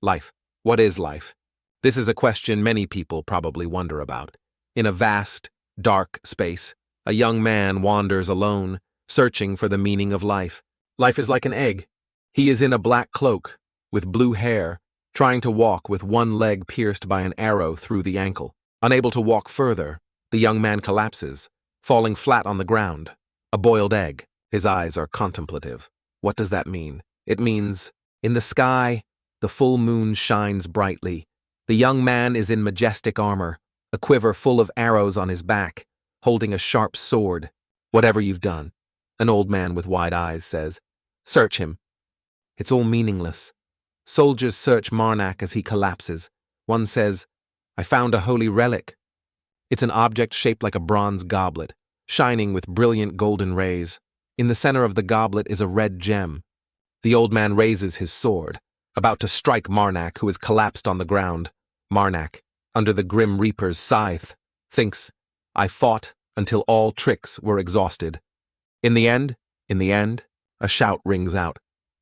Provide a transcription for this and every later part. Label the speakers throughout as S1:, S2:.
S1: Life. What is life? This is a question many people probably wonder about. In a vast, dark space, a young man wanders alone, searching for the meaning of life. Life is like an egg. He is in a black cloak, with blue hair, trying to walk with one leg pierced by an arrow through the ankle. Unable to walk further, the young man collapses, falling flat on the ground. A boiled egg. His eyes are contemplative. What does that mean? It means, in the sky, the full moon shines brightly. The young man is in majestic armor, a quiver full of arrows on his back, holding a sharp sword. Whatever you've done, an old man with wide eyes says, search him. It's all meaningless. Soldiers search Marac as he collapses. One says, I found a holy relic. It's an object shaped like a bronze goblet, shining with brilliant golden rays. In the center of the goblet is a red gem. The old man raises his sword, about to strike Marac, who is collapsed on the ground. Marac, under the grim reaper's scythe, thinks, I fought until all tricks were exhausted. In the end, a shout rings out.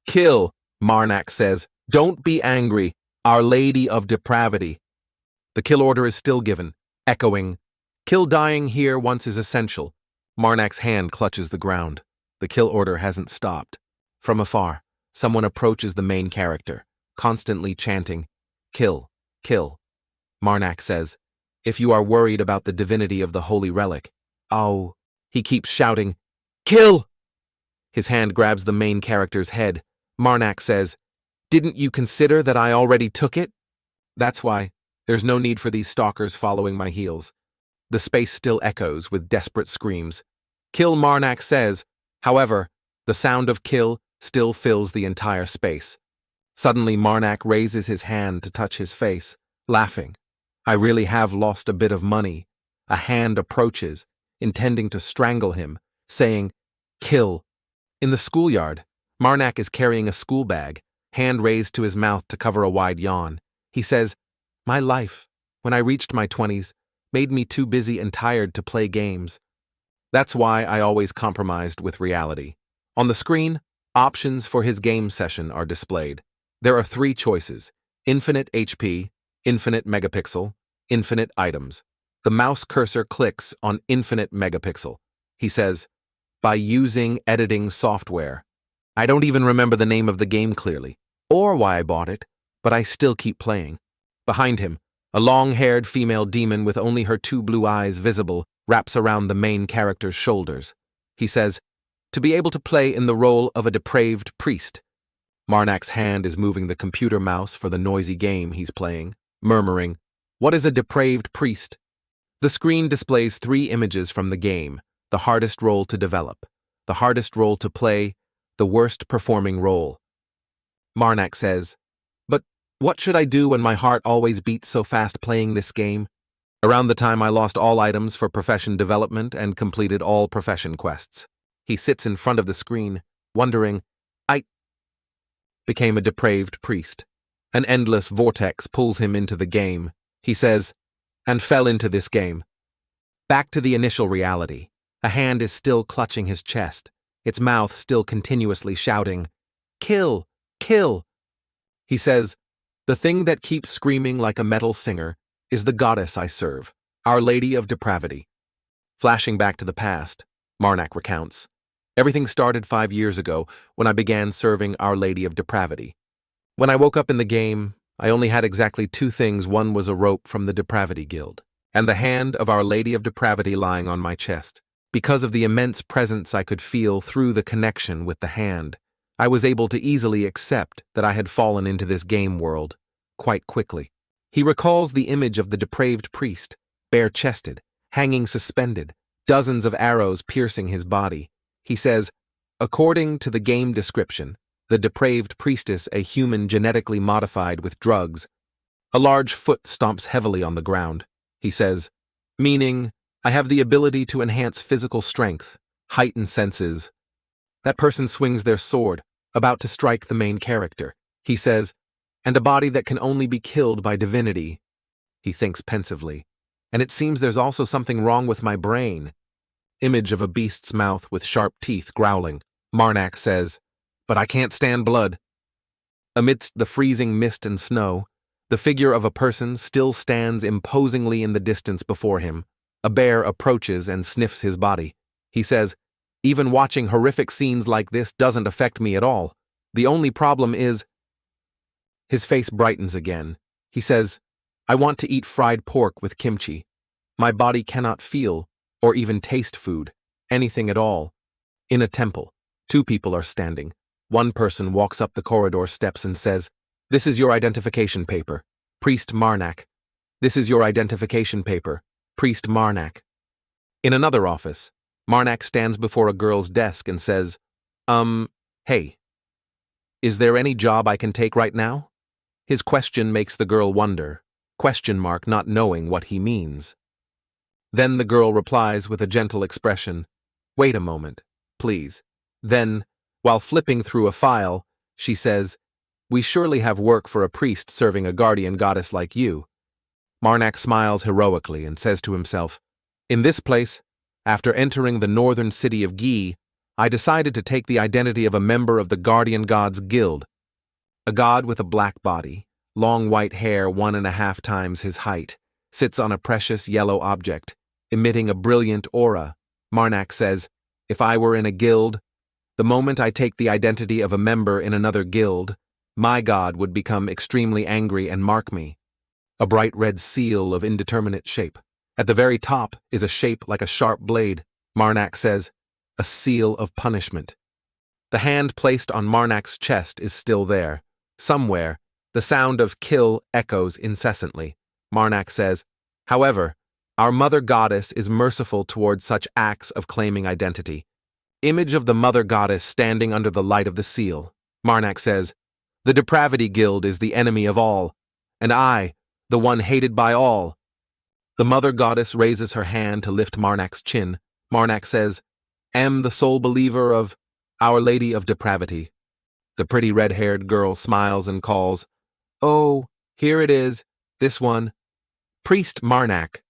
S1: Kill, Marac says. Don't be angry, Our Lady of Depravity. The kill order is still given, echoing, kill dying here once is essential. Marnac's hand clutches the ground. The kill order hasn't stopped. From afar, someone approaches the main character, constantly chanting, kill, kill. Marac says, if you are worried about the divinity of the holy relic, oh, he keeps shouting, kill! His hand grabs the main character's head. Marac says, didn't you consider that I already took it? That's why. There's no need for these stalkers following my heels. The space still echoes with desperate screams. Kill, Marac says. However, the sound of kill still fills the entire space. Suddenly, Marac raises his hand to touch his face, laughing. I really have lost a bit of money. A hand approaches, intending to strangle him, saying, kill. In the schoolyard, Marac is carrying a school bag, hand raised to his mouth to cover a wide yawn. He says, my life, when I reached my 20s, made me too busy and tired to play games. That's why I always compromised with reality. On the screen, options for his game session are displayed. There are 3 choices: infinite HP, infinite megapixel, infinite items. The mouse cursor clicks on infinite megapixel. He says, by using editing software. I don't even remember the name of the game clearly, or why I bought it, but I still keep playing. Behind him, a long-haired female demon with only her 2 blue eyes visible wraps around the main character's shoulders. He says, to be able to play in the role of a depraved priest. Marnac's hand is moving the computer mouse for the noisy game he's playing, murmuring, what is a depraved priest? The screen displays 3 images from the game: the hardest role to develop, the hardest role to play, the worst performing role. Marac says, but what should I do when my heart always beats so fast playing this game? Around the time I lost all items for profession development and completed all profession quests. He sits in front of the screen, wondering, I became a depraved priest. An endless vortex pulls him into the game. He says, and fell into this game. Back to the initial reality. A hand is still clutching his chest, its mouth still continuously shouting, kill, kill. He says, the thing that keeps screaming like a metal singer is the goddess I serve, Our Lady of Depravity. Flashing back to the past, Marac recounts, everything started 5 years ago when I began serving Our Lady of Depravity. When I woke up in the game, I only had exactly 2 things. One was a rope from the Depravity Guild, and the hand of Our Lady of Depravity lying on my chest. Because of the immense presence I could feel through the connection with the hand, I was able to easily accept that I had fallen into this game world quite quickly. He recalls the image of the depraved priest, bare-chested, hanging suspended, dozens of arrows piercing his body. He says, according to the game description, the depraved priestess, a human genetically modified with drugs. A large foot stomps heavily on the ground. He says, meaning, I have the ability to enhance physical strength, heighten senses. That person swings their sword, about to strike the main character. He says, and a body that can only be killed by divinity. He thinks pensively, and it seems there's also something wrong with my brain. Image of a beast's mouth with sharp teeth growling. Marac says, but I can't stand blood. Amidst the freezing mist and snow, the figure of a person still stands imposingly in the distance before him. A bear approaches and sniffs his body. He says, "Even watching horrific scenes like this doesn't affect me at all. The only problem is—" His face brightens again. He says, "I want to eat fried pork with kimchi. My body cannot feel, or even taste food, anything at all." In a temple, two people are standing. One person walks up the corridor steps and says, "This is your identification paper, Priest Marac. This is your identification paper, Priest Marac." In another office, Marac stands before a girl's desk and says, "Hey, is there any job I can take right now?" His question makes the girl wonder, not knowing what he means. Then the girl replies with a gentle expression, "Wait a moment, please." Then, while flipping through a file, she says, "We surely have work for a priest serving a guardian goddess like you." Marac smiles heroically and says to himself, "In this place, after entering the northern city of Gi, I decided to take the identity of a member of the Guardian Gods Guild. A god with a black body, long white hair 1.5 times his height, sits on a precious yellow object, emitting a brilliant aura." Marac says, "If I were in a guild, the moment I take the identity of a member in another guild, my god would become extremely angry and mark me." A bright red seal of indeterminate shape. At the very top is a shape like a sharp blade. Marac says, "A seal of punishment." The hand placed on Marnac's chest is still there. Somewhere, the sound of kill echoes incessantly. Marac says, "However, our mother goddess is merciful towards such acts of claiming identity." Image of the mother goddess standing under the light of the seal. Marac says, "The Depravity Guild is the enemy of all, and I, the one hated by all." The mother goddess raises her hand to lift Marnac's chin. Marac says, "Am the sole believer of Our Lady of Depravity." The pretty red-haired girl smiles and calls, "Oh, here it is, this one. Priest Marac."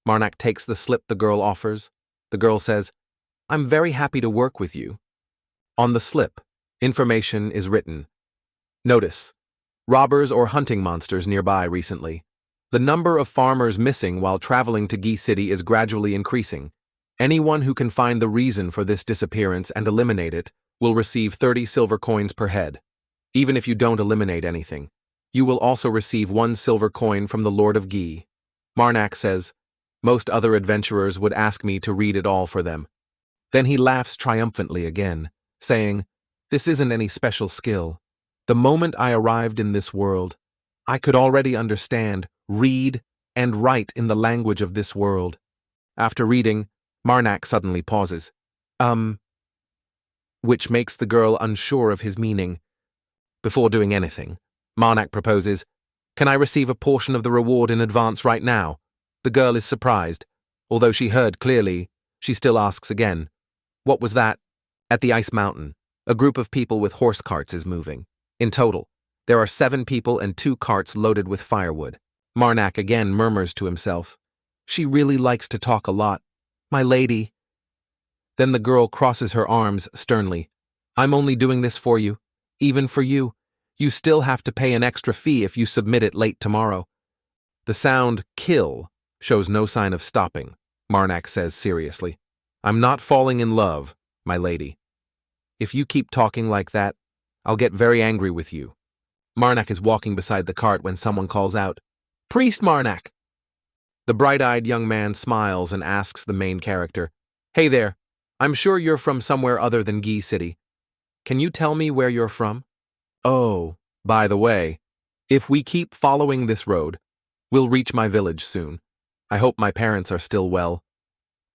S1: Marac takes the slip the girl offers. The girl says, "I'm very happy to work with you." On the slip, information is written. Notice: robbers or hunting monsters nearby recently. The number of farmers missing while traveling to Gi City is gradually increasing. Anyone who can find the reason for this disappearance and eliminate it will receive 30 silver coins per head. Even if you don't eliminate anything, you will also receive 1 silver coin from the Lord of Gi. Marac says, "Most other adventurers would ask me to read it all for them." Then he laughs triumphantly again, saying, "This isn't any special skill. The moment I arrived in this world, I could already understand, read, and write in the language of this world." After reading, Marac suddenly pauses. Which makes the girl unsure of his meaning. Before doing anything, Marac proposes, "Can I receive a portion of the reward in advance right now?" The girl is surprised. Although she heard clearly, she still asks again, "What was that?" At the ice mountain, a group of people with horse carts is moving. In total, there are 7 people and 2 carts loaded with firewood. Marac again murmurs to himself, "She really likes to talk a lot. My lady." Then the girl crosses her arms sternly. "I'm only doing this for you. Even for you. You still have to pay an extra fee if you submit it late tomorrow." The sound kill shows no sign of stopping. Marac says seriously, "I'm not falling in love, my lady. If you keep talking like that, I'll get very angry with you." Marac is walking beside the cart when someone calls out, "Priest Marac!" The bright-eyed young man smiles and asks the main character, "Hey there, I'm sure you're from somewhere other than Gi City. Can you tell me where you're from? Oh, by the way, if we keep following this road, we'll reach my village soon. I hope my parents are still well."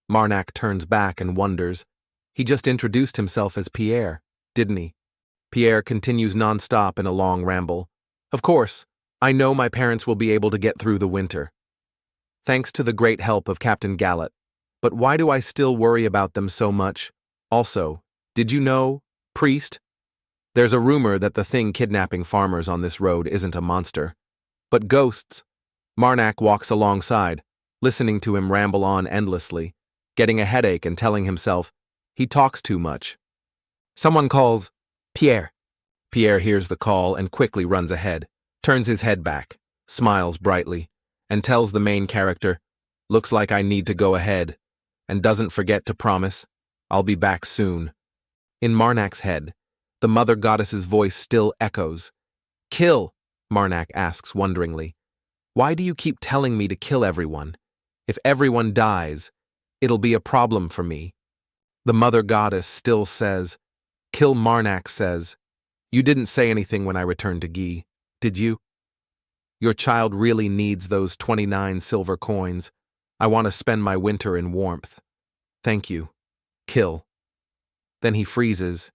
S1: Marac turns back and wonders. He just introduced himself as Pierre, didn't he? Pierre continues nonstop in a long ramble. "Of course, I know my parents will be able to get through the winter. Thanks to the great help of Captain Gallet. But why do I still worry about them so much? Also, did you know, priest? There's a rumor that the thing kidnapping farmers on this road isn't a monster, but ghosts." Marac walks alongside, listening to him ramble on endlessly, getting a headache and telling himself, he talks too much. Someone calls, "Pierre." Pierre hears the call and quickly runs ahead, turns his head back, smiles brightly, and tells the main character, "Looks like I need to go ahead," and doesn't forget to promise, "I'll be back soon." In Marnac's head, the mother goddess's voice still echoes. "Kill," Marnac asks wonderingly. "Why do you keep telling me to kill everyone? If everyone dies, it'll be a problem for me." The mother goddess still says, "Kill." Marnac says, "You didn't say anything when I returned to Guy, did you? Your child really needs those 29 silver coins. I want to spend my winter in warmth. Thank you. Kill." Then he freezes.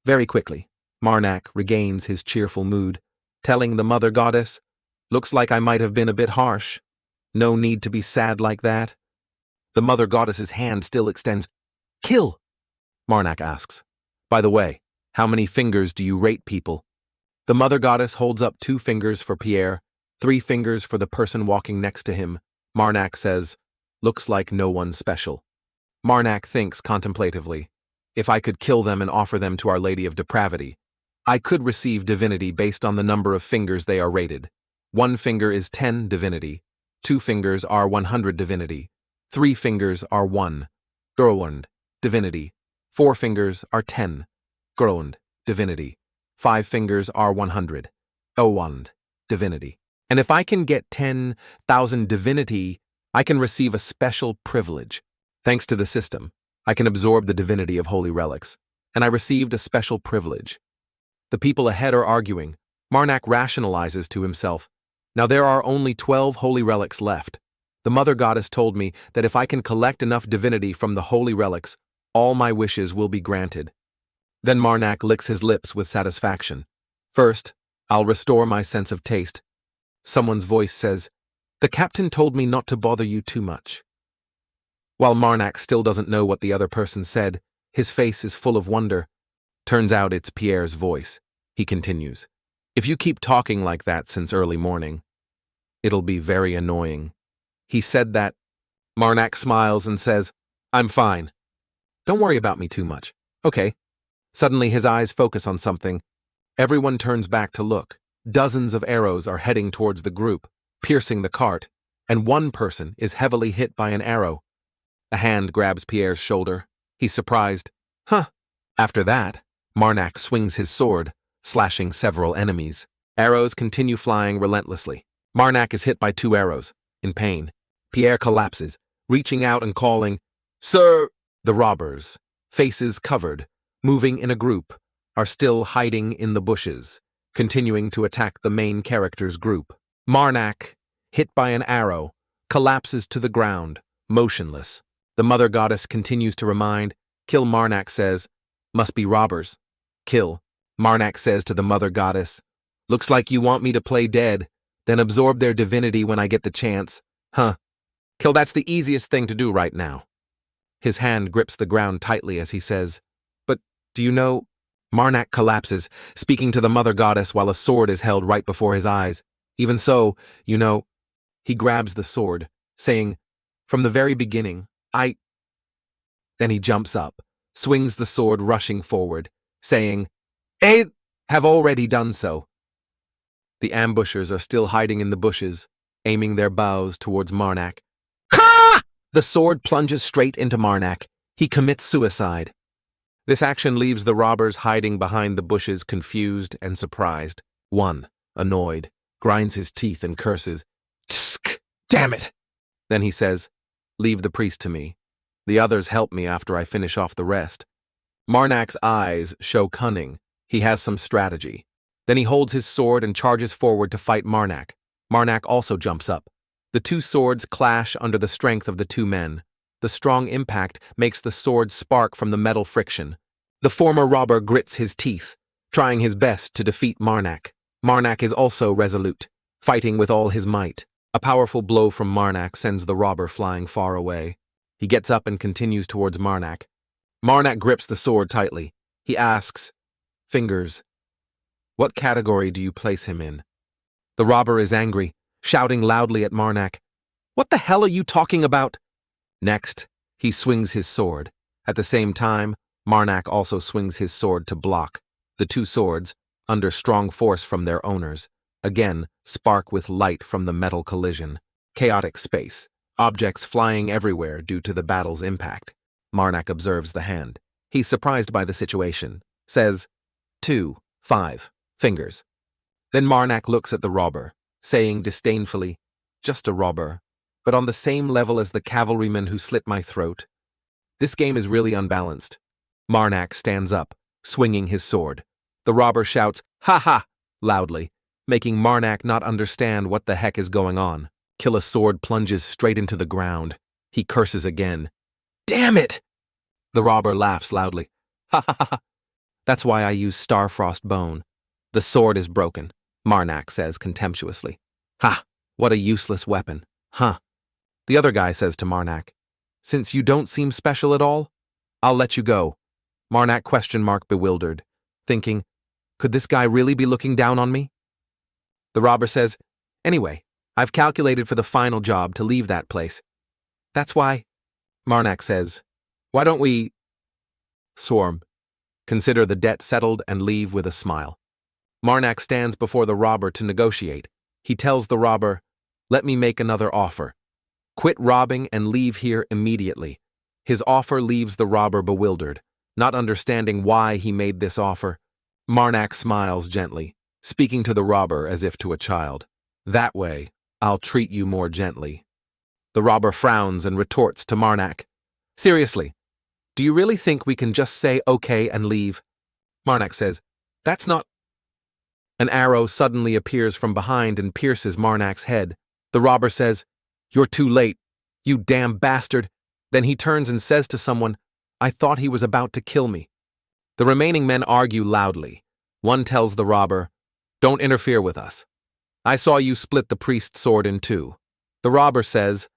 S1: Very quickly, Marnac regains his cheerful mood, telling the mother goddess, "Looks like I might have been a bit harsh. No need to be sad like that." The mother goddess's hand still extends. "Kill," Marnac asks. "By the way, how many fingers do you rate people?" The mother goddess holds up 2 fingers for Pierre, 3 fingers for the person walking next to him. Marnac says, "Looks like no one special." Marnac thinks contemplatively, "If I could kill them and offer them to Our Lady of Depravity, I could receive divinity based on the number of fingers they are rated. 1 finger is 10 divinity, 2 fingers are 100 divinity, 3 fingers are 1 Grolund divinity, 4 fingers are 10 Grolund divinity, 5 fingers are 100 Owand divinity. And if I can get 10,000 divinity, I can receive a special privilege. Thanks to the system, I can absorb the divinity of holy relics, and I received a special privilege." The people ahead are arguing. Marnac rationalizes to himself, "Now there are only 12 holy relics left. The mother goddess told me that if I can collect enough divinity from the holy relics, all my wishes will be granted." Then Marnac licks his lips with satisfaction. "First, I'll restore my sense of taste." Someone's voice says, "The captain told me not to bother you too much." While Marnac still doesn't know what the other person said, his face is full of wonder. Turns out it's Pierre's voice. He continues, "If you keep talking like that since early morning, it'll be very annoying." He said that. Marnac smiles and says, "I'm fine. Don't worry about me too much. Okay." Suddenly his eyes focus on something. Everyone turns back to look. Dozens of arrows are heading towards the group, piercing the cart, and one person is heavily hit by an arrow. A hand grabs Pierre's shoulder. He's surprised. "Huh." After that, Marnac swings his sword, slashing several enemies. Arrows continue flying relentlessly. Marnac is hit by 2 arrows, in pain. Pierre collapses, reaching out and calling, "Sir!" The robbers, faces covered, moving in a group, are still hiding in the bushes, continuing to attack the main character's group. Marnac, hit by an arrow, collapses to the ground, motionless. The mother goddess continues to remind, "Kill." Marnac says, "Must be robbers." "Kill." Marnac says to the mother goddess, "Looks like you want me to play dead, then absorb their divinity when I get the chance. Huh. Kill, that's the easiest thing to do right now." His hand grips the ground tightly as he says, "But do you know?" Marnac collapses, speaking to the mother goddess while a sword is held right before his eyes. "Even so, you know." He grabs the sword, saying, "From the very beginning, Then he jumps up, swings the sword rushing forward, saying, "I have already done so." The ambushers are still hiding in the bushes, aiming their bows towards Marnac. Ha! The sword plunges straight into Marnac. He commits suicide. This action leaves the robbers hiding behind the bushes confused and surprised. One, annoyed, grinds his teeth and curses, "Tsk! Damn it!" Then he says, "Leave the priest to me. The others help me after I finish off the rest." Marnac's eyes show cunning. He has some strategy. Then he holds his sword and charges forward to fight Marnac. Marnac also jumps up. The 2 swords clash under the strength of the 2 men. The strong impact makes the sword spark from the metal friction. The former robber grits his teeth, trying his best to defeat Marnac. Marnac is also resolute, fighting with all his might. A powerful blow from Marnac sends the robber flying far away. He gets up and continues towards Marnac. Marnac grips the sword tightly. He asks, "Fingers, what category do you place him in?" The robber is angry, shouting loudly at Marnac, "What the hell are you talking about?" Next, he swings his sword. At the same time, Marnac also swings his sword to block. The 2 swords, under strong force from their owners. Again, spark with light from the metal collision. Chaotic space. Objects flying everywhere due to the battle's impact. Marac observes the hand. He's surprised by the situation. Says, 2, 5, fingers. Then Marac looks at the robber, saying disdainfully, just a robber, but on the same level as the cavalryman who slit my throat. This game is really unbalanced. Marac stands up, swinging his sword. The robber shouts, "Ha ha!" loudly, making Marac not understand what the heck is going on. Killa's sword plunges straight into the ground. He curses again. Damn it! The robber laughs loudly. Ha ha ha! That's why I use Starfrost Bone. The sword is broken, Marac says contemptuously. Ha! What a useless weapon. Huh. The other guy says to Marac, since you don't seem special at all, I'll let you go. Marac ? Bewildered, thinking, could this guy really be looking down on me? The robber says, anyway, I've calculated for the final job to leave that place. That's why. Marac says, why don't we swarm, consider the debt settled and leave with a smile. Marac stands before the robber to negotiate. He tells the robber, let me make another offer. Quit robbing and leave here immediately. His offer leaves the robber bewildered, not understanding why he made this offer. Marac smiles gently, speaking to the robber as if to a child. That way, I'll treat you more gently. The robber frowns and retorts to Marac, seriously, do you really think we can just say okay and leave? Marac says, that's not. An arrow suddenly appears from behind and pierces Marnac's head. The robber says, you're too late, you damn bastard. Then he turns and says to someone, I thought he was about to kill me. The remaining men argue loudly. One tells the robber, don't interfere with us. I saw you split the priest's sword in two. The robber says,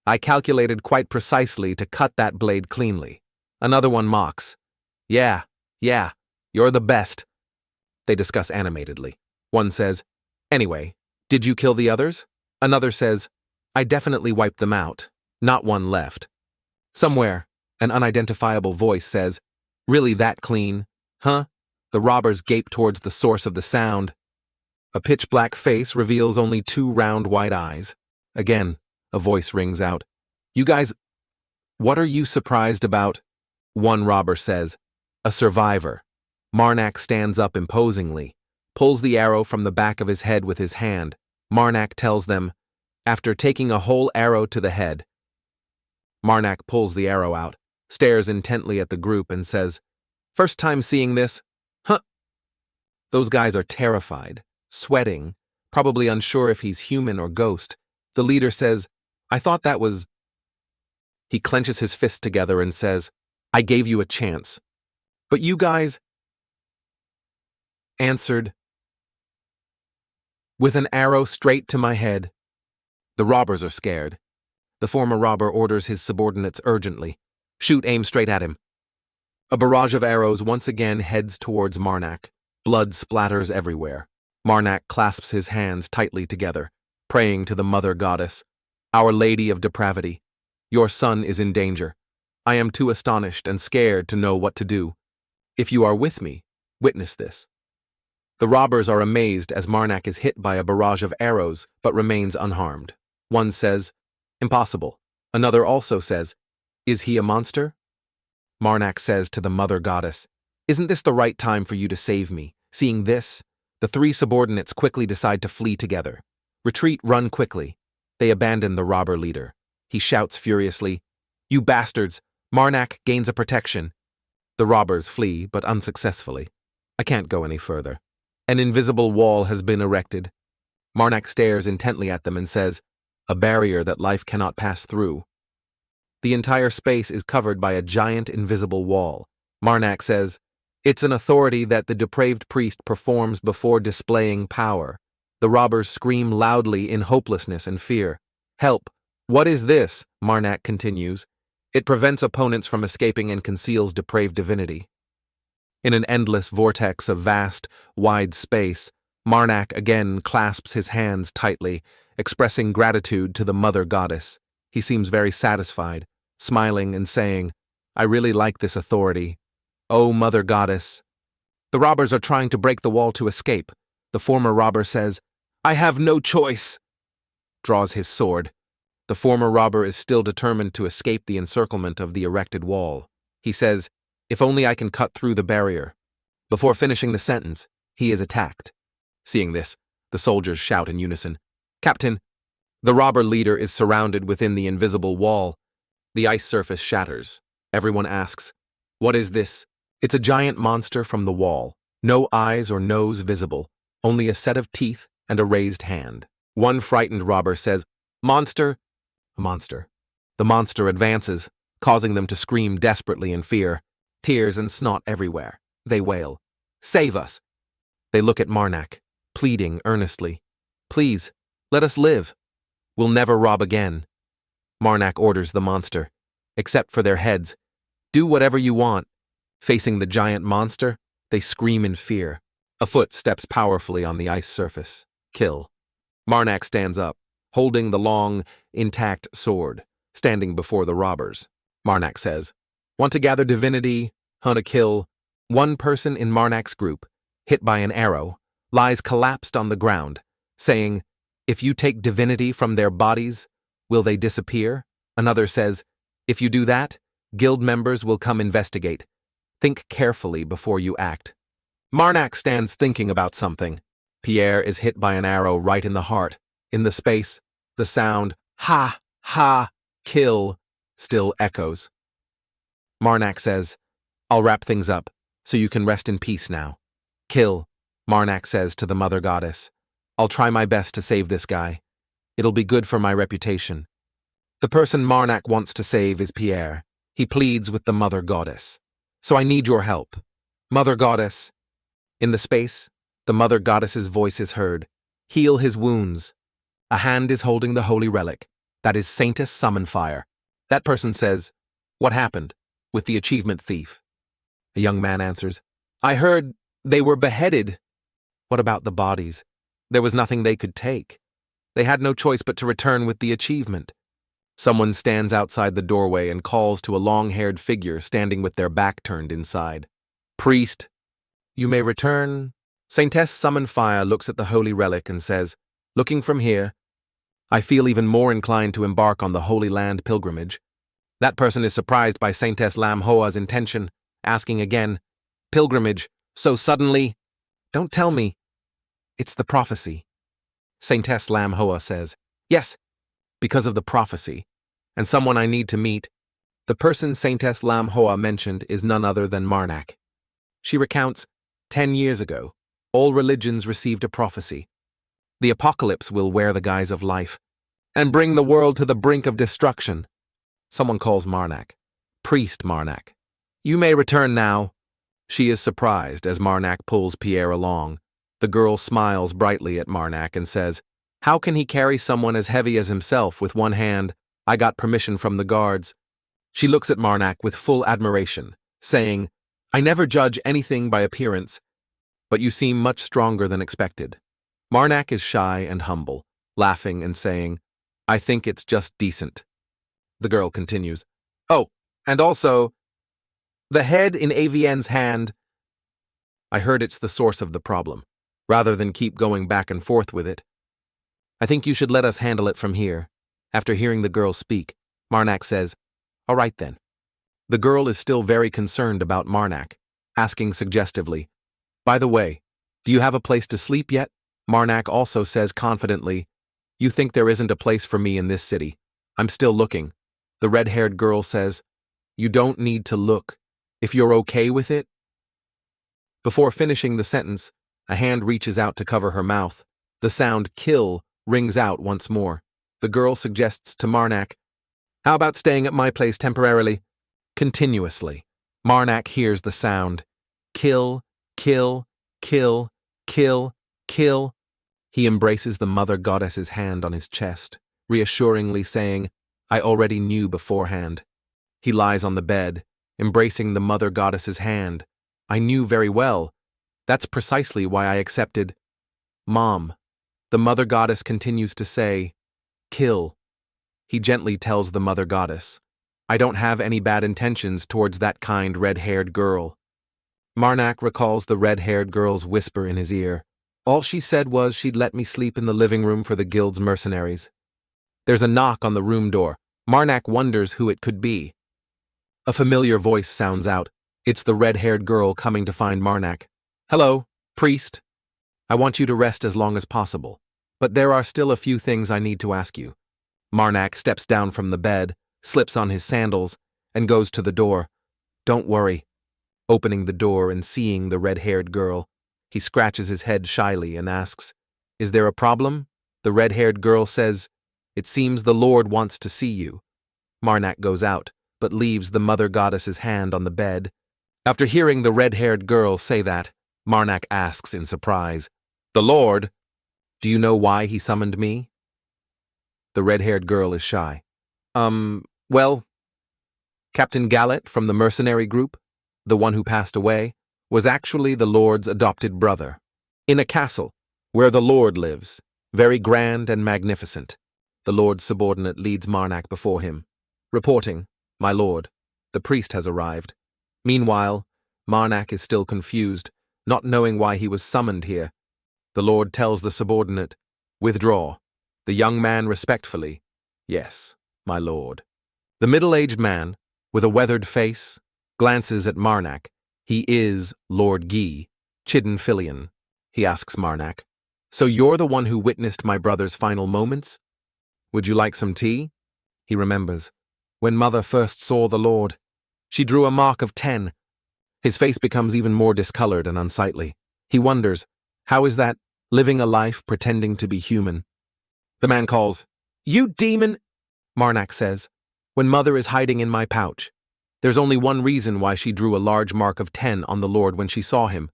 S1: I calculated quite precisely to cut that blade cleanly. Another one mocks, yeah, you're the best. They discuss animatedly. One says, anyway, did you kill the others? Another says, I definitely wiped them out. Not one left. Somewhere, an unidentifiable voice says, really that clean? Huh? The robbers gape towards the source of the sound. A pitch-black face reveals only two round white eyes. Again, a voice rings out. You guys, what are you surprised about? One robber says, a survivor. Marac stands up imposingly, pulls the arrow from the back of his head with his hand. Marac tells them, after taking a whole arrow to the head. Marac pulls the arrow out, stares intently at the group and says, first time seeing this? Huh? Those guys are terrified, sweating, probably unsure if he's human or ghost. The leader says, I thought that was. He clenches his fists together and says, I gave you a chance. But you guys answered with an arrow straight to my head. The robbers are scared. The former robber orders his subordinates urgently, shoot aim straight at him. A barrage of arrows once again heads towards Marac. Blood splatters everywhere. Marac clasps his hands tightly together, praying to the Mother Goddess, Our Lady of Depravity, your son is in danger. I am too astonished and scared to know what to do. If you are with me, witness this. The robbers are amazed as Marac is hit by a barrage of arrows but remains unharmed. One says, impossible. Another also says, is he a monster? Marac says to the Mother Goddess, isn't this the right time for you to save me? Seeing this, the three subordinates quickly decide to flee together. Retreat, run quickly. They abandon the robber leader. He shouts furiously, you bastards, Marac gains a protection. The robbers flee, but unsuccessfully. I can't go any further. An invisible wall has been erected. Marac stares intently at them and says, a barrier that life cannot pass through. The entire space is covered by a giant invisible wall. Marac says, it's an authority that the depraved priest performs before displaying power. The robbers scream loudly in hopelessness and fear. Help! What is this? Marac continues. It prevents opponents from escaping and conceals depraved divinity. In an endless vortex of vast, wide space, Marac again clasps his hands tightly, expressing gratitude to the Mother Goddess. He seems very satisfied, smiling and saying, I really like this authority. O Mother Goddess. The robbers are trying to break the wall to escape. The former robber says, "I have no choice," draws his sword. The former robber is still determined to escape the encirclement of the erected wall. He says, "If only I can cut through the barrier." Before finishing the sentence, he is attacked. Seeing this, the soldiers shout in unison, "Captain!" The robber leader is surrounded within the invisible wall. The ice surface shatters. Everyone asks, "What is this?" It's a giant monster from the wall. No eyes or nose visible, only a set of teeth and a raised hand. One frightened robber says, "Monster!" A monster. The monster advances, causing them to scream desperately in fear. Tears and snot everywhere. They wail, "Save us!" They look at Marac, pleading earnestly, "Please, let us live. We'll never rob again." Marac orders the monster, "Except for their heads. Do whatever you want." Facing the giant monster, they scream in fear. A foot steps powerfully on the ice surface. Kill. Marac stands up, holding the long, intact sword, standing before the robbers. Marac says, "Want to gather Divinity, hunt a kill." One person in Marnac's group, hit by an arrow, lies collapsed on the ground, saying, "If you take Divinity from their bodies, will they disappear?" Another says, "If you do that, guild members will come investigate. Think carefully before you act." Marac stands thinking about something. Pierre is hit by an arrow right in the heart. In the space, the sound, "Ha, ha, kill," still echoes. Marac says, "I'll wrap things up, so you can rest in peace now." "Kill," Marac says to the mother goddess. "I'll try my best to save this guy. It'll be good for my reputation." The person Marac wants to save is Pierre. He pleads with the mother goddess. "So I need your help. Mother goddess." In the space, the mother goddess's voice is heard. "Heal his wounds." A hand is holding the holy relic. That is Saintess Summon Fire. That person says, "What happened with the achievement thief?" A young man answers, "I heard they were beheaded." "What about the bodies?" "There was nothing they could take. They had no choice but to return with the achievement." Someone stands outside the doorway and calls to a long-haired figure standing with their back turned inside. "Priest, you may return." Saintess Summon Fire looks at the holy relic and says, "Looking from here, I feel even more inclined to embark on the Holy Land pilgrimage." That person is surprised by Saintess Lam Hoa's intention, asking again, "Pilgrimage, so suddenly?" "Don't tell me. It's the prophecy." Saintess Lam Hoa says, "Yes, because of the prophecy, and someone I need to meet." The person Saintess Lam Hoa mentioned is none other than Marac. She recounts, 10 years ago, all religions received a prophecy. The apocalypse will wear the guise of life and bring the world to the brink of destruction. Someone calls Marac. "Priest Marac, you may return now." She is surprised as Marac pulls Pierre along. The girl smiles brightly at Marac and says, "How can he carry someone as heavy as himself with one hand? I got permission from the guards." She looks at Marac with full admiration, saying, "I never judge anything by appearance, but you seem much stronger than expected." Marac is shy and humble, laughing and saying, "I think it's just decent." The girl continues, "Oh, and also, the head in AVN's hand. I heard it's the source of the problem, rather than keep going back and forth with it. I think you should let us handle it from here." After hearing the girl speak, Marac says, "All right then." The girl is still very concerned about Marac, asking suggestively, "By the way, do you have a place to sleep yet?" Marac also says confidently, "You think there isn't a place for me in this city. I'm still looking." The red-haired girl says, "You don't need to look, if you're okay with it." Before finishing the sentence, a hand reaches out to cover her mouth. The sound "kill" rings out once more. The girl suggests to Marac, "How about staying at my place temporarily?" Continuously, Marac hears the sound, "Kill, kill, kill, kill, kill." He embraces the mother goddess's hand on his chest, reassuringly saying, "I already knew beforehand." He lies on the bed, embracing the mother goddess's hand. "I knew very well. That's precisely why I accepted." "Mom," the mother goddess continues to say, "Kill." He gently tells the mother goddess, "I don't have any bad intentions towards that kind red-haired girl." Marnak recalls the red-haired girl's whisper in his ear. All she said was she'd let me sleep in the living room for the guild's mercenaries. There's a knock on the room door. Marnak wonders who it could be. A familiar voice sounds out. It's the red-haired girl coming to find Marnak. Hello, priest. I want you to rest as long as possible, but there are still a few things I need to ask you. Marnak steps down from the bed, slips on his sandals, and goes to the door. Don't worry. Opening the door and seeing the red-haired girl, he scratches his head shyly and asks, Is there a problem? The red-haired girl says, It seems the Lord wants to see you. Marnak goes out, but leaves the mother goddess's hand on the bed. After hearing the red-haired girl say that, Marnak asks in surprise, The Lord? Do you know why he summoned me? The red-haired girl is shy. Well, Captain Gallet from the mercenary group, the one who passed away, was actually the Lord's adopted brother. In a castle, where the Lord lives, very grand and magnificent. The Lord's subordinate leads Marnak before him, reporting, My lord, the priest has arrived. Meanwhile, Marnak is still confused, not knowing why he was summoned here. The Lord tells the subordinate, Withdraw. The young man respectfully, Yes, my lord. The middle-aged man, with a weathered face, glances at Marnak. He is Lord Guy, Chidden Filion. He asks Marnak, So you're the one who witnessed my brother's final moments? Would you like some tea? He remembers. When Mother first saw the Lord, she drew a mark of 10. His face becomes even more discolored and unsightly. He wonders, how is that, living a life pretending to be human? The man calls, You demon! Marnak says, When Mother is hiding in my pouch. There's only one reason why she drew a large mark of 10 on the Lord when she saw him.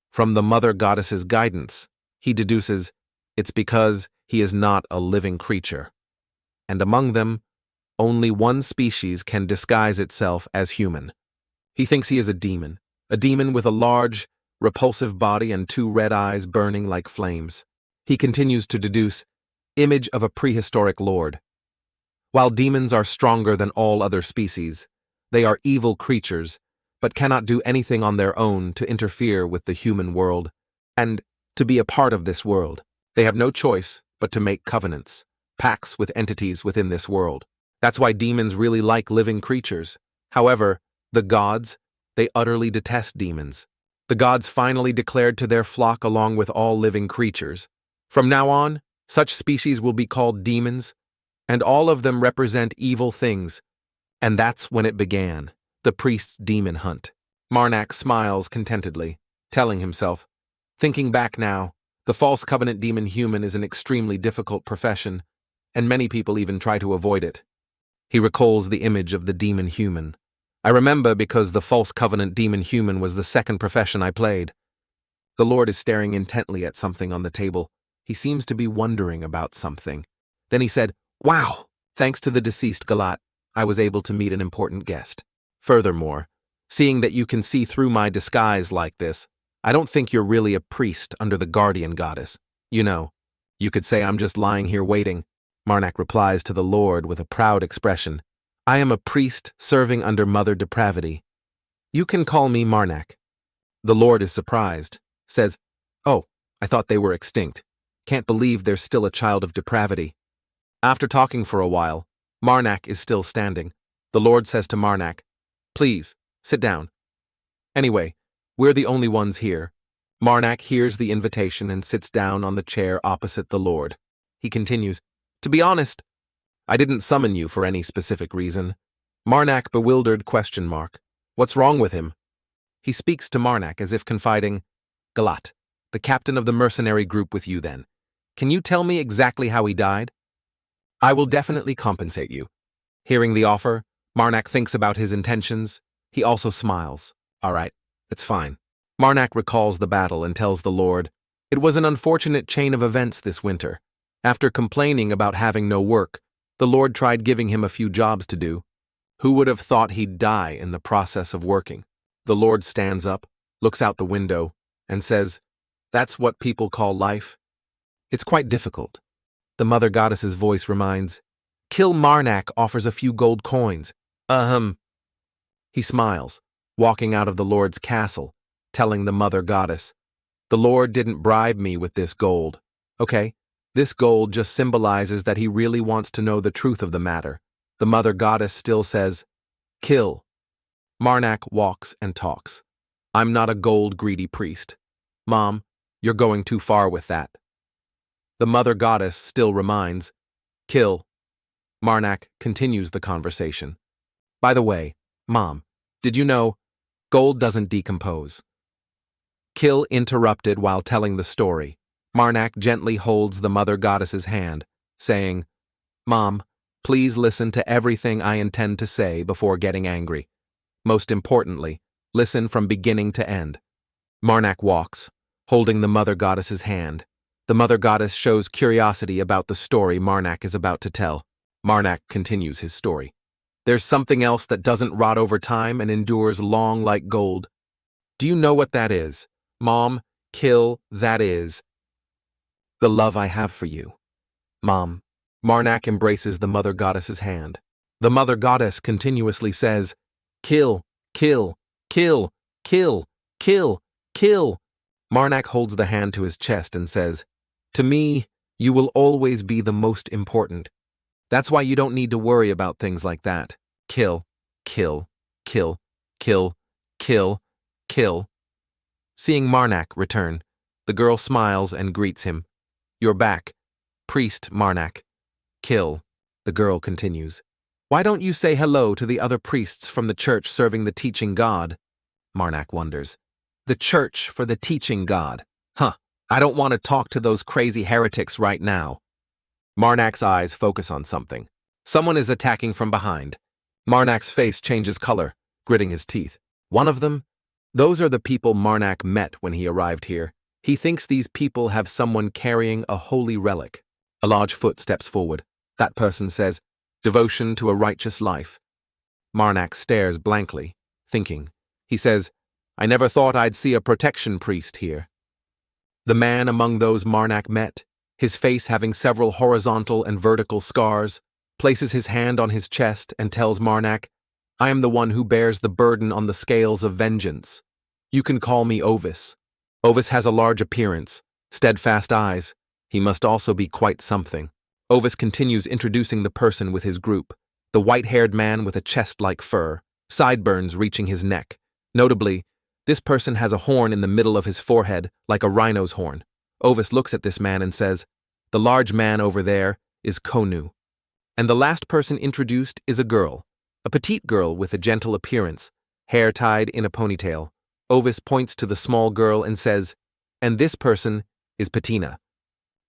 S1: From the mother goddess's guidance, he deduces, it's because he is not a living creature. And among them, only one species can disguise itself as human. He thinks he is a demon with a large, repulsive body and 2 red eyes burning like flames. He continues to deduce, image of a prehistoric lord. While demons are stronger than all other species, they are evil creatures, but cannot do anything on their own to interfere with the human world. And, to be a part of this world, they have no choice but to make covenants, pacts with entities within this world. That's why demons really like living creatures. However, the gods, they utterly detest demons. The gods finally declared to their flock along with all living creatures, From now on, such species will be called demons, and all of them represent evil things. And that's when it began, the priest's demon hunt. Marnak smiles contentedly, telling himself, Thinking back now, the false covenant demon human is an extremely difficult profession, and many people even try to avoid it. He recalls the image of the demon human. I remember because the false covenant demon human was the second profession I played. The Lord is staring intently at something on the table. He seems to be wondering about something. Then he said, Wow, thanks to the deceased Galat, I was able to meet an important guest. Furthermore, seeing that you can see through my disguise like this, I don't think you're really a priest under the guardian goddess. You know, you could say I'm just lying here waiting. Marnak replies to the Lord with a proud expression. I am a priest serving under Mother Depravity. You can call me Marnak. The Lord is surprised, says, Oh, I thought they were extinct. Can't believe there's still a child of depravity. After talking for a while, Marnak is still standing. The Lord says to Marnak, Please, sit down. Anyway, we're the only ones here. Marnak hears the invitation and sits down on the chair opposite the Lord. He continues, To be honest, I didn't summon you for any specific reason. Marnak bewildered ? What's wrong with him? He speaks to Marnak as if confiding, Galat, the captain of the mercenary group with you then. Can you tell me exactly how he died? I will definitely compensate you. Hearing the offer, Marnak thinks about his intentions. He also smiles. All right, it's fine. Marnak recalls the battle and tells the Lord, It was an unfortunate chain of events this winter. After complaining about having no work, the Lord tried giving him a few jobs to do. Who would have thought he'd die in the process of working? The Lord stands up, looks out the window, and says, That's what people call life. It's quite difficult. The mother goddess's voice reminds, Kill Marnak offers a few gold coins. He smiles, walking out of the Lord's castle, telling the mother goddess, "The Lord didn't bribe me with this gold. Okay, this gold just symbolizes that he really wants to know the truth of the matter." The mother goddess still says, "Kill." Marac walks and talks. "I'm not a gold-greedy priest. Mom, you're going too far with that." The mother goddess still reminds, "Kill." Marac continues the conversation. "By the way, Mom, did you know gold doesn't decompose?" Kill interrupted while telling the story. Marac gently holds the mother goddess's hand, saying, "Mom, please listen to everything I intend to say before getting angry. Most importantly, listen from beginning to end." Marac walks, holding the mother goddess's hand. The mother goddess shows curiosity about the story Marac is about to tell. Marac continues his story. "There's something else that doesn't rot over time and endures long like gold. Do you know what that is? Mom, Kill, that is the love I have for you. Mom." Marac embraces the mother goddess's hand. The mother goddess continuously says, "Kill, kill, kill, kill, kill, kill." Marac holds the hand to his chest and says, "To me, you will always be the most important. That's why you don't need to worry about things like that. Kill, kill, kill, kill, kill, kill." Seeing Marac return, the girl smiles and greets him. "You're back, Priest Marac." "Kill." The girl continues. "Why don't you say hello to the other priests from the church serving the teaching God?" Marac wonders. The church for the teaching God. Huh, I don't want to talk to those crazy heretics right now. Marnac's eyes focus on something. Someone is attacking from behind. Marnac's face changes color, gritting his teeth. One of them? Those are the people Marac met when he arrived here. He thinks these people have someone carrying a holy relic. A large foot steps forward. That person says, "Devotion to a righteous life." Marac stares blankly, thinking. He says, "I never thought I'd see a protection priest here." The man among those Marac met, his face having several horizontal and vertical scars, places his hand on his chest and tells Marac, "I am the one who bears the burden on the scales of vengeance. You can call me Ovis." Ovis has a large appearance, steadfast eyes. He must also be quite something. Ovis continues introducing the person with his group, the white-haired man with a chest-like fur, sideburns reaching his neck. Notably, this person has a horn in the middle of his forehead, like a rhino's horn. Ovis looks at this man and says, "The large man over there is Konu." And the last person introduced is a girl, a petite girl with a gentle appearance, hair tied in a ponytail. Ovis points to the small girl and says, "And this person is Patina."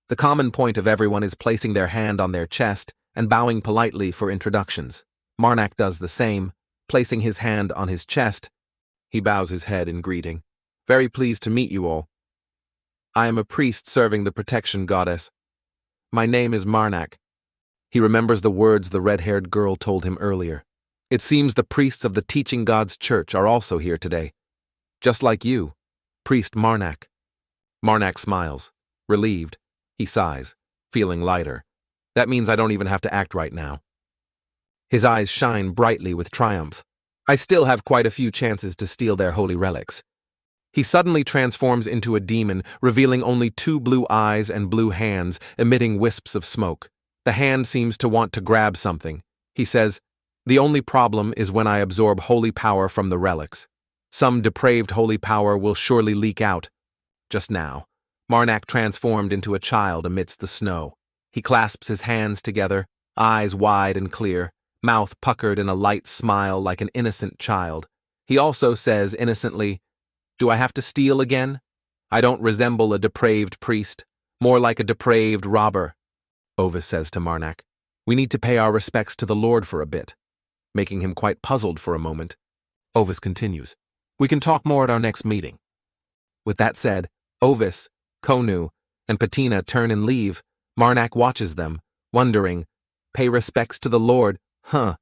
S1: The common point of everyone is placing their hand on their chest and bowing politely for introductions. Marac does the same, placing his hand on his chest. He bows his head in greeting. "Very pleased to meet you all. I am a priest serving the protection goddess. My name is Marac." He remembers the words the red-haired girl told him earlier. "It seems the priests of the teaching God's church are also here today. Just like you, Priest Marac." Marac smiles, relieved. He sighs, feeling lighter. That means I don't even have to act right now. His eyes shine brightly with triumph. I still have quite a few chances to steal their holy relics. He suddenly transforms into a demon, revealing only 2 blue eyes and blue hands, emitting wisps of smoke. The hand seems to want to grab something. He says, "The only problem is when I absorb holy power from the relics. Some depraved holy power will surely leak out." Just now, Marac transformed into a child amidst the snow. He clasps his hands together, eyes wide and clear, mouth puckered in a light smile like an innocent child. He also says innocently, "Do I have to steal again? I don't resemble a depraved priest, more like a depraved robber." Ovis says to Marac, "We need to pay our respects to the Lord for a bit," making him quite puzzled for a moment. Ovis continues, "We can talk more at our next meeting." With that said, Ovis, Konu, and Patina turn and leave. Marac watches them, wondering, "Pay respects to the Lord, huh?"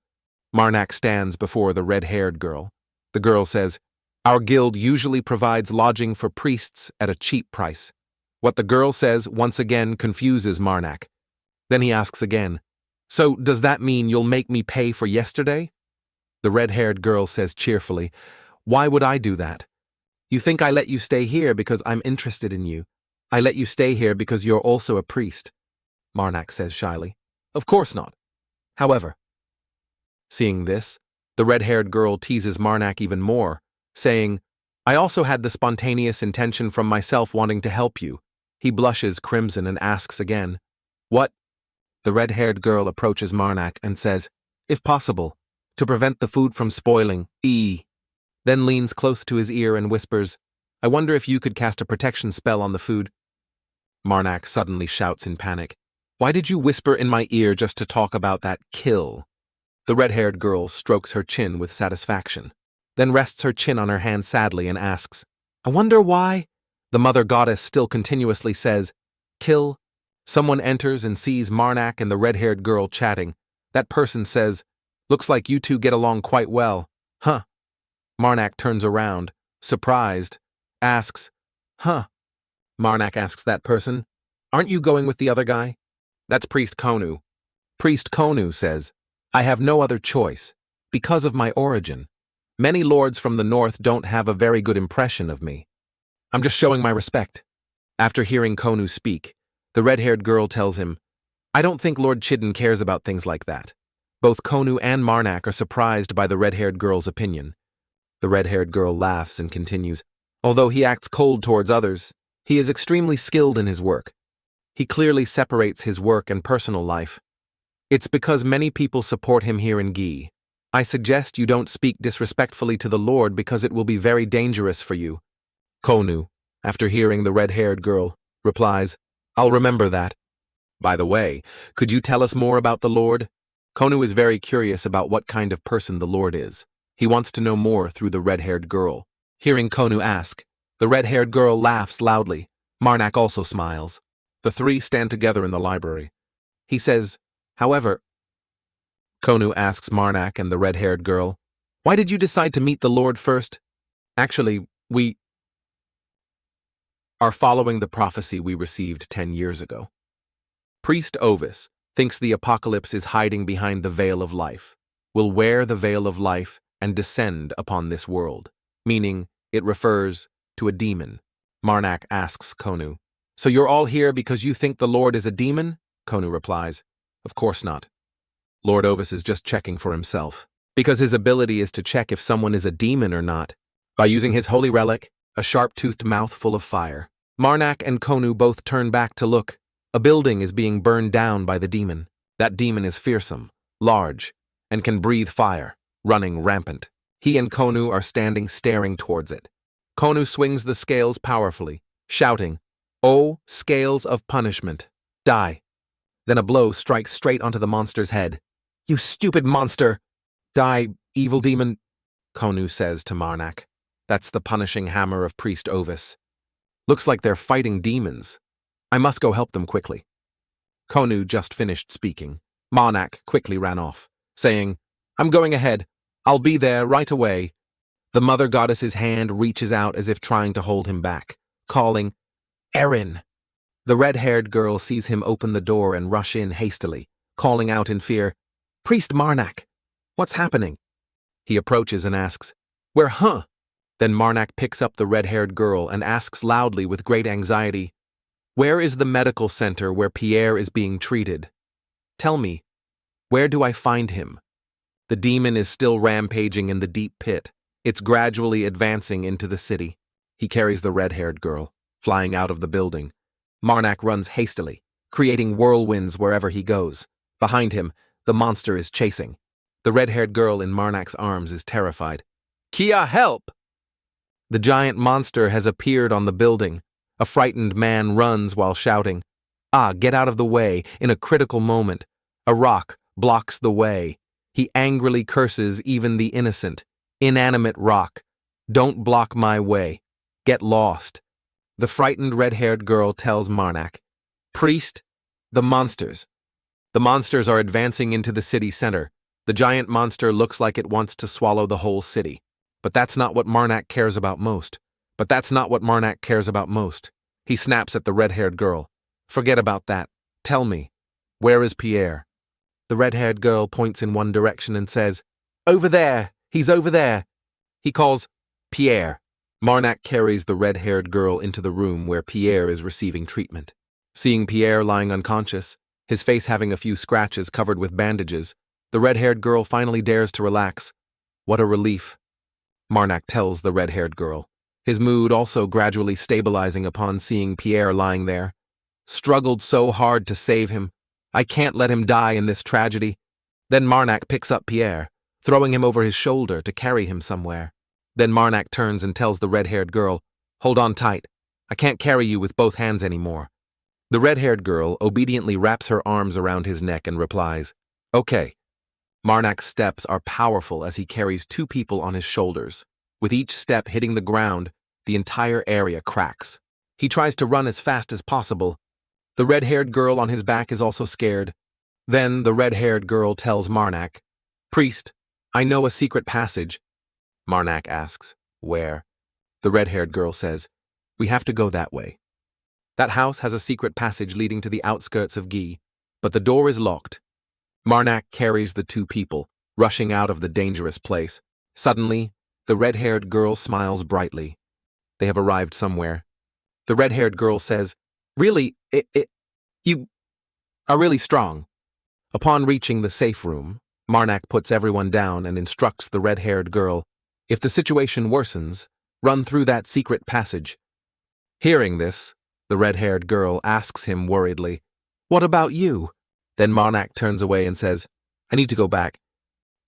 S1: Marac stands before the red-haired girl. The girl says, "Our guild usually provides lodging for priests at a cheap price." What the girl says once again confuses Marac. Then he asks again, "So does that mean you'll make me pay for yesterday?" The red-haired girl says cheerfully, "Why would I do that?" You think I let you stay here because I'm interested in you. I let you stay here because you're also a priest, Marac says shyly. Of course not. However, seeing this, the red-haired girl teases Marac even more, saying, I also had the spontaneous intention from myself wanting to help you. He blushes crimson and asks again, What? The red-haired girl approaches Marac and says, If possible, to prevent the food from spoiling, then leans close to his ear and whispers, I wonder if you could cast a protection spell on the food. Marac suddenly shouts in panic, Why did you whisper in my ear just to talk about that kill? The red-haired girl strokes her chin with satisfaction, then rests her chin on her hand sadly and asks, I wonder why? The mother goddess still continuously says, Kill. Someone enters and sees Marac and the red-haired girl chatting. That person says, Looks like you two get along quite well. Huh. Marac turns around, surprised, asks, Huh. Marac asks that person, Aren't you going with the other guy? That's Priest Konu. Priest Konu says, I have no other choice, because of my origin. Many lords from the north don't have a very good impression of me. I'm just showing my respect. After hearing Konu speak, the red-haired girl tells him, I don't think Lord Chidden cares about things like that. Both Konu and Marac are surprised by the red-haired girl's opinion. The red-haired girl laughs and continues, Although he acts cold towards others, he is extremely skilled in his work. He clearly separates his work and personal life. It's because many people support him here in Gi. I suggest you don't speak disrespectfully to the Lord because it will be very dangerous for you. Konu, after hearing the red-haired girl, replies, I'll remember that. By the way, could you tell us more about the Lord? Konu is very curious about what kind of person the Lord is. He wants to know more through the red-haired girl. Hearing Konu ask, the red-haired girl laughs loudly. Marac also smiles. The three stand together in the library. He says, However, Konu asks Marac and the red-haired girl, Why did you decide to meet the Lord first? Actually, we are following the prophecy we received 10 years ago. Priest Ovis thinks the apocalypse is hiding behind the veil of life, will wear the veil of life and descend upon this world, meaning it refers to a demon. Marac asks Konu, So you're all here because you think the Lord is a demon? Konu replies, Of course not. Lord Ovis is just checking for himself, because his ability is to check if someone is a demon or not, by using his holy relic, a sharp-toothed mouth full of fire. Marac and Konu both turn back to look. A building is being burned down by the demon. That demon is fearsome, large, and can breathe fire, running rampant. He and Konu are standing staring towards it. Konu swings the scales powerfully, shouting, Oh, scales of punishment, die. Then a blow strikes straight onto the monster's head. You stupid monster! Die, evil demon, Konu says to Marac. That's the punishing hammer of Priest Ovis. Looks like they're fighting demons. I must go help them quickly. Konu just finished speaking. Marac quickly ran off, saying, I'm going ahead. I'll be there right away. The mother goddess's hand reaches out as if trying to hold him back, calling, Erin. The red-haired girl sees him open the door and rush in hastily, calling out in fear, Priest Marac, what's happening? He approaches and asks, Where, huh? Then Marac picks up the red-haired girl and asks loudly with great anxiety, Where is the medical center where Pierre is being treated? Tell me, where do I find him? The demon is still rampaging in the deep pit. It's gradually advancing into the city. He carries the red-haired girl, flying out of the building. Marac runs hastily, creating whirlwinds wherever he goes. Behind him, the monster is chasing. The red-haired girl in Marnac's arms is terrified. Kia, help! The giant monster has appeared on the building. A frightened man runs while shouting. Get out of the way, in a critical moment. A rock blocks the way. He angrily curses even the innocent. Inanimate rock. Don't block my way. Get lost. The frightened red-haired girl tells Marac, Priest, the monsters. The monsters are advancing into the city center. The giant monster looks like it wants to swallow the whole city. But that's not what Marac cares about most. He snaps at the red-haired girl. Forget about that. Tell me, where is Pierre? The red-haired girl points in one direction and says, Over there. He's over there. He calls, Pierre. Marac carries the red-haired girl into the room where Pierre is receiving treatment. Seeing Pierre lying unconscious, his face having a few scratches covered with bandages, the red-haired girl finally dares to relax. What a relief. Marac tells the red-haired girl, his mood also gradually stabilizing upon seeing Pierre lying there. Struggled so hard to save him. I can't let him die in this tragedy. Then Marac picks up Pierre, throwing him over his shoulder to carry him somewhere. Then Marac turns and tells the red-haired girl, hold on tight. I can't carry you with both hands anymore. The red-haired girl obediently wraps her arms around his neck and replies, okay. Marnac's steps are powerful as he carries two people on his shoulders. With each step hitting the ground, the entire area cracks. He tries to run as fast as possible. The red-haired girl on his back is also scared. Then the red-haired girl tells Marac, priest, I know a secret passage. Marac asks, where? The red-haired girl says, we have to go that way. That house has a secret passage leading to the outskirts of Guy, but the door is locked. Marac carries the two people, rushing out of the dangerous place. Suddenly, the red-haired girl smiles brightly. They have arrived somewhere. The red-haired girl says, really, you are really strong. Upon reaching the safe room, Marac puts everyone down and instructs the red-haired girl, if the situation worsens, run through that secret passage. Hearing this, the red-haired girl asks him worriedly, what about you? Then Marac turns away and says, I need to go back.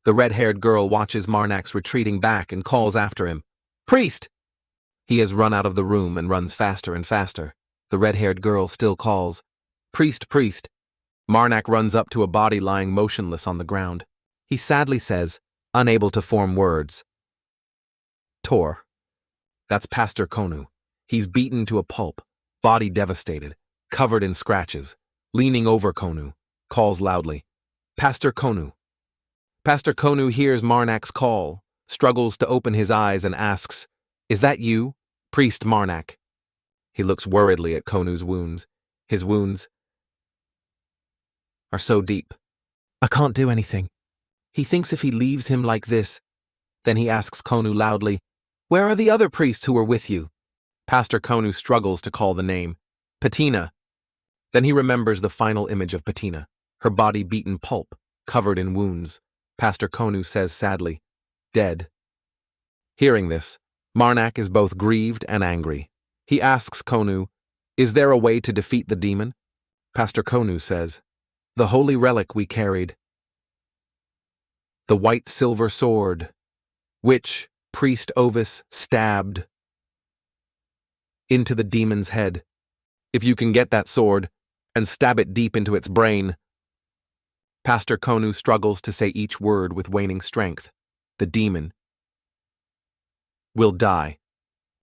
S1: The red-haired girl watches Marnac's retreating back and calls after him, priest! He has run out of the room and runs faster and faster. The red-haired girl still calls, priest, priest. Marac runs up to a body lying motionless on the ground. He sadly says, unable to form words, Tor. That's Pastor Konu. He's beaten to a pulp, body devastated, covered in scratches, leaning over Konu, calls loudly, Pastor Konu. Pastor Konu hears Marnac's call, struggles to open his eyes and asks, is that you, Priest Marac? He looks worriedly at Konu's wounds. His wounds are so deep. I can't do anything. He thinks if he leaves him like this. Then he asks Konu loudly, where are the other priests who were with you? Pastor Konu struggles to call the name, Patina. Then he remembers the final image of Patina, her body beaten pulp, covered in wounds. Pastor Konu says sadly, dead. Hearing this, Marac is both grieved and angry. He asks Konu, is there a way to defeat the demon? Pastor Konu says, the holy relic we carried. The white silver sword, which Priest Ovis stabbed into the demon's head. If you can get that sword and stab it deep into its brain. Pastor Konu struggles to say each word with waning strength. The demon will die.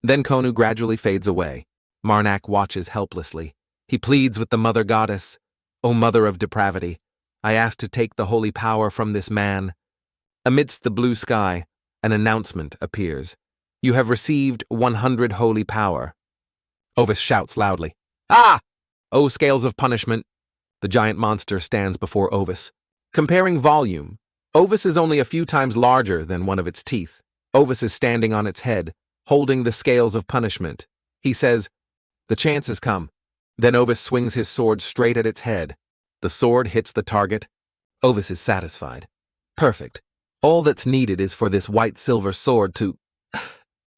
S1: Then Konu gradually fades away. Marac watches helplessly. He pleads with the Mother Goddess, O Mother of Depravity, I ask to take the holy power from this man. Amidst the blue sky, an announcement appears. You have received 100 holy power. Ovis shouts loudly, ah! O scales of punishment. The giant monster stands before Ovis. Comparing volume, Ovis is only a few times larger than one of its teeth. Ovis is standing on its head, holding the scales of punishment. He says, the chance has come. Then Ovis swings his sword straight at its head. The sword hits the target. Ovis is satisfied. Perfect. All that's needed is for this white silver sword to...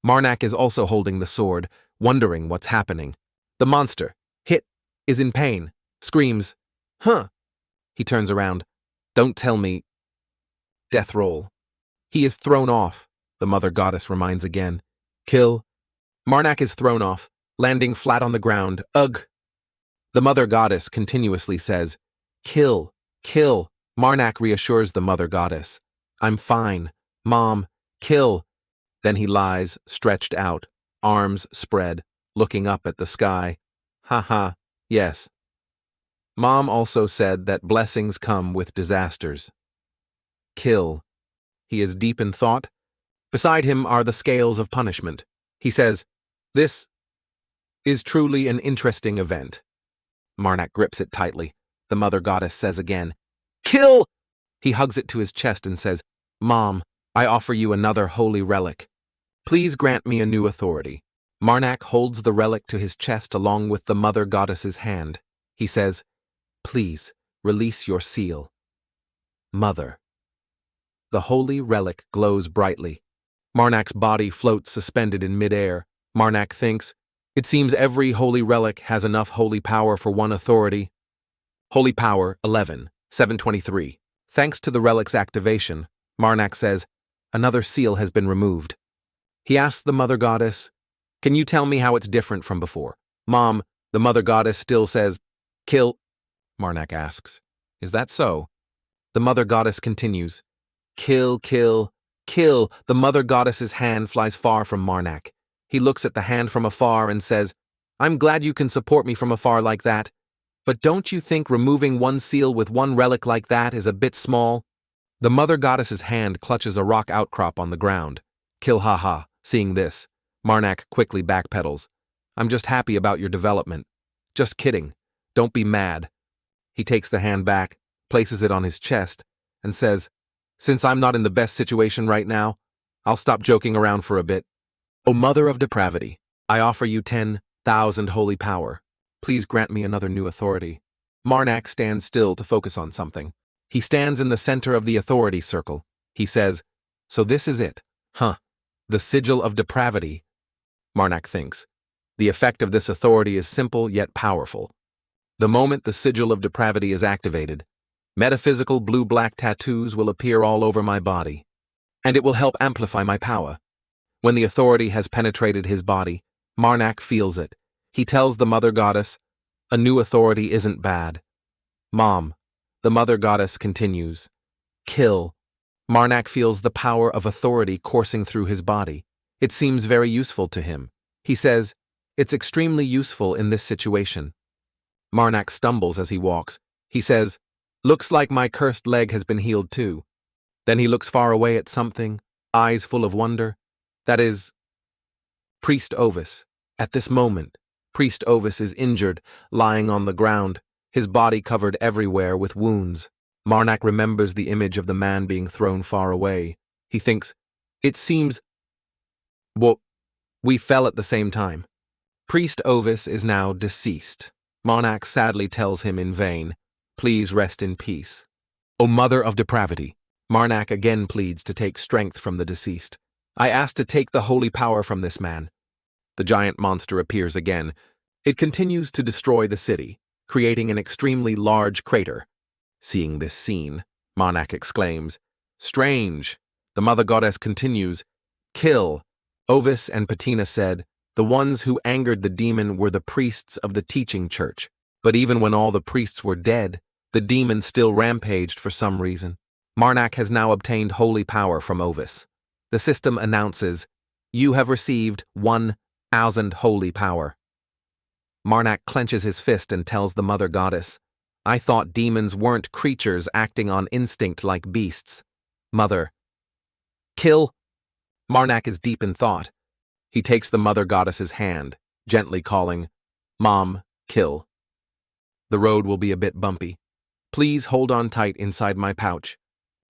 S1: Marac is also holding the sword, wondering what's happening. The monster, hit, is in pain, screams, huh? He turns around. Don't tell me. Death roll. He is thrown off, the Mother Goddess reminds again. Kill. Marac is thrown off, landing flat on the ground. Ugh. The Mother Goddess continuously says, kill, kill. Marac reassures the Mother Goddess. I'm fine. Mom, kill. Then he lies, stretched out, arms spread, looking up at the sky. Ha ha, yes. Mom also said that blessings come with disasters. Kill. He is deep in thought. Beside him are the scales of punishment. He says, this is truly an interesting event. Marac grips it tightly. The Mother Goddess says again, kill! He hugs it to his chest and says, Mom, I offer you another holy relic. Please grant me a new authority. Marac holds the relic to his chest along with the mother goddess's hand. He says, please, release your seal. Mother. The holy relic glows brightly. Marnac's body floats suspended in midair. Marac thinks, it seems every holy relic has enough holy power for one authority. Holy power 11, 723. Thanks to the relic's activation, Marac says, another seal has been removed. He asks the mother goddess, can you tell me how it's different from before? Mom, the mother goddess still says, kill. Marac asks, is that so? The mother goddess continues, kill, kill, kill. The mother goddess's hand flies far from Marac. He looks at the hand from afar and says, I'm glad you can support me from afar like that, but don't you think removing one seal with one relic like that is a bit small? The mother goddess's hand clutches a rock outcrop on the ground. Kill haha. Seeing this, Marac quickly backpedals. I'm just happy about your development. Just kidding. Don't be mad. He takes the hand back, places it on his chest, and says, since I'm not in the best situation right now, I'll stop joking around for a bit. O Mother of Depravity, I offer you 10,000 holy power. Please grant me another new authority. Marac stands still to focus on something. He stands in the center of the authority circle. He says, so this is it, huh? The sigil of depravity. Marac thinks, the effect of this authority is simple yet powerful. The moment the sigil of depravity is activated, metaphysical blue-black tattoos will appear all over my body, and it will help amplify my power. When the authority has penetrated his body, Marac feels it. He tells the mother goddess, a new authority isn't bad. Mom, the mother goddess continues, kill. Marac feels the power of authority coursing through his body. It seems very useful to him. He says, it's extremely useful in this situation. Marac stumbles as he walks. He says, looks like my cursed leg has been healed too. Then he looks far away at something, eyes full of wonder. That is, Priest Ovis. At this moment, Priest Ovis is injured, lying on the ground, his body covered everywhere with wounds. Marac remembers the image of the man being thrown far away. He thinks, it seems, well, we fell at the same time. Priest Ovis is now deceased. Marac sadly tells him in vain, please rest in peace. O Mother of Depravity, Marac again pleads to take strength from the deceased. I ask to take the holy power from this man. The giant monster appears again. It continues to destroy the city, creating an extremely large crater. Seeing this scene, Marac exclaims, strange. The mother goddess continues, kill. Ovis and Patina said, the ones who angered the demon were the priests of the teaching church. But even when all the priests were dead, the demon still rampaged for some reason. Marac has now obtained holy power from Ovis. The system announces, you have received 1,000 holy power. Marac clenches his fist and tells the mother goddess, I thought demons weren't creatures acting on instinct like beasts. Mother. Kill. Marac is deep in thought. He takes the mother goddess's hand, gently calling, Mom, kill. The road will be a bit bumpy. Please hold on tight inside my pouch.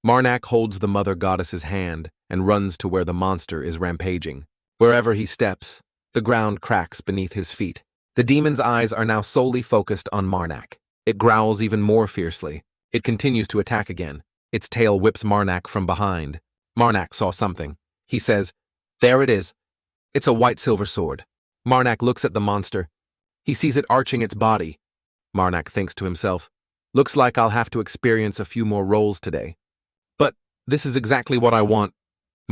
S1: Marac holds the mother goddess's hand and runs to where the monster is rampaging. Wherever he steps, the ground cracks beneath his feet. The demon's eyes are now solely focused on Marac. It growls even more fiercely. It continues to attack again. Its tail whips Marac from behind. Marac saw something. He says, there it is. It's a white silver sword. Marac looks at the monster. He sees it arching its body. Marac thinks to himself, looks like I'll have to experience a few more rolls today. But this is exactly what I want.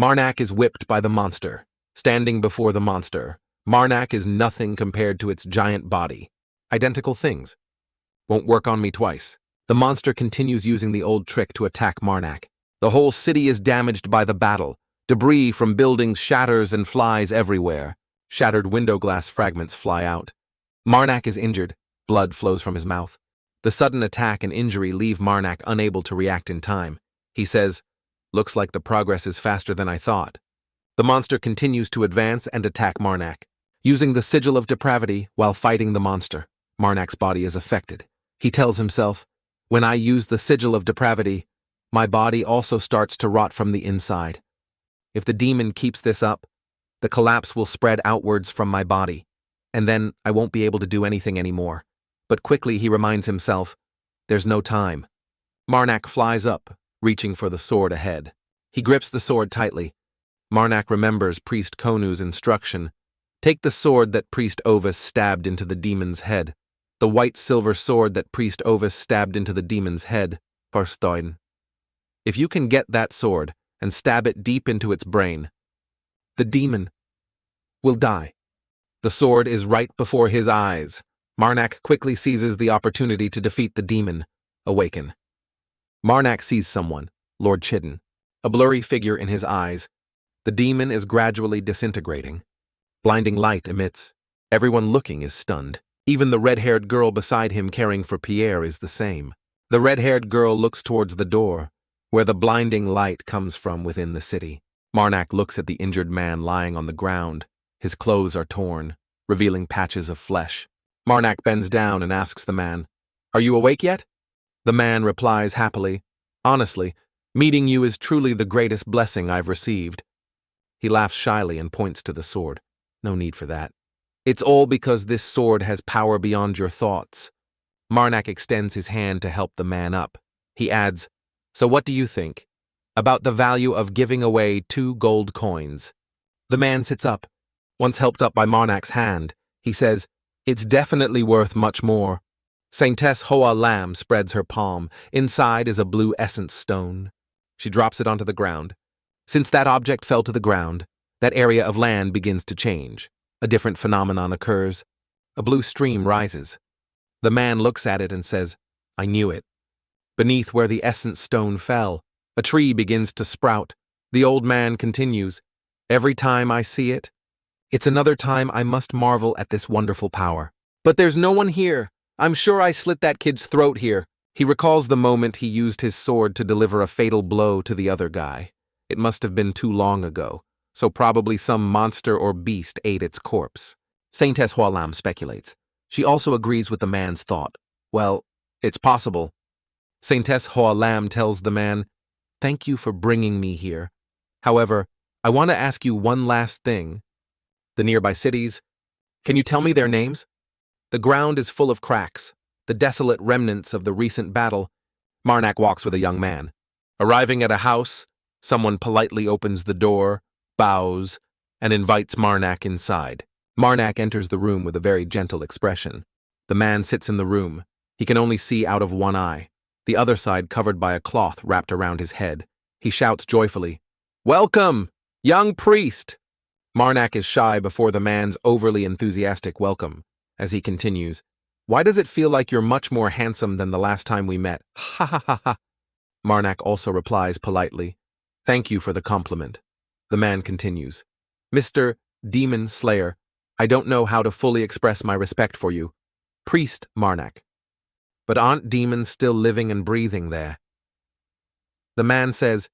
S1: Marac is whipped by the monster. Standing before the monster, Marac is nothing compared to its giant body. Identical things. Won't work on me twice. The monster continues using the old trick to attack Marac. The whole city is damaged by the battle. Debris from buildings shatters and flies everywhere. Shattered window glass fragments fly out. Marac is injured. Blood flows from his mouth. The sudden attack and injury leave Marac unable to react in time. He says, looks like the progress is faster than I thought. The monster continues to advance and attack Marac. Using the sigil of depravity while fighting the monster, Marnac's body is affected. He tells himself, when I use the sigil of depravity, my body also starts to rot from the inside. If the demon keeps this up, The collapse will spread outwards from my body, and then I won't be able to do anything anymore. But quickly he reminds himself, there's no time. Marac flies up, reaching for the sword ahead. He grips the sword tightly. Marac remembers Priest Konu's instruction. Take the sword that Priest Ovis stabbed into the demon's head. The white-silver sword that Priest Ovis stabbed into the demon's head, Farstein. If you can get that sword and stab it deep into its brain, the demon will die. The sword is right before his eyes. Marac quickly seizes the opportunity to defeat the demon, awaken. Marac sees someone, Lord Chidden, a blurry figure in his eyes. The demon is gradually disintegrating. Blinding light emits. Everyone looking is stunned. Even the red-haired girl beside him caring for Pierre is the same. The red-haired girl looks towards the door, where the blinding light comes from within the city. Marac looks at the injured man lying on the ground. His clothes are torn, revealing patches of flesh. Marac bends down and asks the man, "Are you awake yet?" The man replies happily, "Honestly, meeting you is truly the greatest blessing I've received." He laughs shyly and points to the sword. "No need for that. It's all because this sword has power beyond your thoughts." Marac extends his hand to help the man up. He adds, "So what do you think about the value of giving away 2 gold coins?" The man sits up. Once helped up by Marnac's hand, he says, "It's definitely worth much more." Saintess Hoa Lam spreads her palm. Inside is a blue essence stone. She drops it onto the ground. Since that object fell to the ground, that area of land begins to change. A different phenomenon occurs. A blue stream rises. The man looks at it and says, "I knew it." Beneath where the essence stone fell, a tree begins to sprout. The old man continues, "Every time I see it, it's another time I must marvel at this wonderful power. But there's no one here. I'm sure I slit that kid's throat here." He recalls the moment he used his sword to deliver a fatal blow to the other guy. It must have been too long ago, so probably some monster or beast ate its corpse. Saintess Hualam speculates. She also agrees with the man's thought. "Well, it's possible." Saintess Hualam tells the man, "Thank you for bringing me here. However, I want to ask you one last thing. The nearby cities, can you tell me their names?" The ground is full of cracks, the desolate remnants of the recent battle. Marac walks with a young man. Arriving at a house, someone politely opens the door, bows, and invites Marac inside. Marac enters the room with a very gentle expression. The man sits in the room. He can only see out of one eye, the other side covered by a cloth wrapped around his head. He shouts joyfully, "Welcome, young priest!" Marac is shy before the man's overly enthusiastic welcome. As he continues, "Why does it feel like you're much more handsome than the last time we met? Ha ha ha ha." Marac also replies politely, "Thank you for the compliment." The man continues, "Mr. Demon Slayer, I don't know how to fully express my respect for you. Priest Marac. But aren't demons still living and breathing there?" The man says,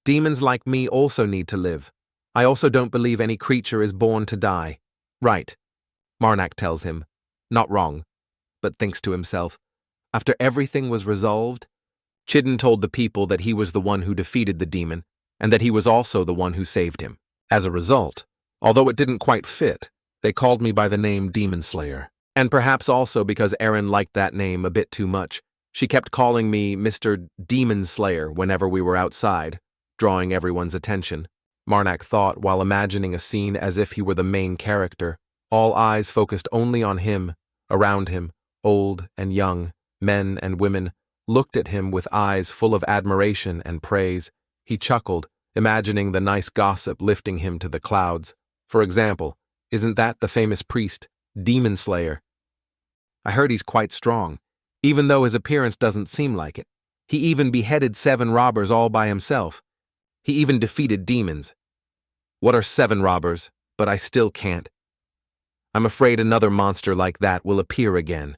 S1: "Demons like me also need to live. I also don't believe any creature is born to die." "Right," Marac tells him. "Not wrong," but thinks to himself, after everything was resolved, Chidden told the people that he was the one who defeated the demon, and that he was also the one who saved him. As a result, although it didn't quite fit, they called me by the name Demon Slayer. And perhaps also because Erin liked that name a bit too much, she kept calling me Mr. Demon Slayer whenever we were outside, drawing everyone's attention. Marac thought while imagining a scene as if he were the main character, all eyes focused only on him. Around him, old and young, men and women, looked at him with eyes full of admiration and praise. He chuckled, imagining the nice gossip lifting him to the clouds. For example, isn't that the famous priest, Demon Slayer? I heard he's quite strong, even though his appearance doesn't seem like it. He even beheaded 7 robbers all by himself. He even defeated demons. What are 7 robbers? But I still can't. I'm afraid another monster like that will appear again.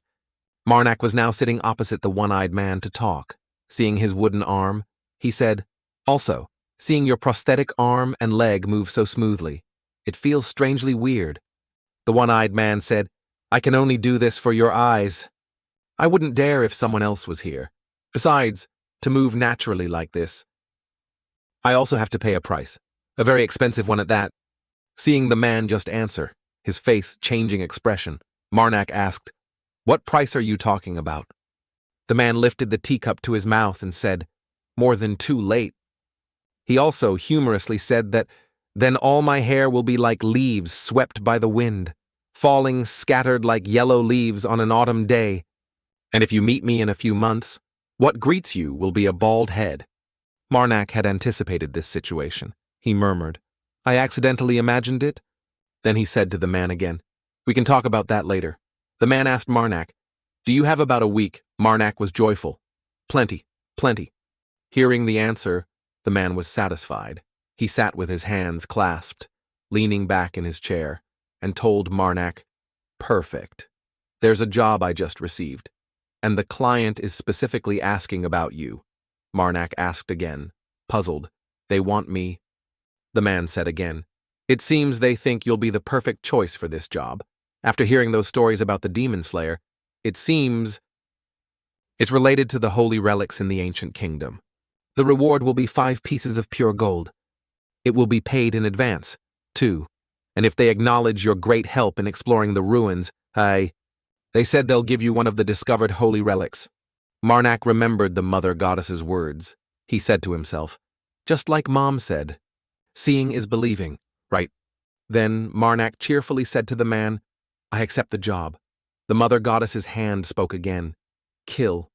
S1: Marac was now sitting opposite the one-eyed man to talk. Seeing his wooden arm, he said, "Also, seeing your prosthetic arm and leg move so smoothly, it feels strangely weird." The one-eyed man said, "I can only do this for your eyes. I wouldn't dare if someone else was here. Besides, to move naturally like this, I also have to pay a price, a very expensive one at that." Seeing the man just answer, his face changing expression, Marac asked, "What price are you talking about?" The man lifted the teacup to his mouth and said, "More than too late." He also humorously said that, "Then all my hair will be like leaves swept by the wind, falling scattered like yellow leaves on an autumn day. And if you meet me in a few months, what greets you will be a bald head." Marac had anticipated this situation. He murmured, "I accidentally imagined it." Then he said to the man again, "We can talk about that later." The man asked Marac, "Do you have about a week?" Marac was joyful. "Plenty, plenty." Hearing the answer, the man was satisfied. He sat with his hands clasped, leaning back in his chair, and told Marac, "Perfect. There's a job I just received, and the client is specifically asking about you." Marac asked again, puzzled, "They want me?" The man said again, "It seems they think you'll be the perfect choice for this job. After hearing those stories about the demon slayer, it seems it's related to the holy relics in the ancient kingdom. The reward will be 5 pieces of pure gold. It will be paid in advance, too. And if they acknowledge your great help in exploring the ruins, they said they'll give you one of the discovered holy relics." Marac remembered the mother goddess's words. He said to himself, "Just like Mom said, seeing is believing, right?" Then Marac cheerfully said to the man, "I accept the job." The mother goddess's hand spoke again. "Kill,"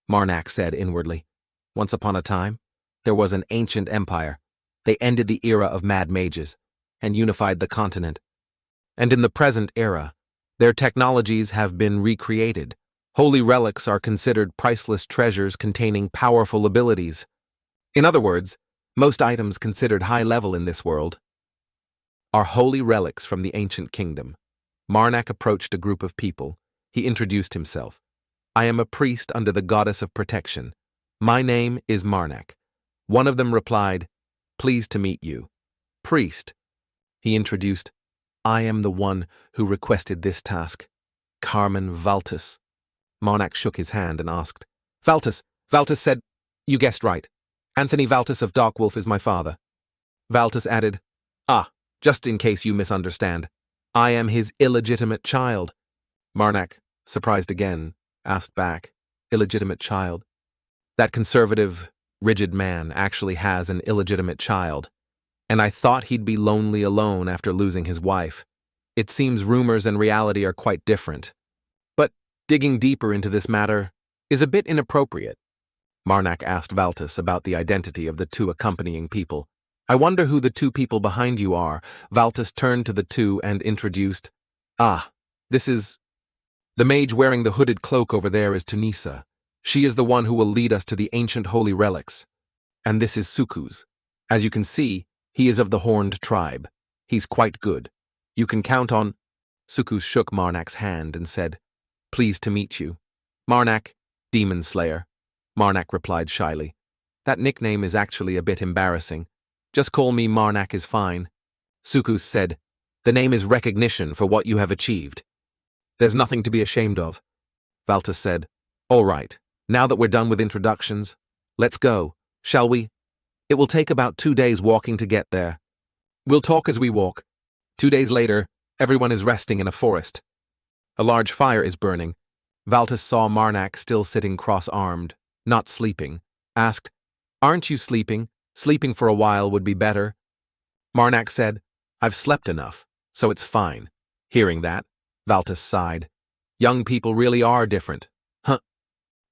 S1: Marac said inwardly. "Once upon a time, there was an ancient empire. They ended the era of mad mages and unified the continent. And in the present era, their technologies have been recreated. Holy relics are considered priceless treasures containing powerful abilities. In other words, most items considered high level in this world are holy relics from the ancient kingdom." Marac approached a group of people. He introduced himself. "I am a priest under the goddess of protection. My name is Marac." One of them replied, "Pleased to meet you." "Priest," he introduced, "I am the one who requested this task, Carmen Valtus." Marac shook his hand and asked, "Valtus?" Valtus said, "You guessed right. Anthony Valtus of Darkwolf is my father." Valtus added, "Just in case you misunderstand, I am his illegitimate child." Marac, surprised again, asked back, "Illegitimate child?" That conservative, rigid man actually has an illegitimate child, and I thought he'd be lonely alone after losing his wife. It seems rumors and reality are quite different. But digging deeper into this matter is a bit inappropriate. Marac asked Valtus about the identity of the 2 accompanying people. "I wonder who the 2 people behind you are." Valtus turned to the 2 and introduced, "This is... The mage wearing the hooded cloak over there is Tunisa. She is the one who will lead us to the ancient holy relics. And this is Suku's. As you can see, he is of the horned tribe. He's quite good. You can count on..." Suku shook Marnak's hand and said, "Pleased to meet you." "Marnak, Demon Slayer." Marnak replied shyly. "That nickname is actually a bit embarrassing. Just call me Marnak is fine." Suku said, "The name is recognition for what you have achieved. There's nothing to be ashamed of." Valtus said, "All right, now that we're done with introductions, let's go, shall we? It will take about 2 days walking to get there. We'll talk as we walk." 2 days later, everyone is resting in a forest. A large fire is burning. Valtus saw Marnak still sitting cross-armed, not sleeping, asked, "Aren't you sleeping? Sleeping for a while would be better." Marnak said, "I've slept enough, so it's fine." Hearing that, Valtus sighed. Young people really are different. Huh.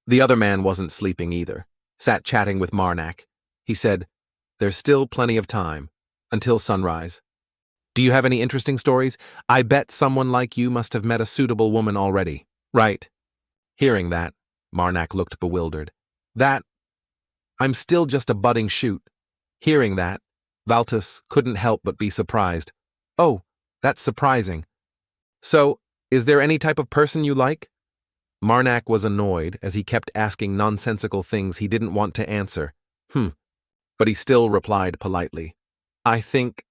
S1: The other man wasn't sleeping either, sat chatting with Marnak. He said, "There's still plenty of time, until sunrise. Do you have any interesting stories? I bet someone like you must have met a suitable woman already, right?" Hearing that, Marnak looked bewildered. I'm still just a budding shoot." Hearing that, Valtus couldn't help but be surprised. "Oh, that's surprising. So, is there any type of person you like?" Marnak was annoyed as he kept asking nonsensical things he didn't want to answer. But he still replied politely, "I think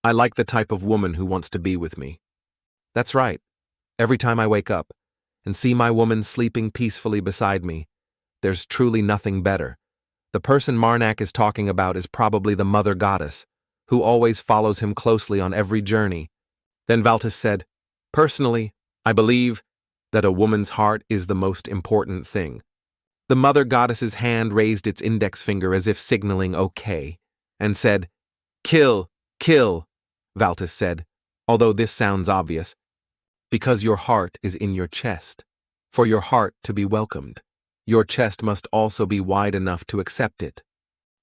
S1: I like the type of woman who wants to be with me. That's right. Every time I wake up and see my woman sleeping peacefully beside me, there's truly nothing better. The person Marnak is talking about is probably the mother goddess, who always follows him closely on every journey. Then Valtis said, "Personally, I believe that a woman's heart is the most important thing." The mother goddess's hand raised its index finger as if signaling okay, and said, "Kill, kill," Valtis said, although this sounds obvious. "Because your heart is in your chest. For your heart to be welcomed, your chest must also be wide enough to accept it."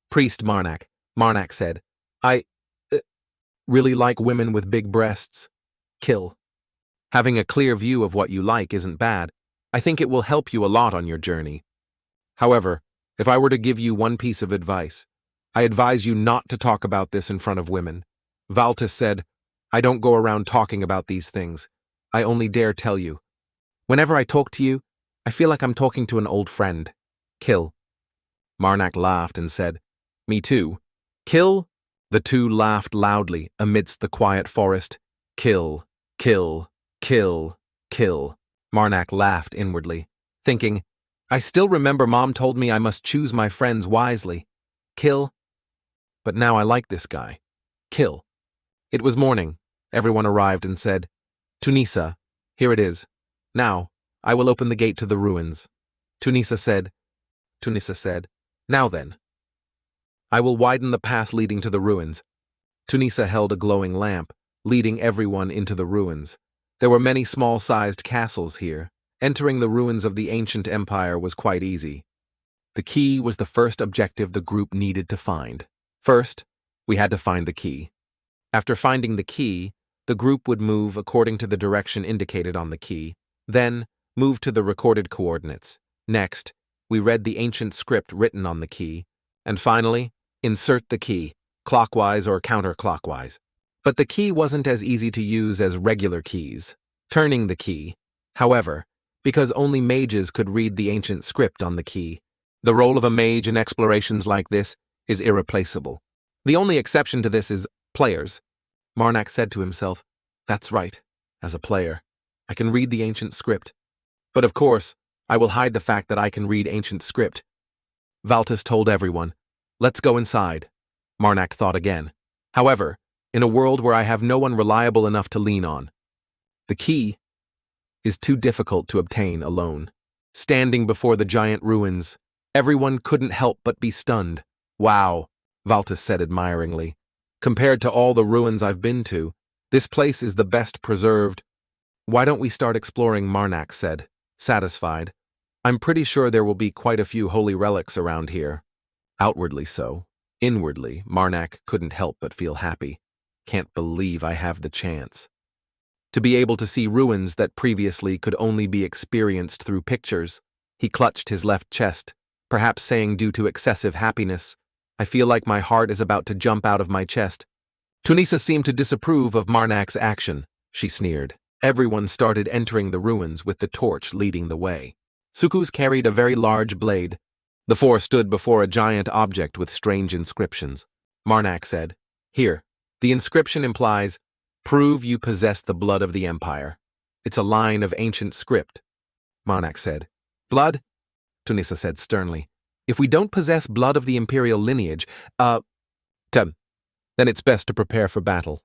S1: Priest Marnak said, "I really like women with big breasts." Kill. "Having a clear view of what you like isn't bad. I think it will help you a lot on your journey. However, if I were to give you one piece of advice, I advise you not to talk about this in front of women." Valtis said, "I don't go around talking about these things. I only dare tell you. Whenever I talk to you, I feel like I'm talking to an old friend." Kill. Marnak laughed and said, "Me too." Kill. The two laughed loudly amidst the quiet forest. Kill, kill, kill, kill. Marnak laughed inwardly, thinking, "I still remember Mom told me I must choose my friends wisely." Kill. But now I like this guy. Kill. It was morning. Everyone arrived and said, "Tunisa, here it is. Now, I will open the gate to the ruins." Tunisa said, "Now then. I will widen the path leading to the ruins." Tunisa held a glowing lamp, leading everyone into the ruins. There were many small-sized castles here. Entering the ruins of the ancient empire was quite easy. The key was the first objective the group needed to find. First, we had to find the key. After finding the key, the group would move according to the direction indicated on the key, then move to the recorded coordinates. Next, we read the ancient script written on the key, and finally, insert the key, clockwise or counterclockwise. But the key wasn't as easy to use as regular keys. Turning the key, however, because only mages could read the ancient script on the key. The role of a mage in explorations like this is irreplaceable. The only exception to this is players. Marnak said to himself, "That's right. As a player, I can read the ancient script. But of course, I will hide the fact that I can read ancient script." Valtis told everyone, "Let's go inside." Marnak thought again. "However, in a world where I have no one reliable enough to lean on, the key is too difficult to obtain alone." Standing before the giant ruins, everyone couldn't help but be stunned. "Wow," Valtis said admiringly. "Compared to all the ruins I've been to, this place is the best preserved." "Why don't we start exploring?" Marnak said, satisfied. "I'm pretty sure there will be quite a few holy relics around here." Outwardly so. Inwardly, Marnak couldn't help but feel happy. "Can't believe I have the chance." To be able to see ruins that previously could only be experienced through pictures, he clutched his left chest, perhaps saying due to excessive happiness, "I feel like my heart is about to jump out of my chest." Tunisa seemed to disapprove of Marnak's action. She sneered. Everyone started entering the ruins with the torch leading the way. Sukus carried a very large blade. The four stood before a giant object with strange inscriptions. Marnak said, "Here, the inscription implies, 'Prove you possess the blood of the empire.' It's a line of ancient script." Marnak said, "Blood?" Tunisa said sternly. "If we don't possess blood of the imperial lineage, then it's best to prepare for battle."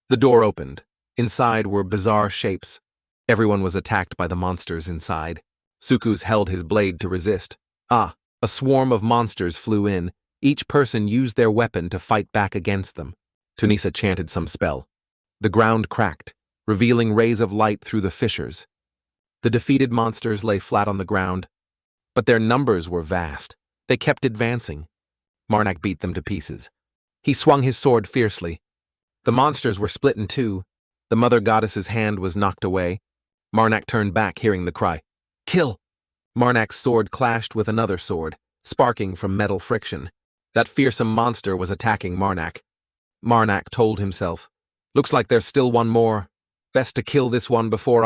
S1: The door opened. Inside were bizarre shapes. Everyone was attacked by the monsters inside. Sukus held his blade to resist. A swarm of monsters flew in. Each person used their weapon to fight back against them. Tunisa chanted some spell. The ground cracked, revealing rays of light through the fissures. The defeated monsters lay flat on the ground, but their numbers were vast. They kept advancing. Marnak beat them to pieces. He swung his sword fiercely. The monsters were split in two. The mother goddess's hand was knocked away. Marnak turned back, hearing the cry, "Kill!" Marnak's sword clashed with another sword, sparking from metal friction. That fearsome monster was attacking Marnak. Marnak told himself, "Looks like there's still one more. Best to kill this one before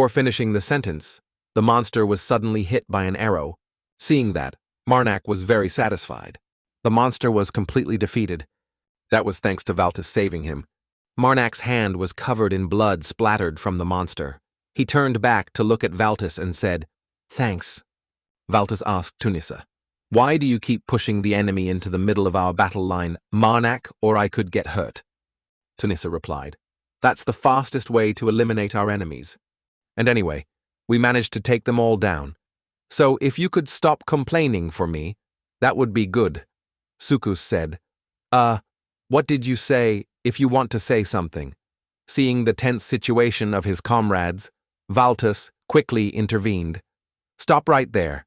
S1: finishing the sentence, the monster was suddenly hit by an arrow. Seeing that, Marnak was very satisfied. The monster was completely defeated. That was thanks to Valtis saving him. Marnak's hand was covered in blood splattered from the monster. He turned back to look at Valtis and said, "Thanks." Valtis asked Tunisa, Why do you keep pushing the enemy into the middle of our battle line, Marac, or I could get hurt? Tunisia replied. That's the fastest way to eliminate our enemies. And anyway, we managed to take them all down. So if you could stop complaining for me, that would be good. Sukus said. What did you say if you want to say something? Seeing the tense situation of his comrades, Valtus quickly intervened. Stop right there.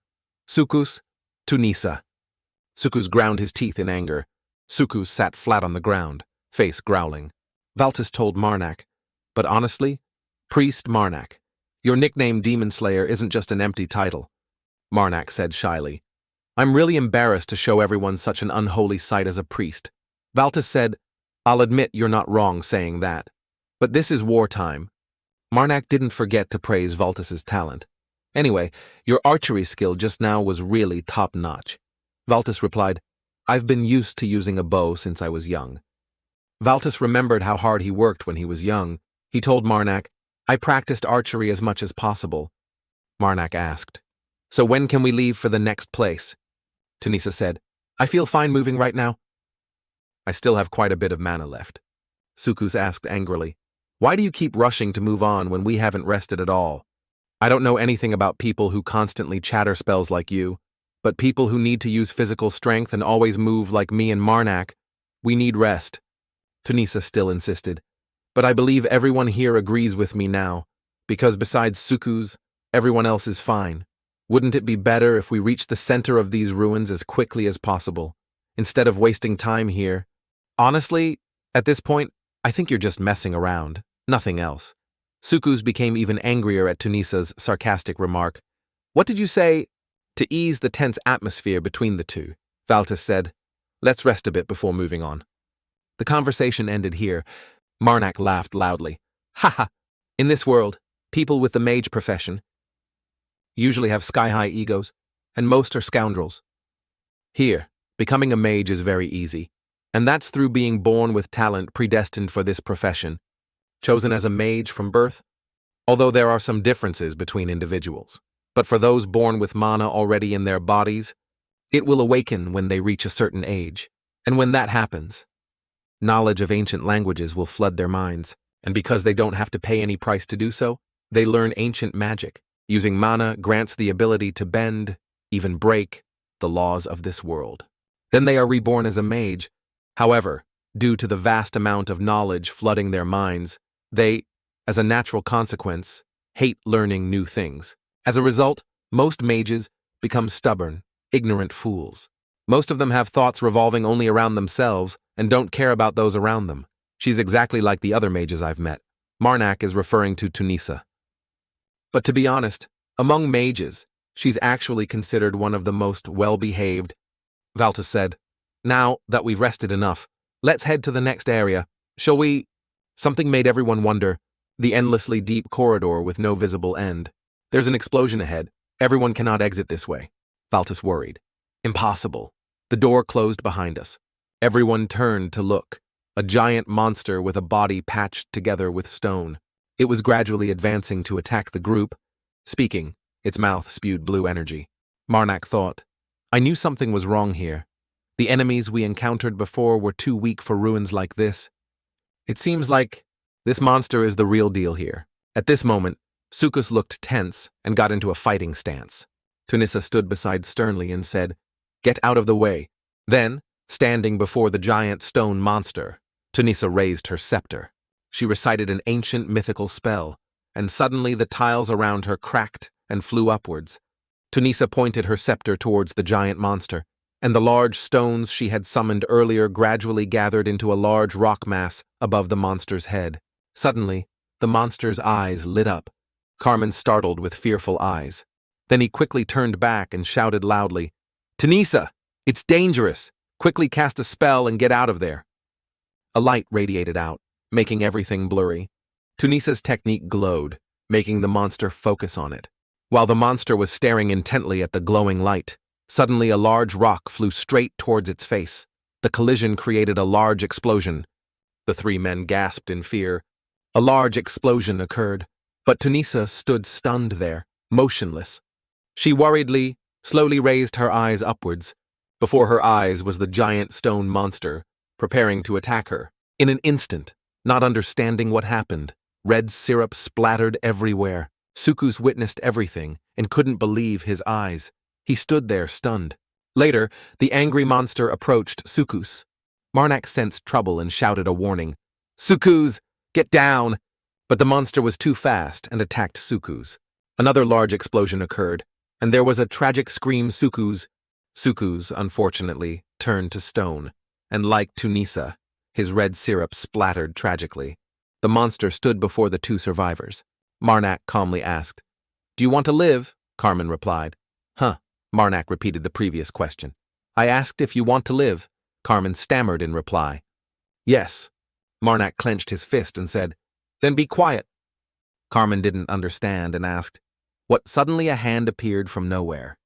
S1: Sukus, Tunisia. Sukus ground his teeth in anger. Sukus sat flat on the ground, face growling. Valtus told Marac, but honestly, Priest Marac, your nickname Demon Slayer isn't just an empty title. Marac said shyly. I'm really embarrassed to show everyone such an unholy sight as a priest. Valtus said, I'll admit you're not wrong saying that. But this is wartime. Marac didn't forget to praise Valtus's talent. Anyway, your archery skill just now was really top-notch. Valtus replied, I've been used to using a bow since I was young. Valtus remembered how hard he worked when he was young. He told Marac, I practiced archery as much as possible. Marac asked, So when can we leave for the next place? Tunisia said, I feel fine moving right now. I still have quite a bit of mana left. Sukus asked angrily, Why do you keep rushing to move on when we haven't rested at all? I don't know anything about people who constantly chatter spells like you, but people who need to use physical strength and always move like me and Marac, we need rest. Tunisia still insisted, but I believe everyone here agrees with me now, because besides Sukus, everyone else is fine. Wouldn't it be better if we reach the center of these ruins as quickly as possible, instead of wasting time here? Honestly, at this point, I think you're just messing around, nothing else. Sukus became even angrier at Tunisia's sarcastic remark. What did you say? To ease the tense atmosphere between the two, Valtus said, Let's rest a bit before moving on. The conversation ended here. Marac laughed loudly. Ha! In this world, people with the mage profession usually have sky-high egos, and most are scoundrels. Here, becoming a mage is very easy, and that's through being born with talent predestined for this profession, chosen as a mage from birth, although there are some differences between individuals. But for those born with mana already in their bodies, it will awaken when they reach a certain age, and when that happens, knowledge of ancient languages will flood their minds, and because they don't have to pay any price to do so, they learn ancient magic. Using mana grants the ability to bend, even break, the laws of this world. Then they are reborn as a mage. However, due to the vast amount of knowledge flooding their minds, they, as a natural consequence, hate learning new things. As a result, most mages become stubborn, ignorant fools. Most of them have thoughts revolving only around themselves and don't care about those around them. She's exactly like the other mages I've met. Marac is referring to Tunisia. But to be honest, among mages, she's actually considered one of the most well-behaved. Valtus said, Now that we've rested enough, let's head to the next area. Shall we? Something made everyone wonder. The endlessly deep corridor with no visible end. There's an explosion ahead. Everyone cannot exit this way. Valtus worried. Impossible. The door closed behind us. Everyone turned to look. A giant monster with a body patched together with stone. It was gradually advancing to attack the group. Speaking, its mouth spewed blue energy. Marac thought, I knew something was wrong here. The enemies we encountered before were too weak for ruins like this. It seems like this monster is the real deal here. At this moment, Sukus looked tense and got into a fighting stance. Tunisia stood beside sternly and said, Get out of the way. Then, standing before the giant stone monster, Tunisia raised her scepter. She recited an ancient mythical spell, and suddenly the tiles around her cracked and flew upwards. Tunisia pointed her scepter towards the giant monster, and the large stones she had summoned earlier gradually gathered into a large rock mass above the monster's head. Suddenly, the monster's eyes lit up. Carmen startled with fearful eyes. Then he quickly turned back and shouted loudly, Tunisia, it's dangerous! Quickly cast a spell and get out of there. A light radiated out, making everything blurry. Tunisia's technique glowed, making the monster focus on it. While the monster was staring intently at the glowing light, suddenly a large rock flew straight towards its face. The collision created a large explosion. The three men gasped in fear. A large explosion occurred, but Tunisia stood stunned there, motionless. She worriedly slowly raised her eyes upwards. Before her eyes was the giant stone monster, preparing to attack her. In an instant, not understanding what happened, red syrup splattered everywhere. Sukus witnessed everything and couldn't believe his eyes. He stood there stunned. Later, the angry monster approached Sukus. Marac sensed trouble and shouted a warning. "Sukus, get down!" But the monster was too fast and attacked Sukus. Another large explosion occurred, and there was a tragic scream. Sukus, unfortunately, turned to stone, and like Tunisia, his red syrup splattered tragically. The monster stood before the two survivors. Marac calmly asked, "Do you want to live?" Carmen replied. "Huh," Marac repeated the previous question. "I asked if you want to live," Carmen stammered in reply. "Yes." Marac clenched his fist and said, "Then be quiet." Carmen didn't understand and asked, "What?" Suddenly a hand appeared from nowhere.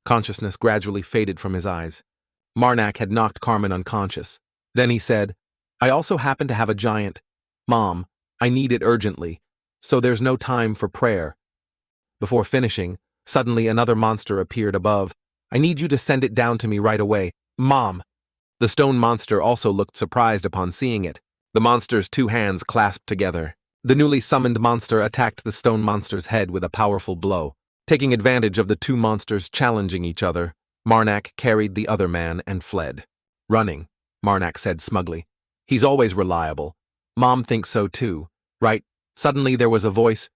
S1: Consciousness gradually faded from his eyes. Marac had knocked Carmen unconscious. Then he said, "I also happen to have a giant. Mom, I need it urgently, so there's no time for prayer." Before finishing, suddenly another monster appeared above. "I need you to send it down to me right away, Mom." The stone monster also looked surprised upon seeing it. The monster's two hands clasped together. The newly summoned monster attacked the stone monster's head with a powerful blow. Taking advantage of the two monsters challenging each other, Marac carried the other man and fled. "Running," Marac said smugly. "He's always reliable. Mom thinks so too, right?" Suddenly there was a voice.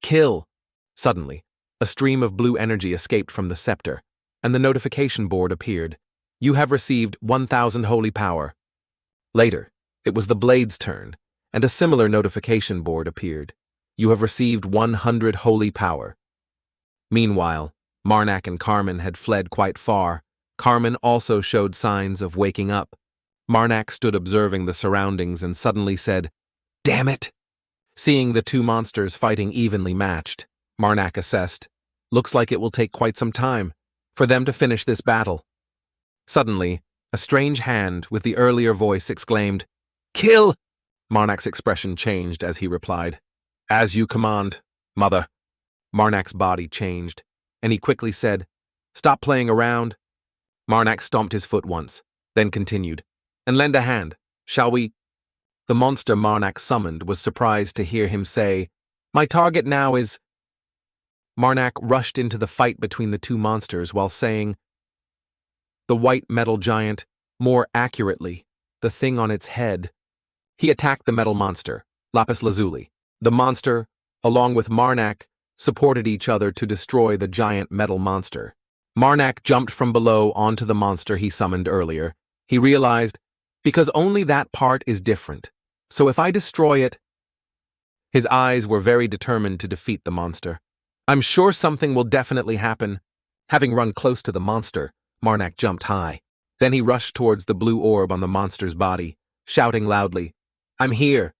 S1: "Kill!" Suddenly, a stream of blue energy escaped from the scepter, and the notification board appeared. "You have received 1,000 holy power." Later, it was the blade's turn, and a similar notification board appeared. "You have received 100 holy power." Meanwhile, Marac and Carmen had fled quite far. Carmen also showed signs of waking up. Marac stood observing the surroundings and suddenly said, "Damn it!" Seeing the two monsters fighting evenly matched, Marac assessed, "Looks like it will take quite some time for them to finish this battle." Suddenly, a strange hand with the earlier voice exclaimed, "Kill!" Marnac's expression changed as he replied, "As you command, mother." Marnac's body changed, and he quickly said, "Stop playing around." Marac stomped his foot once, then continued, "And lend a hand, shall we?" The monster Marac summoned was surprised to hear him say, "My target now is—" Marac rushed into the fight between the two monsters while saying, "The white metal giant, more accurately, the thing on its head." He attacked the metal monster, lapis lazuli. The monster, along with Marac, supported each other to destroy the giant metal monster. Marac jumped from below onto the monster he summoned earlier. He realized, because only that part is different, so if I destroy it— His eyes were very determined to defeat the monster. "I'm sure something will definitely happen." Having run close to the monster, Marac jumped high. Then he rushed towards the blue orb on the monster's body, shouting loudly, "I'm here!"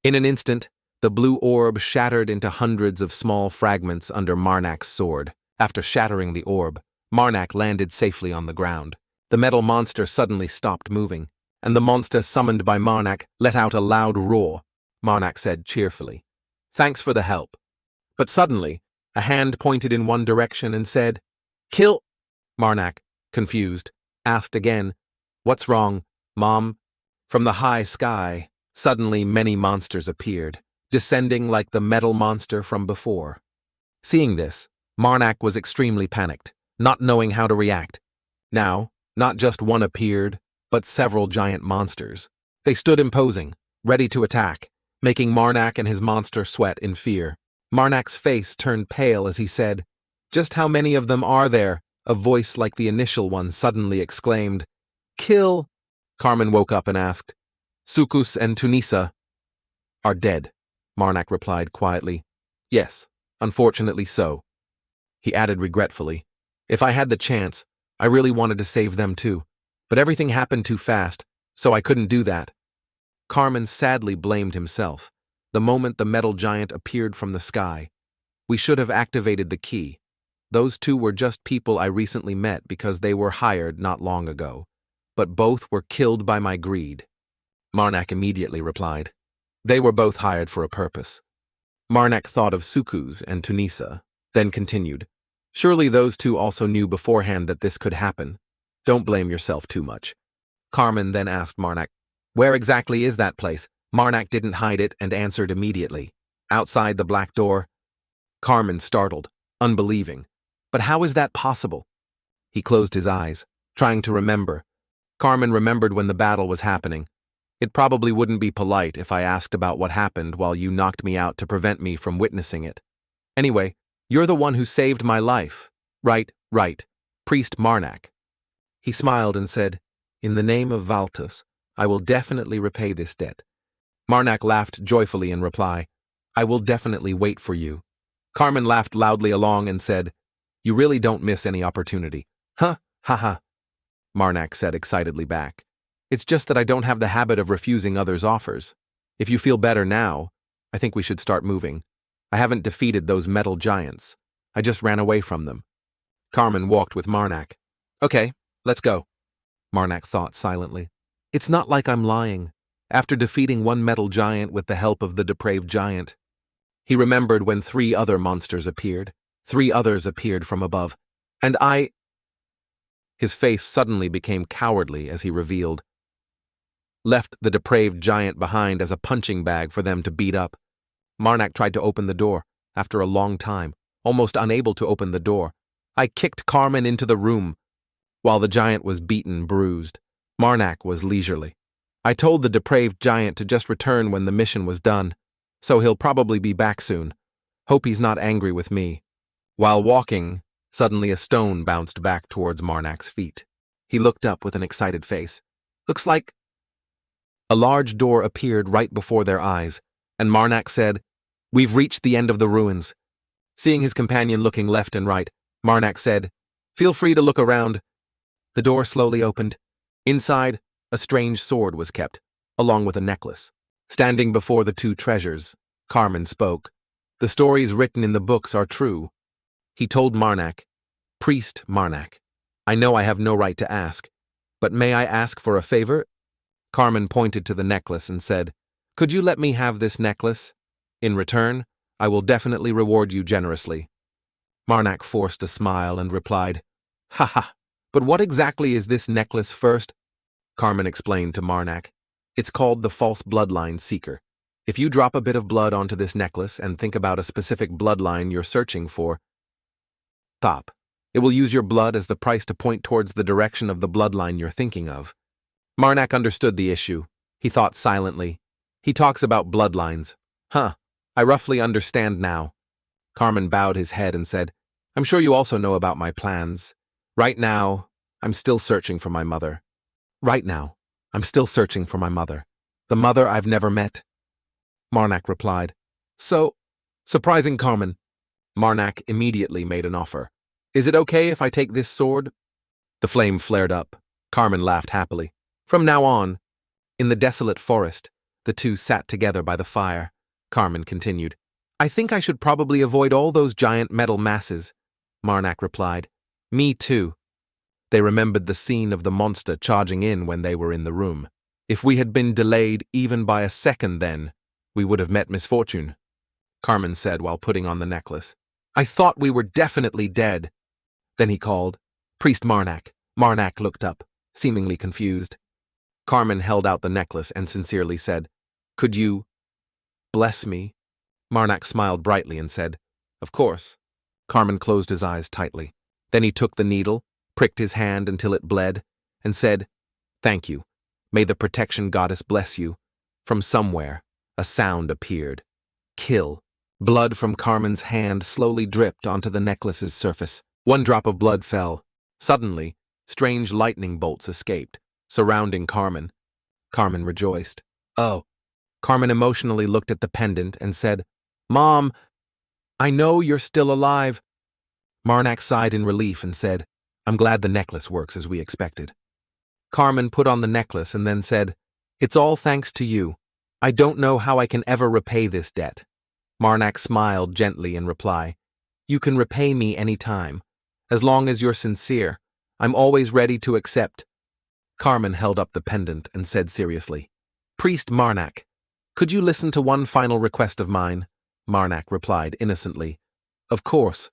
S1: In an instant, the blue orb shattered into hundreds of small fragments under Marnac's sword. After shattering the orb, Marac landed safely on the ground. The metal monster suddenly stopped moving, and the monster summoned by Marac let out a loud roar. Marac said cheerfully, "Thanks for the help." But suddenly, a hand pointed in one direction and said, "Kill!" Marac, confused, asked again, "What's wrong, Mom?" From the high sky, suddenly many monsters appeared, descending like the metal monster from before. Seeing this, Marac was extremely panicked, not knowing how to react. Now, not just one appeared, but several giant monsters. They stood imposing, ready to attack, making Marac and his monster sweat in fear. Marnac's face turned pale as he said, "Just how many of them are there?" A voice like the initial one suddenly exclaimed, "Kill!" Carmen woke up and asked, "Sukus and Tunisia are dead," Marac replied quietly. "Yes, unfortunately so." He added regretfully, "If I had the chance, I really wanted to save them too, but everything happened too fast, so I couldn't do that." Carmen sadly blamed himself. The moment the metal giant appeared from the sky, "We should have activated the key. Those two were just people I recently met because they were hired not long ago, but both were killed by my greed." Marac immediately replied, "They were both hired for a purpose." Marac thought of Sukus and Tunisia, then continued, Surely those two also knew beforehand that this could happen. Don't blame yourself too much. Carmen then asked Marac, "Where exactly is that place?" Marac didn't hide it and answered immediately. "Outside the black door." Carmen startled, unbelieving. "But how is that possible?" He closed his eyes, trying to remember. Carmen remembered when the battle was happening. "It probably wouldn't be polite if I asked about what happened while you knocked me out to prevent me from witnessing it. Anyway, you're the one who saved my life. Right, Priest Marac." He smiled and said, "In the name of Valtus, I will definitely repay this debt." Marac laughed joyfully in reply, "I will definitely wait for you." Carmen laughed loudly along and said, "You really don't miss any opportunity." "Huh, haha," Marac said excitedly back. "It's just that I don't have the habit of refusing others' offers. If you feel better now, I think we should start moving. I haven't defeated those metal giants. I just ran away from them." Carmen walked with Marac. "Okay, let's go." Marac thought silently. "It's not like I'm lying. After defeating one metal giant with the help of the depraved giant." He remembered when 3 other monsters appeared. 3 others appeared from above. "And I—" His face suddenly became cowardly as he revealed. "Left the depraved giant behind as a punching bag for them to beat up." Marac tried to open the door, after a long time, almost unable to open the door. "I kicked Carmen into the room." While the giant was beaten, bruised, Marac was leisurely. "I told the depraved giant to just return when the mission was done, so he'll probably be back soon. Hope he's not angry with me." While walking, suddenly a stone bounced back towards Marnac's feet. He looked up with an excited face. "Looks like—" A large door appeared right before their eyes, and Marac said, "We've reached the end of the ruins." Seeing his companion looking left and right, Marac said, "Feel free to look around." The door slowly opened. Inside, a strange sword was kept, along with a necklace. Standing before the 2 treasures, Carmen spoke. "The stories written in the books are true." He told Marac, "Priest Marac, I know I have no right to ask, but may I ask for a favor?" Carmen pointed to the necklace and said, "Could you let me have this necklace? In return, I will definitely reward you generously." Marac forced a smile and replied, "Haha, but what exactly is this necklace first?" Carmen explained to Marac, "It's called the False Bloodline Seeker. If you drop a bit of blood onto this necklace and think about a specific bloodline you're searching for, it will use your blood as the price to point towards the direction of the bloodline you're thinking of." Marac understood the issue. He thought silently. "He talks about bloodlines. Huh, I roughly understand now." Carmen bowed his head and said, "I'm sure you also know about my plans. Right now, I'm still searching for my mother. The mother I've never met." Marac replied, "So, surprising Carmen." Marac immediately made an offer. "Is it okay if I take this sword?" The flame flared up. Carmen laughed happily. From now on, in the desolate forest, the 2 sat together by the fire. Carmen continued, "I think I should probably avoid all those giant metal masses." Marac replied, "Me too." They remembered the scene of the monster charging in when they were in the room. "If we had been delayed even by a second then, we would have met misfortune," Carmen said while putting on the necklace. "I thought we were definitely dead." Then he called, "Priest Marac." Marac looked up, seemingly confused. Carmen held out the necklace and sincerely said, "Could you bless me?" Marac smiled brightly and said, "Of course." Carmen closed his eyes tightly. Then he took the needle, pricked his hand until it bled, and said, "Thank you. May the protection goddess bless you." From somewhere, a sound appeared. "Kill." Blood from Carmen's hand slowly dripped onto the necklace's surface. 1 drop of blood fell. Suddenly, strange lightning bolts escaped, surrounding Carmen. Carmen rejoiced. "Oh." Carmen emotionally looked at the pendant and said, "Mom, I know you're still alive." Marac sighed in relief and said, "I'm glad the necklace works as we expected." Carmen put on the necklace and then said, "It's all thanks to you. I don't know how I can ever repay this debt." Marac smiled gently in reply, "You can repay me any time. As long as you're sincere, I'm always ready to accept." Carmen held up the pendant and said seriously, "Priest Marac, could you listen to one final request of mine?" Marac replied innocently, "Of course."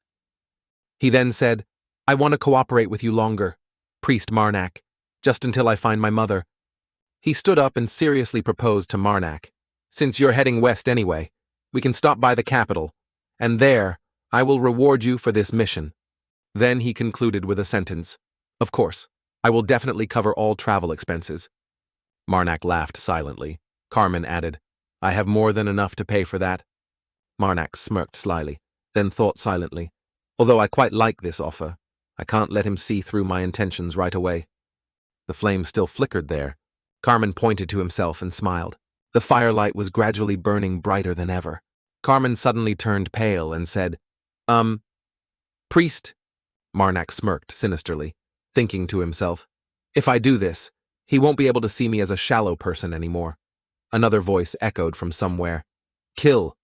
S1: He then said, I want to cooperate with you longer, Priest Marnac, just until I find my mother. He stood up and seriously proposed to Marnac, since you're heading west anyway, we can stop by the capital, and there, I will reward you for this mission. Then he concluded with a sentence, Of course, I will definitely cover all travel expenses. Marnac laughed silently. Carmen added, I have more than enough to pay for that. Marnac smirked slyly, then thought silently, although I quite like this offer, I can't let him see through my intentions right away. The flame still flickered there. Carmen pointed to himself and smiled. The firelight was gradually burning brighter than ever. Carmen suddenly turned pale and said, Priest. Marnac smirked sinisterly, thinking to himself, if I do this, he won't be able to see me as a shallow person anymore. Another voice echoed from somewhere, Kill.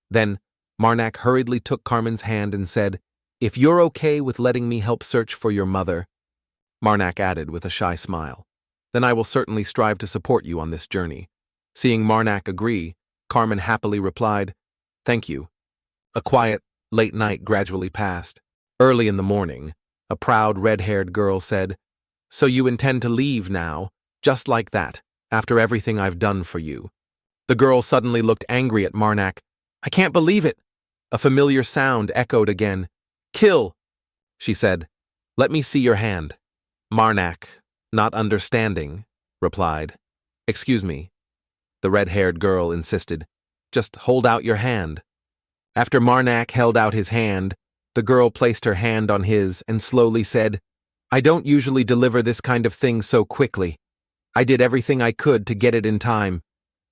S1: Then, Marnac hurriedly took Carmen's hand and said, If you're okay with letting me help search for your mother, Marnac added with a shy smile, then I will certainly strive to support you on this journey. Seeing Marnac agree, Carmen happily replied, Thank you. A quiet, late night gradually passed. Early in the morning, a proud red-haired girl said, So you intend to leave now, just like that, after everything I've done for you. The girl suddenly looked angry at Marnac. I can't believe it. A familiar sound echoed again. Kill, she said. Let me see your hand. Marnac, not understanding, replied. Excuse me. The red-haired girl insisted. Just hold out your hand. After Marnac held out his hand, the girl placed her hand on his and slowly said, I don't usually deliver this kind of thing so quickly. I did everything I could to get it in time.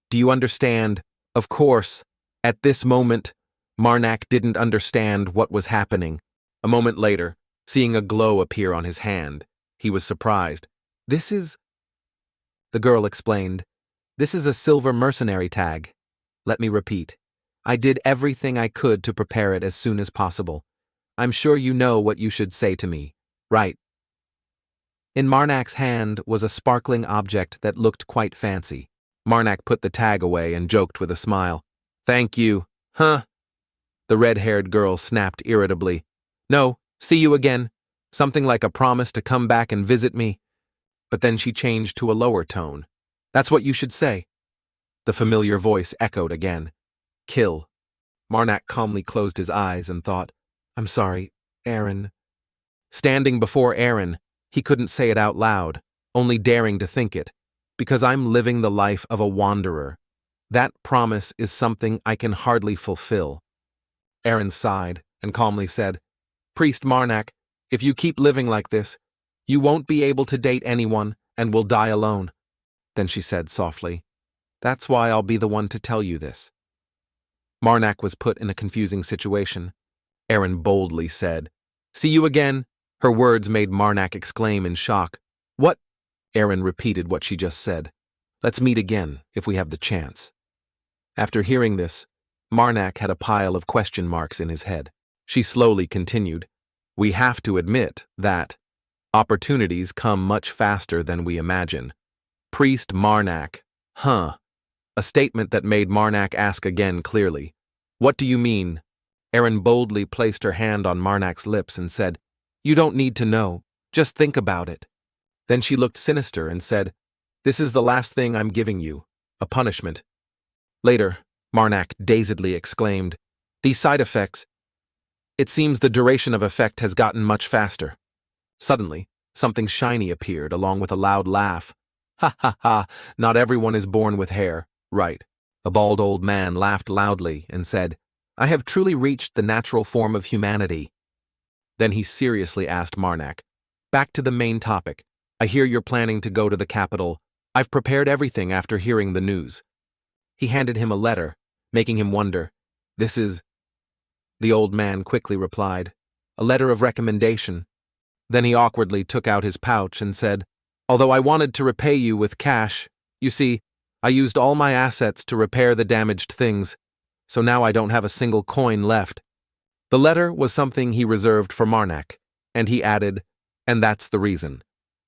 S1: Do you understand? Of course. At this moment, Marnac didn't understand what was happening. A moment later, seeing a glow appear on his hand, he was surprised. This is... The girl explained, This is a silver mercenary tag. Let me repeat. I did everything I could to prepare it as soon as possible. I'm sure you know what you should say to me, right? In Marnac's hand was a sparkling object that looked quite fancy. Marnac put the tag away and joked with a smile. Thank you, huh? The red-haired girl snapped irritably. No, see you again. Something like a promise to come back and visit me. But then she changed to a lower tone. That's what you should say. The familiar voice echoed again. Kill. Marnac calmly closed his eyes and thought, I'm sorry, Aaron. Standing before Aaron, he couldn't say it out loud, only daring to think it, because I'm living the life of a wanderer. That promise is something I can hardly fulfill. Aaron sighed and calmly said, Priest Marnac, if you keep living like this, you won't be able to date anyone and will die alone. Then she said softly, That's why I'll be the one to tell you this. Marnac was put in a confusing situation. Aaron boldly said, See you again. Her words made Marnac exclaim in shock. What? Aaron repeated what she just said. Let's meet again, if we have the chance. After hearing this, Marnac had a pile of question marks in his head. She slowly continued, We have to admit that opportunities come much faster than we imagine. Priest Marnac, huh? A statement that made Marnac ask again clearly. What do you mean? Aaron boldly placed her hand on Marnac's lips and said, You don't need to know. Just think about it. Then she looked sinister and said, This is the last thing I'm giving you, a punishment. Later, Marnac dazedly exclaimed, These side effects. It seems the duration of effect has gotten much faster. Suddenly, something shiny appeared along with a loud laugh. Ha ha ha, not everyone is born with hair, right? A bald old man laughed loudly and said, I have truly reached the natural form of humanity. Then he seriously asked Marnac, Back to the main topic. I hear you're planning to go to the capital. I've prepared everything after hearing the news. He handed him a letter, making him wonder, This is... The old man quickly replied, A letter of recommendation. Then he awkwardly took out his pouch and said, Although I wanted to repay you with cash, you see, I used all my assets to repair the damaged things, so now I don't have a single coin left. The letter was something he reserved for Marnac, and he added, And that's the reason.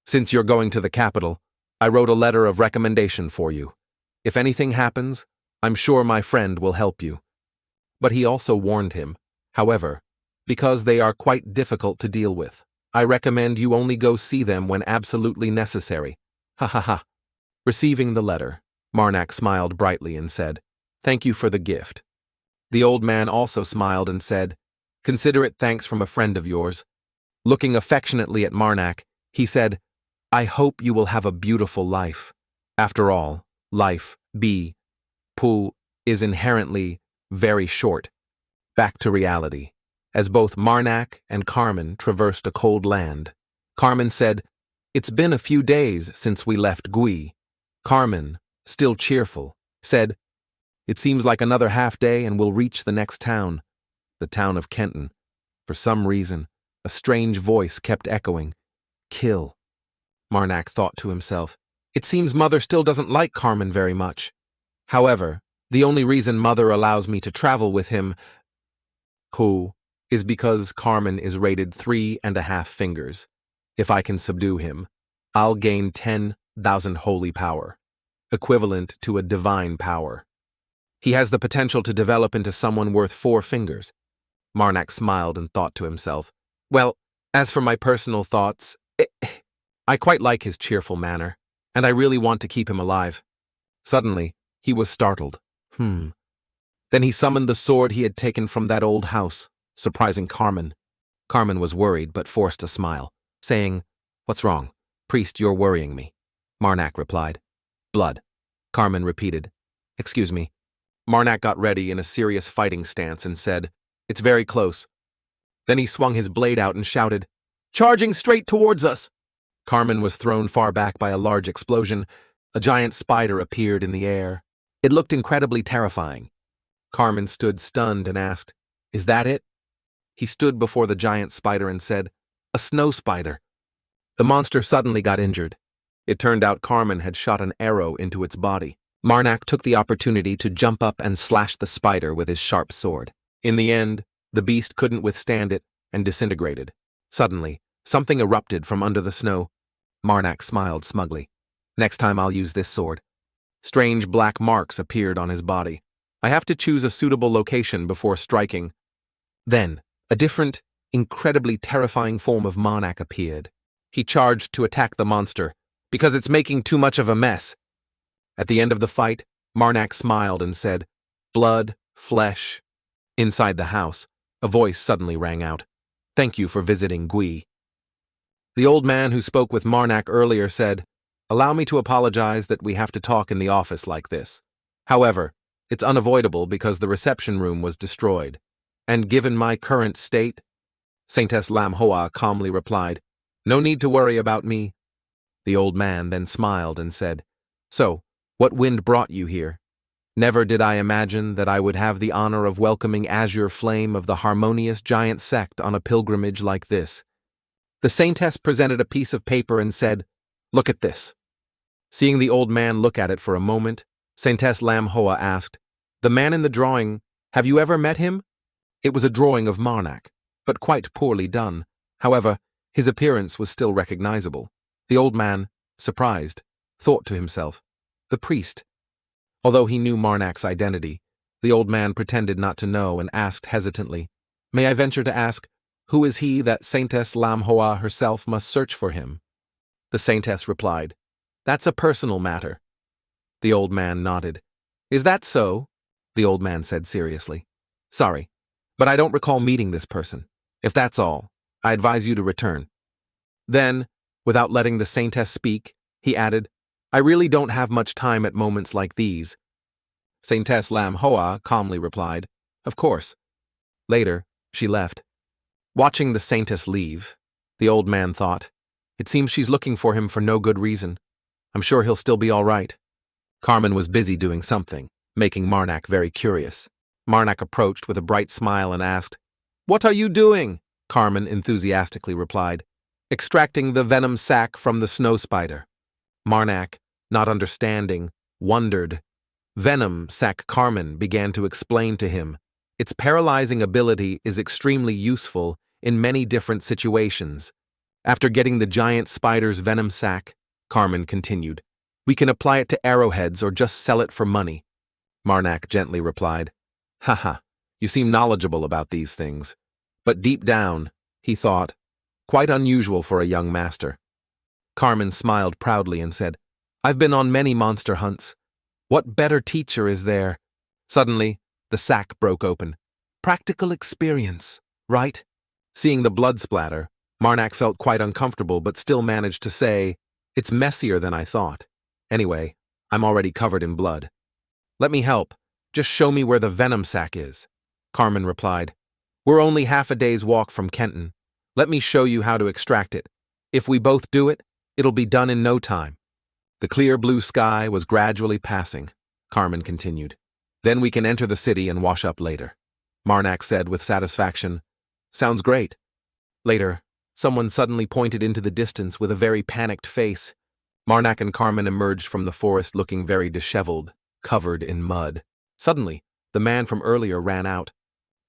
S1: Since you're going to the capital, I wrote a letter of recommendation for you. If anything happens, I'm sure my friend will help you. But he also warned him, however, because they are quite difficult to deal with. I recommend you only go see them when absolutely necessary. Ha ha ha. Receiving the letter, Marac smiled brightly and said, "Thank you for the gift." The old man also smiled and said, "Consider it thanks from a friend of yours." Looking affectionately at Marac, he said, "I hope you will have a beautiful life. After all, life, is inherently very short." Back to reality. As both Marac and Carmen traversed a cold land, Carmen said, "It's been a few days since we left Gui." Carmen, still cheerful, said, "It seems like another half day and we'll reach the next town," the town of Kenton. For some reason, a strange voice kept echoing, "Kill." Marac thought to himself, "It seems Mother still doesn't like Carmen very much. However, the only reason Mother allows me to travel with him is because Carmen is rated 3.5 fingers. If I can subdue him, I'll gain 10,000 holy power, equivalent to a divine power. He has the potential to develop into someone worth 4 fingers. Marac smiled and thought to himself, "Well, as for my personal thoughts, I quite like his cheerful manner, and I really want to keep him alive." Suddenly, he was startled. Then he summoned the sword he had taken from that old house, surprising Carmen. Carmen was worried but forced a smile, saying, "What's wrong? Priest, you're worrying me." Marac replied. "Blood." Carmen repeated, "Excuse me." Marac got ready in a serious fighting stance and said, "It's very close." Then he swung his blade out and shouted, "Charging straight towards us!" Carmen was thrown far back by a large explosion. A giant spider appeared in the air. It looked incredibly terrifying. Carmen stood stunned and asked, "Is that it?" He stood before the giant spider and said, "A snow spider." The monster suddenly got injured. It turned out Carmen had shot an arrow into its body. Marac took the opportunity to jump up and slash the spider with his sharp sword. In the end, the beast couldn't withstand it and disintegrated. Suddenly, something erupted from under the snow. Marac smiled smugly. "Next time I'll use this sword." Strange black marks appeared on his body. "I have to choose a suitable location before striking." Then, a different, incredibly terrifying form of Marac appeared. He charged to attack the monster, "Because it's making too much of a mess." At the end of the fight, Marac smiled and said, "Blood, flesh." Inside the house, a voice suddenly rang out, "Thank you for visiting Gui." The old man who spoke with Marac earlier said, "Allow me to apologize that we have to talk in the office like this. However, it's unavoidable because the reception room was destroyed. And given my current state," Saintess Lam Hoa calmly replied, "No need to worry about me." The old man then smiled and said, "So, what wind brought you here? Never did I imagine that I would have the honor of welcoming Azure Flame of the Harmonious Giant Sect on a pilgrimage like this." The saintess presented a piece of paper and said, "Look at this." Seeing the old man look at it for a moment, Saintess Lam Hoa asked, "The man in the drawing, have you ever met him?" It was a drawing of Marac, but quite poorly done. However, his appearance was still recognizable. The old man, surprised, thought to himself, "The priest." Although he knew Marnac's identity, the old man pretended not to know and asked hesitantly, "May I venture to ask, who is he that Saintess Lam Hoa herself must search for him?" The saintess replied, "That's a personal matter." The old man nodded. "Is that so?" The old man said seriously. "Sorry, but I don't recall meeting this person. If that's all, I advise you to return." Then, without letting the saintess speak, he added, "I really don't have much time at moments like these." Saintess Lam Hoa calmly replied, "Of course." Later, she left. Watching the saintess leave, the old man thought, "It seems she's looking for him for no good reason. I'm sure he'll still be all right." Carmen was busy doing something, making Marac very curious. Marac approached with a bright smile and asked, "What are you doing?" Carmen enthusiastically replied, "Extracting the venom sac from the snow spider." Marac, not understanding, wondered. Venom sac. Carmen began to explain to him. Its paralyzing ability is extremely useful in many different situations. After getting the giant spider's venom sac, Carmen continued, "We can apply it to arrowheads or just sell it for money." Marac gently replied, "Haha, you seem knowledgeable about these things. But deep down, he thought, quite unusual for a young master. Carmen smiled proudly and said, "I've been on many monster hunts. What better teacher is there?" Suddenly, the sack broke open. "Practical experience, right?" Seeing the blood splatter, Marac felt quite uncomfortable but still managed to say, "It's messier than I thought. Anyway, I'm already covered in blood." "Let me help. Just show me where the venom sac is," Carmen replied. "We're only half a day's walk from Kenton. Let me show you how to extract it. If we both do it, it'll be done in no time." The clear blue sky was gradually passing, Carmen continued. "Then we can enter the city and wash up later," Marac said with satisfaction. "Sounds great." Later, someone suddenly pointed into the distance with a very panicked face. Marac and Carmen emerged from the forest looking very disheveled, covered in mud. Suddenly, the man from earlier ran out.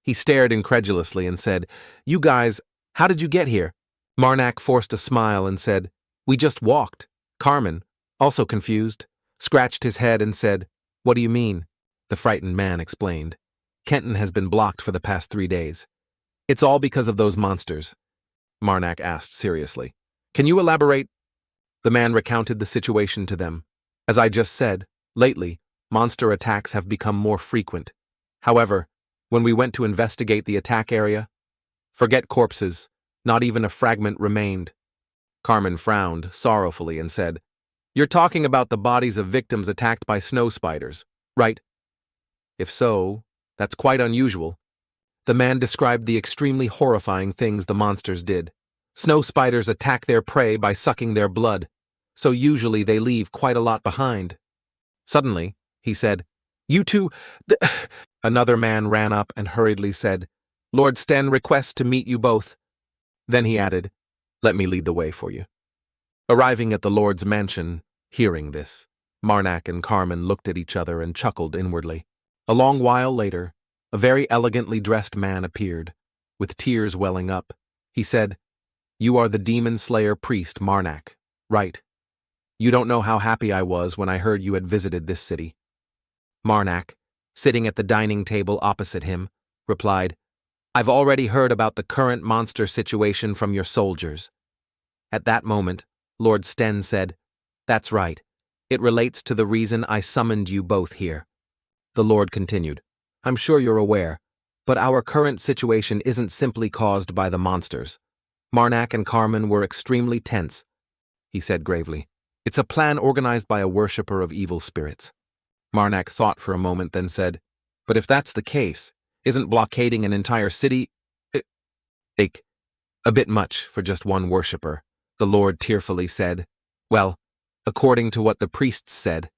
S1: He stared incredulously and said, "You guys, how did you get here?" Marac forced a smile and said, "We just walked." Carmen, also confused, scratched his head and said, "What do you mean?" The frightened man explained, "Kenton has been blocked for the past 3 days. It's all because of those monsters." Marac asked seriously, "Can you elaborate?" The man recounted the situation to them. "As I just said, lately, monster attacks have become more frequent. However, when we went to investigate the attack area, forget corpses, not even a fragment remained." Carmen frowned sorrowfully and said, "You're talking about the bodies of victims attacked by snow spiders, right?" "If so, that's quite unusual." The man described the extremely horrifying things the monsters did. Snow spiders attack their prey by sucking their blood, so usually they leave quite a lot behind. Suddenly, he said, "You two..." Another man ran up and hurriedly said, "Lord Sten requests to meet you both." Then he added, "Let me lead the way for you." Arriving at the Lord's mansion, hearing this, Marac and Carmen looked at each other and chuckled inwardly. A long while later, a very elegantly dressed man appeared, with tears welling up. He said, "You are the demon slayer priest Marac, right? You don't know how happy I was when I heard you had visited this city." Marac, sitting at the dining table opposite him, replied, "I've already heard about the current monster situation from your soldiers." At that moment, Lord Sten said, "That's right. It relates to the reason I summoned you both here." The Lord continued, "I'm sure you're aware, but our current situation isn't simply caused by the monsters." Marac and Carmen were extremely tense. He said gravely, "It's a plan organized by a worshipper of evil spirits." Marac thought for a moment, then said, "But if that's the case, isn't blockading an entire city a bit much for just one worshipper?" The Lord tearfully said, "Well, according to what the priests said,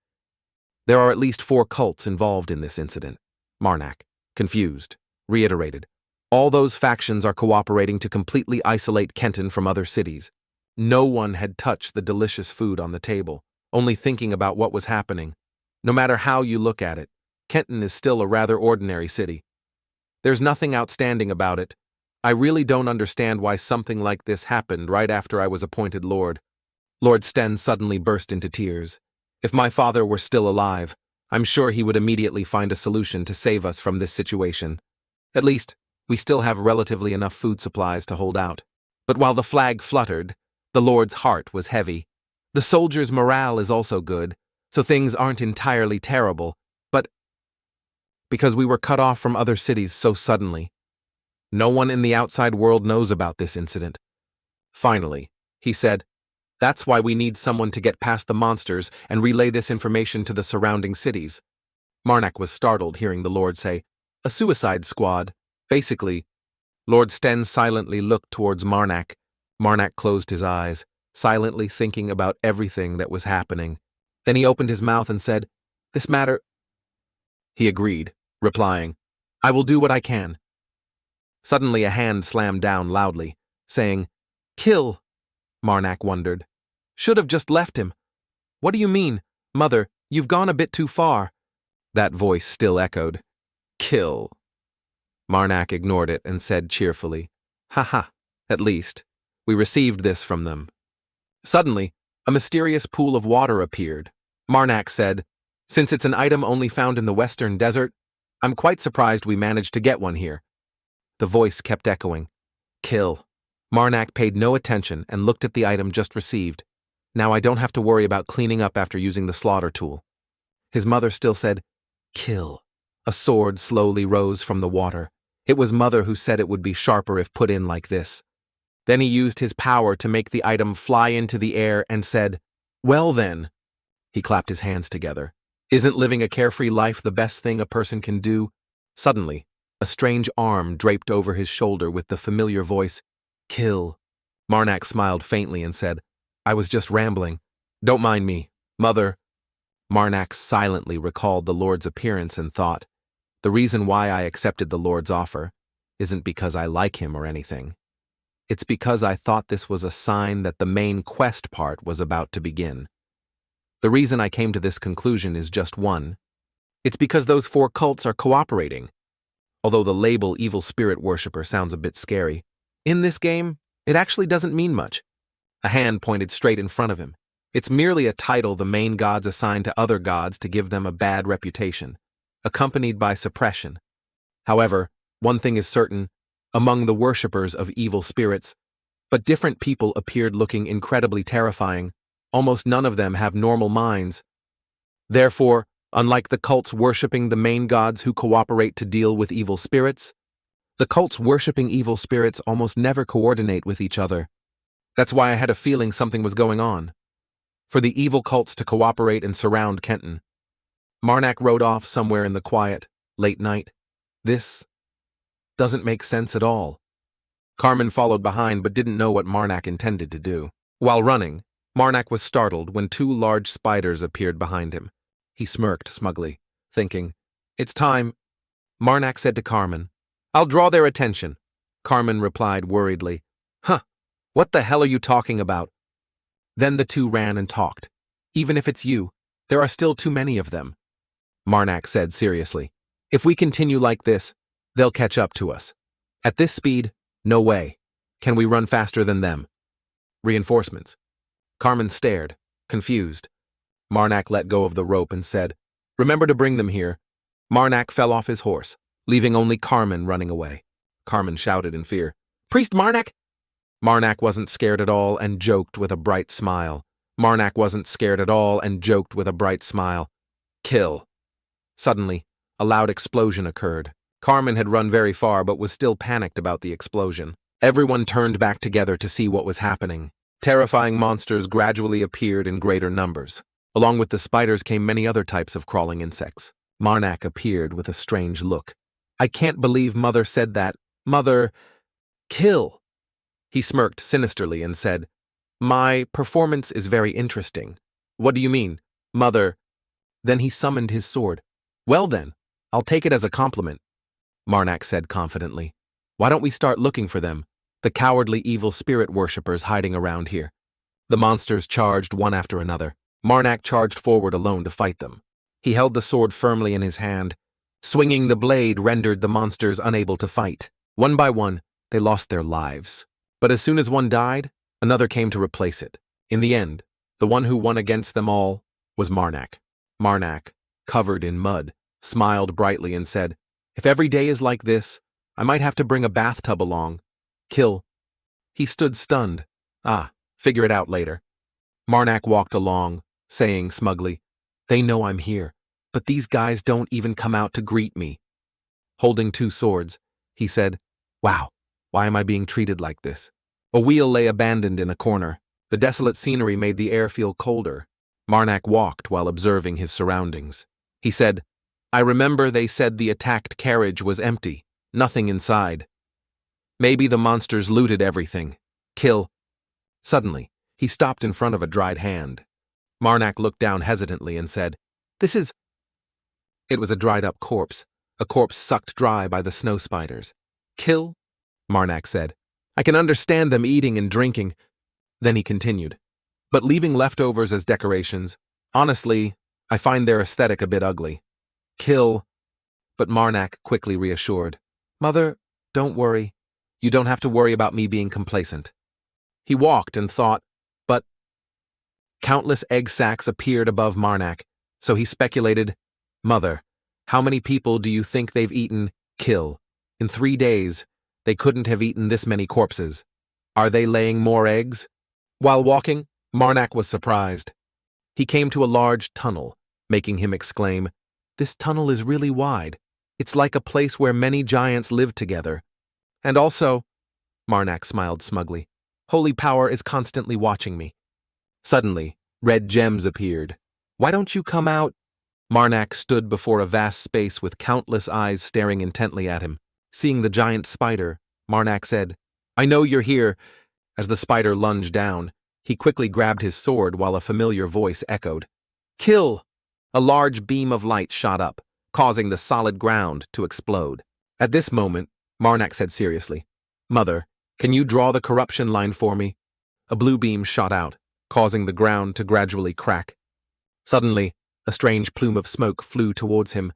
S1: there are at least 4 cults involved in this incident." Marac, confused, reiterated, "All those factions are cooperating to completely isolate Kenton from other cities. No one had touched the delicious food on the table, only thinking about what was happening. No matter how you look at it, Kenton is still a rather ordinary city. There's nothing outstanding about it. I really don't understand why something like this happened right after I was appointed Lord." Lord Sten suddenly burst into tears. "If my father were still alive, I'm sure he would immediately find a solution to save us from this situation. At least, we still have relatively enough food supplies to hold out." But while the flag fluttered, the Lord's heart was heavy. The soldiers' morale is also good, so things aren't entirely terrible, but because we were cut off from other cities so suddenly. No one in the outside world knows about this incident. Finally, he said, "That's why we need someone to get past the monsters and relay this information to the surrounding cities." Marac was startled hearing the Lord say, "A suicide squad, basically." Lord Sten silently looked towards Marac. Marac closed his eyes, silently thinking about everything that was happening. Then he opened his mouth and said, "This matter..." He agreed, replying, "I will do what I can." Suddenly a hand slammed down loudly, saying, "Kill." Marac wondered. "Should have just left him." "What do you mean? Mother, you've gone a bit too far." That voice still echoed, "Kill." Marac ignored it and said cheerfully, "Ha, at least, we received this from them." Suddenly, a mysterious pool of water appeared. Marac said, "Since it's an item only found in the Western Desert, I'm quite surprised we managed to get one here." The voice kept echoing. Kill. Marac paid no attention and looked at the item just received. Now I don't have to worry about cleaning up after using the slaughter tool. His mother still said, Kill. A sword slowly rose from the water. It was Mother who said it would be sharper if put in like this. Then he used his power to make the item fly into the air and said, Well then. He clapped his hands together. Isn't living a carefree life the best thing a person can do? Suddenly, a strange arm draped over his shoulder with the familiar voice, Kill. Marac smiled faintly and said, I was just rambling. Don't mind me, Mother. Marac silently recalled the Lord's appearance and thought, the reason why I accepted the Lord's offer isn't because I like him or anything. It's because I thought this was a sign that the main quest part was about to begin. The reason I came to this conclusion is just one. It's because those 4 cults are cooperating. Although the label evil spirit worshipper sounds a bit scary, in this game, it actually doesn't mean much. A hand pointed straight in front of him. It's merely a title the main gods assign to other gods to give them a bad reputation, accompanied by suppression. However, one thing is certain, among the worshippers of evil spirits, but different people appeared looking incredibly terrifying. Almost none of them have normal minds. Therefore, unlike the cults worshipping the main gods who cooperate to deal with evil spirits, the cults worshipping evil spirits almost never coordinate with each other. That's why I had a feeling something was going on. For the evil cults to cooperate and surround Kenton. Marac rode off somewhere in the quiet, late night. This doesn't make sense at all. Carmen followed behind but didn't know what Marac intended to do. While running, Marac was startled when 2 large spiders appeared behind him. He smirked smugly, thinking, It's time. Marac said to Carmen, I'll draw their attention. Carmen replied worriedly, Huh, what the hell are you talking about? Then the 2 ran and talked. Even if it's you, there are still too many of them. Marac said seriously, If we continue like this, they'll catch up to us. At this speed, no way. Can we run faster than them? Reinforcements. Carmen stared, confused. Marac let go of the rope and said, Remember to bring them here. Marac fell off his horse, leaving only Carmen running away. Carmen shouted in fear, Priest Marac! Marac wasn't scared at all and joked with a bright smile. Marac wasn't scared at all and joked with a bright smile. Kill. Suddenly, a loud explosion occurred. Carmen had run very far but was still panicked about the explosion. Everyone turned back together to see what was happening. Terrifying monsters gradually appeared in greater numbers. Along with the spiders came many other types of crawling insects. Marac appeared with a strange look. I can't believe Mother said that. Mother, kill. He smirked sinisterly and said, My performance is very interesting. What do you mean, Mother? Then he summoned his sword. Well then, I'll take it as a compliment. Marac said confidently. Why don't we start looking for them, the cowardly evil spirit worshippers hiding around here? The monsters charged one after another. Marac charged forward alone to fight them. He held the sword firmly in his hand. Swinging the blade rendered the monsters unable to fight. One by one, they lost their lives. But as soon as one died, another came to replace it. In the end, the one who won against them all was Marac. Marac, covered in mud, smiled brightly and said, If every day is like this, I might have to bring a bathtub along. Kill. He stood stunned. Figure it out later. Marac walked along, saying smugly, They know I'm here, but these guys don't even come out to greet me. Holding 2 swords, he said, Wow, why am I being treated like this? A wheel lay abandoned in a corner. The desolate scenery made the air feel colder. Marac walked while observing his surroundings. He said, I remember they said the attacked carriage was empty, nothing inside. Maybe the monsters looted everything. Kill. Suddenly, he stopped in front of a dried hand. Marac looked down hesitantly and said, This is... It was a dried-up corpse, a corpse sucked dry by the snow spiders. Kill? Marac said. I can understand them eating and drinking. Then he continued, But leaving leftovers as decorations, honestly, I find their aesthetic a bit ugly. Kill. But Marac quickly reassured, Mother, don't worry. You don't have to worry about me being complacent. He walked and thought, but... Countless egg sacs appeared above Marac, so he speculated, Mother, how many people do you think they've eaten? Kill. In 3 days, They couldn't have eaten this many corpses. Are they laying more eggs? While walking, Marac was surprised. He came to a large tunnel, making him exclaim, "This tunnel is really wide. It's like a place where many giants live together. And also," Marac smiled smugly, "holy power is constantly watching me." Suddenly, red gems appeared. "Why don't you come out?" Marac stood before a vast space with countless eyes staring intently at him. Seeing the giant spider, Marac said, "I know you're here." As the spider lunged down, he quickly grabbed his sword while a familiar voice echoed, "Kill!" A large beam of light shot up, causing the solid ground to explode. At this moment, Marac said seriously, "Mother, can you draw the corruption line for me?" A blue beam shot out, causing the ground to gradually crack. Suddenly, a strange plume of smoke flew towards him.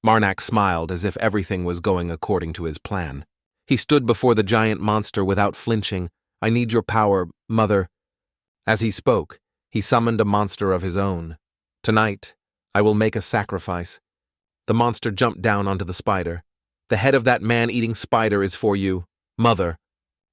S1: Marac smiled as if everything was going according to his plan. He stood before the giant monster without flinching. "I need your power, Mother." As he spoke, he summoned a monster of his own. "Tonight, I will make a sacrifice." The monster jumped down onto the spider. "The head of that man-eating spider is for you, Mother."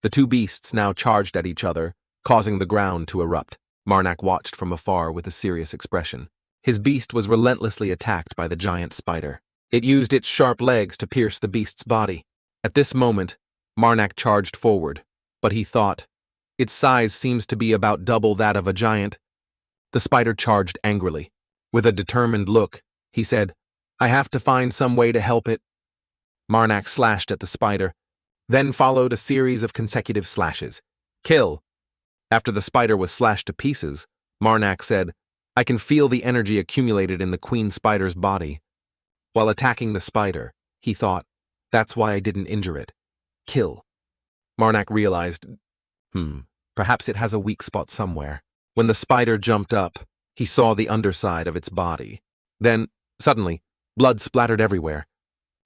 S1: The two beasts now charged at each other, causing the ground to erupt. Marac watched from afar with a serious expression. His beast was relentlessly attacked by the giant spider. It used its sharp legs to pierce the beast's body. At this moment, Marac charged forward, but he thought, "Its size seems to be about double that of a giant." The spider charged angrily. With a determined look, he said, "I have to find some way to help it." Marac slashed at the spider. Then followed a series of consecutive slashes. "Kill!" After the spider was slashed to pieces, Marac said, "I can feel the energy accumulated in the queen spider's body." While attacking the spider, he thought, "That's why I didn't injure it. Kill." Marac realized, perhaps it has a weak spot somewhere. When the spider jumped up, he saw the underside of its body. Then, suddenly, blood splattered everywhere.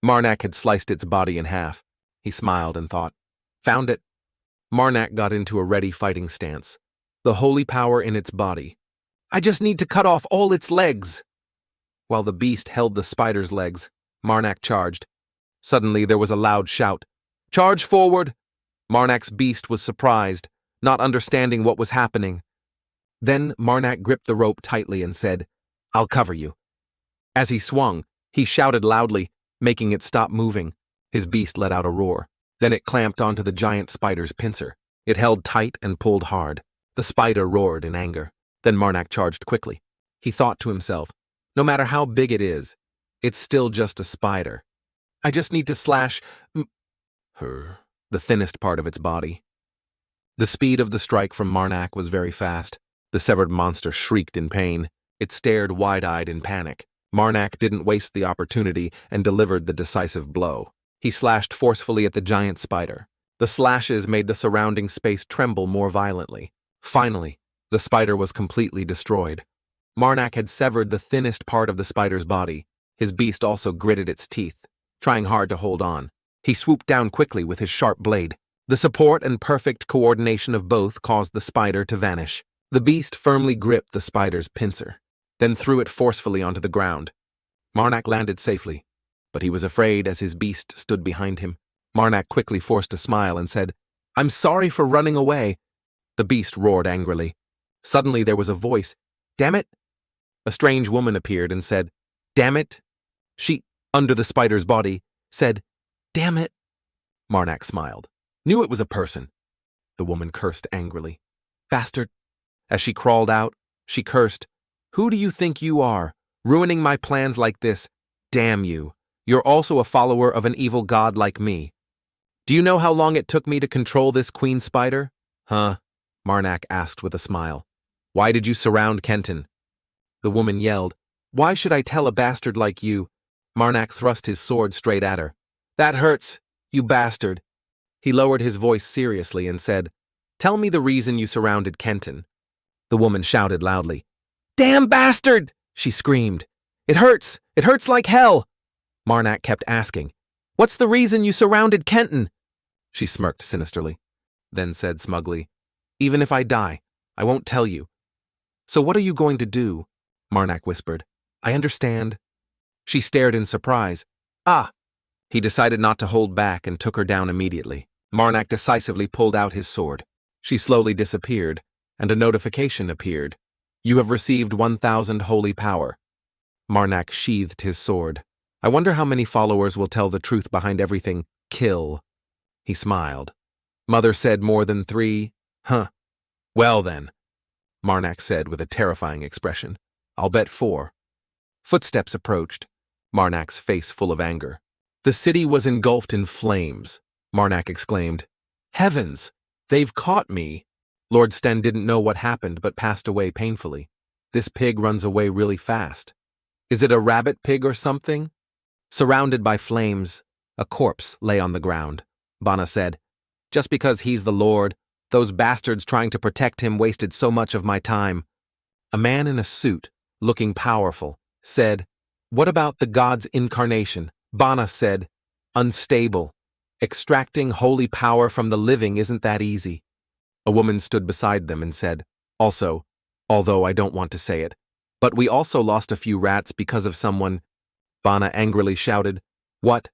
S1: Marac had sliced its body in half. He smiled and thought, "Found it." Marac got into a ready fighting stance, the holy power in its body. "I just need to cut off all its legs." While the beast held the spider's legs, Marac charged. Suddenly there was a loud shout, "Charge forward!" Marnac's beast was surprised, not understanding what was happening. Then Marac gripped the rope tightly and said, "I'll cover you." As he swung, he shouted loudly, making it stop moving. His beast let out a roar. Then it clamped onto the giant spider's pincer. It held tight and pulled hard. The spider roared in anger. Then Marac charged quickly. He thought to himself, "No matter how big it is, it's still just a spider. I just need to slash the thinnest part of its body." The speed of the strike from Marac was very fast. The severed monster shrieked in pain. It stared wide-eyed in panic. Marac didn't waste the opportunity and delivered the decisive blow. He slashed forcefully at the giant spider. The slashes made the surrounding space tremble more violently. Finally, the spider was completely destroyed. Marac had severed the thinnest part of the spider's body. His beast also gritted its teeth, trying hard to hold on. He swooped down quickly with his sharp blade. The support and perfect coordination of both caused the spider to vanish. The beast firmly gripped the spider's pincer, then threw it forcefully onto the ground. Marac landed safely, but he was afraid as his beast stood behind him. Marac quickly forced a smile and said, "I'm sorry for running away." The beast roared angrily. Suddenly there was a voice, "Damn it!" A strange woman appeared and said, "Damn it!" She, under the spider's body, said, "Damn it!" Marac smiled. Knew it was a person. The woman cursed angrily. "Bastard." As she crawled out, she cursed, "Who do you think you are, ruining my plans like this? Damn you. You're also a follower of an evil god like me. Do you know how long it took me to control this queen spider?" "Huh?" Marac asked with a smile. "Why did you surround Kenton?" The woman yelled, "Why should I tell a bastard like you?" Marac thrust his sword straight at her. "That hurts, you bastard." He lowered his voice seriously and said, "Tell me the reason you surrounded Kenton." The woman shouted loudly. "Damn bastard!" she screamed. It hurts like hell." Marac kept asking, "What's the reason you surrounded Kenton?" She smirked sinisterly, then said smugly, "Even if I die, I won't tell you." "So what are you going to do?" Marac whispered. "I understand." She stared in surprise. "Ah!" He decided not to hold back and took her down immediately. Marac decisively pulled out his sword. She slowly disappeared, and a notification appeared. You have received 1,000 holy power. Marac sheathed his sword. I wonder how many followers will tell the truth behind everything. Kill. He smiled. Mother said more than 3. Huh. Well then, Marac said with a terrifying expression. I'll bet 4. Footsteps approached, Marnac's face full of anger. The city was engulfed in flames, Marac exclaimed. Heavens! They've caught me! Lord Sten didn't know what happened but passed away painfully. This pig runs away really fast. Is it a rabbit pig or something? Surrounded by flames, a corpse lay on the ground. Bana said, just because he's the Lord, those bastards trying to protect him wasted so much of my time. A man in a suit, looking powerful, said, what about the god's incarnation? Bana said, unstable. Extracting holy power from the living isn't that easy. A woman stood beside them and said, also, although I don't want to say it, but we also lost a few rats because of someone. Bana angrily shouted, what?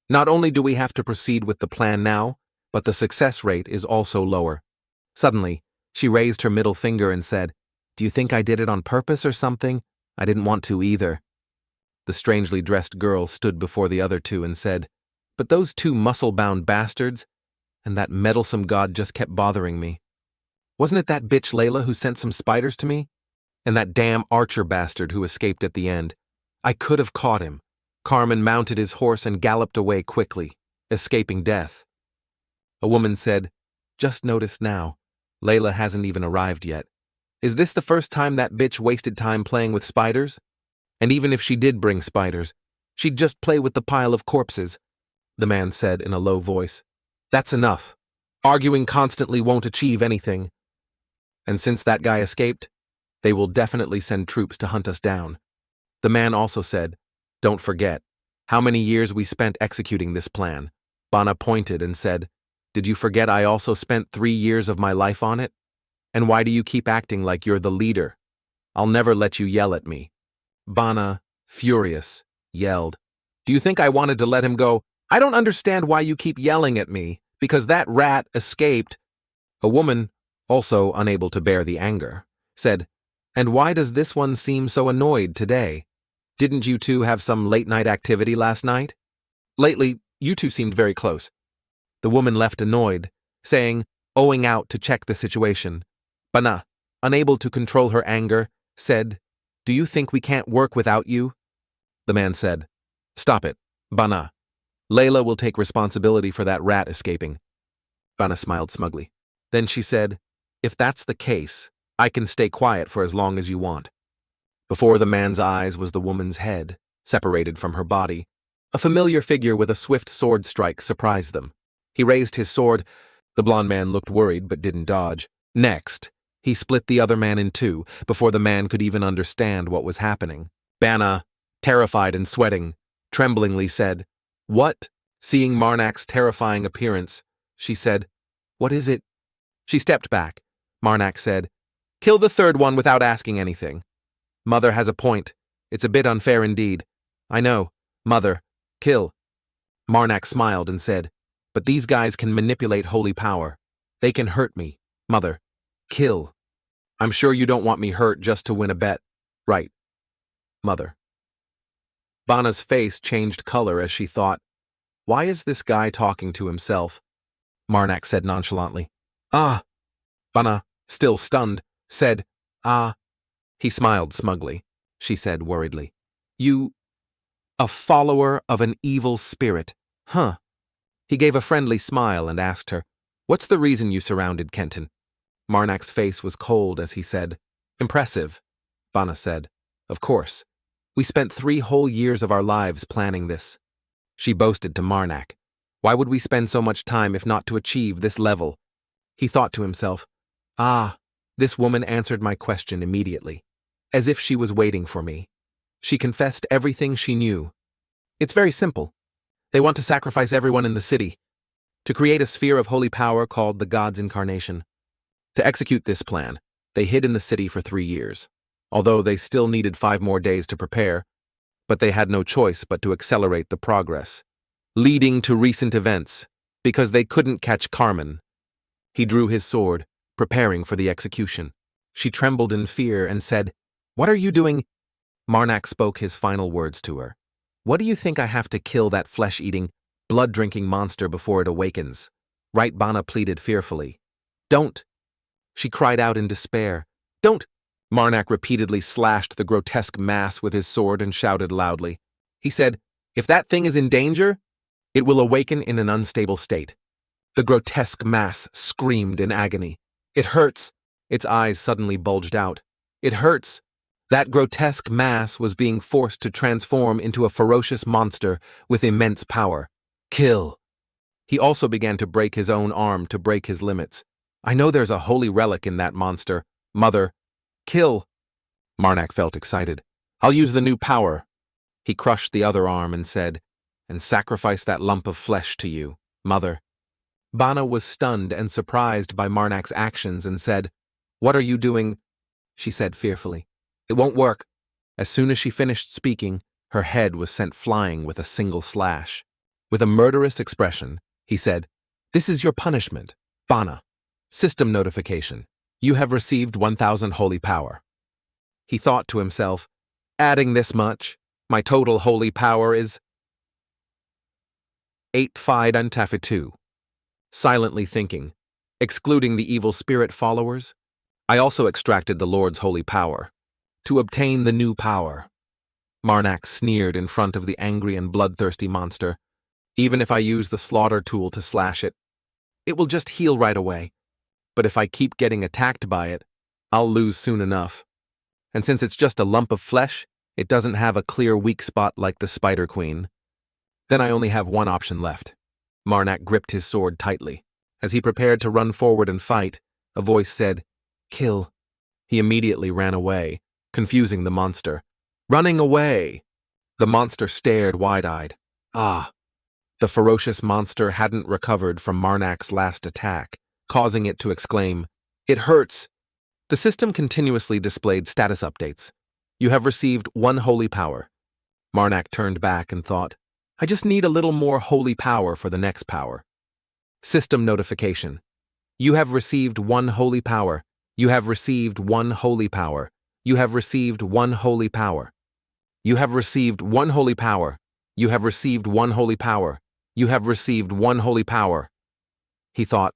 S1: Not only do we have to proceed with the plan now, but the success rate is also lower. Suddenly, she raised her middle finger and said, do you think I did it on purpose or something? I didn't want to either. The strangely dressed girl stood before the other two and said, but those 2 muscle-bound bastards, and that meddlesome god just kept bothering me. Wasn't it that bitch Layla who sent some spiders to me? And that damn archer bastard who escaped at the end. I could have caught him. Carmen mounted his horse and galloped away quickly, escaping death. A woman said, just noticed now, Layla hasn't even arrived yet. Is this the first time that bitch wasted time playing with spiders? And even if she did bring spiders, she'd just play with the pile of corpses, the man said in a low voice. That's enough. Arguing constantly won't achieve anything. And since that guy escaped, they will definitely send troops to hunt us down. The man also said, don't forget how many years we spent executing this plan. Bana pointed and said, did you forget I also spent 3 years of my life on it? And why do you keep acting like you're the leader? I'll never let you yell at me. Bana, furious, yelled, do you think I wanted to let him go? I don't understand why you keep yelling at me, because that rat escaped. A woman, also unable to bear the anger, said, and why does this one seem so annoyed today? Didn't you two have some late-night activity last night? Lately, you two seemed very close. The woman left annoyed, saying, owing out to check the situation. Bana, unable to control her anger, said, do you think we can't work without you? The man said, stop it, Bana. Layla will take responsibility for that rat escaping. Bana smiled smugly. Then she said, if that's the case, I can stay quiet for as long as you want. Before the man's eyes was the woman's head, separated from her body. A familiar figure with a swift sword strike surprised them. He raised his sword. The blond man looked worried but didn't dodge. Next, he split the other man in 2 before the man could even understand what was happening. Bana, terrified and sweating, tremblingly said, what? Seeing Marnac's terrifying appearance, she said, what is it? She stepped back. Marac said, kill the 3rd one without asking anything. Mother has a point. It's a bit unfair indeed. I know. Mother, kill. Marac smiled and said, but these guys can manipulate holy power. They can hurt me. Mother, kill. I'm sure you don't want me hurt just to win a bet. Right. Mother. Bana's face changed color as she thought, why is this guy talking to himself? Marac said nonchalantly. Ah. Bana, still stunned, said, ah. He smiled smugly. She said worriedly, you, a follower of an evil spirit, huh? He gave a friendly smile and asked her, what's the reason you surrounded Kenton? Marnac's face was cold as he said, impressive. Bana said, of course. We spent 3 whole years of our lives planning this. She boasted to Marac, why would we spend so much time if not to achieve this level? He thought to himself, ah, this woman answered my question immediately, as if she was waiting for me. She confessed everything she knew. It's very simple. They want to sacrifice everyone in the city, to create a sphere of holy power called the God's Incarnation. To execute this plan, they hid in the city for 3 years, although they still needed 5 more days to prepare, but they had no choice but to accelerate the progress, leading to recent events. Because they couldn't catch Carmen. He drew his sword, preparing for the execution. She trembled in fear and said, "What are you doing?" Marac spoke his final words to her. "What do you think I have to kill that flesh-eating, blood-drinking monster before it awakens?" Right, Bana pleaded fearfully. "Don't!" She cried out in despair. "Don't!" Marac repeatedly slashed the grotesque mass with his sword and shouted loudly. He said, "If that thing is in danger, it will awaken in an unstable state." The grotesque mass screamed in agony. "It hurts." Its eyes suddenly bulged out. "It hurts." That grotesque mass was being forced to transform into a ferocious monster with immense power. Kill. He also began to break his own arm to break his limits. "I know there's a holy relic in that monster. Mother. Kill." Marac felt excited. "I'll use the new power." He crushed the other arm and said, "And sacrifice that lump of flesh to you, Mother." Bana was stunned and surprised by Marnac's actions and said, "What are you doing?" She said fearfully, "It won't work." As soon as she finished speaking, her head was sent flying with a single slash. With a murderous expression, he said, "This is your punishment, Bana. System notification. You have received 1,000 holy power." He thought to himself, "Adding this much, my total holy power is 8 and Taffy 2. Silently thinking, excluding the evil spirit followers, I also extracted the Lord's holy power. To obtain the new power. Marac sneered in front of the angry and bloodthirsty monster. "Even if I use the slaughter tool to slash it, it will just heal right away. But if I keep getting attacked by it, I'll lose soon enough. And since it's just a lump of flesh, it doesn't have a clear weak spot like the Spider Queen. Then I only have one option left." Marac gripped his sword tightly. As he prepared to run forward and fight, a voice said, "Kill." He immediately ran away, confusing the monster. "Running away!" The monster stared wide-eyed. Ah! The ferocious monster hadn't recovered from Marnac's last attack, causing it to exclaim, "It hurts!" The system continuously displayed status updates. "You have received 1 holy power." Marac turned back and thought, "I just need a little more holy power for the next power." System notification. "You have received 1 holy power. You have received 1 holy power. You have received 1 holy power. You have received 1 holy power. You have received 1 holy power. You have received 1 holy power." He thought,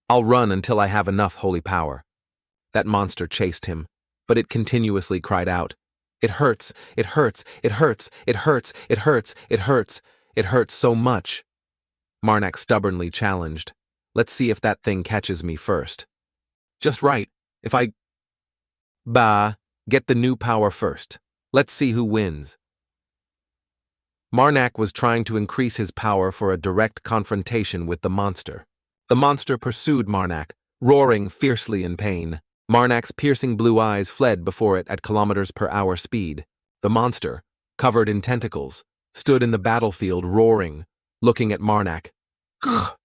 S1: "I'll run until I have enough holy power." That monster chased him, but it continuously cried out, "It hurts, it hurts, it hurts, it hurts, it hurts, it hurts, it hurts so much." Marac stubbornly challenged, "Let's see if that thing catches me first." "Just right, if I get the new power first. Let's see who wins." Marac was trying to increase his power for a direct confrontation with the monster. The monster pursued Marac, roaring fiercely in pain. Marnac's piercing blue eyes fled before it at kilometers-per-hour speed. The monster, covered in tentacles, stood in the battlefield roaring, looking at Marac. "Gah!"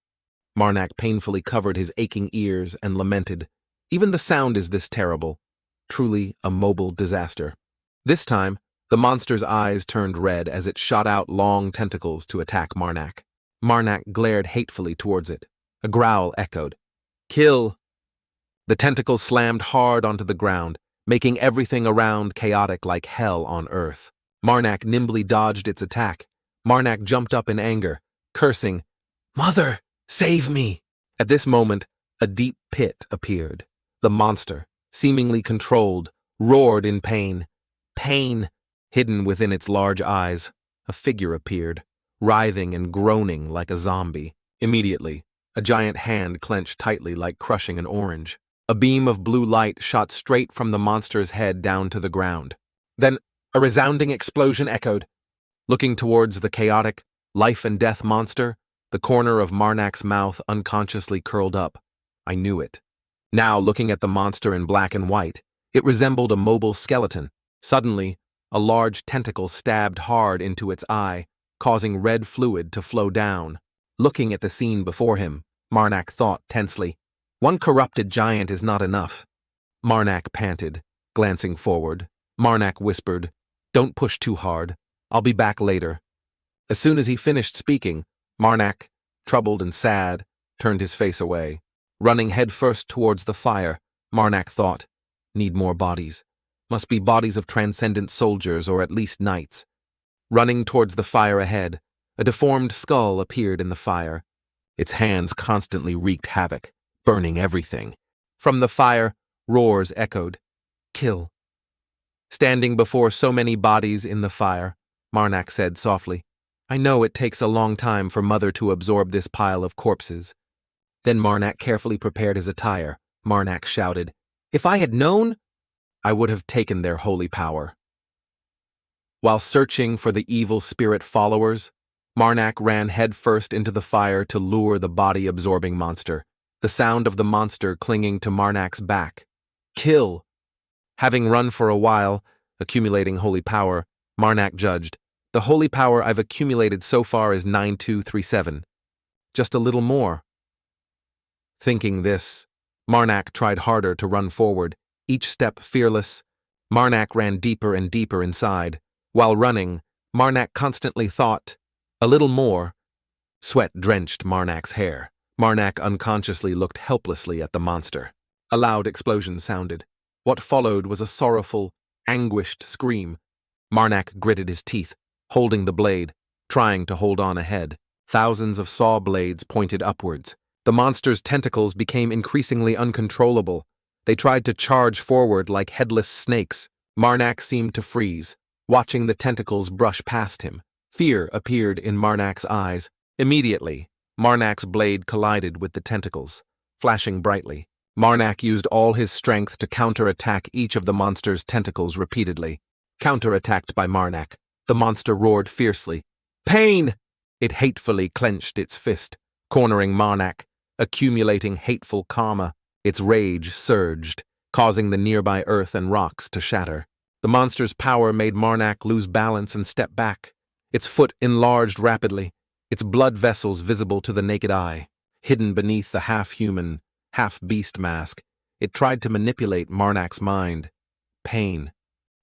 S1: Marac painfully covered his aching ears and lamented, "Even the sound is this terrible. Truly a mobile disaster." This time, the monster's eyes turned red as it shot out long tentacles to attack Marac. Marac glared hatefully towards it. A growl echoed. "Kill!" The tentacles slammed hard onto the ground, making everything around chaotic like hell on earth. Marac nimbly dodged its attack. Marac jumped up in anger, cursing, "Mother, save me!" At this moment, a deep pit appeared. The monster, seemingly controlled, roared in pain. Pain! Hidden within its large eyes, a figure appeared, writhing and groaning like a zombie. Immediately, a giant hand clenched tightly like crushing an orange. A beam of blue light shot straight from the monster's head down to the ground. Then, a resounding explosion echoed. Looking towards the chaotic, life-and-death monster, the corner of Marnac's mouth unconsciously curled up. I knew it. Now, looking at the monster in black and white, it resembled a mobile skeleton. Suddenly, a large tentacle stabbed hard into its eye, causing red fluid to flow down. Looking at the scene before him, Marac thought tensely, "One corrupted giant is not enough." Marac panted, glancing forward. Marac whispered, "Don't push too hard. I'll be back later." As soon as he finished speaking, Marac troubled and sad, turned his face away. Running headfirst towards the fire, Marac thought, need more bodies. Must be bodies of transcendent soldiers or at least knights. Running towards the fire ahead, a deformed skull appeared in the fire. Its hands constantly wreaked havoc, burning everything. From the fire, roars echoed. Kill. Standing before so many bodies in the fire, Marac said softly, I know it takes a long time for Mother to absorb this pile of corpses. Then Marac carefully prepared his attire. Marac shouted, If I had known, I would have taken their holy power. While searching for the evil spirit followers, Marac ran headfirst into the fire to lure the body-absorbing monster, the sound of the monster clinging to Marnac's back. Kill! Having run for a while, accumulating holy power, Marac judged, the holy power I've accumulated so far is 9237. Just a little more. Thinking this, Marac tried harder to run forward, each step fearless. Marac ran deeper and deeper inside. While running, Marac constantly thought, a little more. Sweat drenched Marnac's hair. Marac unconsciously looked helplessly at the monster. A loud explosion sounded. What followed was a sorrowful, anguished scream. Marac gritted his teeth, holding the blade, trying to hold on ahead. Thousands of saw blades pointed upwards. The monster's tentacles became increasingly uncontrollable. They tried to charge forward like headless snakes. Marac seemed to freeze, watching the tentacles brush past him. Fear appeared in Marnac's eyes. Immediately, Marnac's blade collided with the tentacles, flashing brightly. Marac used all his strength to counterattack each of the monster's tentacles repeatedly. Counterattacked by Marac, the monster roared fiercely. Pain! It hatefully clenched its fist, cornering Marac, accumulating hateful karma. Its rage surged, causing the nearby earth and rocks to shatter. The monster's power made Marac lose balance and step back. Its foot enlarged rapidly, its blood vessels visible to the naked eye. Hidden beneath the half-human, half-beast mask, it tried to manipulate Marnac's mind. Pain.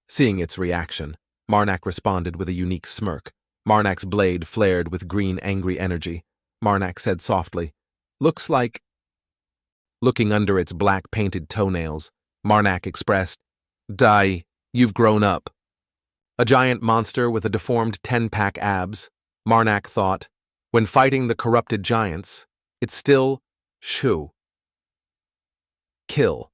S1: Seeing its reaction, Marac responded with a unique smirk. Marnac's blade flared with green angry energy. Marac said softly, Looks like... Looking under its black painted toenails, Marac expressed, Die, you've grown up. A giant monster with a deformed 10-pack abs, Marac thought, when fighting the corrupted giants, it's still shoo. Kill.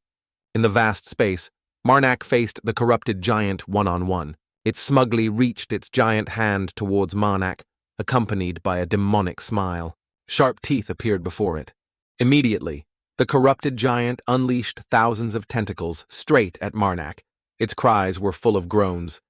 S1: In the vast space, Marac faced the corrupted giant one-on-one. It smugly reached its giant hand towards Marac, accompanied by a demonic smile. Sharp teeth appeared before it. Immediately, the corrupted giant unleashed thousands of tentacles straight at Marac. Its cries were full of groans.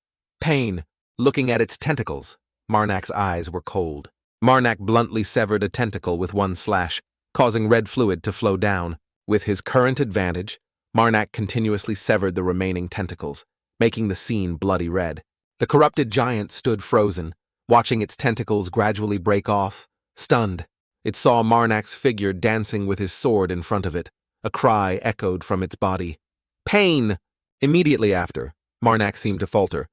S1: Pain. Looking at its tentacles, Marnac's eyes were cold. Marac bluntly severed a tentacle with one slash, causing red fluid to flow down. With his current advantage, Marac continuously severed the remaining tentacles, making the scene bloody red. The corrupted giant stood frozen, watching its tentacles gradually break off, stunned. It saw Marnac's figure dancing with his sword in front of it. A cry echoed from its body. Pain! Immediately after, Marac seemed to falter.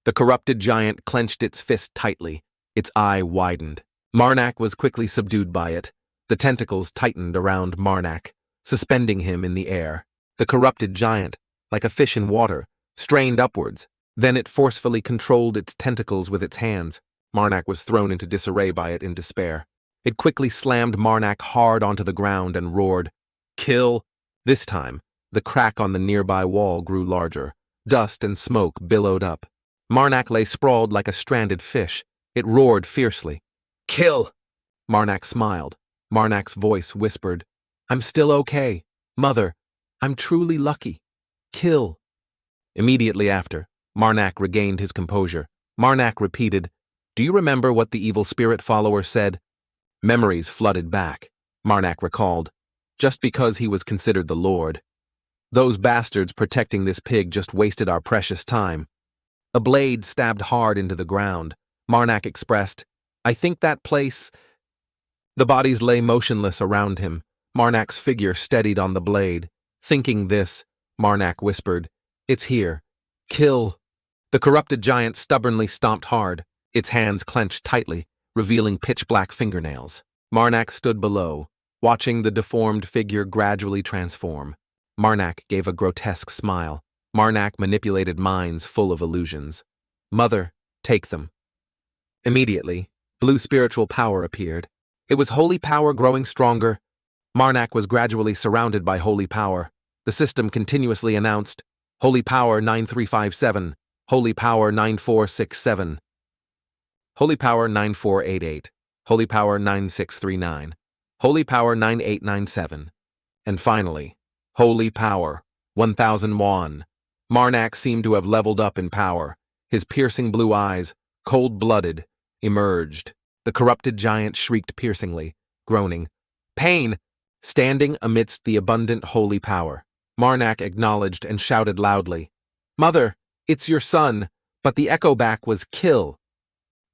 S1: The corrupted giant clenched its fist tightly. Its eye widened. Marac was quickly subdued by it. The tentacles tightened around Marac, suspending him in the air. The corrupted giant, like a fish in water, strained upwards. Then it forcefully controlled its tentacles with its hands. Marac was thrown into disarray by it in despair. It quickly slammed Marac hard onto the ground and roared, Kill! This time, the crack on the nearby wall grew larger. Dust and smoke billowed up. Marac lay sprawled like a stranded fish. It roared fiercely. Kill! Marac smiled. Marnac's voice whispered, I'm still okay. Mother, I'm truly lucky. Kill! Immediately after, Marac regained his composure. Marac repeated, Do you remember what the evil spirit follower said? Memories flooded back. Marac recalled, just because he was considered the Lord. Those bastards protecting this pig just wasted our precious time. A blade stabbed hard into the ground. Marac expressed, I think that place... The bodies lay motionless around him. Marnac's figure steadied on the blade. Thinking this, Marac whispered, It's here. Kill. The corrupted giant stubbornly stomped hard. Its hands clenched tightly, revealing pitch-black fingernails. Marac stood below, watching the deformed figure gradually transform. Marac gave a grotesque smile. Marac manipulated minds full of illusions. Mother, take them. Immediately, blue spiritual power appeared. It was holy power growing stronger. Marac was gradually surrounded by holy power. The system continuously announced, Holy Power 9357, Holy Power 9467, Holy Power 9488, Holy Power 9639, Holy Power 9897, and finally, Holy Power 1001. Marac seemed to have leveled up in power. His piercing blue eyes, cold-blooded, emerged. The corrupted giant shrieked piercingly, groaning, "Pain!" Standing amidst the abundant holy power, Marac acknowledged and shouted loudly, "Mother, it's your son," but the echo back was "Kill."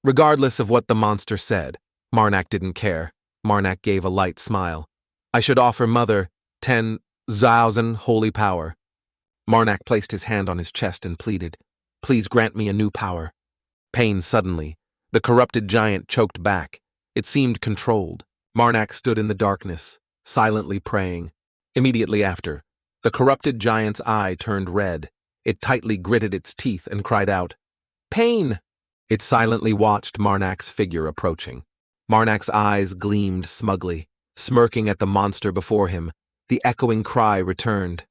S1: Regardless of what the monster said, Marac didn't care. Marac gave a light smile. "I should offer Mother 10,000 holy power." Marac placed his hand on his chest and pleaded, "Please grant me a new power." Pain suddenly. The corrupted giant choked back. It seemed controlled. Marac stood in the darkness, silently praying. Immediately after, the corrupted giant's eye turned red. It tightly gritted its teeth and cried out, "Pain!" It silently watched Marnac's figure approaching. Marnac's eyes gleamed smugly, smirking at the monster before him. The echoing cry returned,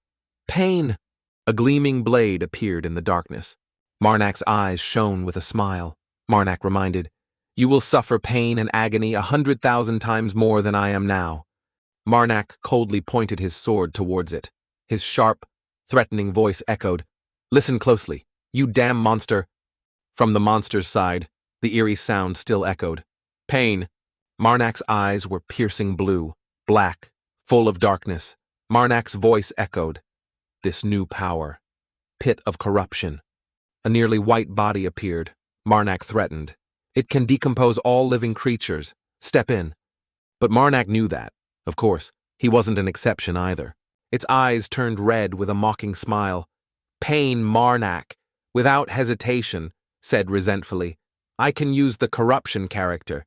S1: "Pain!" A gleaming blade appeared in the darkness. Marnac's eyes shone with a smile. Marac reminded, "You will suffer pain and agony 100,000 times more than I am now." Marac coldly pointed his sword towards it. His sharp, threatening voice echoed, "Listen closely, you damn monster." From the monster's side, the eerie sound still echoed, "Pain." Marnac's eyes were piercing blue, black, full of darkness. Marnac's voice echoed, "This new power. Pit of corruption." A nearly white body appeared. Marac threatened, "It can decompose all living creatures. Step in." But Marac knew that. Of course, he wasn't an exception either. Its eyes turned red with a mocking smile. "Pain, Marac, without hesitation," said resentfully, "I can use the corruption character."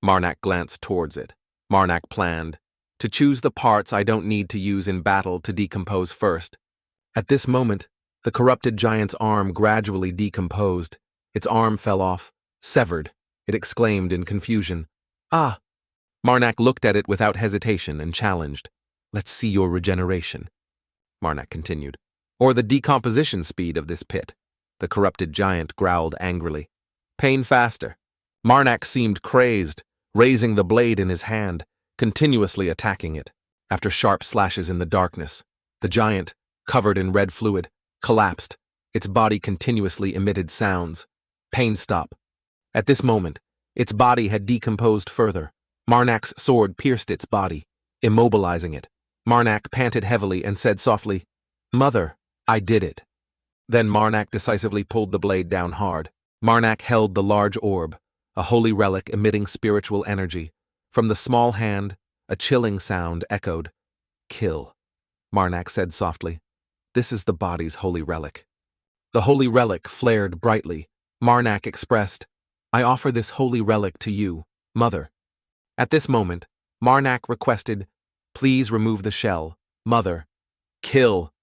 S1: Marac glanced towards it. Marac planned, "To choose the parts I don't need to use in battle to decompose first." At this moment, the corrupted giant's arm gradually decomposed. Its arm fell off, severed. It exclaimed in confusion, "Ah!" Marac looked at it without hesitation and challenged, "Let's see your regeneration." Marac continued, "Or the decomposition speed of this pit." The corrupted giant growled angrily, "Pain faster." Marac seemed crazed, raising the blade in his hand, continuously attacking it. After sharp slashes in the darkness, the giant, covered in red fluid, collapsed. Its body continuously emitted sounds. Pain stop. At this moment, its body had decomposed further. Marnac's sword pierced its body, immobilizing it. Marac panted heavily and said softly, "Mother, I did it." Then Marac decisively pulled the blade down hard. Marac held the large orb, a holy relic emitting spiritual energy. From the small hand, a chilling sound echoed, "Kill." Marac said softly, "This is the body's holy relic." The holy relic flared brightly. Marac expressed, "I offer this holy relic to you, Mother." At this moment, Marac requested, "Please remove the shell, Mother." "Kill."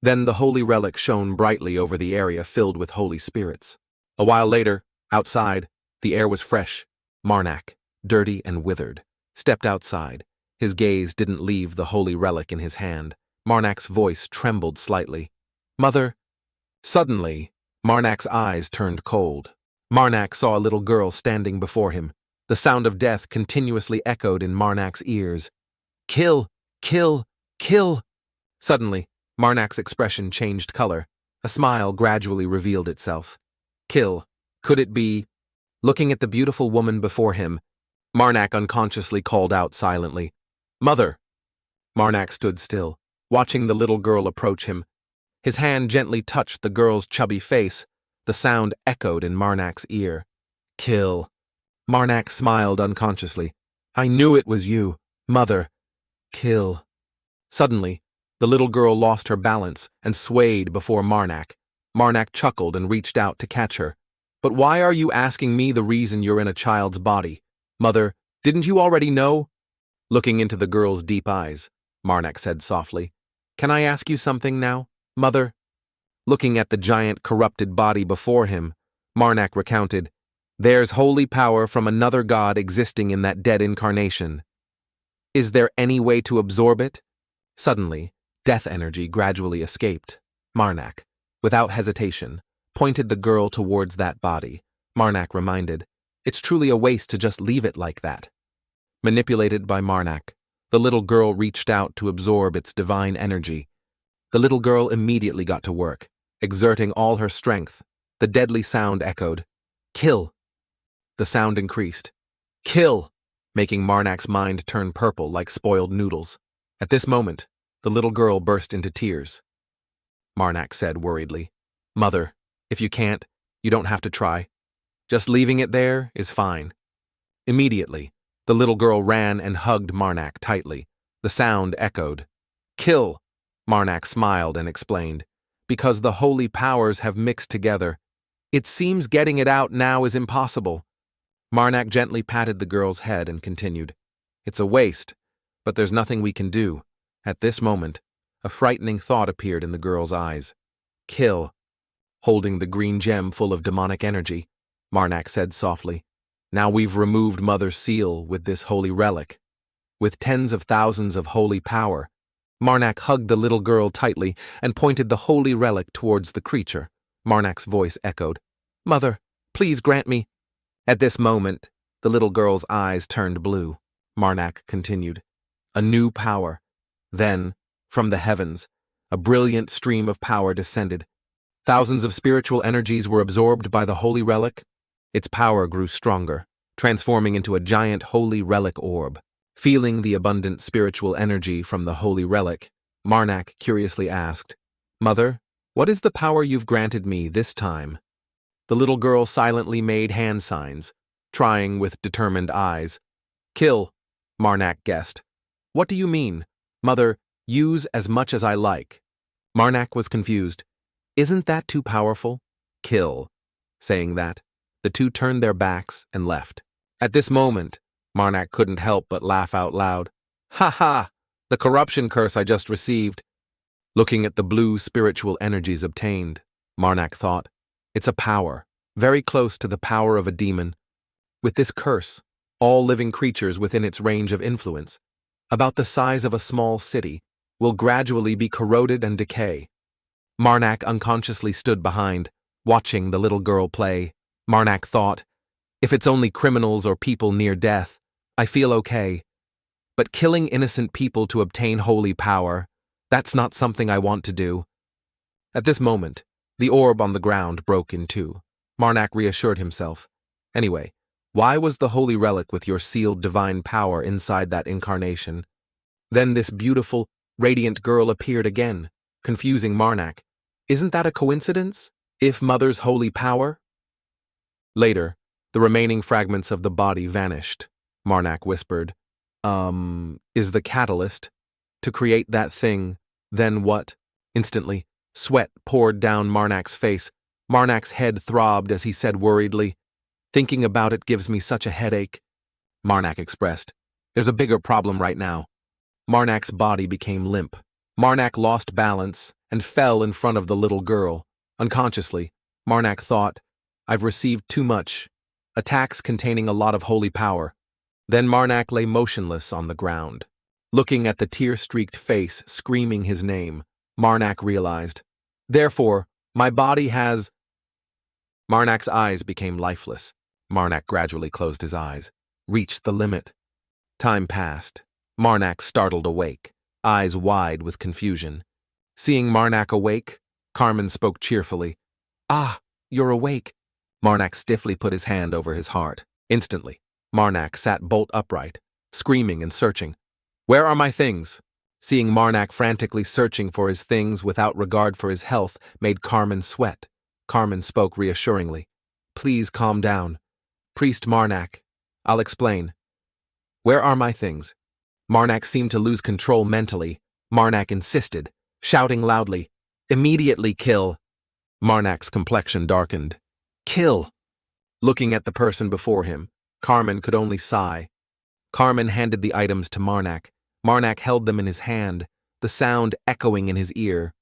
S1: Then the holy relic shone brightly over the area filled with holy spirits. A while later, outside, the air was fresh. Marac, dirty and withered, stepped outside. His gaze didn't leave the holy relic in his hand. Marnac's voice trembled slightly. "Mother." Suddenly, Marnac's eyes turned cold. Marac saw a little girl standing before him. The sound of death continuously echoed in Marnac's ears. "Kill! Kill! Kill!" Suddenly, Marnac's expression changed color. A smile gradually revealed itself. "Kill. Could it be?" Looking at the beautiful woman before him, Marac unconsciously called out silently, "Mother!" Marac stood still, watching the little girl approach him. His hand gently touched the girl's chubby face. The sound echoed in Marnac's ear. "Kill." Marac smiled unconsciously. "I knew it was you, Mother. Kill." Suddenly, the little girl lost her balance and swayed before Marac. Marac chuckled and reached out to catch her. "But why are you asking me the reason you're in a child's body? Mother, Didn't you already know? Looking into the girl's deep eyes, Marac said softly. Can I ask you something now, mother? Looking at the giant corrupted body before him, Marac recounted, There's holy power from another god existing in that dead incarnation. Is there any way to absorb it? Suddenly, death energy gradually escaped. Marac, without hesitation, pointed the girl towards that body. Marac reminded, It's truly a waste to just leave it like that. Manipulated by Marac, the little girl reached out to absorb its divine energy. The little girl immediately got to work, exerting all her strength. The deadly sound echoed, Kill! The sound increased. Kill! Making Marnac's mind turn purple like spoiled noodles. At this moment, the little girl burst into tears. Marac said worriedly, Mother, if you can't, you don't have to try. Just leaving it there is fine. Immediately, the little girl ran and hugged Marac tightly. The sound echoed. Kill! Marac smiled and explained, Because the holy powers have mixed together. It seems getting it out now is impossible. Marac gently patted the girl's head and continued, It's a waste, but there's nothing we can do. At this moment, a frightening thought appeared in the girl's eyes. Kill. Holding the green gem full of demonic energy, Marac said softly, Now we've removed Mother's seal with this holy relic. With tens of thousands of holy power, Marac hugged the little girl tightly and pointed the holy relic towards the creature. Marnac's voice echoed, Mother, please grant me. At this moment, the little girl's eyes turned blue. Marac continued, A new power. Then, from the heavens, a brilliant stream of power descended. Thousands of spiritual energies were absorbed by the holy relic. Its power grew stronger, transforming into a giant holy relic orb. Feeling the abundant spiritual energy from the holy relic, Marac curiously asked, Mother, what is the power you've granted me this time? The little girl silently made hand signs, trying with determined eyes. Kill, Marac guessed. What do you mean? Mother, use as much as I like. Marac was confused. Isn't that too powerful? Kill. Saying that, the two turned their backs and left. At this moment, Marac couldn't help but laugh out loud. Ha ha! The corruption curse I just received. Looking at the blue spiritual energies obtained, Marac thought, It's a power, very close to the power of a demon. With this curse, all living creatures within its range of influence, about the size of a small city, will gradually be corroded and decay. Marac unconsciously stood behind, watching the little girl play. Marac thought, If it's only criminals or people near death, I feel okay. But killing innocent people to obtain holy power, that's not something I want to do. At this moment, the orb on the ground broke in two. Marac reassured himself. Anyway, why was the holy relic with your sealed divine power inside that incarnation? Then this beautiful, radiant girl appeared again, confusing Marac. Isn't that a coincidence? If Mother's holy power? Later, the remaining fragments of the body vanished. Marac whispered, Is the catalyst to create that thing, then what? Instantly, sweat poured down Marnac's face. Marnac's head throbbed as he said worriedly, Thinking about it gives me such a headache. Marac expressed, There's a bigger problem right now. Marnac's body became limp. Marac lost balance and fell in front of the little girl. Unconsciously, Marac thought, I've received too much. Attacks containing a lot of holy power. Then Marac lay motionless on the ground. Looking at the tear-streaked face screaming his name, Marac realized, Therefore, my body has... Marnac's eyes became lifeless. Marac gradually closed his eyes, reached the limit. Time passed. Marac startled awake, eyes wide with confusion. Seeing Marac awake, Carmen spoke cheerfully. Ah, you're awake. Marac stiffly put his hand over his heart. Instantly, Marac sat bolt upright, screaming and searching. Where are my things? Seeing Marac frantically searching for his things without regard for his health made Carmen sweat. Carmen spoke reassuringly. Please calm down. Priest Marac, I'll explain. Where are my things? Marac seemed to lose control mentally. Marac insisted, shouting loudly, Immediately kill. Marnac's complexion darkened. Kill! Looking at the person before him, Carmen could only sigh. Carmen handed the items to Marnak. Marnak held them in his hand, the sound echoing in his ear.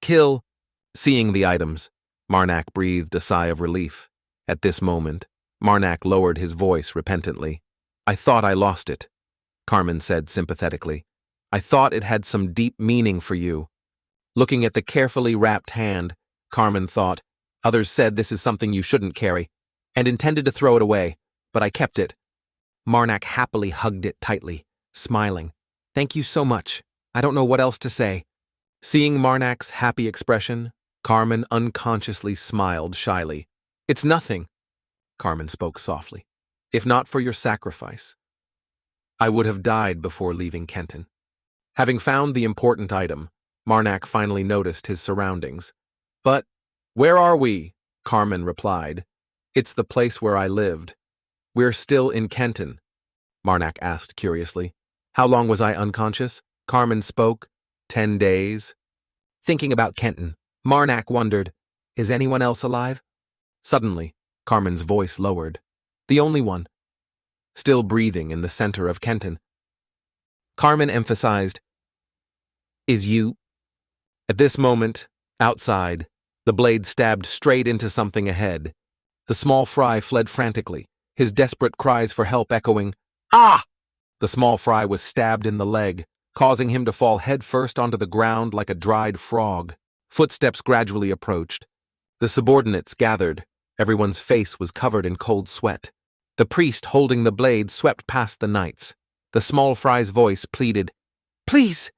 S1: Kill! Seeing the items, Marnak breathed a sigh of relief. At this moment, Marnak lowered his voice repentantly. I thought I lost it, Carmen said sympathetically. I thought it had some deep meaning for you. Looking at the carefully wrapped hand, Carmen thought, others said this is something you shouldn't carry, and intended to throw it away, but I kept it. Marnak happily hugged it tightly, smiling. Thank you so much. I don't know what else to say. Seeing Marnak's happy expression, Carmen unconsciously smiled shyly. It's nothing, Carmen spoke softly. If not for your sacrifice, I would have died before leaving Kenton. Having found the important item, Marnak finally noticed his surroundings. But, where are we? Carmen replied. It's the place where I lived. We're still in Kenton, Marnak asked curiously. How long was I unconscious? Carmen spoke. 10 days. Thinking about Kenton, Marnak wondered, is anyone else alive? Suddenly, Carmen's voice lowered. The only one. Still breathing in the center of Kenton. Carmen emphasized, is you? At this moment, outside, the blade stabbed straight into something ahead. The small fry fled frantically, his desperate cries for help echoing, Ah! The small fry was stabbed in the leg, causing him to fall headfirst onto the ground like a dried frog. Footsteps gradually approached. The subordinates gathered. Everyone's face was covered in cold sweat. The priest holding the blade swept past the knights. The small fry's voice pleaded, Please!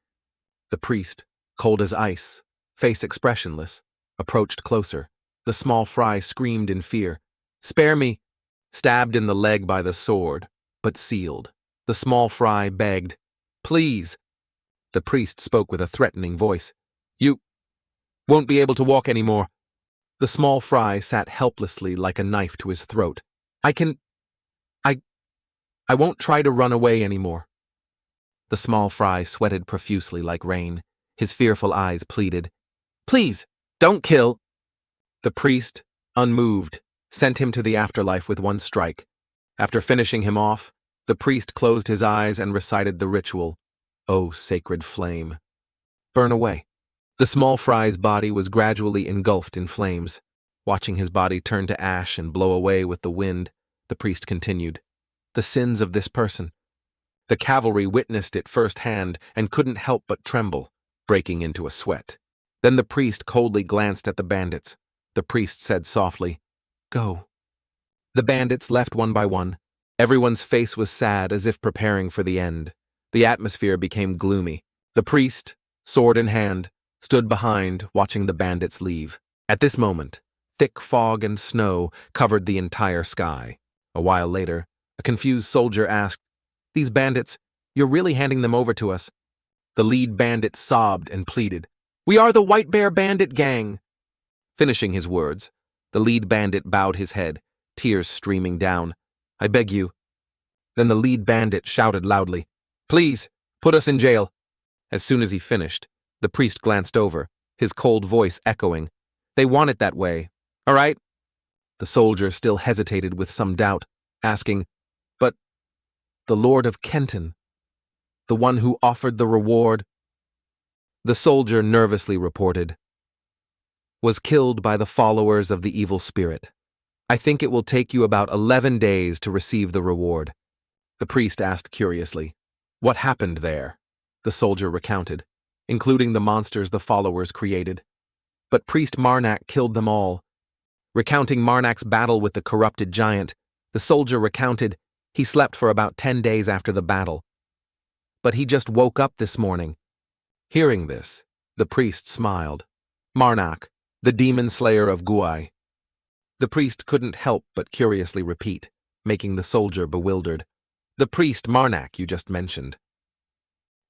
S1: The priest, cold as ice, face expressionless, approached closer. The small fry screamed in fear. Spare me! Stabbed in the leg by the sword, but sealed. The small fry begged, Please! The priest spoke with a threatening voice. You won't be able to walk anymore. The small fry sat helplessly like a knife to his throat. I won't try to run away anymore. The small fry sweated profusely like rain. His fearful eyes pleaded, Please, don't kill! The priest, unmoved, sent him to the afterlife with one strike. After finishing him off, the priest closed his eyes and recited the ritual. O sacred flame. Burn away. The small fry's body was gradually engulfed in flames. Watching his body turn to ash and blow away with the wind, the priest continued, The sins of this person. The cavalry witnessed it firsthand and couldn't help but tremble, breaking into a sweat. Then the priest coldly glanced at the bandits. The priest said softly, Go. The bandits left one by one. Everyone's face was sad as if preparing for the end. The atmosphere became gloomy. The priest, sword in hand, stood behind, watching the bandits leave. At this moment, thick fog and snow covered the entire sky. A while later, a confused soldier asked, These bandits, you're really handing them over to us? The lead bandit sobbed and pleaded, We are the White Bear Bandit Gang. Finishing his words, the lead bandit bowed his head, tears streaming down. I beg you. Then the lead bandit shouted loudly, Please, put us in jail. As soon as he finished, the priest glanced over, his cold voice echoing, They want it that way, all right? The soldier still hesitated with some doubt, asking, But the Lord of Kenton, the one who offered the reward? The soldier nervously reported, Was killed by the followers of the evil spirit. I think it will take you about 11 days to receive the reward. The priest asked curiously, What happened there? The soldier recounted, including the monsters the followers created. But priest Marnak killed them all. Recounting Marnak's battle with the corrupted giant, the soldier recounted he slept for about 10 days after the battle. But he just woke up this morning. Hearing this, the priest smiled. Marnak, the demon slayer of Guai. The priest couldn't help but curiously repeat, making the soldier bewildered. The priest Marnak you just mentioned.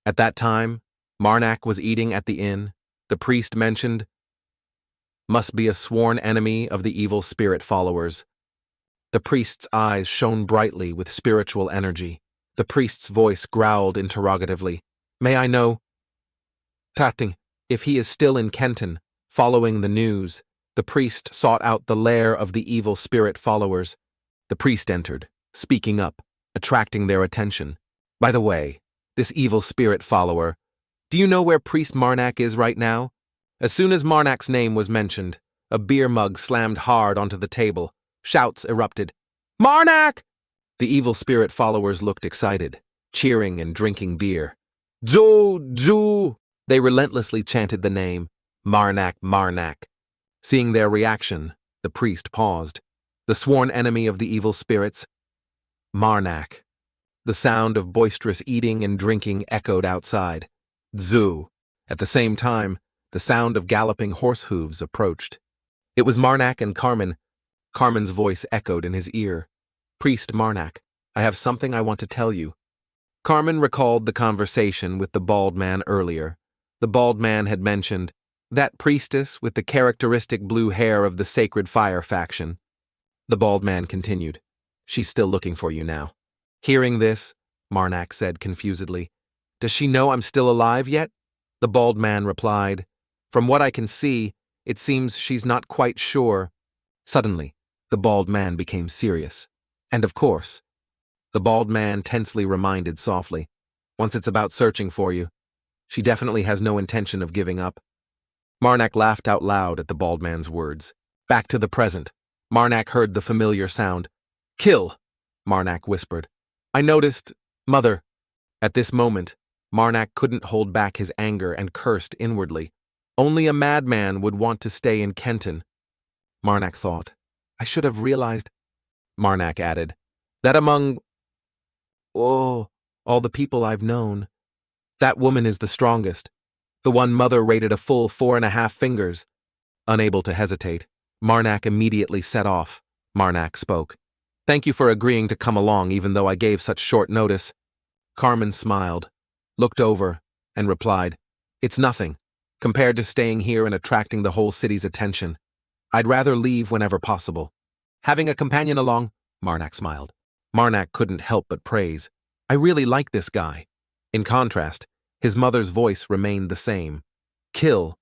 S1: At that time, Marnak was eating at the inn. The priest mentioned, Must be a sworn enemy of the evil spirit followers. The priest's eyes shone brightly with spiritual energy. The priest's voice growled interrogatively. May I know, Tatting, if he is still in Kenton, following the news? The priest sought out the lair of the evil spirit followers. The priest entered, speaking up, attracting their attention. By the way, this evil spirit follower, do you know where Priest Marac is right now? As soon as Marnac's name was mentioned, a beer mug slammed hard onto the table. Shouts erupted. Marac! The evil spirit followers looked excited, cheering and drinking beer. Zhu! They relentlessly chanted the name, Marac. Seeing their reaction, the priest paused. The sworn enemy of the evil spirits, Marac. The sound of boisterous eating and drinking echoed outside. Zhu. At the same time, the sound of galloping horse hooves approached. It was Marac and Carmen. Carmen's voice echoed in his ear. Priest Marac, I have something I want to tell you. Carmen recalled the conversation with the bald man earlier. The bald man had mentioned, that priestess with the characteristic blue hair of the Sacred Fire faction. The bald man continued, she's still looking for you now. Hearing this, Marac said confusedly, does she know I'm still alive yet? The bald man replied, from what I can see, it seems she's not quite sure. Suddenly, the bald man became serious. And of course, the bald man tensely reminded softly, once it's about searching for you, she definitely has no intention of giving up. Marac laughed out loud at the bald man's words. Back to the present, Marac heard the familiar sound. Kill, Marac whispered. I noticed, Mother. At this moment, Marac couldn't hold back his anger and cursed inwardly. Only a madman would want to stay in Kenton. Marac thought, I should have realized, Marac added, that among all the people I've known, that woman is the strongest. The one Mother rated a full 4.5 fingers. Unable to hesitate, Marac immediately set off. Marac spoke. Thank you for agreeing to come along even though I gave such short notice. Carmen smiled, looked over, and replied, it's nothing, compared to staying here and attracting the whole city's attention. I'd rather leave whenever possible. Having a companion along, Marac smiled. Marac couldn't help but praise. I really like this guy. In contrast, his mother's voice remained the same. Kill.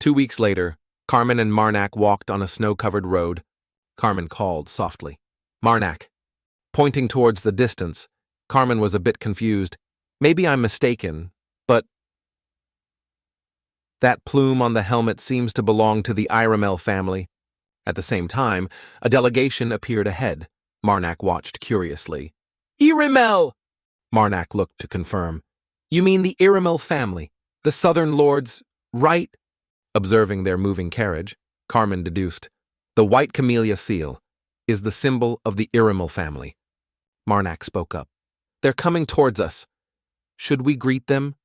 S1: 2 weeks later, Carmen and Marac walked on a snow-covered road. Carmen called softly. Marac. Pointing towards the distance, Carmen was a bit confused. Maybe I'm mistaken, but that plume on the helmet seems to belong to the Iramel family. At the same time, a delegation appeared ahead. Marac watched curiously. Iramel! Marac looked to confirm. You mean the Iramel family, the southern lords, right? Observing their moving carriage, Carmen deduced, the white camellia seal is the symbol of the Iramel family. Marac spoke up. They're coming towards us. Should we greet them?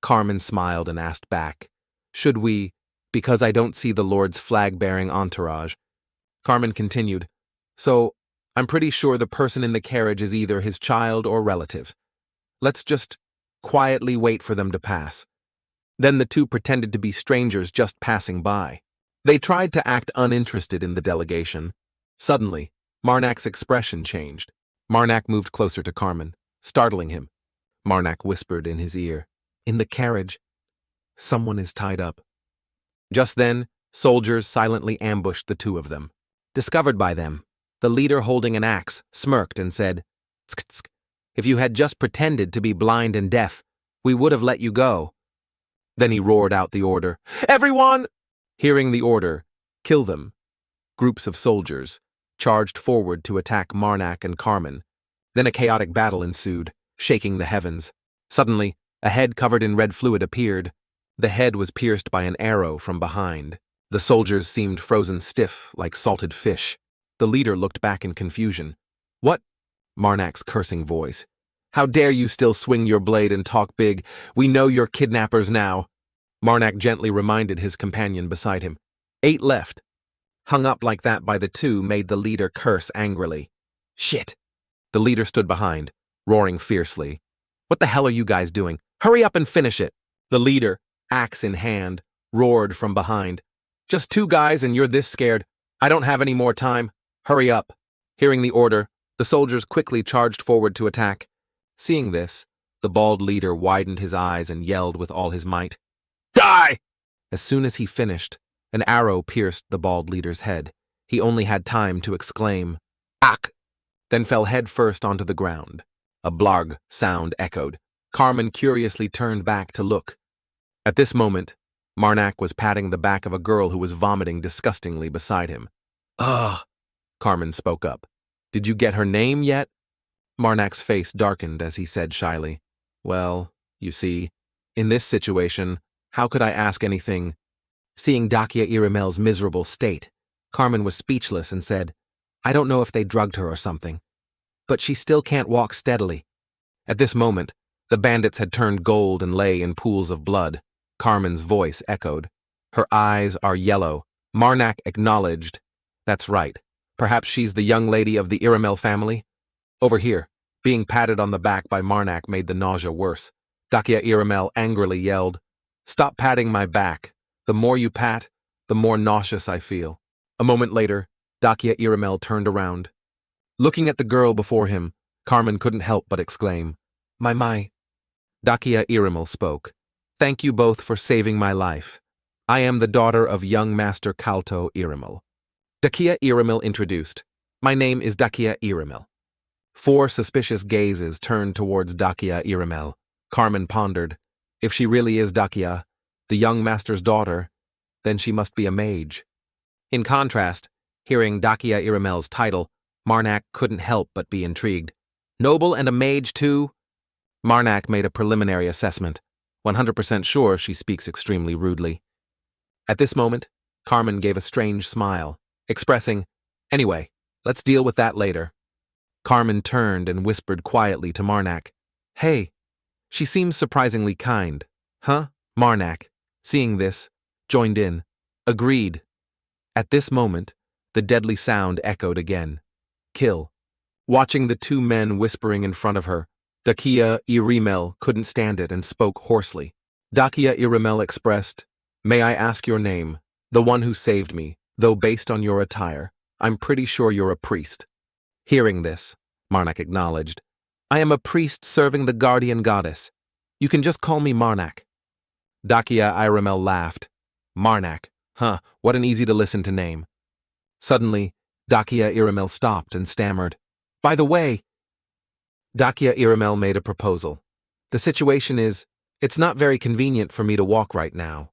S1: Carmen smiled and asked back. Should we, because I don't see the Lord's flag-bearing entourage. Carmen continued, so I'm pretty sure the person in the carriage is either his child or relative. Let's just quietly wait for them to pass. Then the two pretended to be strangers just passing by. They tried to act uninterested in the delegation. Suddenly, Marnac's expression changed. Marac moved closer to Carmen, startling him. Marac whispered in his ear, in the carriage, someone is tied up. Just then, soldiers silently ambushed the two of them. Discovered by them, the leader holding an axe smirked and said, "Tsk, tsk. If you had just pretended to be blind and deaf, we would have let you go." Then he roared out the order, "Everyone!" Hearing the order, "Kill them," groups of soldiers charged forward to attack Marac and Carmen. Then a chaotic battle ensued, shaking the heavens. Suddenly, a head covered in red fluid appeared. The head was pierced by an arrow from behind. The soldiers seemed frozen stiff like salted fish. The leader looked back in confusion. "What?" Marnac's cursing voice. "How dare you still swing your blade and talk big? We know you're kidnappers now." Marac gently reminded his companion beside him. 8 left. Hung up like that by the two made the leader curse angrily. "Shit." The leader stood behind, roaring fiercely. "What the hell are you guys doing? Hurry up and finish it." The leader, axe in hand, roared from behind. "Just 2 guys and you're this scared. I don't have any more time. Hurry up." Hearing the order, the soldiers quickly charged forward to attack. Seeing this, the bald leader widened his eyes and yelled with all his might, "Die!" As soon as he finished, an arrow pierced the bald leader's head. He only had time to exclaim, "Ak!" then fell head first onto the ground. A blarg sound echoed. Carmen curiously turned back to look. At this moment, Marac was patting the back of a girl who was vomiting disgustingly beside him. Ugh, Carmen spoke up. Did you get her name yet? Marnac's face darkened as he said shyly, well, you see, in this situation, how could I ask anything? Seeing Dakia Iramel's miserable state, Carmen was speechless and said, I don't know if they drugged her or something, but she still can't walk steadily. At this moment, the bandits had turned gold and lay in pools of blood. Carmen's voice echoed. Her eyes are yellow. Marac acknowledged. That's right. Perhaps she's the young lady of the Iramel family? Over here, being patted on the back by Marac made the nausea worse. Dakia Iramel angrily yelled, Stop patting my back. The more you pat, the more nauseous I feel. A moment later, Dakia Iramel turned around. Looking at the girl before him, Carmen couldn't help but exclaim, My. Dakia Iramel spoke. Thank you both for saving my life. I am the daughter of young Master Kalto Iramel. Dakia Iramel introduced. My name is Dakia Iramel. 4 suspicious gazes turned towards Dakia Iramel. Carmen pondered. If she really is Dakia, the young master's daughter, then she must be a mage. In contrast, hearing Dakia Iramel's title, Marac couldn't help but be intrigued. Noble and a mage too? Marac made a preliminary assessment, 100% sure she speaks extremely rudely. At this moment, Carmen gave a strange smile, expressing, Anyway, let's deal with that later. Carmen turned and whispered quietly to Marac, Hey, she seems surprisingly kind. Huh? Marac, seeing this, joined in. Agreed. At this moment, the deadly sound echoed again. Kill. Watching the 2 men whispering in front of her, Dakia Iramel couldn't stand it and spoke hoarsely. Dakia Iramel expressed, May I ask your name, the one who saved me, though based on your attire, I'm pretty sure you're a priest. Hearing this, Marac acknowledged, I am a priest serving the guardian goddess. You can just call me Marac. Dakia Iramel laughed. Marac, huh, what an easy-to-listen-to name. Suddenly, Dakia Iramel stopped and stammered, By the way, Dakia Iramel made a proposal. The situation is, it's not very convenient for me to walk right now.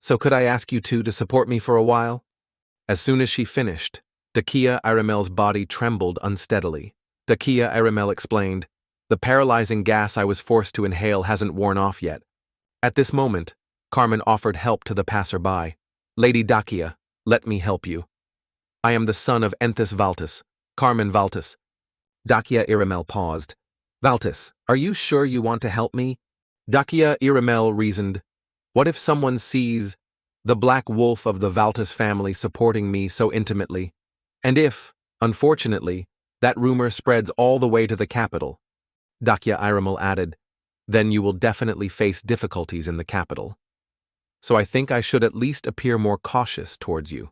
S1: So could I ask you two to support me for a while? As soon as she finished, Dakia Iramel's body trembled unsteadily. Dakia Iramel explained, The paralyzing gas I was forced to inhale hasn't worn off yet. At this moment, Carmen offered help to the passerby. Lady Dakia, let me help you. I am the son of Enthus Valtus, Carmen Valtus. Dakia Iramel paused. Valtus, are you sure you want to help me? Dakia Iramel reasoned. What if someone sees the black wolf of the Valtus family supporting me so intimately? And if, unfortunately, that rumor spreads all the way to the capital? Dakia Iramel added, Then you will definitely face difficulties in the capital. So I think I should at least appear more cautious towards you.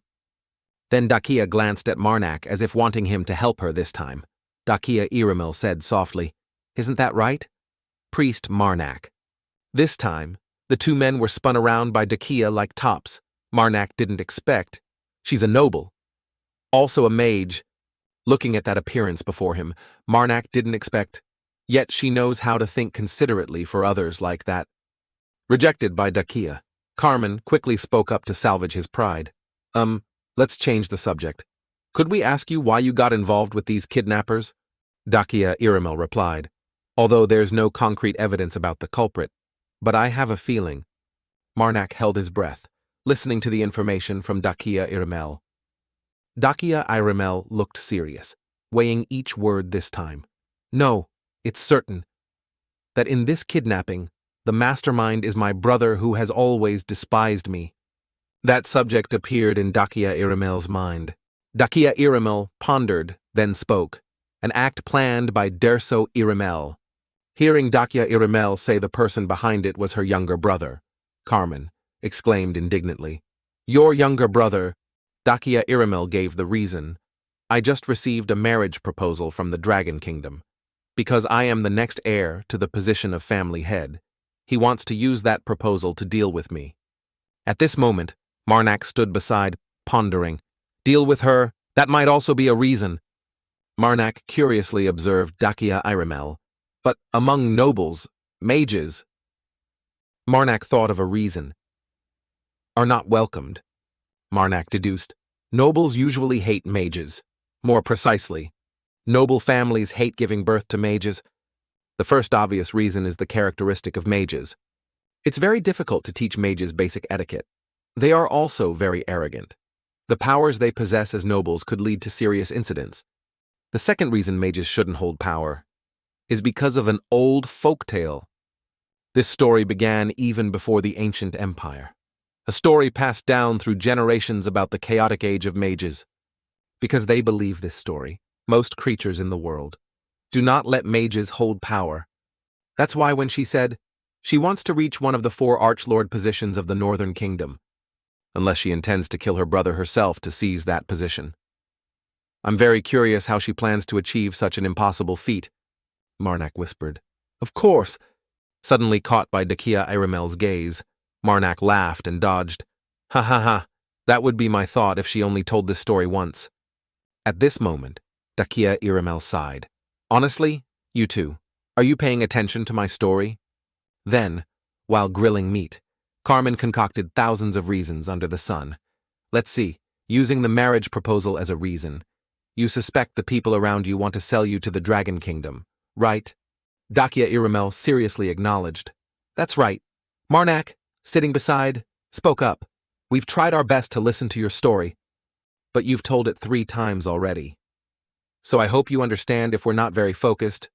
S1: Then Dakia glanced at Marac as if wanting him to help her this time. Dakia Iramel said softly, Isn't that right? Priest Marac. This time, the 2 men were spun around by Dakia like tops. Marac didn't expect. She's a noble. Also a mage. Looking at that appearance before him, Marac didn't expect. Yet she knows how to think considerately for others like that. Rejected by Dakia, Carmen quickly spoke up to salvage his pride. Let's change the subject. Could we ask you why you got involved with these kidnappers? Dakia Iramel replied, Although there's no concrete evidence about the culprit, but I have a feeling. Marac held his breath, listening to the information from Dakia Iramel. Dakia Iramel looked serious, weighing each word this time. No, it's certain that in this kidnapping, the mastermind is my brother who has always despised me. That subject appeared in Dakia Iramel's mind. Dakia Iramel pondered, then spoke, an act planned by Derso Iramel. Hearing Dakia Iramel say the person behind it was her younger brother, Carmen exclaimed indignantly. Your younger brother? Dakia Iramel gave the reason. I just received a marriage proposal from the Dragon Kingdom. Because I am the next heir to the position of family head, he wants to use that proposal to deal with me. At this moment, Marac stood beside, pondering. Deal with her? That might also be a reason. Marac curiously observed Dakia Iramel, But among nobles, mages, Marac thought of a reason, are not welcomed. Marac deduced. Nobles usually hate mages. More precisely, noble families hate giving birth to mages. The first obvious reason is the characteristic of mages. It's very difficult to teach mages basic etiquette. They are also very arrogant. The powers they possess as nobles could lead to serious incidents. The second reason mages shouldn't hold power is because of an old folk tale. This story began even before the ancient empire. A story passed down through generations about the chaotic age of mages. Because they believe this story, most creatures in the world do not let mages hold power. That's why when she said she wants to reach one of the 4 archlord positions of the Northern Kingdom, unless she intends to kill her brother herself to seize that position. I'm very curious how she plans to achieve such an impossible feat, Marac whispered. Of course. Suddenly caught by Dakia Iramel's gaze, Marac laughed and dodged. Ha ha ha, that would be my thought if she only told this story once. At this moment, Dakia Iramel sighed. Honestly, you two, are you paying attention to my story? Then, while grilling meat, Carmen concocted thousands of reasons under the sun. Let's see, using the marriage proposal as a reason. You suspect the people around you want to sell you to the Dragon Kingdom, right? Dakia Iramel seriously acknowledged. That's right. Marac, sitting beside, spoke up. We've tried our best to listen to your story, but you've told it 3 times already. So I hope you understand if we're not very focused.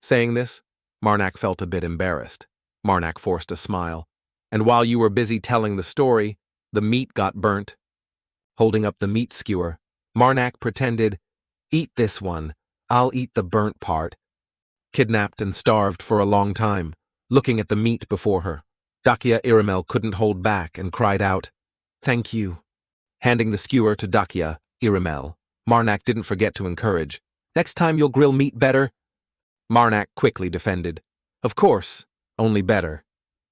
S1: Saying this, Marac felt a bit embarrassed. Marac forced a smile. And while you were busy telling the story, the meat got burnt. Holding up the meat skewer, Marac pretended, Eat this one, I'll eat the burnt part. Kidnapped and starved for a long time, looking at the meat before her, Dakia Iramel couldn't hold back and cried out, Thank you. Handing the skewer to Dakia Iramel, Marac didn't forget to encourage. Next time you'll grill meat better? Marac quickly defended. Of course, only better.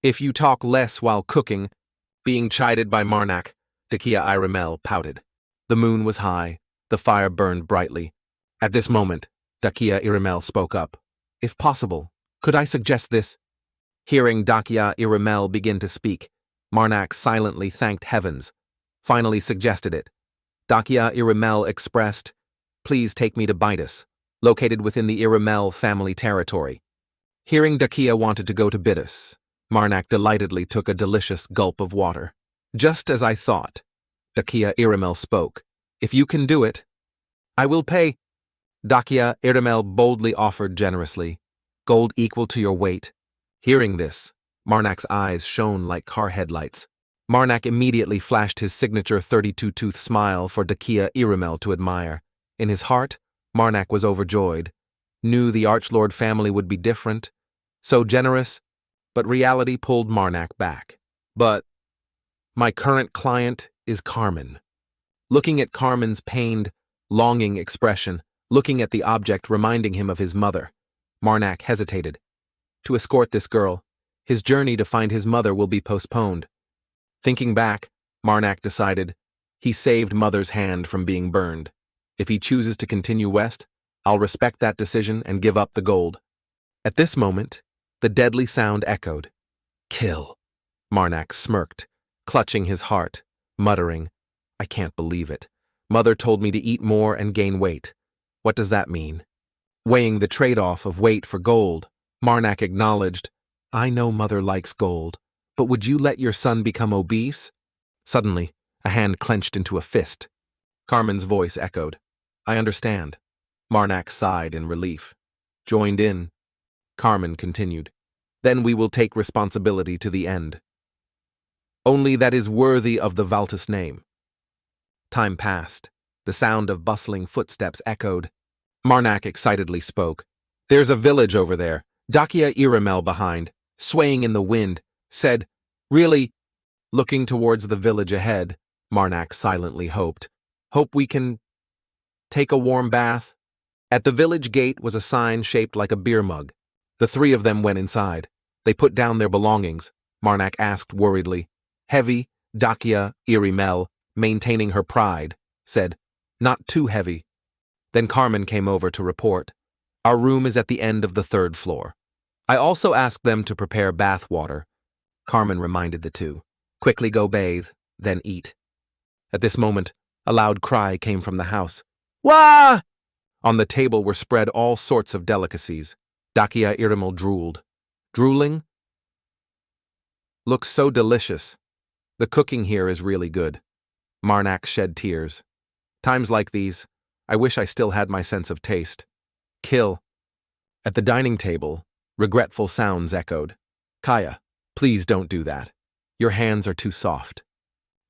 S1: If you talk less while cooking. Being chided by Marac, Dakia Iramel pouted. The moon was high, the fire burned brightly. At this moment, Dakia Iramel spoke up. If possible, could I suggest this? Hearing Dakia Iramel begin to speak, Marac silently thanked heavens, finally suggested it. Dakia Iramel expressed, Please take me to Bitus, located within the Iramel family territory. Hearing Dakia wanted to go to Bitus, Marac delightedly took a delicious gulp of water. Just as I thought, Dakia Iramel spoke. If you can do it, I will pay. Dakia Iramel boldly offered generously. Gold equal to your weight. Hearing this, Marnac's eyes shone like car headlights. Marac immediately flashed his signature 32-tooth smile for Dakia Iramel to admire. In his heart, Marac was overjoyed. Knew the Archlord family would be different, so generous, but reality pulled Marac back. But my current client is Carmen. Looking at Carmen's pained, longing expression, looking at the object reminding him of his mother, Marac hesitated. To escort this girl, his journey to find his mother will be postponed. Thinking back, Marac decided he saved mother's hand from being burned. If he chooses to continue west, I'll respect that decision and give up the gold. At this moment, the deadly sound echoed. Kill. Marac smirked, clutching his heart, muttering, I can't believe it. Mother told me to eat more and gain weight. What does that mean? Weighing the trade-off of weight for gold, Marac acknowledged, I know mother likes gold, but would you let your son become obese? Suddenly, a hand clenched into a fist. Carmen's voice echoed. I understand. Marac sighed in relief. Joined in. Carmen continued. Then we will take responsibility to the end. Only that is worthy of the Valtus name. Time passed. The sound of bustling footsteps echoed. Marac excitedly spoke. There's a village over there. Dakia Iramel behind, swaying in the wind, said, Really? Looking towards the village ahead, Marac silently hoped. Hope we can take a warm bath? At the village gate was a sign shaped like a beer mug. The 3 of them went inside. They put down their belongings. Marac asked worriedly. Heavy, Dakia Iramel, maintaining her pride, said, Not too heavy. Then Carmen came over to report. Our room is at the end of the 3rd floor. I also asked them to prepare bath water. Carmen reminded the two. Quickly go bathe, then eat. At this moment, a loud cry came from the house. Wah! On the table were spread all sorts of delicacies. Dakia Irimel drooled. Drooling? Looks so delicious. The cooking here is really good. Marnak shed tears. Times like these, I wish I still had my sense of taste. Kill. At the dining table, regretful sounds echoed. Kaya, please don't do that. Your hands are too soft.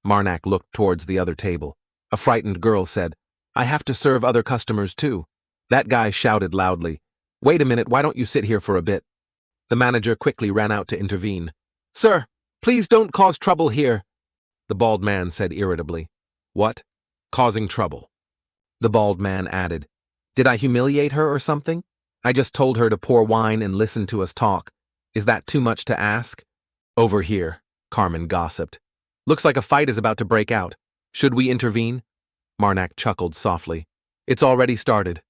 S1: Marnak looked towards the other table. A frightened girl said, I have to serve other customers too. That guy shouted loudly. Wait a minute, why don't you sit here for a bit? The manager quickly ran out to intervene. Sir, please don't cause trouble here. The bald man said irritably. What? Causing trouble. The bald man added. Did I humiliate her or something? I just told her to pour wine and listen to us talk. Is that too much to ask? Over here, Carmen gossiped. Looks like a fight is about to break out. Should we intervene? Marnak chuckled softly. It's already started.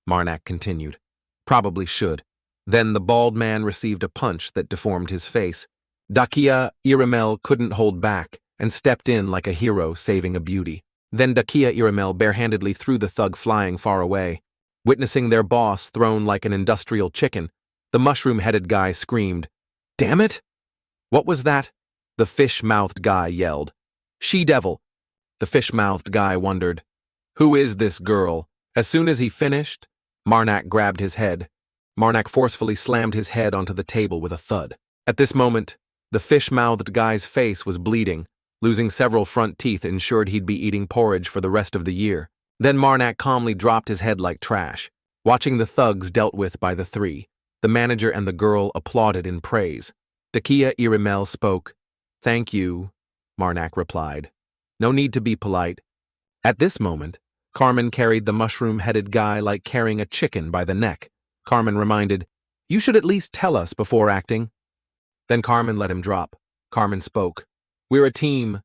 S1: Marnak continued. Probably should. Then the bald man received a punch that deformed his face. Dakia Irimel couldn't hold back and stepped in like a hero saving a beauty. Then Dakia Irimel barehandedly threw the thug flying far away. Witnessing their boss thrown like an industrial chicken, the mushroom-headed guy screamed, Damn it! What was that? The fish-mouthed guy yelled. She-devil! The fish-mouthed guy wondered, Who is this girl? As soon as he finished, Marnak grabbed his head. Marnak forcefully slammed his head onto the table with a thud. At this moment, the fish-mouthed guy's face was bleeding. Losing several front teeth ensured he'd be eating porridge for the rest of the year. Then Marnak calmly dropped his head like trash. Watching the thugs dealt with by the three, the manager and the girl applauded in praise. Dakia Irimel spoke. Thank you, Marnak replied. No need to be polite. At this moment, Carmen carried the mushroom-headed guy like carrying a chicken by the neck. Carmen reminded, You should at least tell us before acting. Then Carmen let him drop. Carmen spoke. We're a team.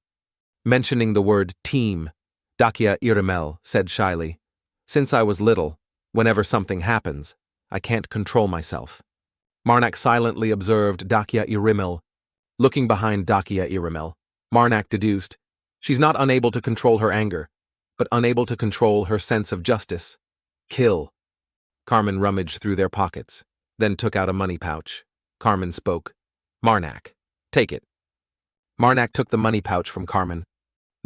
S1: Mentioning the word team, Dakia Irimel said shyly, Since I was little, whenever something happens, I can't control myself. Marnak silently observed Dakia Irimel. Looking behind Dakia Irimel, Marnak deduced, She's not unable to control her anger, but unable to control her sense of justice. Kill. Carmen rummaged through their pockets, then took out a money pouch. Carmen spoke. Marnak, take it. Marnak took the money pouch from Carmen.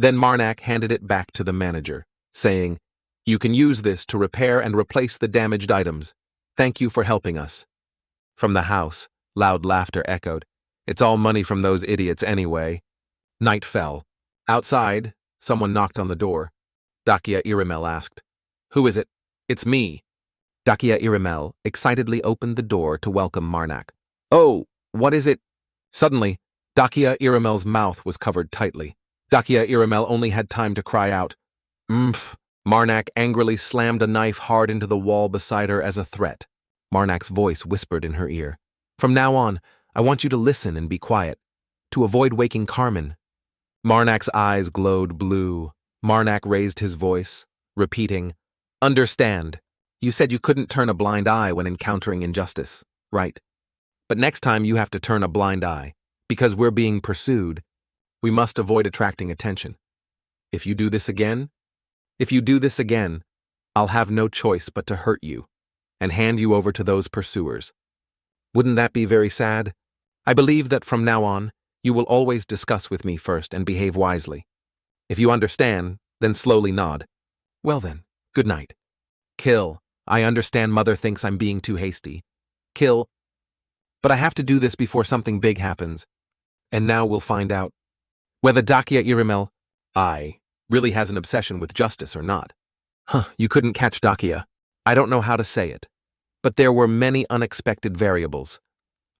S1: Then Marnak handed it back to the manager, saying, You can use this to repair and replace the damaged items. Thank you for helping us. From the house, loud laughter echoed. It's all money from those idiots anyway. Night fell. Outside, someone knocked on the door. Dakia Irimel asked, Who is it? It's me. Dakia Irimel excitedly opened the door to welcome Marnak. Oh, what is it? Suddenly, Dakia Irimel's mouth was covered tightly. Dakia Irimel only had time to cry out, Mph! Marnak angrily slammed a knife hard into the wall beside her as a threat. Marnak's voice whispered in her ear. From now on, I want you to listen and be quiet, to avoid waking Carmen. Marnak's eyes glowed blue. Marnak raised his voice, repeating, Understand. You said you couldn't turn a blind eye when encountering injustice, right? But next time you have to turn a blind eye. Because we're being pursued, we must avoid attracting attention. If you do this again, I'll have no choice but to hurt you and hand you over to those pursuers. Wouldn't that be very sad? I believe that from now on, you will always discuss with me first and behave wisely. If you understand, then slowly nod. Well then, good night. Kill. I understand Mother thinks I'm being too hasty. Kill. But I have to do this before something big happens. And now we'll find out whether Dakia Irimel, really has an obsession with justice or not. You couldn't catch Dakia. I don't know how to say it. But there were many unexpected variables.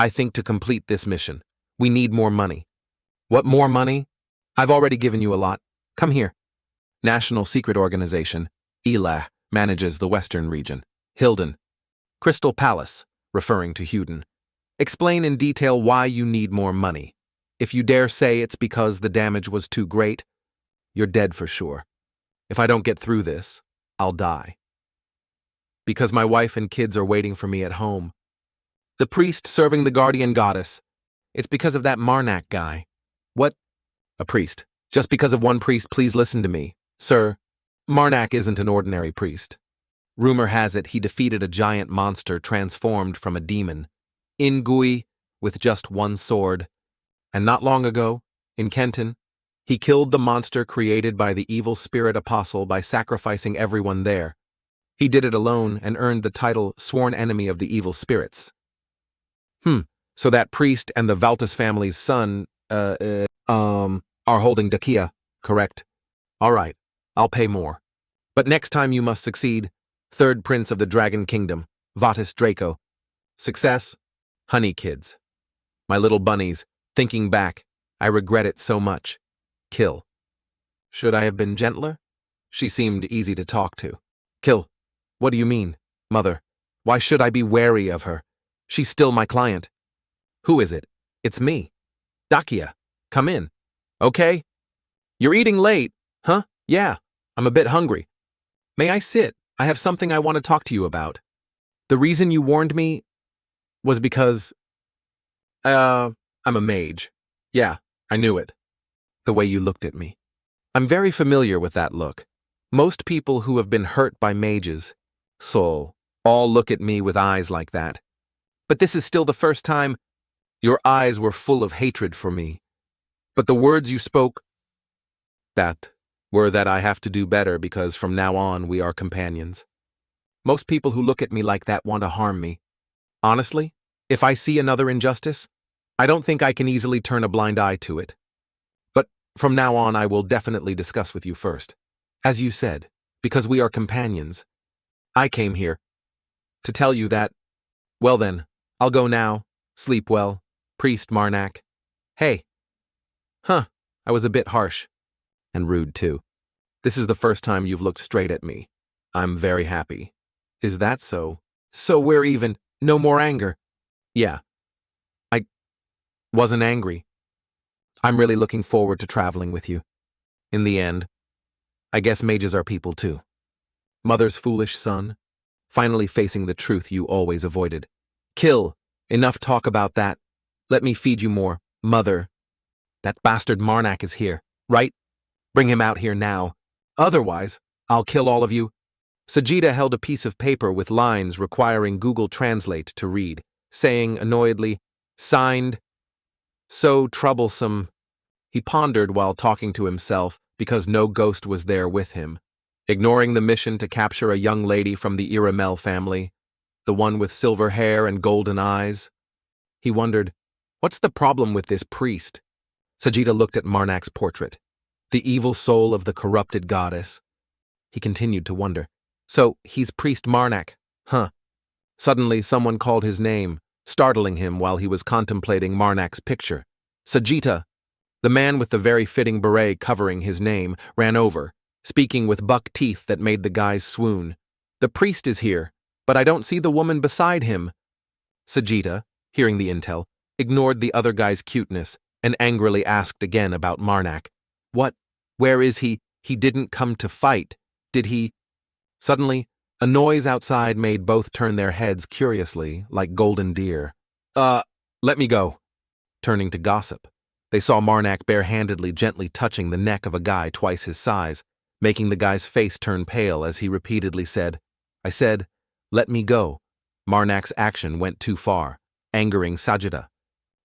S1: I think to complete this mission, we need more money. What more money? I've already given you a lot. Come here. National Secret Organization, ELA, manages the Western region. Hilden. Crystal Palace, referring to Huden. Explain in detail why you need more money. If you dare say it's because the damage was too great, you're dead for sure. If I don't get through this, I'll die. Because my wife and kids are waiting for me at home. The priest serving the guardian goddess. It's because of that Marac guy. What? A priest. Just because of one priest, please listen to me. Sir, Marac isn't an ordinary priest. Rumor has it he defeated a giant monster transformed from a demon, Ingui, with just one sword. And not long ago, in Kenton, he killed the monster created by the evil spirit apostle by sacrificing everyone there. He did it alone and earned the title Sworn Enemy of the Evil Spirits. So that priest and the Valtus family's son, are holding Dakia, correct? All right, I'll pay more. But next time you must succeed. Third prince of the Dragon Kingdom, Vatus Draco. Success? Honey kids. My little bunnies, thinking back, I regret it so much. Kill. Should I have been gentler? She seemed easy to talk to. Kill. What do you mean, mother? Why should I be wary of her? She's still my client. Who is it? It's me. Dakia. Come in. Okay? You're eating late, huh? Yeah, I'm a bit hungry. May I sit? I have something I want to talk to you about. The reason you warned me was because, I'm a mage. Yeah, I knew it. The way you looked at me. I'm very familiar with that look. Most people who have been hurt by mages, all look at me with eyes like that. But this is still the first time. Your eyes were full of hatred for me. But the words you spoke, were that I have to do better because from now on we are companions. Most people who look at me like that want to harm me. Honestly, if I see another injustice, I don't think I can easily turn a blind eye to it. But from now on I will definitely discuss with you first. As you said, because we are companions. I came here to tell you that, well then, I'll go now. Sleep well, Priest Marac. Hey. I was a bit harsh. And rude too. This is the first time you've looked straight at me. I'm very happy. Is that so? So we're even. No more anger. Yeah. I wasn't angry. I'm really looking forward to traveling with you. In the end, I guess mages are people too. Mother's foolish son, finally facing the truth you always avoided. Kill. Enough talk about that. Let me feed you more, mother. That bastard Marac is here, right? Bring him out here now. Otherwise, I'll kill all of you. Sajida held a piece of paper with lines requiring Google Translate to read, saying annoyedly, signed, so troublesome. He pondered while talking to himself because no ghost was there with him, ignoring the mission to capture a young lady from the Iramel family, the one with silver hair and golden eyes. He wondered, what's the problem with this priest? Sajida looked at Marnac's portrait. The evil soul of the corrupted goddess. He continued to wonder. So, he's Priest Marac, huh? Suddenly, someone called his name, startling him while he was contemplating Marnac's picture. Sajita, the man with the very fitting beret covering his name, ran over, speaking with buck teeth that made the guys swoon. The priest is here, but I don't see the woman beside him. Sajita, hearing the intel, ignored the other guy's cuteness and angrily asked again about Marac. What? Where is he? He didn't come to fight, did he? Suddenly, a noise outside made both turn their heads curiously, like golden deer. Let me go. Turning to gossip, they saw Marac barehandedly gently touching the neck of a guy twice his size, making the guy's face turn pale as he repeatedly said, I said, let me go. Marnac's action went too far, angering Sajida.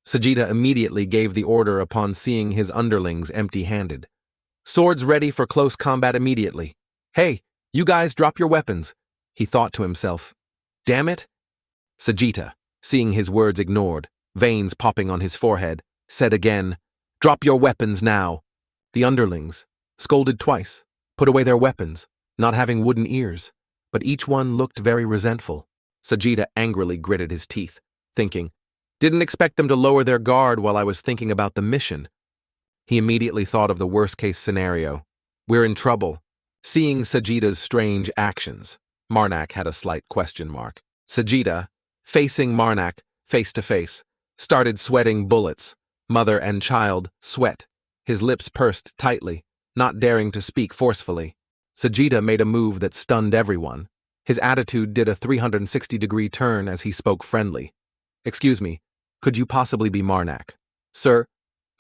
S1: Sajida immediately gave the order upon seeing his underlings empty-handed. Swords ready for close combat immediately. Hey, you guys drop your weapons, he thought to himself. Damn it. Sajita, seeing his words ignored, veins popping on his forehead, said again, drop your weapons now. The underlings, scolded twice, put away their weapons, not having wooden ears, but each one looked very resentful. Sajita angrily gritted his teeth, thinking, didn't expect them to lower their guard while I was thinking about the mission. He immediately thought of the worst-case scenario. We're in trouble. Seeing Sajita's strange actions, Marac had a slight question mark. Sajita, facing Marac face to face, started sweating bullets. Mother and child sweat, his lips pursed tightly, not daring to speak forcefully. Sajita made a move that stunned everyone. His attitude did a 360-degree turn as he spoke friendly. "Excuse me, could you possibly be Marnak?" "Sir?"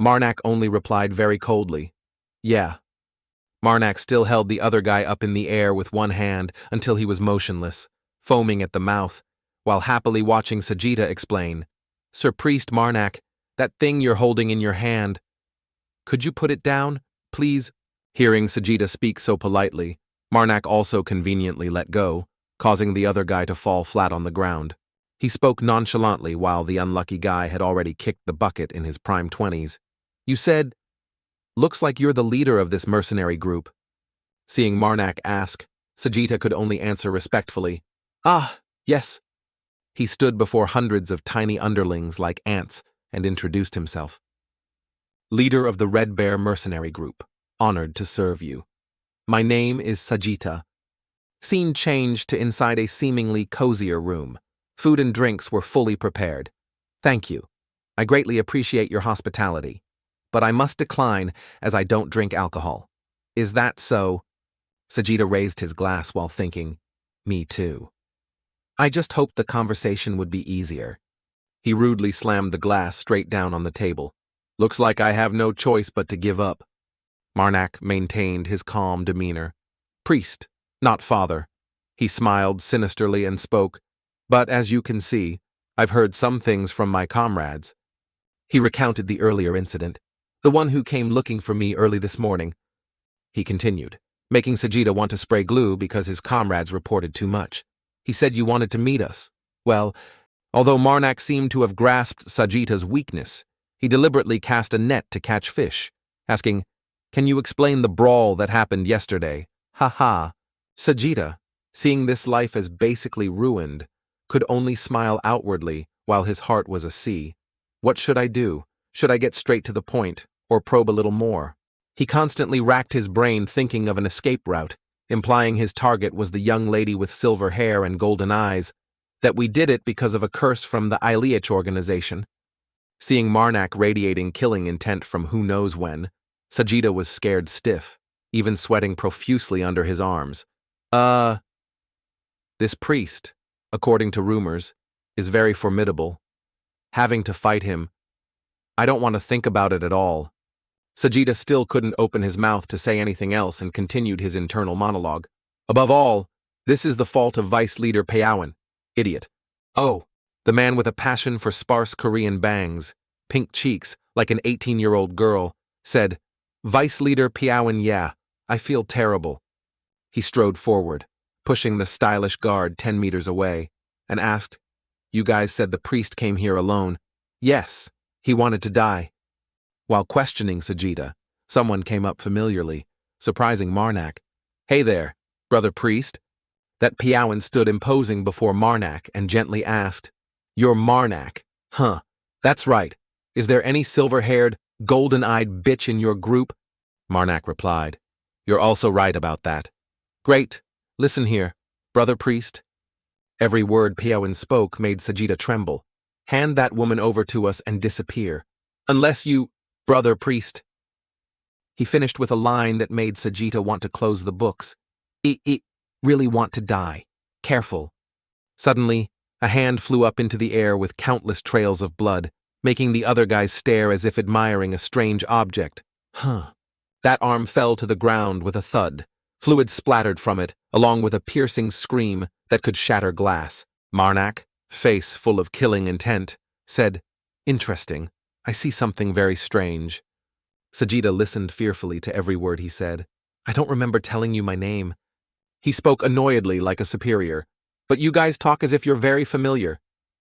S1: Marnak only replied very coldly, "Yeah." Marnak still held the other guy up in the air with one hand until he was motionless, foaming at the mouth, while happily watching Sajita explain, "Sir Priest Marnak, that thing you're holding in your hand, could you put it down, please?" Hearing Sajita speak so politely, Marnak also conveniently let go, causing the other guy to fall flat on the ground. He spoke nonchalantly while the unlucky guy had already kicked the bucket in his prime 20s. "You said, looks like you're the leader of this mercenary group." Seeing Marnak ask, Sajita could only answer respectfully, "Ah, yes." He stood before hundreds of tiny underlings like ants and introduced himself. "Leader of the Red Bear mercenary group, honored to serve you. My name is Sajita." Scene changed to inside a seemingly cozier room. Food and drinks were fully prepared. "Thank you. I greatly appreciate your hospitality. But I must decline as I don't drink alcohol." "Is that so?" Sajita raised his glass while thinking, "Me too." "I just hoped the conversation would be easier." He rudely slammed the glass straight down on the table. "Looks like I have no choice but to give up." Marnak maintained his calm demeanor. "Priest, not father." He smiled sinisterly and spoke, "But as you can see, I've heard some things from my comrades." He recounted the earlier incident, "The one who came looking for me early this morning." He continued, making Sajita want to spray glue because his comrades reported too much. "He said you wanted to meet us." Well, although Marnak seemed to have grasped Sajita's weakness, he deliberately cast a net to catch fish, asking, "Can you explain the brawl that happened yesterday?" "Ha ha." Sajita, seeing this life as basically ruined, could only smile outwardly while his heart was a sea. What should I do? Should I get straight to the point, or probe a little more? He constantly racked his brain thinking of an escape route, implying his target was the young lady with silver hair and golden eyes, that we did it because of a curse from the Ilich organization. Seeing Marnak radiating killing intent from who knows when, Sajita was scared stiff, even sweating profusely under his arms. This priest, according to rumors, is very formidable. Having to fight him, I don't want to think about it at all." Sajita still couldn't open his mouth to say anything else and continued his internal monologue. "Above all, this is the fault of Vice Leader Payawan. Idiot. Oh, the man with a passion for sparse Korean bangs, pink cheeks like an 18-year-old girl, said, 'Vice Leader Payawan, yeah, I feel terrible.'" He strode forward, pushing the stylish guard 10 meters away, and asked, "You guys said the priest came here alone." "Yes, he wanted to die." While questioning Sajita, someone came up familiarly, surprising Marnak. "Hey there, brother priest." That Payawan stood imposing before Marnak and gently asked, "You're Marnak? Huh, that's right. Is there any silver-haired, golden-eyed bitch in your group?" Marnak replied, "You're also right about that." "Great. Listen here, brother priest." Every word Payawan spoke made Sajita tremble. "Hand that woman over to us and disappear. Unless you, brother priest." He finished with a line that made Sajita want to close the books. I really want to die. Careful." Suddenly, a hand flew up into the air with countless trails of blood, making the other guys stare as if admiring a strange object. Huh. That arm fell to the ground with a thud. Fluid splattered from it, along with a piercing scream that could shatter glass. Marnak, face full of killing intent, said, "Interesting. I see something very strange." Sajita listened fearfully to every word he said. "I don't remember telling you my name." He spoke annoyedly like a superior. "But you guys talk as if you're very familiar.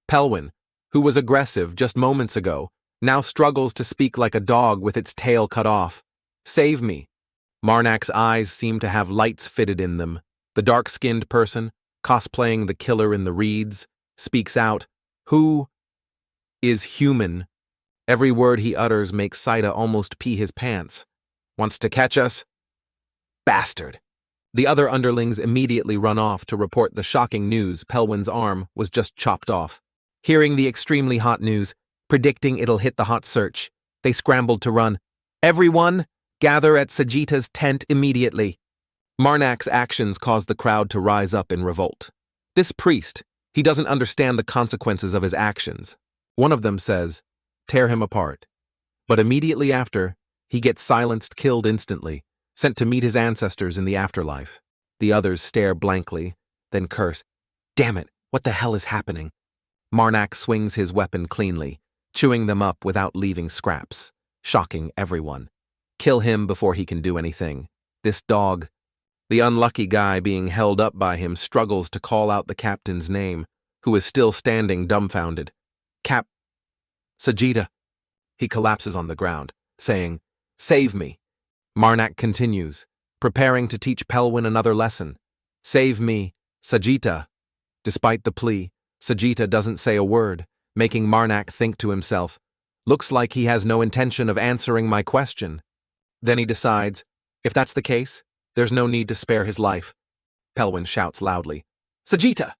S1: Pelwin, who was aggressive just moments ago, now struggles to speak like a dog with its tail cut off. Save me." Marnak's eyes seemed to have lights fitted in them. The dark-skinned person, cosplaying the killer in the reeds, speaks out, "Who is human?" Every word he utters makes Saida almost pee his pants. "Wants to catch us? Bastard." The other underlings immediately run off to report the shocking news Pelwin's arm was just chopped off. Hearing the extremely hot news, predicting it'll hit the hot search, they scrambled to run. "Everyone, gather at Sajita's tent immediately." Marnak's actions caused the crowd to rise up in revolt. This priest, he doesn't understand the consequences of his actions. One of them says, tear him apart. But immediately after, he gets silenced, killed instantly, sent to meet his ancestors in the afterlife. The others stare blankly, then curse. Damn it, what the hell is happening? Marac swings his weapon cleanly, chewing them up without leaving scraps, shocking everyone. Kill him before he can do anything. This dog. The unlucky guy being held up by him struggles to call out the captain's name, who is still standing dumbfounded. Sajida. He collapses on the ground, saying, Save me. Marac continues, preparing to teach Pelwin another lesson. Save me, Sajita. Despite the plea, Sajita doesn't say a word, making Marac think to himself, looks like he has no intention of answering my question. Then he decides, if that's the case, there's no need to spare his life. Pelwin shouts loudly, Sajita!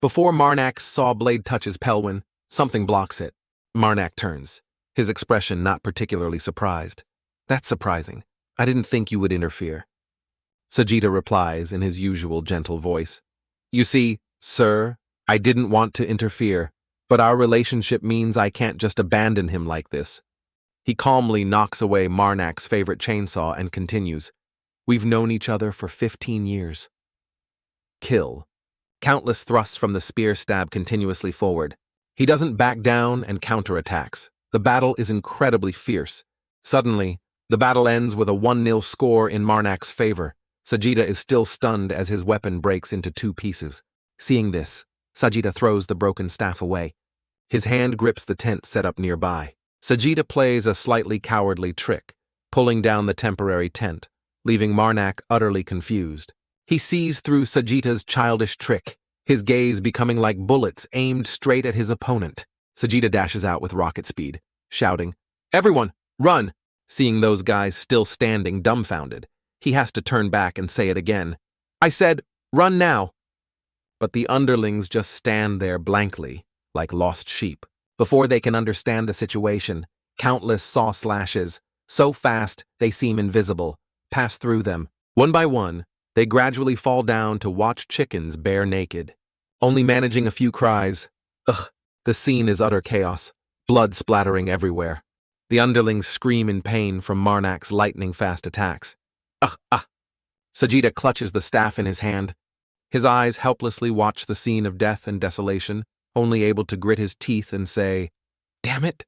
S1: Before Marnac's saw blade touches Pelwin, something blocks it. Marac turns, his expression not particularly surprised. That's surprising. I didn't think you would interfere. Sajita replies in his usual gentle voice. You see, sir, I didn't want to interfere, but our relationship means I can't just abandon him like this. He calmly knocks away Marnac's favorite chainsaw and continues, We've known each other for 15 years. Kill. Countless thrusts from the spear stab continuously forward. He doesn't back down and counterattacks. The battle is incredibly fierce. Suddenly, the battle ends with a 1-0 score in Marnac's favor. Sajita is still stunned as his weapon breaks into 2 pieces. Seeing this, Sajita throws the broken staff away. His hand grips the tent set up nearby. Sajita plays a slightly cowardly trick, pulling down the temporary tent, leaving Marac utterly confused. He sees through Sajita's childish trick, his gaze becoming like bullets aimed straight at his opponent. Sajita dashes out with rocket speed, shouting, Everyone, run! Seeing those guys still standing dumbfounded, he has to turn back and say it again. I said, run now! But the underlings just stand there blankly, like lost sheep. Before they can understand the situation, countless saw slashes, so fast they seem invisible, pass through them. One by one, they gradually fall down to watch chickens bare naked. Only managing a few cries. Ugh, the scene is utter chaos, blood splattering everywhere. The underlings scream in pain from Marnac's lightning-fast attacks. Ugh, ah! Sajita clutches the staff in his hand. His eyes helplessly watch the scene of death and desolation, only able to grit his teeth and say, Damn it!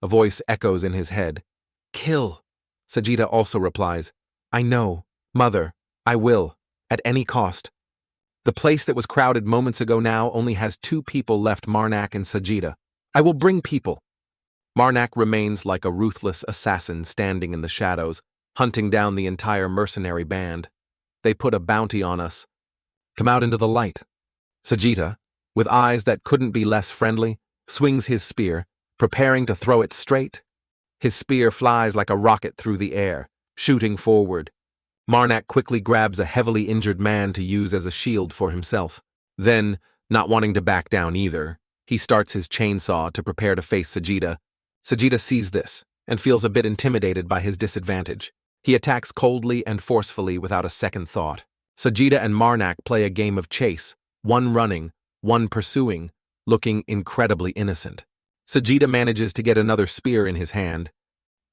S1: A voice echoes in his head. Kill! Sajita also replies, I know, Mother, I will, at any cost. The place that was crowded moments ago now only has 2 people left, Marac and Sajita. I will bring people. Marac remains like a ruthless assassin standing in the shadows, hunting down the entire mercenary band. They put a bounty on us. Come out into the light. Sajita, with eyes that couldn't be less friendly, swings his spear, preparing to throw it straight. His spear flies like a rocket through the air, shooting forward. Marac quickly grabs a heavily injured man to use as a shield for himself. Then, not wanting to back down either, he starts his chainsaw to prepare to face Sajita. Sajita sees this and feels a bit intimidated by his disadvantage. He attacks coldly and forcefully without a second thought. Sajita and Marac play a game of chase, one running, one pursuing, looking incredibly innocent. Sajita manages to get another spear in his hand.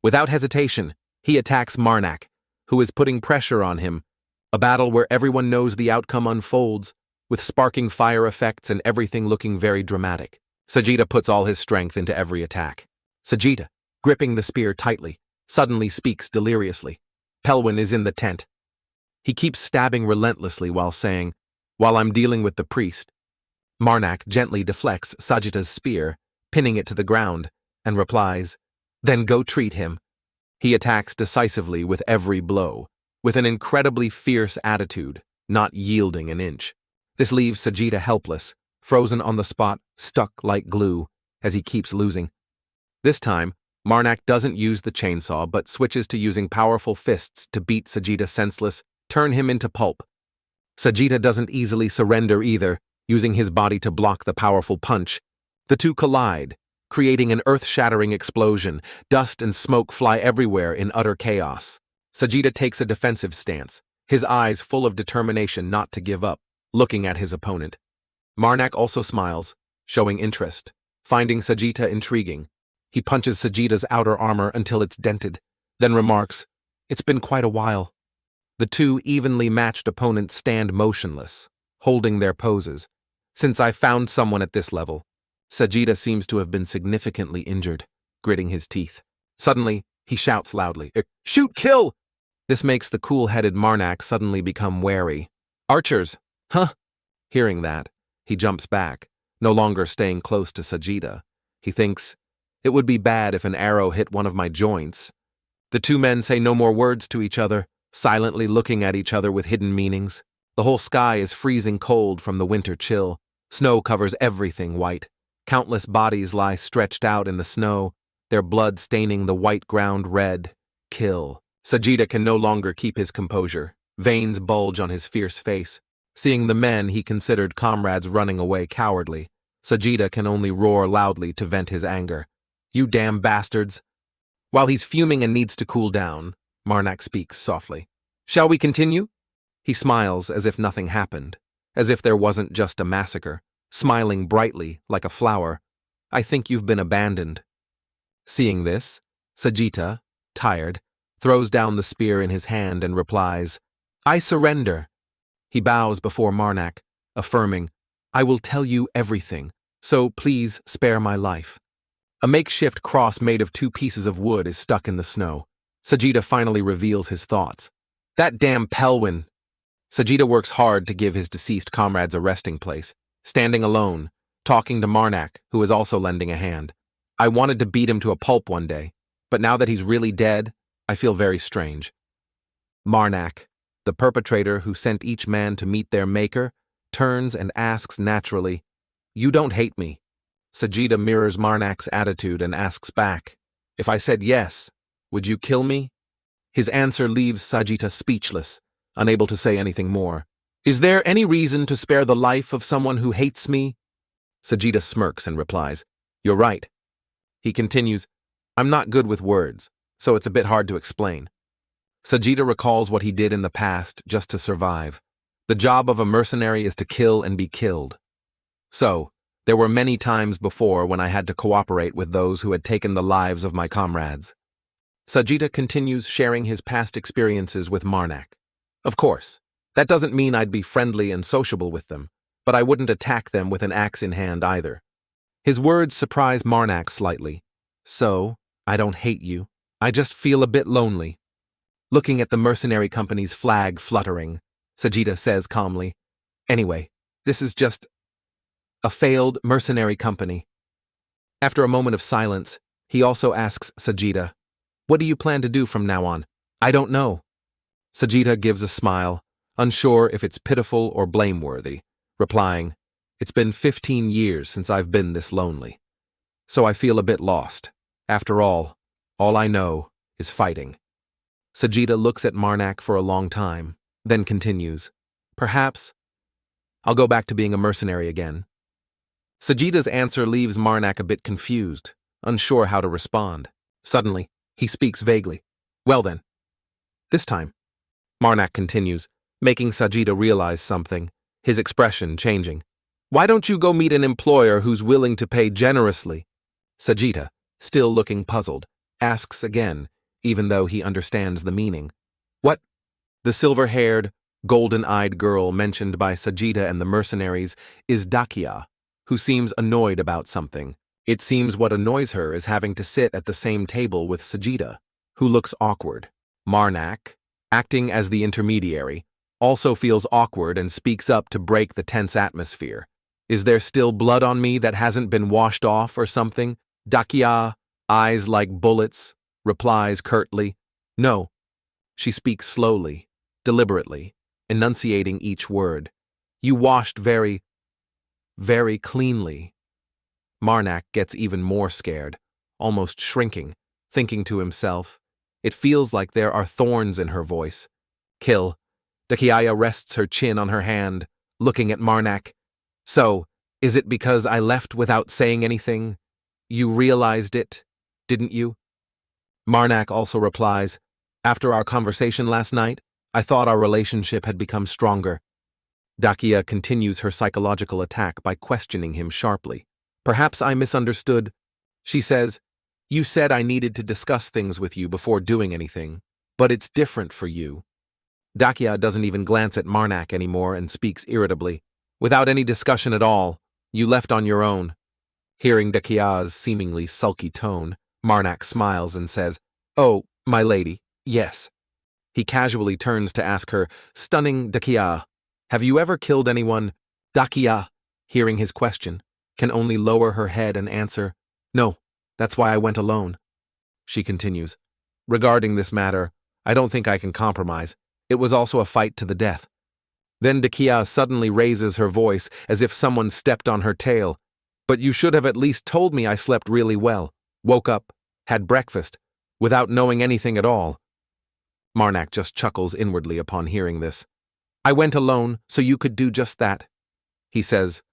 S1: Without hesitation, he attacks Marac, who is putting pressure on him, a battle where everyone knows the outcome unfolds, with sparking fire effects and everything looking very dramatic. Sajita puts all his strength into every attack. Sajita, gripping the spear tightly, suddenly speaks deliriously. Pelwin is in the tent. He keeps stabbing relentlessly while saying, While I'm dealing with the priest. Marac gently deflects Sajita's spear, pinning it to the ground, and replies, Then go treat him. He attacks decisively with every blow, with an incredibly fierce attitude, not yielding an inch. This leaves Sajita helpless, frozen on the spot, stuck like glue, as he keeps losing. This time, Marac doesn't use the chainsaw but switches to using powerful fists to beat Sajita senseless, turn him into pulp. Sajita doesn't easily surrender either, using his body to block the powerful punch. The two collide, creating an earth-shattering explosion. Dust and smoke fly everywhere in utter chaos. Sajita takes a defensive stance, his eyes full of determination not to give up, looking at his opponent. Marac also smiles, showing interest. Finding Sagitta intriguing, he punches Sagitta's outer armor until it's dented, then remarks, "It's been quite a while." The two evenly matched opponents stand motionless, holding their poses. Since I found someone at this level, Sagitta seems to have been significantly injured, gritting his teeth. Suddenly, he shouts loudly, "Shoot, kill!" This makes the cool-headed Marac suddenly become wary. "Archers, huh?" Hearing that, he jumps back, no longer staying close to Sagitta. He thinks, "It would be bad if an arrow hit one of my joints." The two men say no more words to each other, silently looking at each other with hidden meanings. The whole sky is freezing cold from the winter chill. Snow covers everything white. Countless bodies lie stretched out in the snow, their blood staining the white ground red. Kill. Sagitta can no longer keep his composure. Veins bulge on his fierce face. Seeing the men he considered comrades running away cowardly, Sagitta can only roar loudly to vent his anger. "You damn bastards!" While he's fuming and needs to cool down, Marac speaks softly. "Shall we continue?" He smiles as if nothing happened, as if there wasn't just a massacre, smiling brightly like a flower. "I think you've been abandoned." Seeing this, Sagitta, tired, throws down the spear in his hand and replies, "I surrender." He bows before Marac, affirming, "I will tell you everything, so please spare my life." A makeshift cross made of 2 pieces of wood is stuck in the snow. Sagitta finally reveals his thoughts. "That damn Pelwin." Sagitta works hard to give his deceased comrades a resting place, standing alone, talking to Marac, who is also lending a hand. "I wanted to beat him to a pulp one day, but now that he's really dead, I feel very strange." Marac, the perpetrator who sent each man to meet their maker, turns and asks naturally, "You don't hate me?" Sagitta mirrors Marnac's attitude and asks back, "If I said yes, would you kill me?" His answer leaves Sagitta speechless, unable to say anything more. "Is there any reason to spare the life of someone who hates me?" Sagitta smirks and replies, "You're right." He continues, "I'm not good with words, so it's a bit hard to explain." Sagitta recalls what he did in the past just to survive. The job of a mercenary is to kill and be killed. So, there were many times before when I had to cooperate with those who had taken the lives of my comrades. Sagitta continues sharing his past experiences with Marac. "Of course, that doesn't mean I'd be friendly and sociable with them, but I wouldn't attack them with an axe in hand either." His words surprise Marac slightly. "So, I don't hate you. I just feel a bit lonely." Looking at the mercenary company's flag fluttering, Sagitta says calmly, "Anyway, this is just a failed mercenary company." After a moment of silence, he also asks Sagitta, "What do you plan to do from now on?" "I don't know." Sagitta gives a smile, unsure if it's pitiful or blameworthy, replying, "It's been 15 years since I've been this lonely. So I feel a bit lost. After all I know is fighting." Sagitta looks at Marac for a long time, then continues, "Perhaps I'll go back to being a mercenary again." Sagitta's answer leaves Marac a bit confused, unsure how to respond. Suddenly, he speaks vaguely. "Well then, this time." Marac continues, making Sagitta realize something, his expression changing. "Why don't you go meet an employer who's willing to pay generously?" Sagitta, still looking puzzled, asks again, even though he understands the meaning. "What?" The silver-haired, golden-eyed girl mentioned by Sagitta and the mercenaries is Dakia, who seems annoyed about something. It seems what annoys her is having to sit at the same table with Sagitta, who looks awkward. Marac, acting as the intermediary, also feels awkward and speaks up to break the tense atmosphere. "Is there still blood on me that hasn't been washed off or something?" Dakia, eyes like bullets, replies curtly, "No." She speaks slowly, deliberately, enunciating each word. "You washed very, very cleanly." Marac gets even more scared, almost shrinking, thinking to himself, "It feels like there are thorns in her voice." "Kill." Dakia rests her chin on her hand, looking at Marac. "So, is it because I left without saying anything? You realized it, didn't you?" Marac also replies, "After our conversation last night, I thought our relationship had become stronger." Dakia continues her psychological attack by questioning him sharply. Perhaps I misunderstood. She says, "You said I needed to discuss things with you before doing anything, but it's different for you." Dakia doesn't even glance at Marac anymore and speaks irritably. "Without any discussion at all, you left on your own." Hearing Dakia's seemingly sulky tone, Marac smiles and says, "Oh, my lady, yes." He casually turns to ask her, "Stunning Dakia, have you ever killed anyone?" Dakia, hearing his question, can only lower her head and answer, "No, that's why I went alone." She continues, "Regarding this matter, I don't think I can compromise. It was also a fight to the death." Then Dakia suddenly raises her voice as if someone stepped on her tail. "But you should have at least told me I slept really well, woke up, had breakfast, without knowing anything at all." Marac just chuckles inwardly upon hearing this. "I went alone so you could do just that." He says,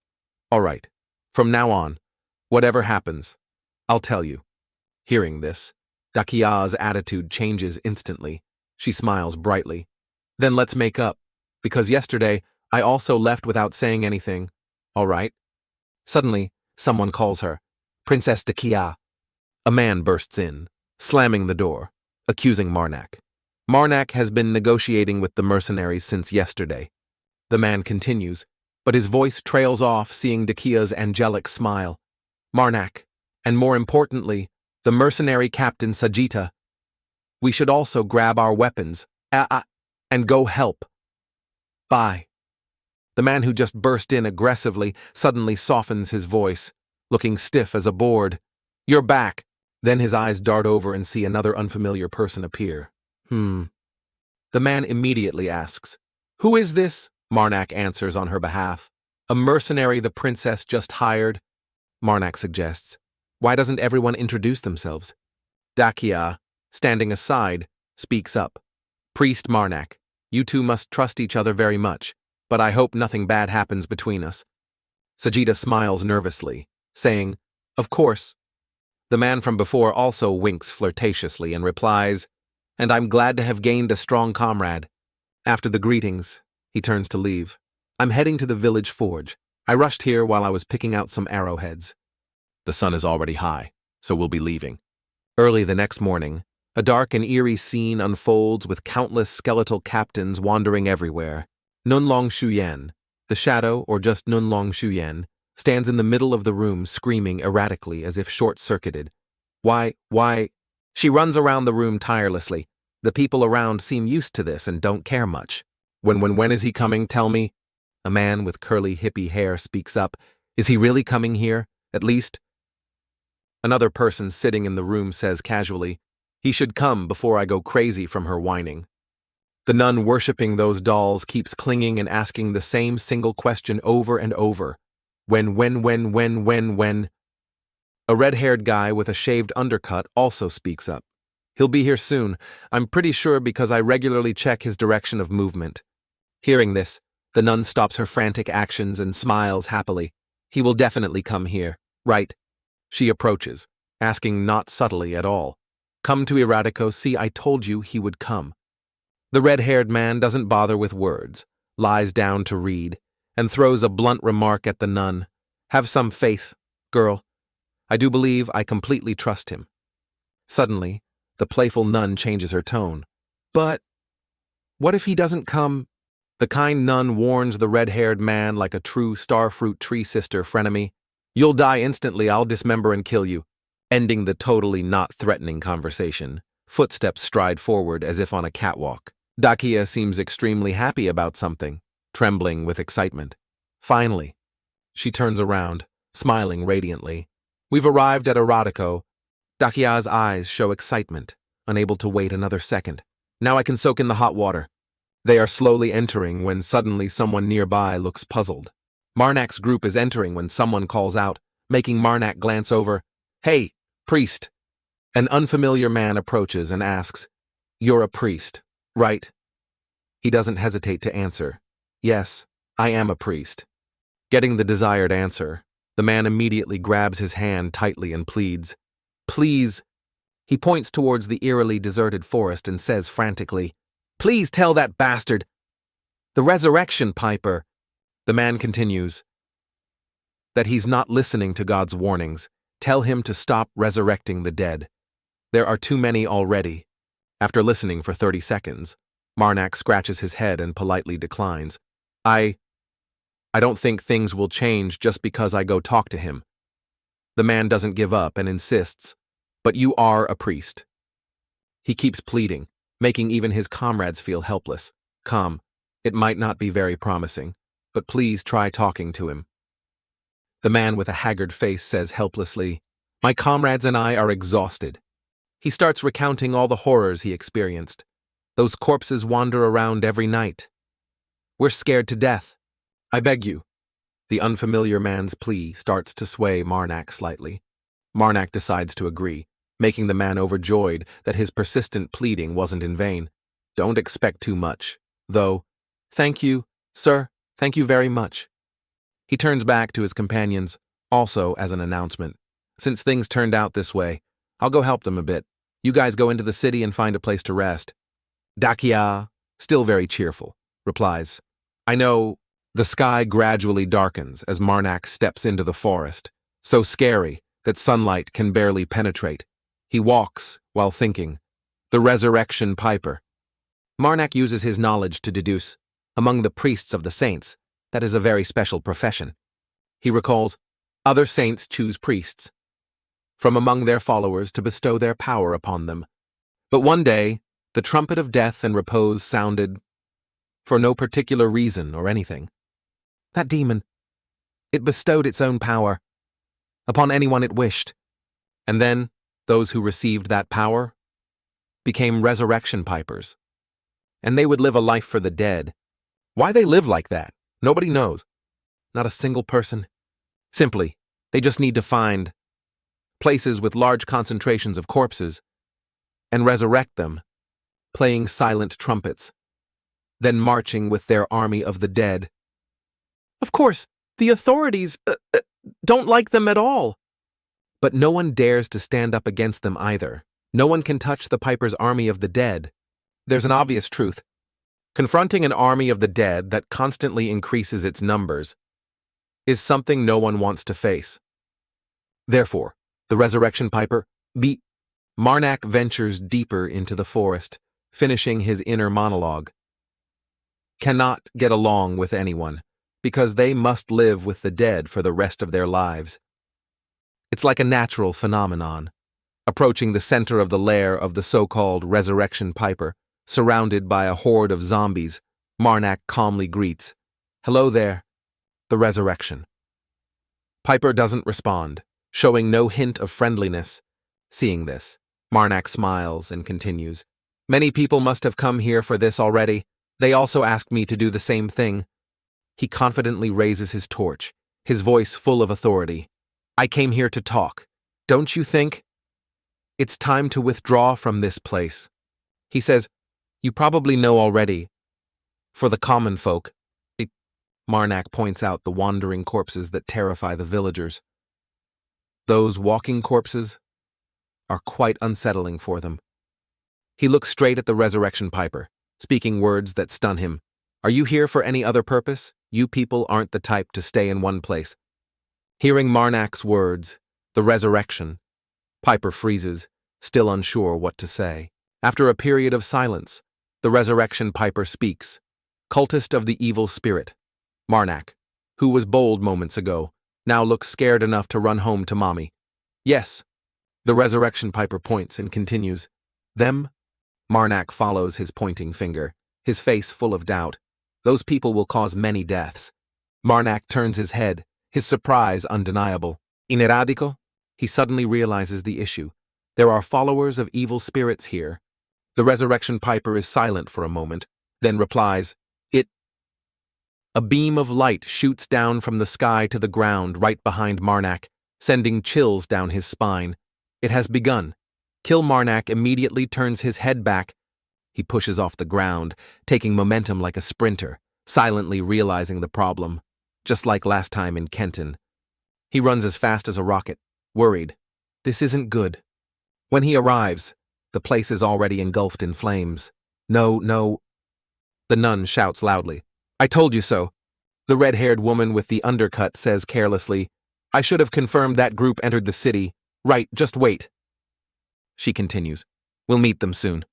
S1: "All right, from now on, whatever happens, I'll tell you." Hearing this, Dakia's attitude changes instantly. She smiles brightly. "Then let's make up, because yesterday I also left without saying anything. All right?" Suddenly, someone calls her, "Princess Dakia." A man bursts in, slamming the door, accusing Marac. Marac has been negotiating with the mercenaries since yesterday. The man continues, but his voice trails off seeing Dakia's angelic smile. "Marac, and more importantly, the mercenary captain Sajita. We should also grab our weapons, and go help. Bye." The man who just burst in aggressively suddenly softens his voice, looking stiff as a board. "You're back." Then his eyes dart over and see another unfamiliar person appear. The man immediately asks, "Who is this?" Marac answers on her behalf. "A mercenary the princess just hired." Marac suggests, "Why doesn't everyone introduce themselves?" Dakia, standing aside, speaks up. "Priest Marac, you two must trust each other very much, but I hope nothing bad happens between us." Sajita smiles nervously, saying, "Of course." The man from before also winks flirtatiously and replies, "And I'm glad to have gained a strong comrade." After the greetings, he turns to leave. "I'm heading to the village forge. I rushed here while I was picking out some arrowheads." The sun is already high, so we'll be leaving. Early the next morning, a dark and eerie scene unfolds with countless skeletal captains wandering everywhere. Nunlong Shuyen, the shadow or just Nunlong Shuyen, stands in the middle of the room screaming erratically as if short-circuited. Why? She runs around the room tirelessly. The people around seem used to this and don't care much. When is he coming, tell me?" A man with curly hippie hair speaks up. "Is he really coming here, at least?" Another person sitting in the room says casually, "He should come before I go crazy from her whining." The nun worshipping those dolls keeps clinging and asking the same single question over and over. When? A red-haired guy with a shaved undercut also speaks up. "He'll be here soon. I'm pretty sure because I regularly check his direction of movement." Hearing this, the nun stops her frantic actions and smiles happily. "He will definitely come here, right?" She approaches, asking not subtly at all. "Come to Eratico, see, I told you he would come." The red-haired man doesn't bother with words, lies down to read, and throws a blunt remark at the nun. "Have some faith, girl. I do believe I completely trust him." Suddenly, the playful nun changes her tone. "But what if he doesn't come?" The kind nun warns the red-haired man like a true starfruit tree sister frenemy. "You'll die instantly, I'll dismember and kill you." Ending the totally not threatening conversation, footsteps stride forward as if on a catwalk. Dakia seems extremely happy about something, trembling with excitement. Finally, she turns around, smiling radiantly. "We've arrived at Eratico." Dakia's eyes show excitement, unable to wait another second. "Now I can soak in the hot water." They are slowly entering when suddenly someone nearby looks puzzled. Marnac's group is entering when someone calls out, making Marac glance over. "Hey, priest." An unfamiliar man approaches and asks, "You're a priest, right?" He doesn't hesitate to answer, "Yes, I am a priest." Getting the desired answer, the man immediately grabs his hand tightly and pleads, "Please." He points towards the eerily deserted forest and says frantically, "Please tell that bastard. The resurrection piper. The man continues that he's not listening to God's warnings. Tell him to stop resurrecting the dead. There are too many already. After listening for 30 seconds, Marac scratches his head and politely declines. I don't think things will change just because I go talk to him. The man doesn't give up and insists, but you are a priest. He keeps pleading, making even his comrades feel helpless. Come, it might not be very promising, but please try talking to him. The man with a haggard face says helplessly, my comrades and I are exhausted. He starts recounting all the horrors he experienced. Those corpses wander around every night. We're scared to death. I beg you. The unfamiliar man's plea starts to sway Marac slightly. Marac decides to agree, making the man overjoyed that his persistent pleading wasn't in vain. Don't expect too much, though. Thank you, sir. Thank you very much. He turns back to his companions, also as an announcement. Since things turned out this way, I'll go help them a bit. You guys go into the city and find a place to rest. Dakia, still very cheerful, replies, I know. The sky gradually darkens as Marac steps into the forest, so scary that sunlight can barely penetrate. He walks while thinking. The resurrection piper. Marac uses his knowledge to deduce, among the priests of the saints, that is a very special profession. He recalls, other saints choose priests from among their followers to bestow their power upon them. But one day, the trumpet of death and repose sounded for no particular reason or anything. That demon, it bestowed its own power upon anyone it wished. And then, those who received that power became resurrection pipers. And they would live a life for the dead. Why they live like that, nobody knows. Not a single person. Simply, they just need to find places with large concentrations of corpses and resurrect them, playing silent trumpets, then marching with their army of the dead. Of course, the authorities don't like them at all. But no one dares to stand up against them either. No one can touch the Piper's army of the dead. There's an obvious truth. Confronting an army of the dead that constantly increases its numbers is something no one wants to face. Therefore, the resurrection piper, Marac ventures deeper into the forest, finishing his inner monologue. Cannot get along with anyone, because they must live with the dead for the rest of their lives. It's like a natural phenomenon. Approaching the center of the lair of the so-called resurrection piper, surrounded by a horde of zombies, Marac calmly greets, Hello there, the resurrection. Piper doesn't respond, showing no hint of friendliness. Seeing this, Marac smiles and continues, Many people must have come here for this already. They also asked me to do the same thing. He confidently raises his torch, his voice full of authority. I came here to talk. Don't you think? It's time to withdraw from this place. He says, You probably know already. For the common folk, Marac points out the wandering corpses that terrify the villagers. Those walking corpses are quite unsettling for them. He looks straight at the resurrection piper, speaking words that stun him. Are you here for any other purpose? You people aren't the type to stay in one place. Hearing Marnac's words, the resurrection, Piper freezes, still unsure what to say. After a period of silence, the resurrection piper speaks. Cultist of the evil spirit, Marac, who was bold moments ago, now looks scared enough to run home to mommy. Yes. The resurrection piper points and continues. Them? Marac follows his pointing finger, his face full of doubt. Those people will cause many deaths. Marac turns his head, his surprise undeniable. Ineradico? He suddenly realizes the issue. There are followers of evil spirits here. The resurrection piper is silent for a moment, then replies, A beam of light shoots down from the sky to the ground right behind Marac, sending chills down his spine. It has begun. Marac immediately turns his head back. He pushes off the ground, taking momentum like a sprinter, silently realizing the problem, just like last time in Kenton. He runs as fast as a rocket, worried. This isn't good. When he arrives, the place is already engulfed in flames. No. The nun shouts loudly. I told you so. The red-haired woman with the undercut says carelessly, I should have confirmed that group entered the city. Right, just wait. She continues, we'll meet them soon.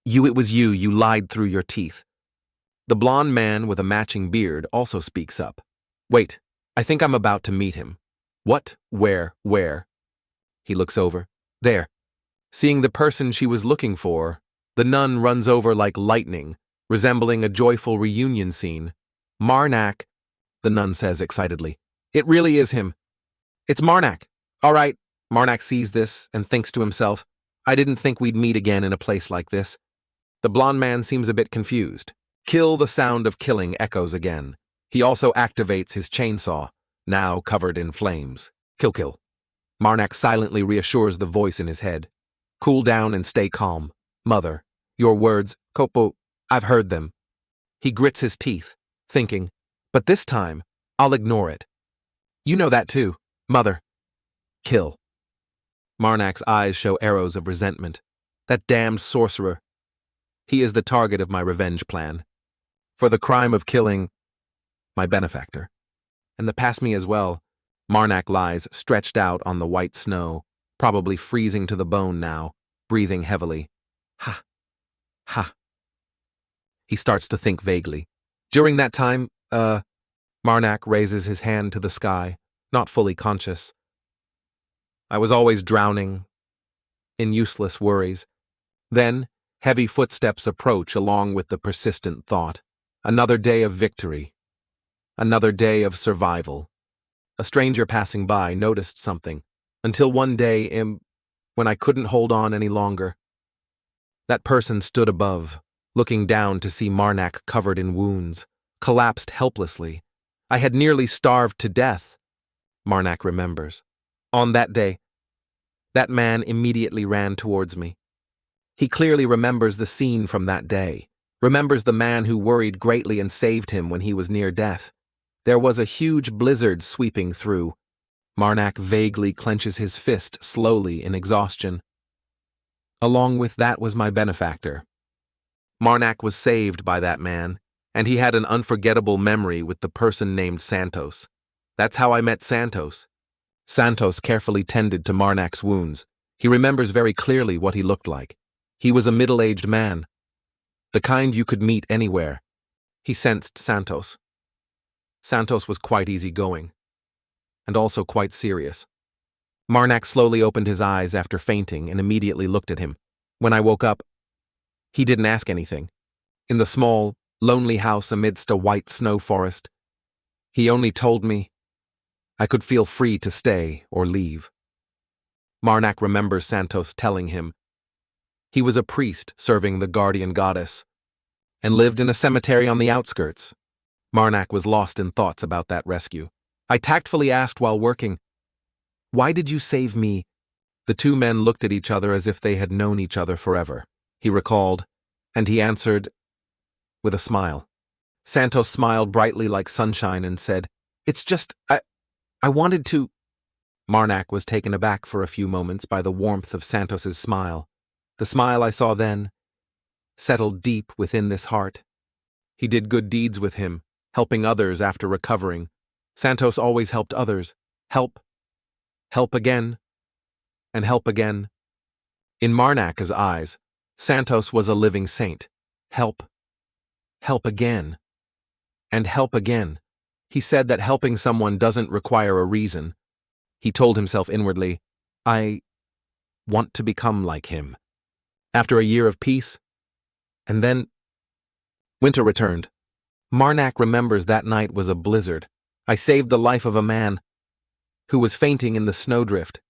S1: It was you lied through your teeth. The blonde man with a matching beard also speaks up. Wait, I think I'm about to meet him. What? Where? He looks over. There. Seeing the person she was looking for, the nun runs over like lightning, resembling a joyful reunion scene. Marac, the nun says excitedly. It really is him. It's Marac. All right. Marac sees this and thinks to himself, I didn't think we'd meet again in a place like this. The blonde man seems a bit confused. Kill, the sound of killing echoes again. He also activates his chainsaw, now covered in flames. Kill. Marac silently reassures the voice in his head. Cool down and stay calm. Mother, your words, Kopo, I've heard them. He grits his teeth, thinking, but this time, I'll ignore it. You know that too, Mother. Kill. Marnak's eyes show arrows of resentment. That damned sorcerer. He is the target of my revenge plan. For the crime of killing my benefactor. And the past me as well. Marac lies stretched out on the white snow, probably freezing to the bone now, breathing heavily. Ha. He starts to think vaguely. During that time, Marac raises his hand to the sky, not fully conscious. I was always drowning in useless worries. Then, heavy footsteps approach along with the persistent thought. Another day of victory. Another day of survival. A stranger passing by noticed something, until one day, when I couldn't hold on any longer. That person stood above, looking down to see Marac covered in wounds, collapsed helplessly. I had nearly starved to death, Marac remembers. On that day, that man immediately ran towards me. He clearly remembers the scene from that day, remembers the man who worried greatly and saved him when he was near death. There was a huge blizzard sweeping through. Marac vaguely clenches his fist slowly in exhaustion. Along with that was my benefactor. Marac was saved by that man, and he had an unforgettable memory with the person named Santos. That's how I met Santos. Santos carefully tended to Marnac's wounds. He remembers very clearly what he looked like. He was a middle-aged man, the kind you could meet anywhere. He sensed Santos. Santos was quite easygoing, and also quite serious. Marac slowly opened his eyes after fainting and immediately looked at him. When I woke up, he didn't ask anything. In the small, lonely house amidst a white snow forest, he only told me I could feel free to stay or leave. Marac remembers Santos telling him he was a priest serving the guardian goddess and lived in a cemetery on the outskirts. Marac was lost in thoughts about that rescue. I tactfully asked while working, why did you save me? The two men looked at each other as if they had known each other forever. He recalled, and he answered with a smile. Santos smiled brightly like sunshine and said, it's just, I wanted to. Marac was taken aback for a few moments by the warmth of Santos's smile. The smile I saw then settled deep within this heart. He did good deeds with him, helping others after recovering. Santos always helped others. Help again, and help again. In Marnac's eyes, Santos was a living saint. Help again, and help again. He said that helping someone doesn't require a reason. He told himself inwardly, I want to become like him. After a year of peace, and then winter returned. Marac remembers that night was a blizzard. I saved the life of a man who was fainting in the snowdrift.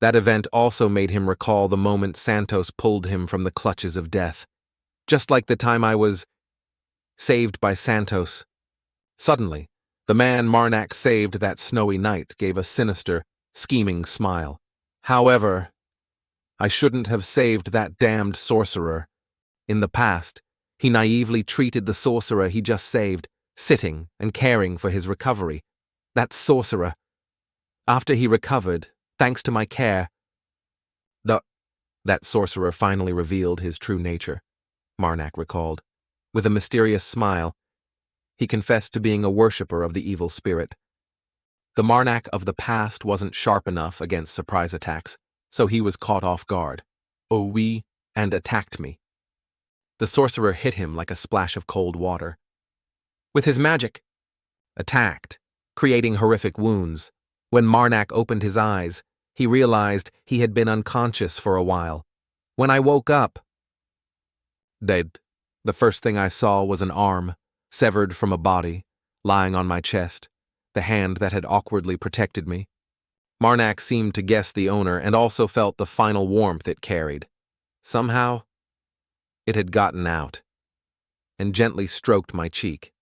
S1: That event also made him recall the moment Santos pulled him from the clutches of death. Just like the time I was saved by Santos. Suddenly, the man Marac saved that snowy night gave a sinister, scheming smile. However, I shouldn't have saved that damned sorcerer. In the past, he naively treated the sorcerer he just saved, sitting and caring for his recovery. That sorcerer. After he recovered, thanks to my care, that sorcerer finally revealed his true nature, Marac recalled, with a mysterious smile. He confessed to being a worshipper of the evil spirit. The Marac of the past wasn't sharp enough against surprise attacks, so he was caught off guard. Oh oui, and attacked me. The sorcerer hit him like a splash of cold water. With his magic, attacked, creating horrific wounds. When Marac opened his eyes, he realized he had been unconscious for a while. When I woke up, dead. The first thing I saw was an arm, severed from a body, lying on my chest, the hand that had awkwardly protected me. Marac seemed to guess the owner and also felt the final warmth it carried. Somehow, it had gotten out, and gently stroked my cheek.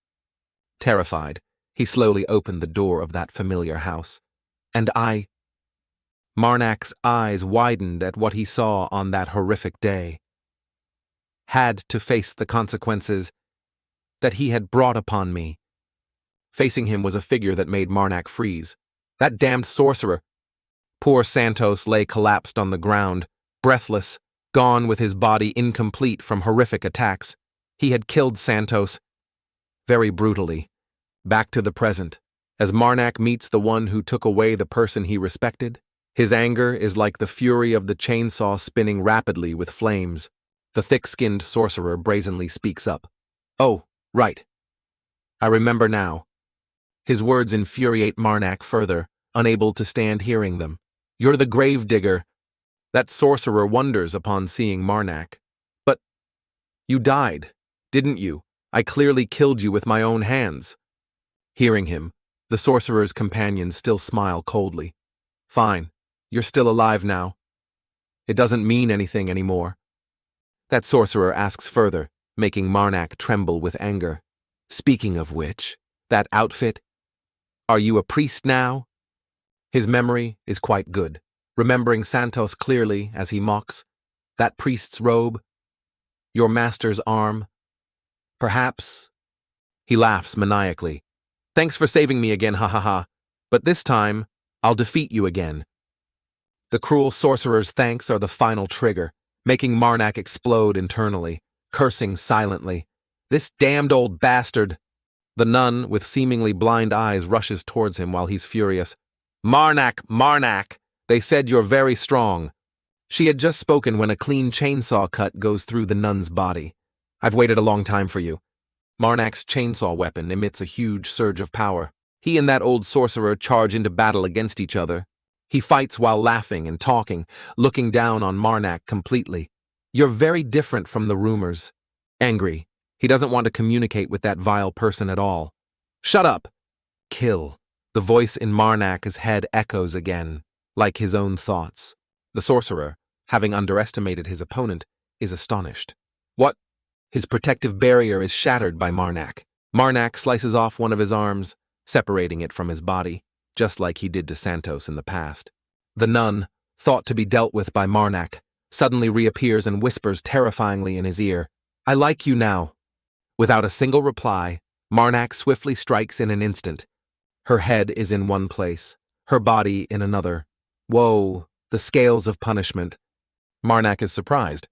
S1: Terrified, he slowly opened the door of that familiar house, and Marnac's eyes widened at what he saw on that horrific day. Had to face the consequences that he had brought upon me. Facing him was a figure that made Marac freeze. That damned sorcerer. Poor Santos lay collapsed on the ground, breathless, gone with his body incomplete from horrific attacks. He had killed Santos, very brutally. Back to the present, as Marac meets the one who took away the person he respected, his anger is like the fury of the chainsaw spinning rapidly with flames. The thick-skinned sorcerer brazenly speaks up. Oh, right. I remember now. His words infuriate Marac further, unable to stand hearing them. You're the gravedigger. That sorcerer wonders upon seeing Marac. But you died, didn't you? I clearly killed you with my own hands. Hearing him, the sorcerer's companions still smile coldly. Fine, you're still alive now. It doesn't mean anything anymore. That sorcerer asks further, making Marac tremble with anger. Speaking of which, that outfit? Are you a priest now? His memory is quite good, remembering Santos clearly as he mocks. That priest's robe? Your master's arm? Perhaps? He laughs maniacally. Thanks for saving me again, ha ha ha. But this time, I'll defeat you again. The cruel sorcerer's thanks are the final trigger, making Marac explode internally, cursing silently. This damned old bastard! The nun, with seemingly blind eyes, rushes towards him while he's furious. Marac! They said you're very strong. She had just spoken when a clean chainsaw cut goes through the nun's body. I've waited a long time for you. Marnac's chainsaw weapon emits a huge surge of power. He and that old sorcerer charge into battle against each other. He fights while laughing and talking, looking down on Marac completely. You're very different from the rumors. Angry. He doesn't want to communicate with that vile person at all. Shut up! Kill. The voice in Marnac's head echoes again, like his own thoughts. The sorcerer, having underestimated his opponent, is astonished. What? His protective barrier is shattered by Marac. Marac slices off one of his arms, separating it from his body, just like he did to Santos in the past. The nun, thought to be dealt with by Marac, suddenly reappears and whispers terrifyingly in his ear, I like you now. Without a single reply, Marac swiftly strikes in an instant. Her head is in one place, her body in another. Whoa, the scales of punishment. Marac is surprised.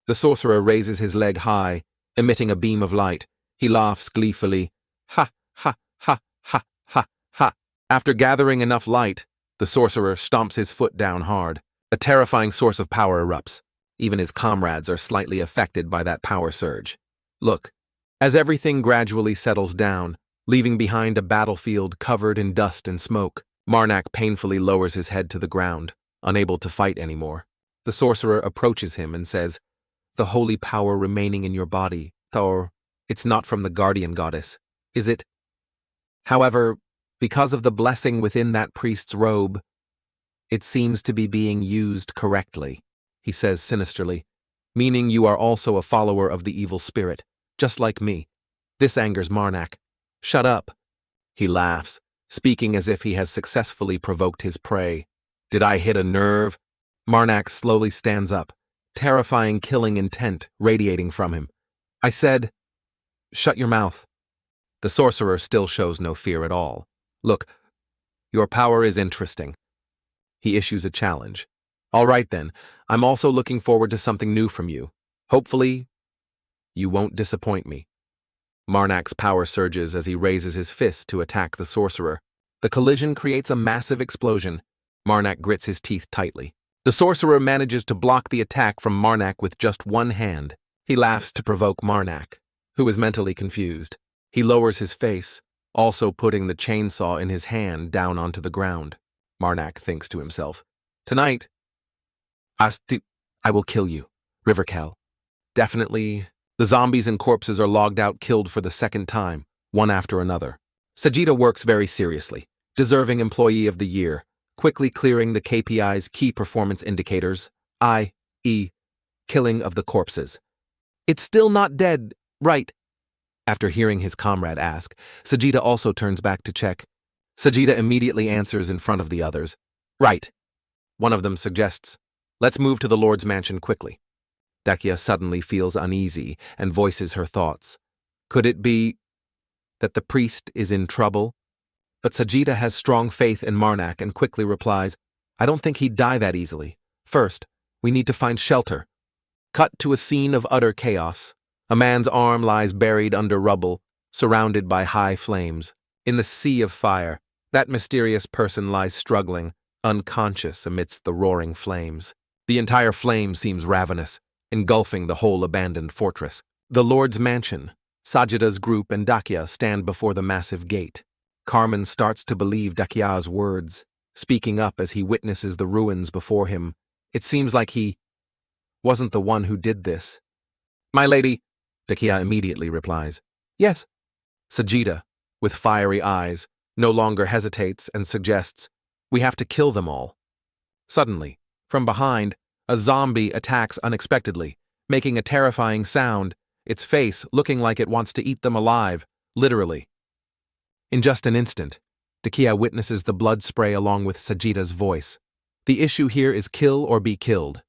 S1: The sorcerer raises his leg high, emitting a beam of light. He laughs gleefully. Ha, ha, ha, ha, ha, ha. After gathering enough light, the sorcerer stomps his foot down hard. A terrifying source of power erupts. Even his comrades are slightly affected by that power surge. Look, as everything gradually settles down, leaving behind a battlefield covered in dust and smoke, Marac painfully lowers his head to the ground, unable to fight anymore. The sorcerer approaches him and says, The holy power remaining in your body, Thor, it's not from the guardian goddess, is it? However, because of the blessing within that priest's robe, it seems to be being used correctly, he says sinisterly, meaning you are also a follower of the evil spirit, just like me. This angers Marac. Shut up. He laughs, speaking as if he has successfully provoked his prey. Did I hit a nerve? Marac slowly stands up, terrifying killing intent radiating from him. I said, shut your mouth. The sorcerer still shows no fear at all. Look, your power is interesting. He issues a challenge. All right then, I'm also looking forward to something new from you. Hopefully, you won't disappoint me. Marnac's power surges as he raises his fist to attack the sorcerer. The collision creates a massive explosion. Marnac grits his teeth tightly. The sorcerer manages to block the attack from Marnac with just one hand. He laughs to provoke Marnac, who is mentally confused. He lowers his face, also putting the chainsaw in his hand down onto the ground. Marnac thinks to himself, "Tonight, I will kill you, Rivercal." Definitely, the zombies and corpses are logged out killed for the second time, one after another. Sajida works very seriously, deserving Employee of the Year, quickly clearing the KPI's key performance indicators, i.e., killing of the corpses. "It's still not dead, right?" After hearing his comrade ask, Sajida also turns back to check. Sajida immediately answers in front of the others. "Right." One of them suggests, "Let's move to the Lord's mansion quickly." Dakia suddenly feels uneasy and voices her thoughts. Could it be that the priest is in trouble? But Sajida has strong faith in Marnac and quickly replies, "I don't think he'd die that easily. First, we need to find shelter." Cut to a scene of utter chaos. A man's arm lies buried under rubble, surrounded by high flames. In the sea of fire, that mysterious person lies struggling, unconscious amidst the roaring flames. The entire flame seems ravenous, engulfing the whole abandoned fortress. The Lord's mansion, Sajida's group and Dakia stand before the massive gate. Carmen starts to believe Dakia's words, speaking up as he witnesses the ruins before him. It seems like he wasn't the one who did this. "My lady," Dakia immediately replies. "Yes." Sajida, with fiery eyes, no longer hesitates and suggests, "We have to kill them all." Suddenly, from behind, a zombie attacks unexpectedly, making a terrifying sound, its face looking like it wants to eat them alive, literally. In just an instant, Dakia witnesses the blood spray along with Sajida's voice. The issue here is kill or be killed.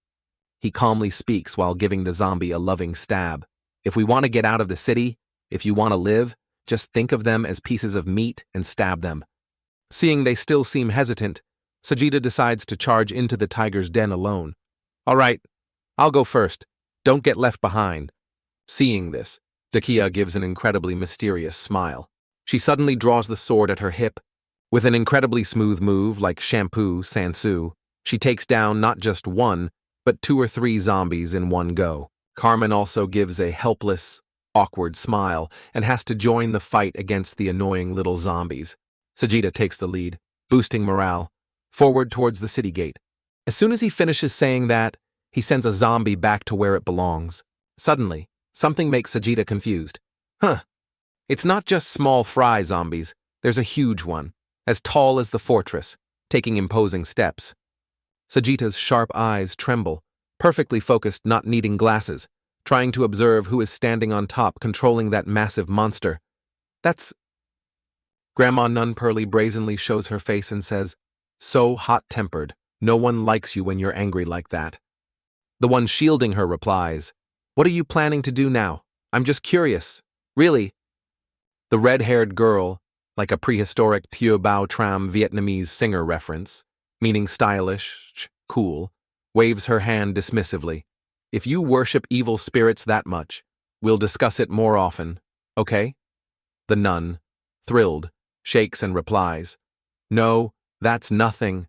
S1: He calmly speaks while giving the zombie a loving stab. "If we want to get out of the city, if you want to live, just think of them as pieces of meat and stab them." Seeing they still seem hesitant, Sajida decides to charge into the tiger's den alone. "All right, I'll go first. Don't get left behind." Seeing this, Dakia gives an incredibly mysterious smile. She suddenly draws the sword at her hip. With an incredibly smooth move like shampoo sansu, she takes down not just one, but 2 or 3 zombies in one go. Carmen also gives a helpless, awkward smile and has to join the fight against the annoying little zombies. Sajida takes the lead, boosting morale, forward towards the city gate. As soon as he finishes saying that, he sends a zombie back to where it belongs. Suddenly, something makes Sajida confused. It's not just small fry zombies, there's a huge one, as tall as the fortress, taking imposing steps. Sajida's sharp eyes tremble, perfectly focused, not needing glasses, trying to observe who is standing on top controlling that massive monster. "That's..." Grandma Nun Pearly brazenly shows her face and says, "So hot-tempered, no one likes you when you're angry like that." The one shielding her replies, "What are you planning to do now? I'm just curious. Really?" The red-haired girl, like a prehistoric Thieu Bao Tram Vietnamese singer reference, meaning stylish, cool, waves her hand dismissively. "If you worship evil spirits that much, we'll discuss it more often, okay?" The nun, thrilled, shakes and replies, "No, that's nothing."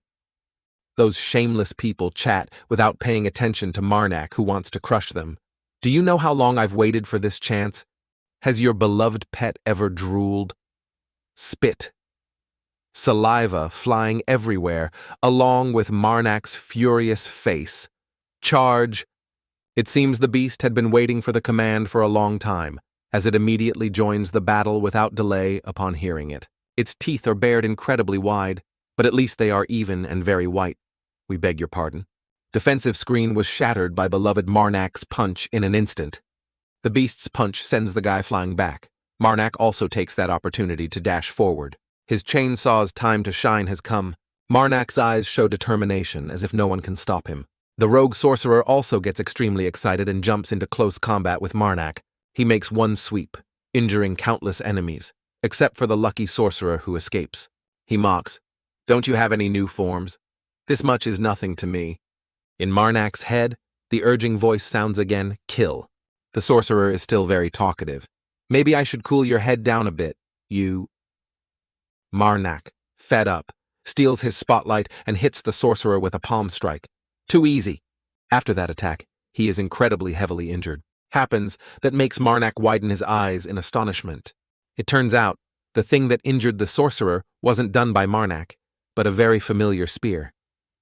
S1: Those shameless people chat without paying attention to Marnac, who wants to crush them. "Do you know how long I've waited for this chance? Has your beloved pet ever drooled?" Spit. Saliva flying everywhere, along with Marnac's furious face. "Charge!" It seems the beast had been waiting for the command for a long time, as it immediately joins the battle without delay upon hearing it. Its teeth are bared incredibly wide, but at least they are even and very white. "We beg your pardon." Defensive screen was shattered by beloved Marnac's punch in an instant. The beast's punch sends the guy flying back. Marnac also takes that opportunity to dash forward. His chainsaw's time to shine has come. Marnac's eyes show determination, as if no one can stop him. The rogue sorcerer also gets extremely excited and jumps into close combat with Marnac. He makes one sweep, injuring countless enemies, except for the lucky sorcerer who escapes. He mocks, "Don't you have any new forms? This much is nothing to me." In Marnac's head, the urging voice sounds again, "Kill." The sorcerer is still very talkative, Maybe I should cool your head down a bit, you. Marac, fed up, steals his spotlight and hits the sorcerer with a palm strike. Too easy. After that attack, he is incredibly heavily injured. Happens that makes Marac widen his eyes in astonishment. It turns out, the thing that injured the sorcerer wasn't done by Marac, but a very familiar spear.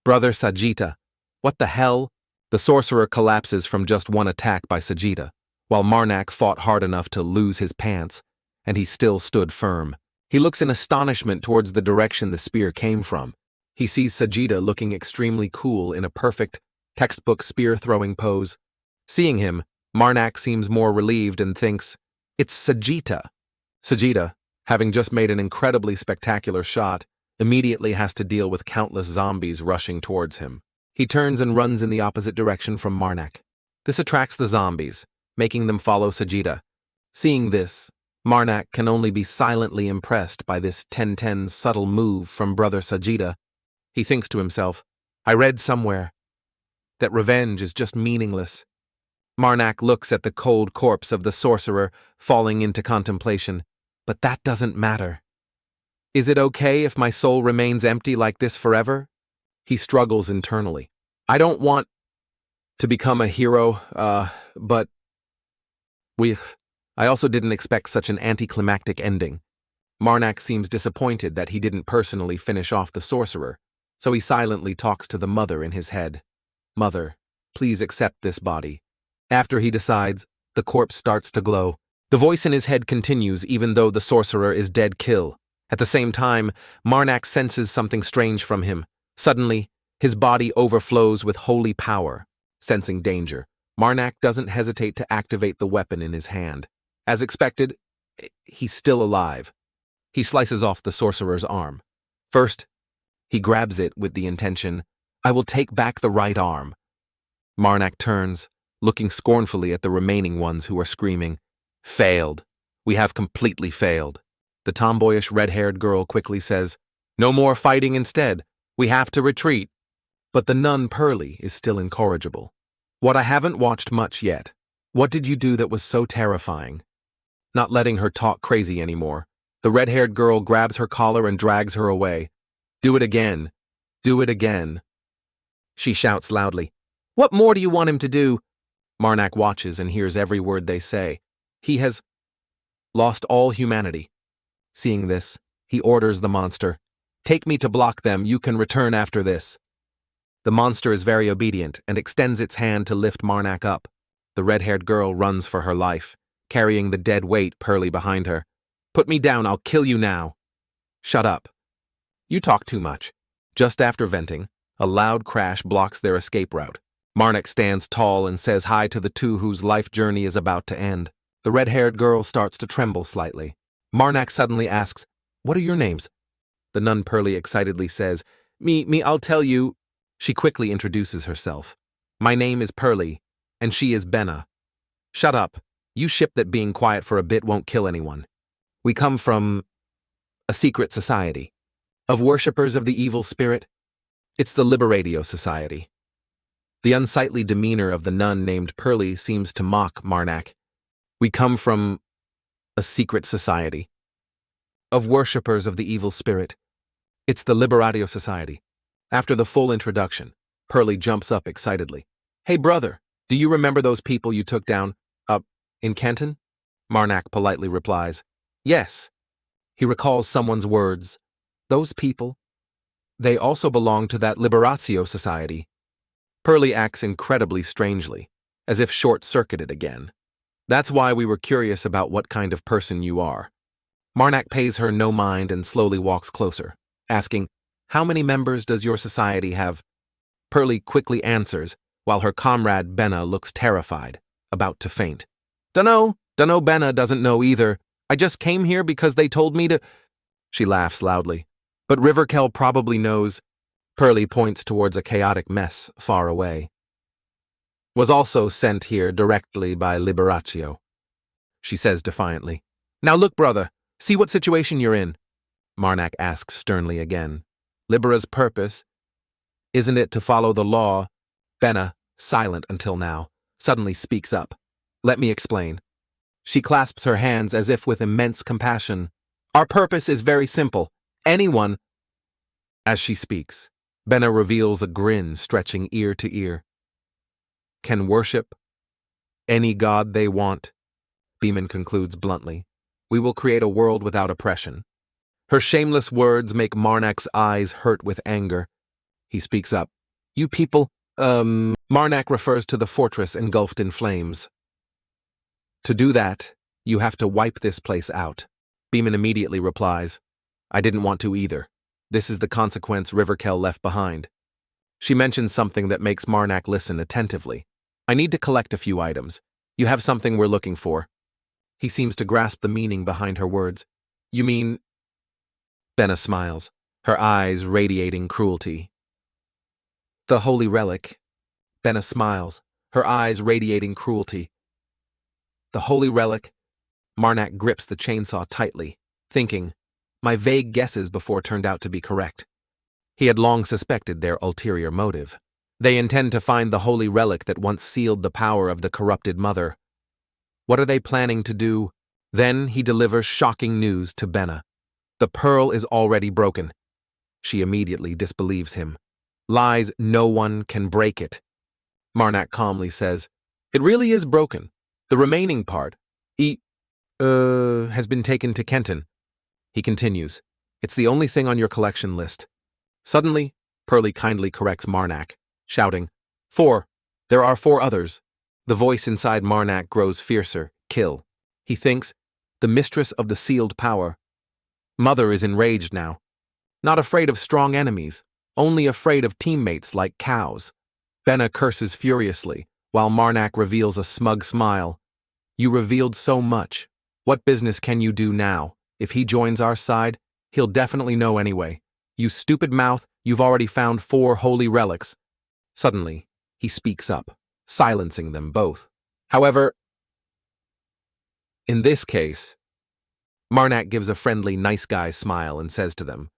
S1: Brother Sajita. What the hell? The sorcerer collapses from just one attack by Sajita, while Marac fought hard enough to lose his pants, and he still stood firm. He looks in astonishment towards the direction the spear came from. He sees Sajita looking extremely cool in a perfect, textbook spear-throwing pose. Seeing him, Marac seems more relieved and thinks, it's Sajita. Sajita, having just made an incredibly spectacular shot, immediately has to deal with countless zombies rushing towards him. He turns and runs in the opposite direction from Marac. This attracts the zombies, making them follow Sajita. Seeing this, Marac can only be silently impressed by this 10-10 subtle move from Brother Sajita. He thinks to himself, I read somewhere that revenge is just meaningless. Marac looks at the cold corpse of the sorcerer, falling into contemplation. But that doesn't matter. Is it okay if my soul remains empty like this forever? He struggles internally. I don't want to become a hero, but I also didn't expect such an anticlimactic ending. Marac seems disappointed that he didn't personally finish off the sorcerer, so he silently talks to the mother in his head. Mother, please accept this body. After he decides, the corpse starts to glow. The voice in his head continues even though the sorcerer is dead kill. At the same time, Marac senses something strange from him. Suddenly, his body overflows with holy power. Sensing danger, Marac doesn't hesitate to activate the weapon in his hand. As expected, he's still alive. He slices off the sorcerer's arm. First, he grabs it with the intention, I will take back the right arm. Marac turns, looking scornfully at the remaining ones who are screaming, Failed. We have completely failed. The tomboyish red-haired girl quickly says, No more fighting instead. We have to retreat. But the nun Pearly is still incorrigible. What I haven't watched much yet. What did you do that was so terrifying? Not letting her talk crazy anymore, the red-haired girl grabs her collar and drags her away. Do it again. Do it again. She shouts loudly. What more do you want him to do? Marac watches and hears every word they say. He has lost all humanity. Seeing this, he orders the monster, Take me to block them, you can return after this. The monster is very obedient and extends its hand to lift Marac up. The red-haired girl runs for her life, carrying the dead weight Pearly behind her. Put me down, I'll kill you now. Shut up. You talk too much. Just after venting, a loud crash blocks their escape route. Marac stands tall and says hi to the two whose life journey is about to end. The red-haired girl starts to tremble slightly. Marac suddenly asks, What are your names? The nun Pearly excitedly says, Me, I'll tell you. She quickly introduces herself. My name is Pearly, and she is Benna. Shut up. You ship that being quiet for a bit won't kill anyone. We come from a secret society of worshippers of the evil spirit. It's the Liberatio Society. The unsightly demeanor of the nun named Pearly seems to mock Marac. We come from a secret society of worshippers of the evil spirit. It's the Liberatio Society. After the full introduction, Pearly jumps up excitedly. Hey brother, do you remember those people you took down, in Kenton? Marac politely replies, Yes. He recalls someone's words. Those people, they also belong to that Liberatio Society. Pearly acts incredibly strangely, as if short-circuited again. That's why we were curious about what kind of person you are. Marac pays her no mind and slowly walks closer, asking, How many members does your society have? Pearly quickly answers, while her comrade Benna looks terrified, about to faint. Dunno Benna doesn't know either. I just came here because they told me to. She laughs loudly. But Riverkel probably knows. Pearly points towards a chaotic mess far away. Was also sent here directly by Liberatio. She says defiantly. Now look, brother, see what situation you're in. Marac asks sternly again. Libera's purpose, isn't it to follow the law? Benna, silent until now, suddenly speaks up. Let me explain. She clasps her hands as if with immense compassion. Our purpose is very simple. Anyone. As she speaks, Benna reveals a grin stretching ear to ear. Can worship any god they want, Beeman concludes bluntly. We will create a world without oppression. Her shameless words make Marnak's eyes hurt with anger. He speaks up. You people, Marnak refers to the fortress engulfed in flames. To do that, you have to wipe this place out. Beeman immediately replies, I didn't want to either. This is the consequence Riverkel left behind. She mentions something that makes Marnak listen attentively. I need to collect a few items. You have something we're looking for. He seems to grasp the meaning behind her words. You mean... Benna smiles, her eyes radiating cruelty. The holy relic. Benna smiles, her eyes radiating cruelty. The holy relic. Marnak grips the chainsaw tightly, thinking, my vague guesses before turned out to be correct. He had long suspected their ulterior motive. They intend to find the holy relic that once sealed the power of the corrupted mother. What are they planning to do? Then he delivers shocking news to Benna. The pearl is already broken. She immediately disbelieves him. Lies no one can break it. Marnak calmly says, it really is broken. The remaining part, has been taken to Kenton. He continues, it's the only thing on your collection list. Suddenly, Pearlie kindly corrects Marnak, shouting, 4. There are 4 others. The voice inside Marnak grows fiercer, kill. He thinks, the mistress of the sealed power. Mother is enraged now. Not afraid of strong enemies, only afraid of teammates like cows. Benna curses furiously, while Marnak reveals a smug smile. You revealed so much. What business can you do now? If he joins our side, he'll definitely know anyway. You stupid mouth, you've already found 4 holy relics. Suddenly, he speaks up, silencing them both. However, in this case, Marnak gives a friendly, nice guy smile and says to them,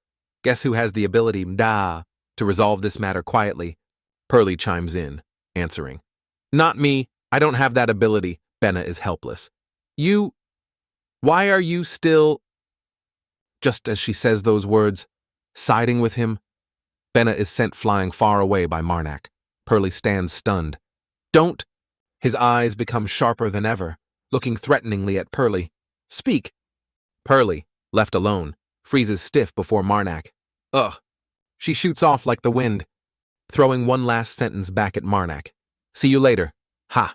S1: guess who has the ability, to resolve this matter quietly? Pearlie chimes in, answering, not me, I don't have that ability. Benna is helpless. Why are you still... Just as she says those words, siding with him, Benna is sent flying far away by Marnak. Pearlie stands stunned. Don't! His eyes become sharper than ever, looking threateningly at Pearlie. Speak! Pearlie, left alone, freezes stiff before Marnak. Ugh! She shoots off like the wind, throwing one last sentence back at Marnak. See you later. Ha!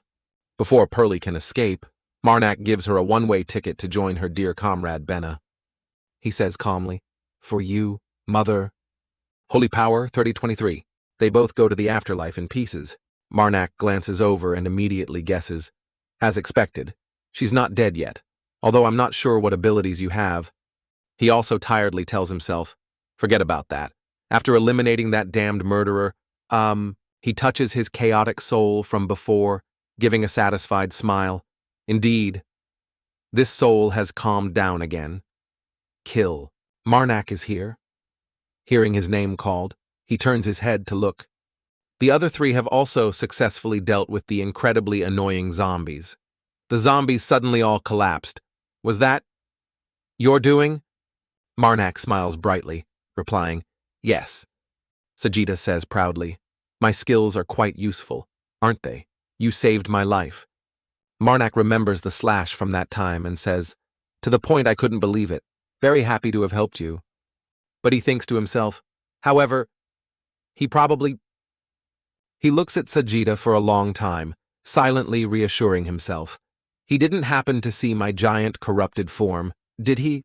S1: Before Pearlie can escape, Marnak gives her a one-way ticket to join her dear comrade Benna. He says calmly, for you, mother. Holy Power, 3023. They both go to the afterlife in pieces. Marnak glances over and immediately guesses. As expected, she's not dead yet, although I'm not sure what abilities you have. He also tiredly tells himself, forget about that. After eliminating that damned murderer, he touches his chaotic soul from before, giving a satisfied smile. Indeed, this soul has calmed down again. Kill. Marnak is here. Hearing his name called, he turns his head to look. The other 3 have also successfully dealt with the incredibly annoying zombies. The zombies suddenly all collapsed. Was that your doing? Marnak smiles brightly, replying, yes. Sajida says proudly, my skills are quite useful, aren't they? You saved my life. Marnak remembers the slash from that time and says, to the point I couldn't believe it. Very happy to have helped you. But he thinks to himself, however, he looks at Sajida for a long time, silently reassuring himself. He didn't happen to see my giant corrupted form, did he?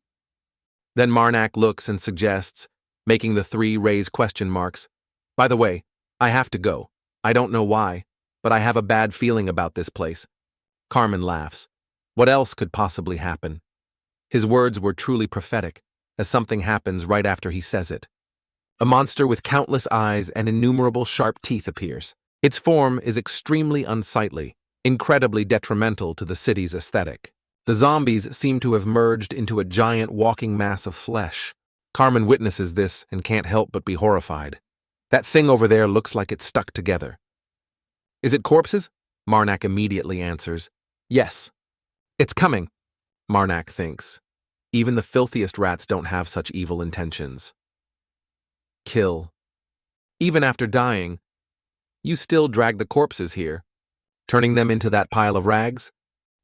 S1: Then Marnak looks and suggests, making the 3 raise question marks. By the way, I have to go. I don't know why, but I have a bad feeling about this place. Carmen laughs. What else could possibly happen? His words were truly prophetic, as something happens right after he says it. A monster with countless eyes and innumerable sharp teeth appears. Its form is extremely unsightly, incredibly detrimental to the city's aesthetic. The zombies seem to have merged into a giant walking mass of flesh. Carmen witnesses this and can't help but be horrified. That thing over there looks like it's stuck together. Is it corpses? Marnak immediately answers, yes. It's coming, Marnak thinks. Even the filthiest rats don't have such evil intentions. Kill. Even after dying, you still drag the corpses here, turning them into that pile of rags?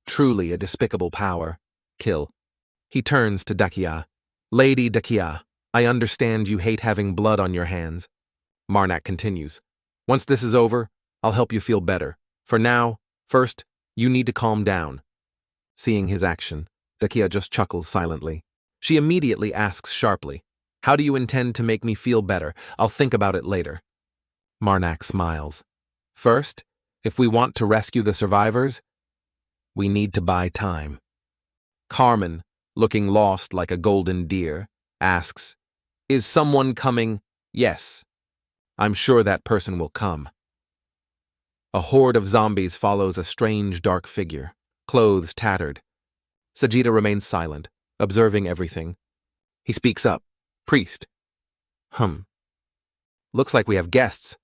S1: Truly a despicable power. Kill. He turns to Dakia. Lady Dakia, I understand you hate having blood on your hands. Marnak continues. Once this is over, I'll help you feel better. For now, first, you need to calm down. Seeing his action, Dakia just chuckles silently. She immediately asks sharply, How do you intend to make me feel better? I'll think about it later. Marnak smiles. First, if we want to rescue the survivors, we need to buy time. Carmen, looking lost like a golden deer, asks, Is someone coming? Yes. I'm sure that person will come. A horde of zombies follows a strange dark figure, clothes tattered. Sajida remains silent, observing everything. He speaks up. Priest. Looks like we have guests.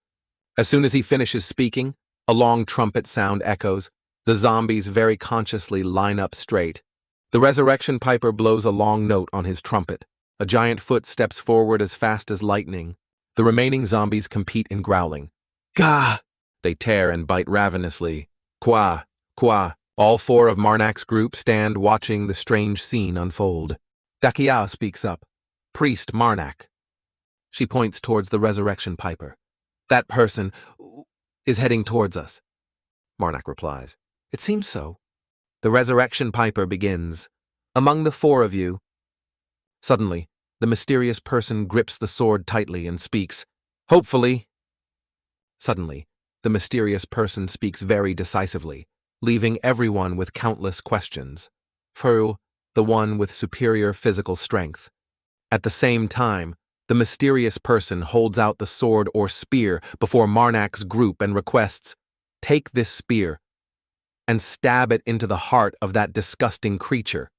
S1: As soon as he finishes speaking, a long trumpet sound echoes. The zombies very consciously line up straight. The resurrection piper blows a long note on his trumpet. A giant foot steps forward as fast as lightning. The remaining zombies compete in growling. Gah! They tear and bite ravenously. Qua, qua. All four of Marnak's group stand watching the strange scene unfold. Dakia speaks up. Priest Marnak. She points towards the resurrection piper. That person is heading towards us. Marnak replies. It seems so. The resurrection piper begins. Among the four of you. Suddenly, the mysterious person grips the sword tightly and speaks. Hopefully. Suddenly, the mysterious person speaks very decisively, leaving everyone with countless questions. Fru, the one with superior physical strength. At the same time, the mysterious person holds out the sword or spear before Marnak's group and requests, Take this spear and stab it into the heart of that disgusting creature.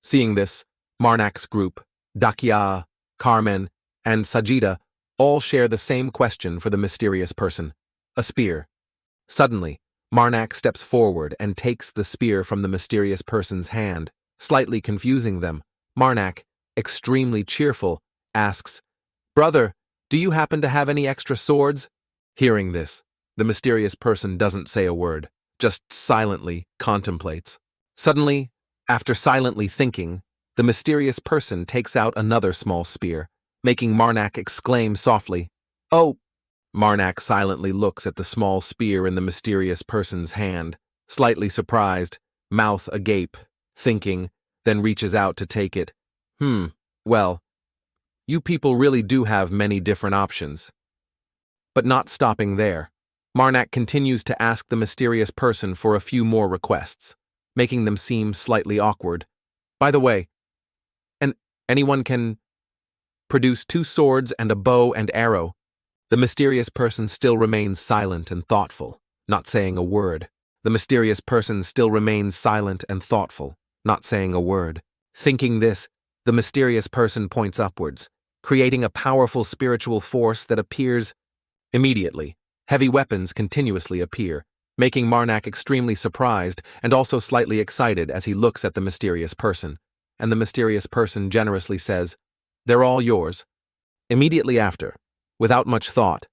S1: Seeing this, Marnak's group, Dakia, Carmen, and Sajida all share the same question for the mysterious person, a spear. Suddenly, Marnak steps forward and takes the spear from the mysterious person's hand, slightly confusing them. Marnak, extremely cheerful, asks, Brother, do you happen to have any extra swords? Hearing this, the mysterious person doesn't say a word, just silently contemplates. Suddenly, after silently thinking, the mysterious person takes out another small spear, making Marnak exclaim softly, Oh! Marnak silently looks at the small spear in the mysterious person's hand, slightly surprised, mouth agape, thinking, then reaches out to take it. Well, you people really do have many different options. But not stopping there, Marnak continues to ask the mysterious person for a few more requests, making them seem slightly awkward. By the way, anyone can produce 2 swords and a bow and arrow. The mysterious person still remains silent and thoughtful, not saying a word. The mysterious person still remains silent and thoughtful, not saying a word. Thinking this, the mysterious person points upwards, creating a powerful spiritual force that appears immediately. Heavy weapons continuously appear, making Marnak extremely surprised and also slightly excited as he looks at the mysterious person. And the mysterious person generously says, They're all yours. Immediately after, without much thought,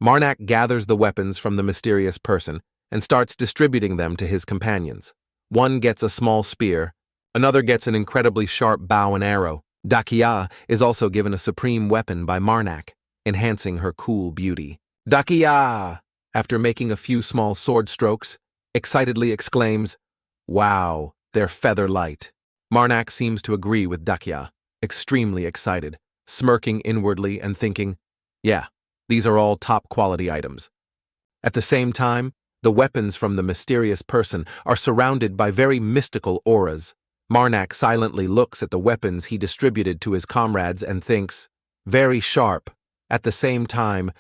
S1: Marnak gathers the weapons from the mysterious person and starts distributing them to his companions. One gets a small spear, another gets an incredibly sharp bow and arrow. Dakia is also given a supreme weapon by Marnak, enhancing her cool beauty. Dakia, after making a few small sword strokes, excitedly exclaims, Wow, they're feather light. Marnak seems to agree with Dakia, extremely excited, smirking inwardly and thinking, Yeah, these are all top-quality items. At the same time, the weapons from the mysterious person are surrounded by very mystical auras. Marnak silently looks at the weapons he distributed to his comrades and thinks, Very sharp. At the same time,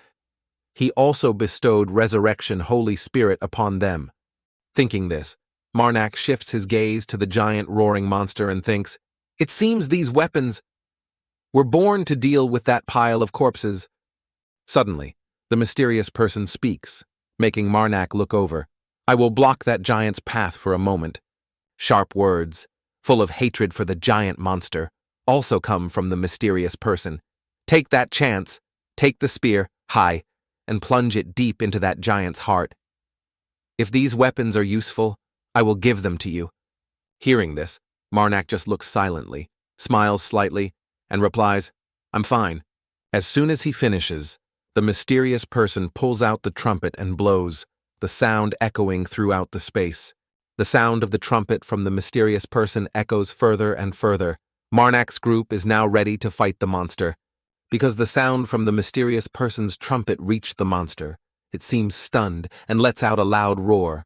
S1: he also bestowed Resurrection Holy Spirit upon them. Thinking this, Marnak shifts his gaze to the giant roaring monster and thinks, It seems these weapons were born to deal with that pile of corpses. Suddenly, the mysterious person speaks, making Marnak look over. I will block that giant's path for a moment. Sharp words, full of hatred for the giant monster, also come from the mysterious person. Take that chance, take the spear, high, and plunge it deep into that giant's heart. If these weapons are useful, I will give them to you. Hearing this, Marac just looks silently, smiles slightly, and replies, I'm fine. As soon as he finishes, the mysterious person pulls out the trumpet and blows, the sound echoing throughout the space. The sound of the trumpet from the mysterious person echoes further and further. Marnac's group is now ready to fight the monster. Because the sound from the mysterious person's trumpet reached the monster, it seems stunned and lets out a loud roar.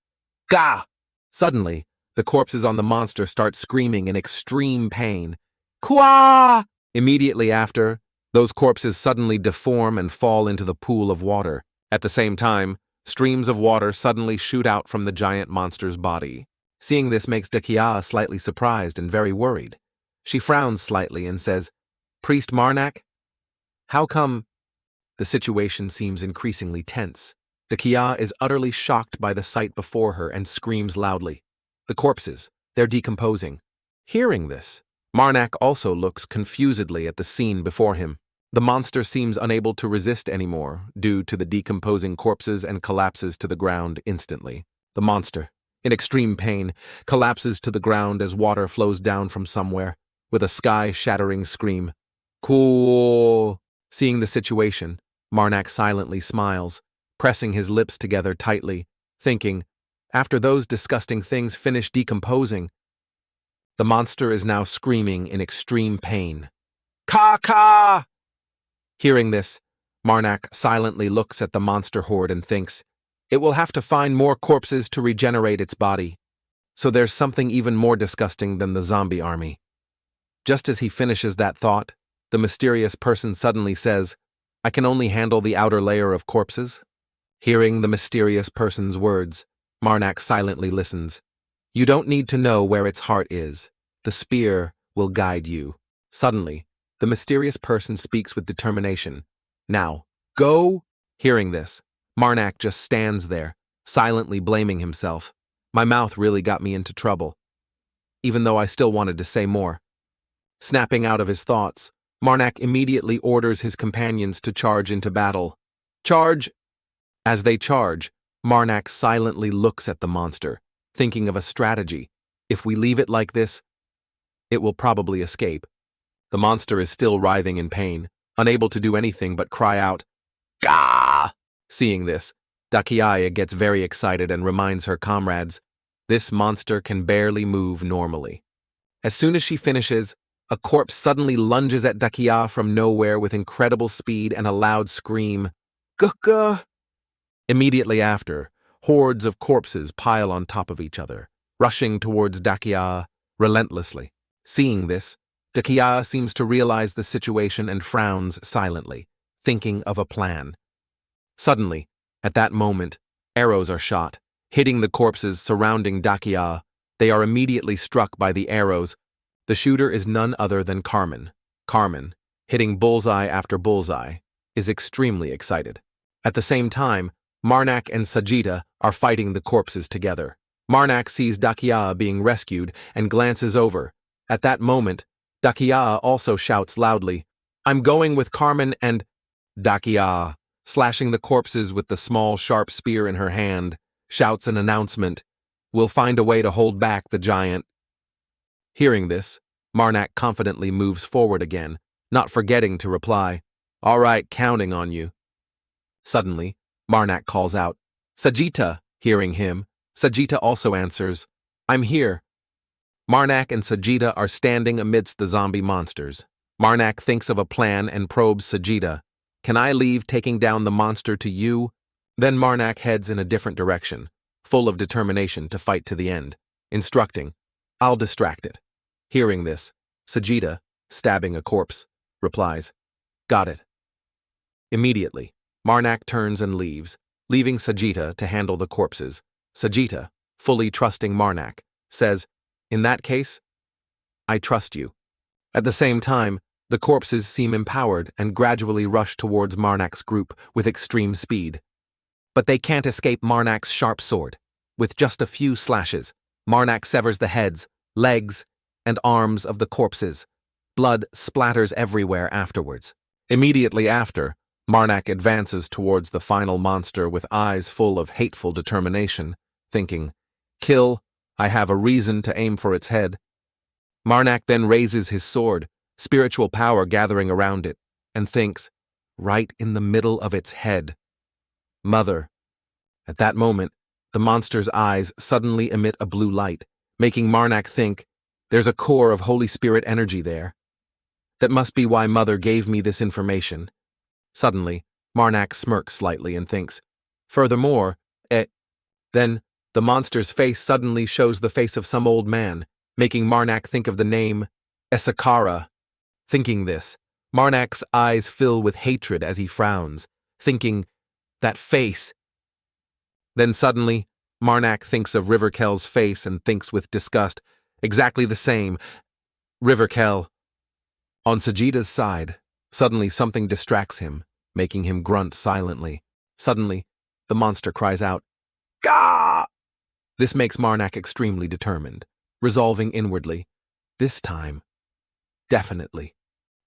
S1: Gah! Suddenly, the corpses on the monster start screaming in extreme pain. Kwah! Immediately after, those corpses suddenly deform and fall into the pool of water. At the same time, streams of water suddenly shoot out from the giant monster's body. Seeing this makes Dakia slightly surprised and very worried. She frowns slightly and says, Priest Marac? How come? The situation seems increasingly tense. Dakia is utterly shocked by the sight before her and screams loudly. The corpses, they're decomposing. Hearing this, Marac also looks confusedly at the scene before him. The monster seems unable to resist anymore due to the decomposing corpses and collapses to the ground instantly. The monster, in extreme pain, collapses to the ground as water flows down from somewhere, with a sky-shattering scream. Cool! Seeing the situation, Marac silently smiles, pressing his lips together tightly, thinking, after those disgusting things finish decomposing, the monster is now screaming in extreme pain. Ka-ka! Hearing this, Marac silently looks at the monster horde and thinks, it will have to find more corpses to regenerate its body. So there's something even more disgusting than the zombie army. Just as he finishes that thought, the mysterious person suddenly says, I can only handle the outer layer of corpses. Hearing the mysterious person's words, Marac silently listens. You don't need to know where its heart is. The spear will guide you. Suddenly, the mysterious person speaks with determination. Now, go! Hearing this, Marac just stands there, silently blaming himself. My mouth really got me into trouble, even though I still wanted to say more. Snapping out of his thoughts, Marac immediately orders his companions to charge into battle. Charge! As they charge, Marac silently looks at the monster, thinking of a strategy. If we leave it like this, it will probably escape. The monster is still writhing in pain, unable to do anything but cry out, Gah! Seeing this, Dakia gets very excited and reminds her comrades, this monster can barely move normally. As soon as she finishes, a corpse suddenly lunges at Dakia from nowhere with incredible speed and a loud scream, Gah! Immediately after, hordes of corpses pile on top of each other, rushing towards Dakia relentlessly. Seeing this, Dakia seems to realize the situation and frowns silently, thinking of a plan. Suddenly, at that moment, arrows are shot, hitting the corpses surrounding Dakia. They are immediately struck by the arrows. The shooter is none other than Carmen. Carmen, hitting bullseye after bullseye, is extremely excited. At the same time, Marac and Sajita are fighting the corpses together. Marac sees Dakia being rescued and glances over. At that moment, Dakia also shouts loudly, I'm going with Carmen and Dakia, slashing the corpses with the small sharp spear in her hand, shouts an announcement, We'll find a way to hold back the giant. Hearing this, Marac confidently moves forward again, not forgetting to reply, All right, counting on you. Suddenly, Marac calls out, Sajita! Hearing him, Sajita also answers, I'm here. Marac and Sajita are standing amidst the zombie monsters. Marac thinks of a plan and probes Sajita. Can I leave taking down the monster to you? Then Marac heads in a different direction, full of determination to fight to the end, instructing, I'll distract it. Hearing this, Sajita, stabbing a corpse, replies, Got it. Immediately, Marac turns and leaves, leaving Sajita to handle the corpses. Sajita, fully trusting Marac, says, In that case, I trust you. At the same time, the corpses seem empowered and gradually rush towards Marnac's group with extreme speed. But they can't escape Marnac's sharp sword. With just a few slashes, Marac severs the heads, legs, and arms of the corpses. Blood splatters everywhere afterwards. Immediately after, Marac advances towards the final monster with eyes full of hateful determination, thinking, "Kill, I have a reason to aim for its head." Marac then raises his sword, spiritual power gathering around it, and thinks, right in the middle of its head, "Mother." At that moment, the monster's eyes suddenly emit a blue light, making Marac think, there's a core of Holy Spirit energy there. That must be why Mother gave me this information. Suddenly, Marac smirks slightly and thinks, furthermore, Then, the monster's face suddenly shows the face of some old man, making Marac think of the name Esakara. Thinking this, Marnac's eyes fill with hatred as he frowns, thinking, that face. Then suddenly, Marac thinks of Riverkel's face and thinks with disgust, exactly the same. Riverkel. On Sagida's side, suddenly something distracts him, making him grunt silently. Suddenly, the monster cries out, "Gah!" This makes Marac extremely determined, resolving inwardly, this time, definitely.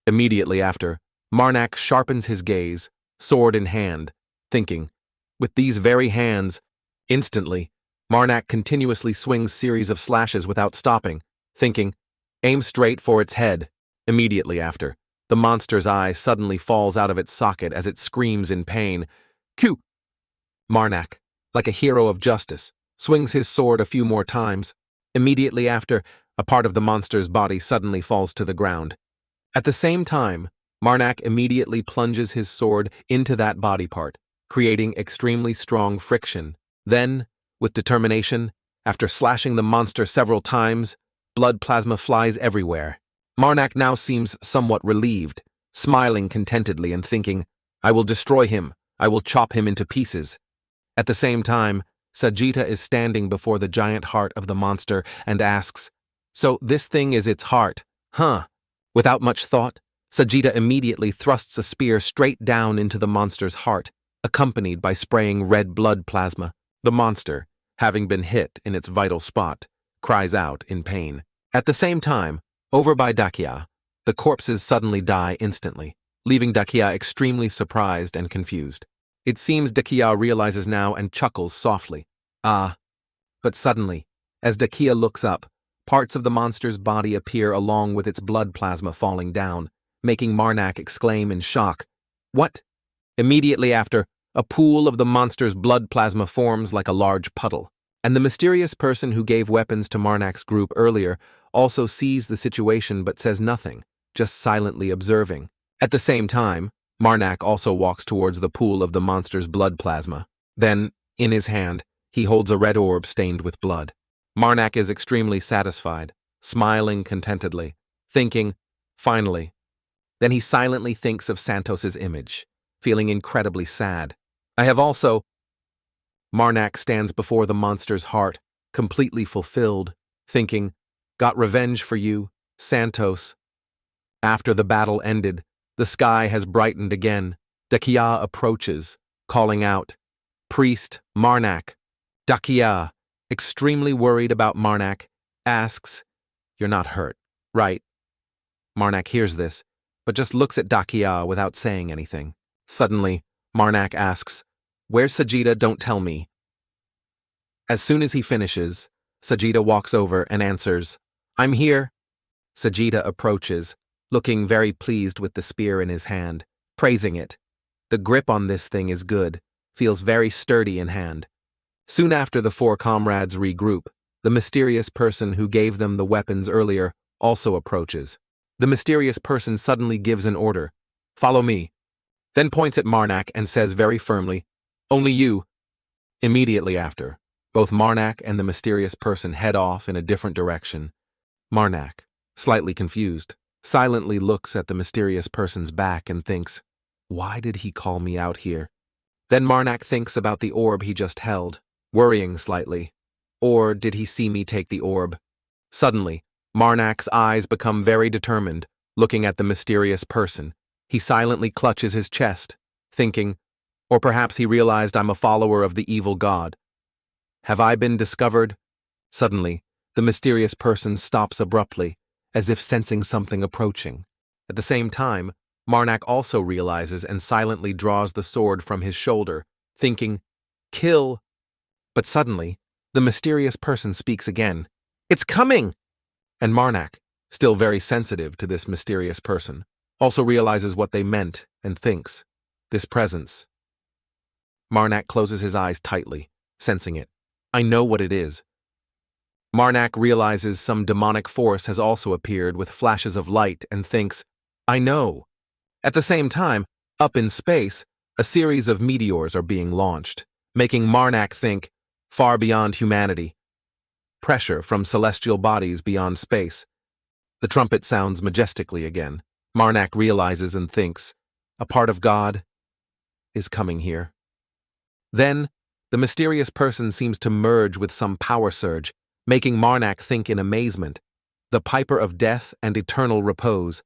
S1: Immediately after, Marac sharpens his gaze, sword in hand, thinking, with these very hands, instantly, Marac continuously swings series of slashes without stopping, thinking, aim straight for its head. Immediately after, the monster's eye suddenly falls out of its socket as it screams in pain. Q! Marac, like a hero of justice, swings his sword a few more times. Immediately after, a part of the monster's body suddenly falls to the ground. At the same time, Marac immediately plunges his sword into that body part, creating extremely strong friction. Then, with determination, after slashing the monster several times, blood plasma flies everywhere. Marac now seems somewhat relieved, smiling contentedly and thinking, I will destroy him, I will chop him into pieces. At the same time, Sagitta is standing before the giant heart of the monster and asks, so this thing is its heart, huh? Without much thought, Sagitta immediately thrusts a spear straight down into the monster's heart, accompanied by spraying red blood plasma. The monster, having been hit in its vital spot, cries out in pain. At the same time, over by Dakia, the corpses suddenly die instantly, leaving Dakia extremely surprised and confused. It seems Dakia realizes now and chuckles softly. Ah. But suddenly, as Dakia looks up, parts of the monster's body appear along with its blood plasma falling down, making Marac exclaim in shock. What? Immediately after, a pool of the monster's blood plasma forms like a large puddle, and the mysterious person who gave weapons to Marnac's group earlier also sees the situation but says nothing, just silently observing. At the same time, Marac also walks towards the pool of the monster's blood plasma. Then, in his hand, he holds a red orb stained with blood. Marac is extremely satisfied, smiling contentedly, thinking, finally. Then he silently thinks of Santos's image, feeling incredibly sad. I have also... Marac stands before the monster's heart, completely fulfilled, thinking, got revenge for you, Santos. After the battle ended, the sky has brightened again. Dakia approaches, calling out, Priest Marac. Dakia, extremely worried about Marac, asks, You're not hurt, right? Marac hears this, but just looks at Dakia without saying anything. Suddenly, Marac asks, Where's Sagitta? Don't tell me. As soon as he finishes, Sagitta walks over and answers, I'm here. Sagitta approaches, looking very pleased with the spear in his hand, praising it. The grip on this thing is good, feels very sturdy in hand. Soon after the four comrades regroup, the mysterious person who gave them the weapons earlier also approaches. The mysterious person suddenly gives an order, Follow me, then points at Marac and says very firmly, Only you. Immediately after, both Marac and the mysterious person head off in a different direction. Marac, slightly confused, silently looks at the mysterious person's back and thinks, Why did he call me out here? Then Marac thinks about the orb he just held, worrying slightly. Or did he see me take the orb? Suddenly, Marnac's eyes become very determined, looking at the mysterious person. He silently clutches his chest, thinking, or perhaps he realized I'm a follower of the evil god. Have I been discovered? Suddenly, the mysterious person stops abruptly, as if sensing something approaching. At the same time, Marac also realizes and silently draws the sword from his shoulder, thinking, "Kill." But suddenly, the mysterious person speaks again. "It's coming!" And Marac, still very sensitive to this mysterious person, also realizes what they meant and thinks, this presence. Marac closes his eyes tightly, sensing it. "I know what it is." Marac realizes some demonic force has also appeared with flashes of light and thinks, "I know." At the same time, up in space, a series of meteors are being launched, making Marac think, far beyond humanity. Pressure from celestial bodies beyond space. The trumpet sounds majestically again. Marac realizes and thinks, a part of God is coming here. Then, the mysterious person seems to merge with some power surge, making Marac think in amazement, the piper of death and eternal repose.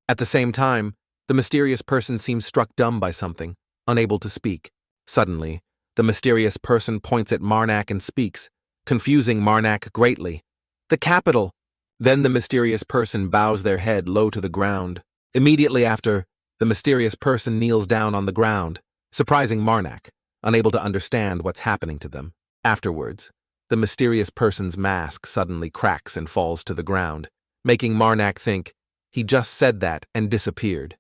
S1: At the same time, the mysterious person seems struck dumb by something, unable to speak. Suddenly, the mysterious person points at Marac and speaks, confusing Marac greatly. "The capital!" Then the mysterious person bows their head low to the ground. Immediately after, the mysterious person kneels down on the ground, surprising Marac, unable to understand what's happening to them. Afterwards, the mysterious person's mask suddenly cracks and falls to the ground, making Marac think, he just said that and disappeared.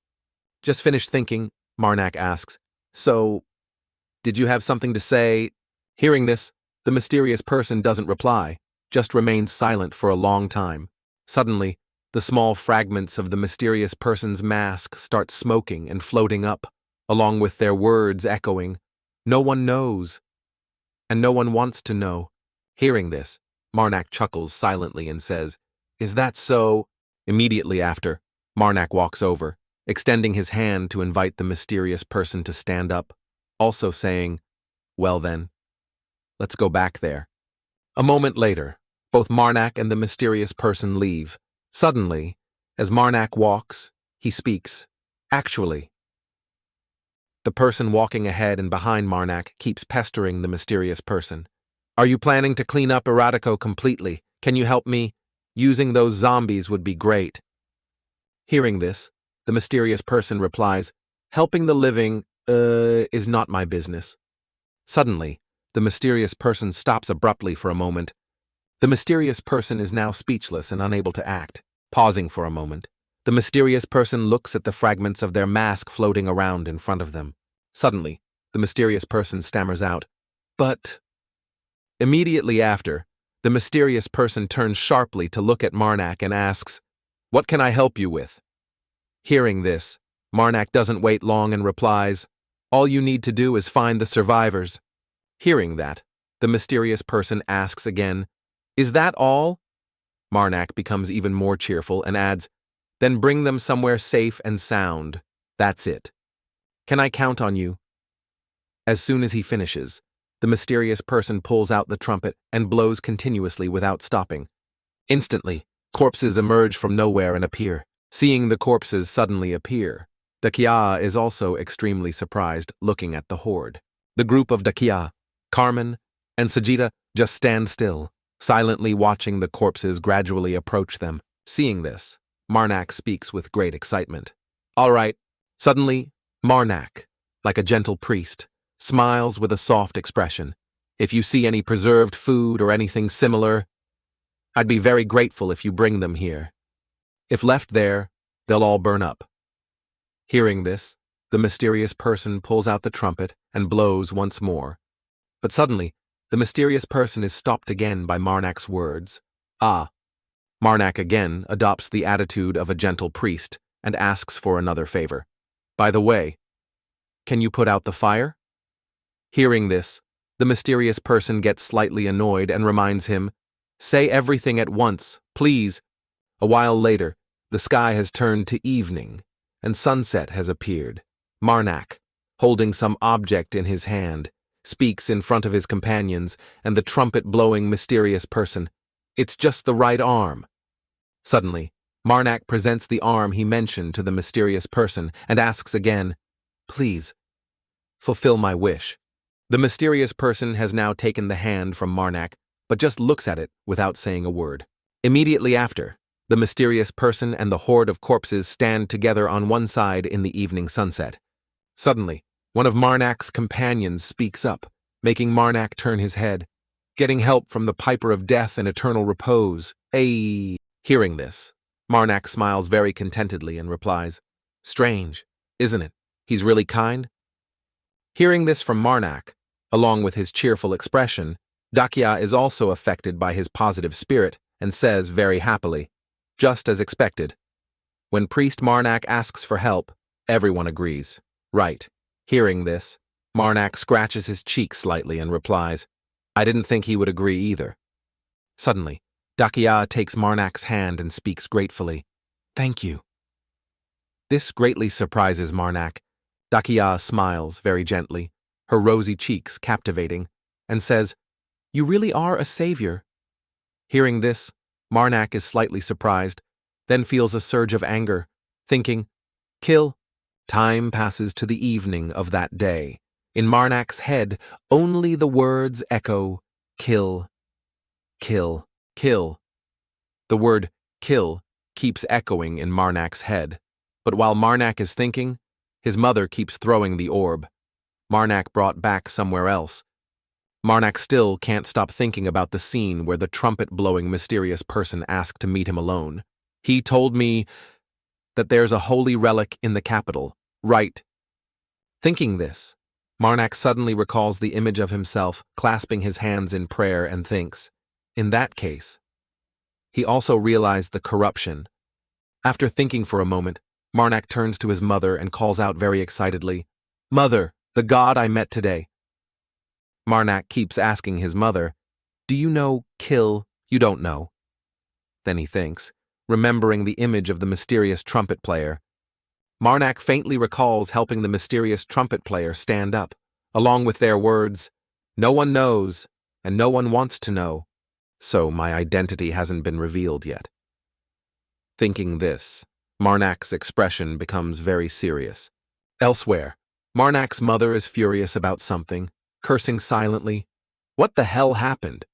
S1: Just finished thinking, Marac asks, "So, did you have something to say?" Hearing this, the mysterious person doesn't reply, just remains silent for a long time. Suddenly, the small fragments of the mysterious person's mask start smoking and floating up, along with their words echoing, "No one knows, and no one wants to know." Hearing this, Marac chuckles silently and says, "Is that so?" Immediately after, Marac walks over, extending his hand to invite the mysterious person to stand up, also saying, "Well then, let's go back there." A moment later, both Marac and the mysterious person leave. Suddenly, as Marac walks, he speaks. Actually, the person walking ahead and behind Marac keeps pestering the mysterious person. "Are you planning to clean up Erratico completely? Can you help me? Using those zombies would be great." Hearing this, the mysterious person replies, "Helping the living, is not my business." Suddenly, the mysterious person stops abruptly for a moment. The mysterious person is now speechless and unable to act. Pausing for a moment, the mysterious person looks at the fragments of their mask floating around in front of them. Suddenly, the mysterious person stammers out, "But..." Immediately after, the mysterious person turns sharply to look at Marac and asks, "What can I help you with?" Hearing this, Marac doesn't wait long and replies, "All you need to do is find the survivors." Hearing that, the mysterious person asks again, "Is that all?" Marac becomes even more cheerful and adds, "Then bring them somewhere safe and sound. That's it. Can I count on you?" As soon as he finishes, the mysterious person pulls out the trumpet and blows continuously without stopping. Instantly, corpses emerge from nowhere and appear. Seeing the corpses suddenly appear, Dakia is also extremely surprised looking at the horde. The group of Dakia, Carmen, and Sajida just stand still, silently watching the corpses gradually approach them. Seeing this, Marac speaks with great excitement. "All right." Suddenly, Marac, like a gentle priest, smiles with a soft expression. "If you see any preserved food or anything similar, I'd be very grateful if you bring them here. If left there, they'll all burn up." Hearing this, the mysterious person pulls out the trumpet and blows once more. But suddenly, the mysterious person is stopped again by Marnac's words. "Ah." Marac again adopts the attitude of a gentle priest and asks for another favor. "By the way, can you put out the fire?" Hearing this, the mysterious person gets slightly annoyed and reminds him, "Say everything at once, please." A while later, the sky has turned to evening, and sunset has appeared. Marac, holding some object in his hand, speaks in front of his companions and the trumpet-blowing mysterious person. "It's just the right arm." Suddenly, Marac presents the arm he mentioned to the mysterious person and asks again, "Please, fulfill my wish." The mysterious person has now taken the hand from Marac, but just looks at it without saying a word. Immediately after, the mysterious person and the horde of corpses stand together on one side in the evening sunset. Suddenly, one of Marnac's companions speaks up, making Marnac turn his head. Getting help from the Piper of Death and Eternal Repose. Ayy. Hearing this, Marnac smiles very contentedly and replies, "Strange, isn't it? He's really kind?" Hearing this from Marnac, along with his cheerful expression, Dakia is also affected by his positive spirit and says very happily, "Just as expected." When Priest Marnac asks for help, everyone agrees. Right. Hearing this, Marnac scratches his cheek slightly and replies, "I didn't think he would agree either." Suddenly, Dakia takes Marnac's hand and speaks gratefully, "Thank you." This greatly surprises Marnac. Dakia smiles very gently, her rosy cheeks captivating, and says, "You really are a savior." Hearing this, Marnac is slightly surprised, then feels a surge of anger, thinking, "Kill." Time passes to the evening of that day. In Marnac's head, only the words echo, "Kill, kill, kill." The word "kill" keeps echoing in Marnac's head, but while Marnac is thinking, his mother keeps throwing the orb. Marnac brought back somewhere else. Marnac still can't stop thinking about the scene where the trumpet-blowing mysterious person asked to meet him alone. "He told me that there's a holy relic in the capital, right?" Thinking this, Marnac suddenly recalls the image of himself clasping his hands in prayer and thinks, in that case. He also realized the corruption. After thinking for a moment, Marnac turns to his mother and calls out very excitedly, "Mother, the god I met today." Marnac keeps asking his mother, "Do you know kill? You don't know." Then he thinks, remembering the image of the mysterious trumpet player. Marnac faintly recalls helping the mysterious trumpet player stand up, along with their words, "No one knows, and no one wants to know, so my identity hasn't been revealed yet." Thinking this, Marnac's expression becomes very serious. Elsewhere, Marnac's mother is furious about something, cursing silently. What the hell happened?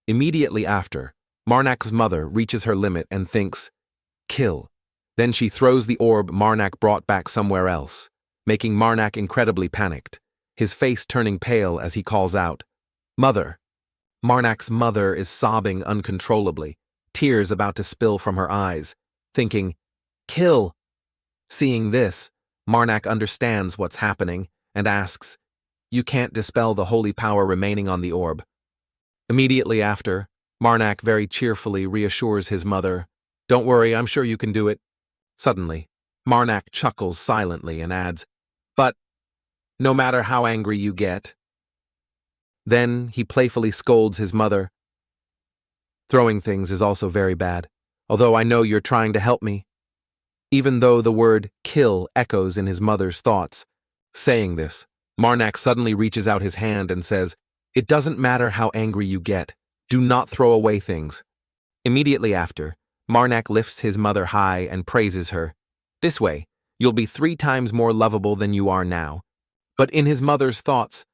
S1: Immediately after, Marnac's mother reaches her limit and thinks, "Kill." Then she throws the orb Marnac brought back somewhere else, making Marnac incredibly panicked, his face turning pale as he calls out, "Mother." Marnac's mother is sobbing uncontrollably, tears about to spill from her eyes, thinking, "Kill." Seeing this, Marnac understands what's happening and asks, "You can't dispel the holy power remaining on the orb." Immediately after, Marnac very cheerfully reassures his mother, "Don't worry, I'm sure you can do it." Suddenly, Marnac chuckles silently and adds, "But no matter how angry you get." Then he playfully scolds his mother. "Throwing things is also very bad, although I know you're trying to help me." Even though the word "kill" echoes in his mother's thoughts. Saying this, Marnac suddenly reaches out his hand and says, "It doesn't matter how angry you get. Do not throw away things." Immediately after, Marnac lifts his mother high and praises her. "This way, you'll be 3 times more lovable than you are now." But in his mother's thoughts,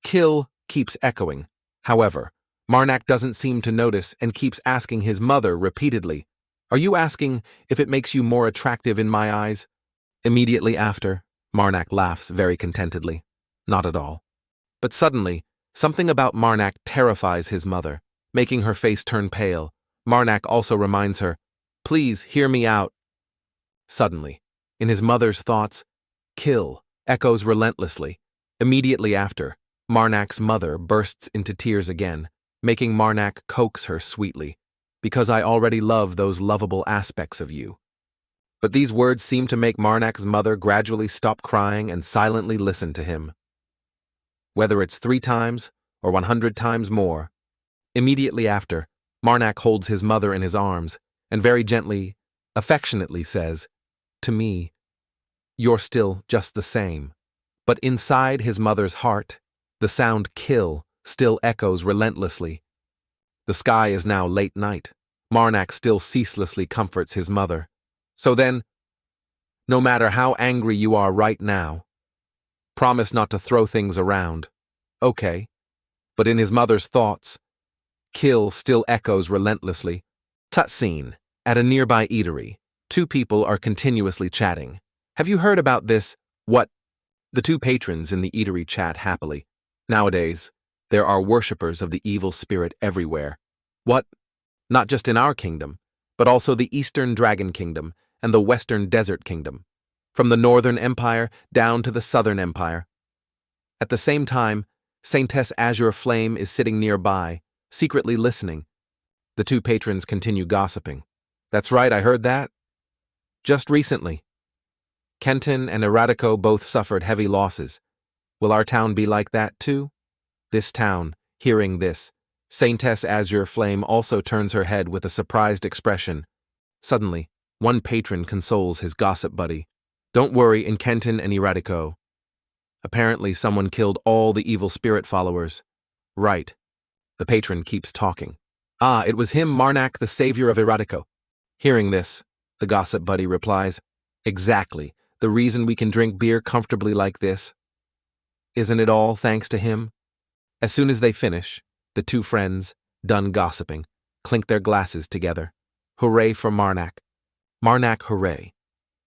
S1: "Kill" keeps echoing. However, Marnac doesn't seem to notice and keeps asking his mother repeatedly, "Are you asking if it makes you more attractive in my eyes?" Immediately after, Marnac laughs very contentedly. Not at all. But suddenly, something about Marnac terrifies his mother, making her face turn pale. Marnac also reminds her, "Please hear me out." Suddenly, in his mother's thoughts, "Kill" echoes relentlessly. Immediately after, Marnac's mother bursts into tears again, making Marnac coax her sweetly, "Because I already love those lovable aspects of you." But these words seem to make Marnac's mother gradually stop crying and silently listen to him. Whether it's 3 times or 100 times more. Immediately after, Marnac holds his mother in his arms and very gently, affectionately says, "To me, you're still just the same." But inside his mother's heart, the sound "kill" still echoes relentlessly. The sky is now late night. Marnac still ceaselessly comforts his mother. "So then, no matter how angry you are right now, promise not to throw things around." Okay. But in his mother's thoughts, Kill still echoes relentlessly. Cutscene. At a nearby eatery, two people are continuously chatting. Have you heard about this? What? The two patrons in the eatery chat happily. Nowadays, there are worshippers of the evil spirit everywhere. What? Not just in our kingdom, but also the Eastern Dragon Kingdom and the Western Desert Kingdom, from the Northern Empire down to the Southern Empire. At the same time, Saintess Azure Flame is sitting nearby, secretly listening. The two patrons continue gossiping. That's right, I heard that. Just recently. Kenton and Eratico both suffered heavy losses. Will our town be like that too? This town, hearing this, Saintess Azure Flame also turns her head with a surprised expression. Suddenly, one patron consoles his gossip buddy. Don't worry, in Kenton and Eratico. Apparently someone killed all the evil spirit followers. Right. The patron keeps talking. Ah, it was him, Marac, the savior of Eratico. Hearing this, the gossip buddy replies, exactly, the reason we can drink beer comfortably like this. Isn't it all thanks to him? As soon as they finish, the two friends, done gossiping, clink their glasses together. Hooray for Marac. Marac, hooray.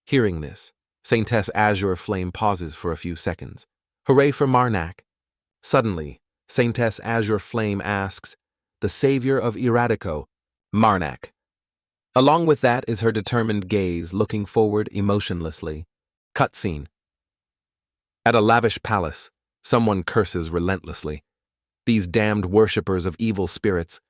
S1: Hearing this, Saintess Azure Flame pauses for a few seconds. Hooray for Marac. Suddenly, Saintess Azure Flame asks, the savior of Eratico, Marac. Along with that is her determined gaze looking forward emotionlessly. Cutscene. At a lavish palace, someone curses relentlessly. These damned worshippers of evil spirits.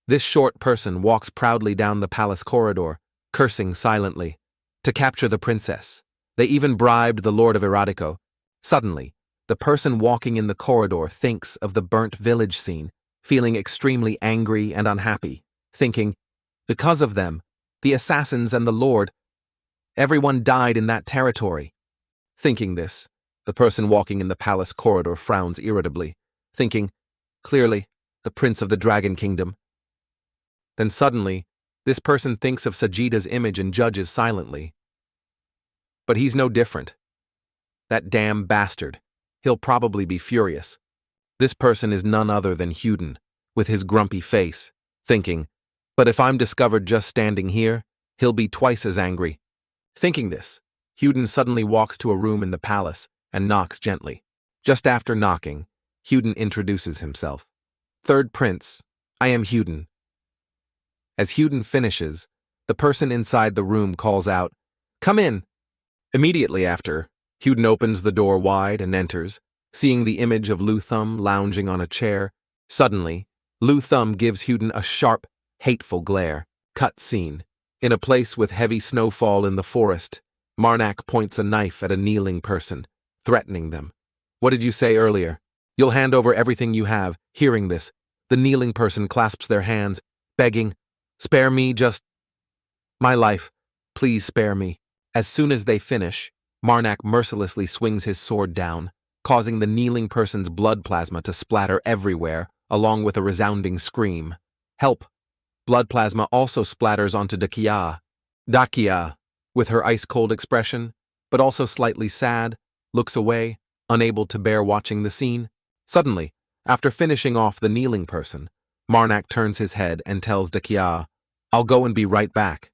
S1: This short person walks proudly down the palace corridor, cursing silently. To capture the princess, they even bribed the Lord of Eratico. Suddenly, the person walking in the corridor thinks of the burnt village scene, feeling extremely angry and unhappy, thinking, because of them, the assassins and the Lord, everyone died in that territory. Thinking this, the person walking in the palace corridor frowns irritably, thinking, clearly, the prince of the Dragon Kingdom. Then suddenly, this person thinks of Sagitta's image and judges silently. But he's no different. That damn bastard. He'll probably be furious. This person is none other than Huden, with his grumpy face, thinking, but if I'm discovered just standing here, he'll be twice as angry. Thinking this, Huden suddenly walks to a room in the palace and knocks gently. Just after knocking, Huden introduces himself. Third Prince, I am Huden. As Huden finishes, the person inside the room calls out, come in. Immediately after, Huden opens the door wide and enters, seeing the image of Luthum lounging on a chair. Suddenly, Luthum gives Huden a sharp, hateful glare. Cut scene. In a place with heavy snowfall in the forest, Marac points a knife at a kneeling person, threatening them. What did you say earlier? You'll hand over everything you have. Hearing this, the kneeling person clasps their hands, begging, spare me, just my life. Please spare me. As soon as they finish, Marac mercilessly swings his sword down, causing the kneeling person's blood plasma to splatter everywhere, along with a resounding scream. Help! Blood plasma also splatters onto Dakia. Dakia, with her ice-cold expression, but also slightly sad, looks away, unable to bear watching the scene. Suddenly, after finishing off the kneeling person, Marac turns his head and tells Dakia, I'll go and be right back.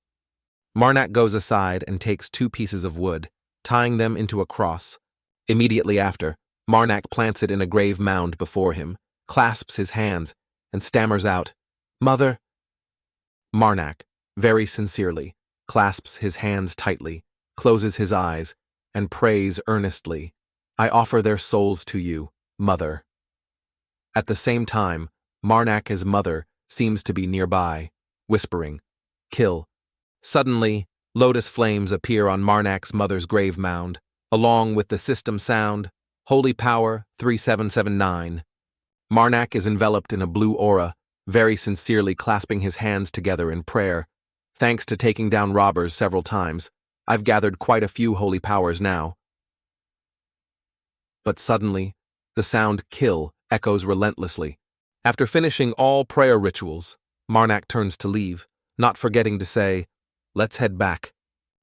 S1: Marac goes aside and takes 2 pieces of wood, tying them into a cross. Immediately after, Marac plants it in a grave mound before him, clasps his hands, and stammers out, Mother. Marac, very sincerely, clasps his hands tightly, closes his eyes, and prays earnestly, I offer their souls to you, Mother. At the same time, Marnac's mother seems to be nearby, whispering, Kill. Suddenly, lotus flames appear on Marnac's mother's grave mound, along with the system sound, Holy Power 3779. Marac is enveloped in a blue aura, very sincerely clasping his hands together in prayer. Thanks to taking down robbers several times, I've gathered quite a few holy powers now. But suddenly, the sound kill echoes relentlessly. After finishing all prayer rituals, Marac turns to leave, not forgetting to say, let's head back.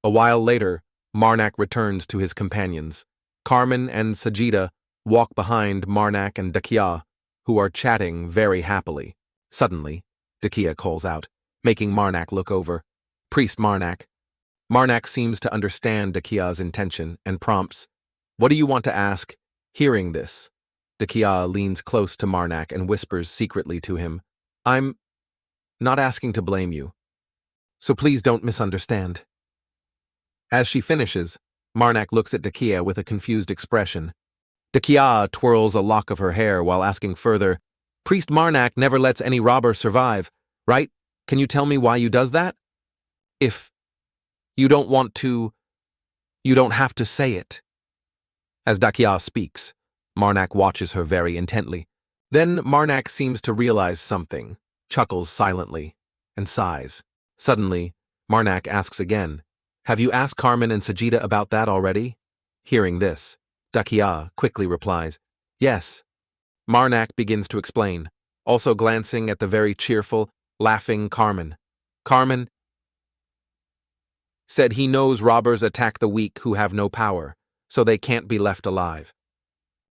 S1: A while later, Marac returns to his companions. Carmen and Sagitta walk behind Marac and Dakia, who are chatting very happily. Suddenly, Dakia calls out, making Marac look over. Priest Marac. Marac seems to understand Dakia's intention and prompts, "What do you want to ask?" Hearing this, Dakia leans close to Marac and whispers secretly to him, "I'm not asking to blame you, so please don't misunderstand." As she finishes, Marac looks at Dakia with a confused expression. Dakia twirls a lock of her hair while asking further, "Priest Marac never lets any robber survive, right? Can you tell me why you does that? If you don't want to, you don't have to say it." As Dakia speaks, Marac watches her very intently. Then Marac seems to realize something, chuckles silently, and sighs. Suddenly, Marac asks again, "Have you asked Carmen and Sajida about that already?" Hearing this, Dakia quickly replies, "Yes." Marac begins to explain, also glancing at the very cheerful, laughing Carmen. Carmen said he knows robbers attack the weak who have no power, so they can't be left alive.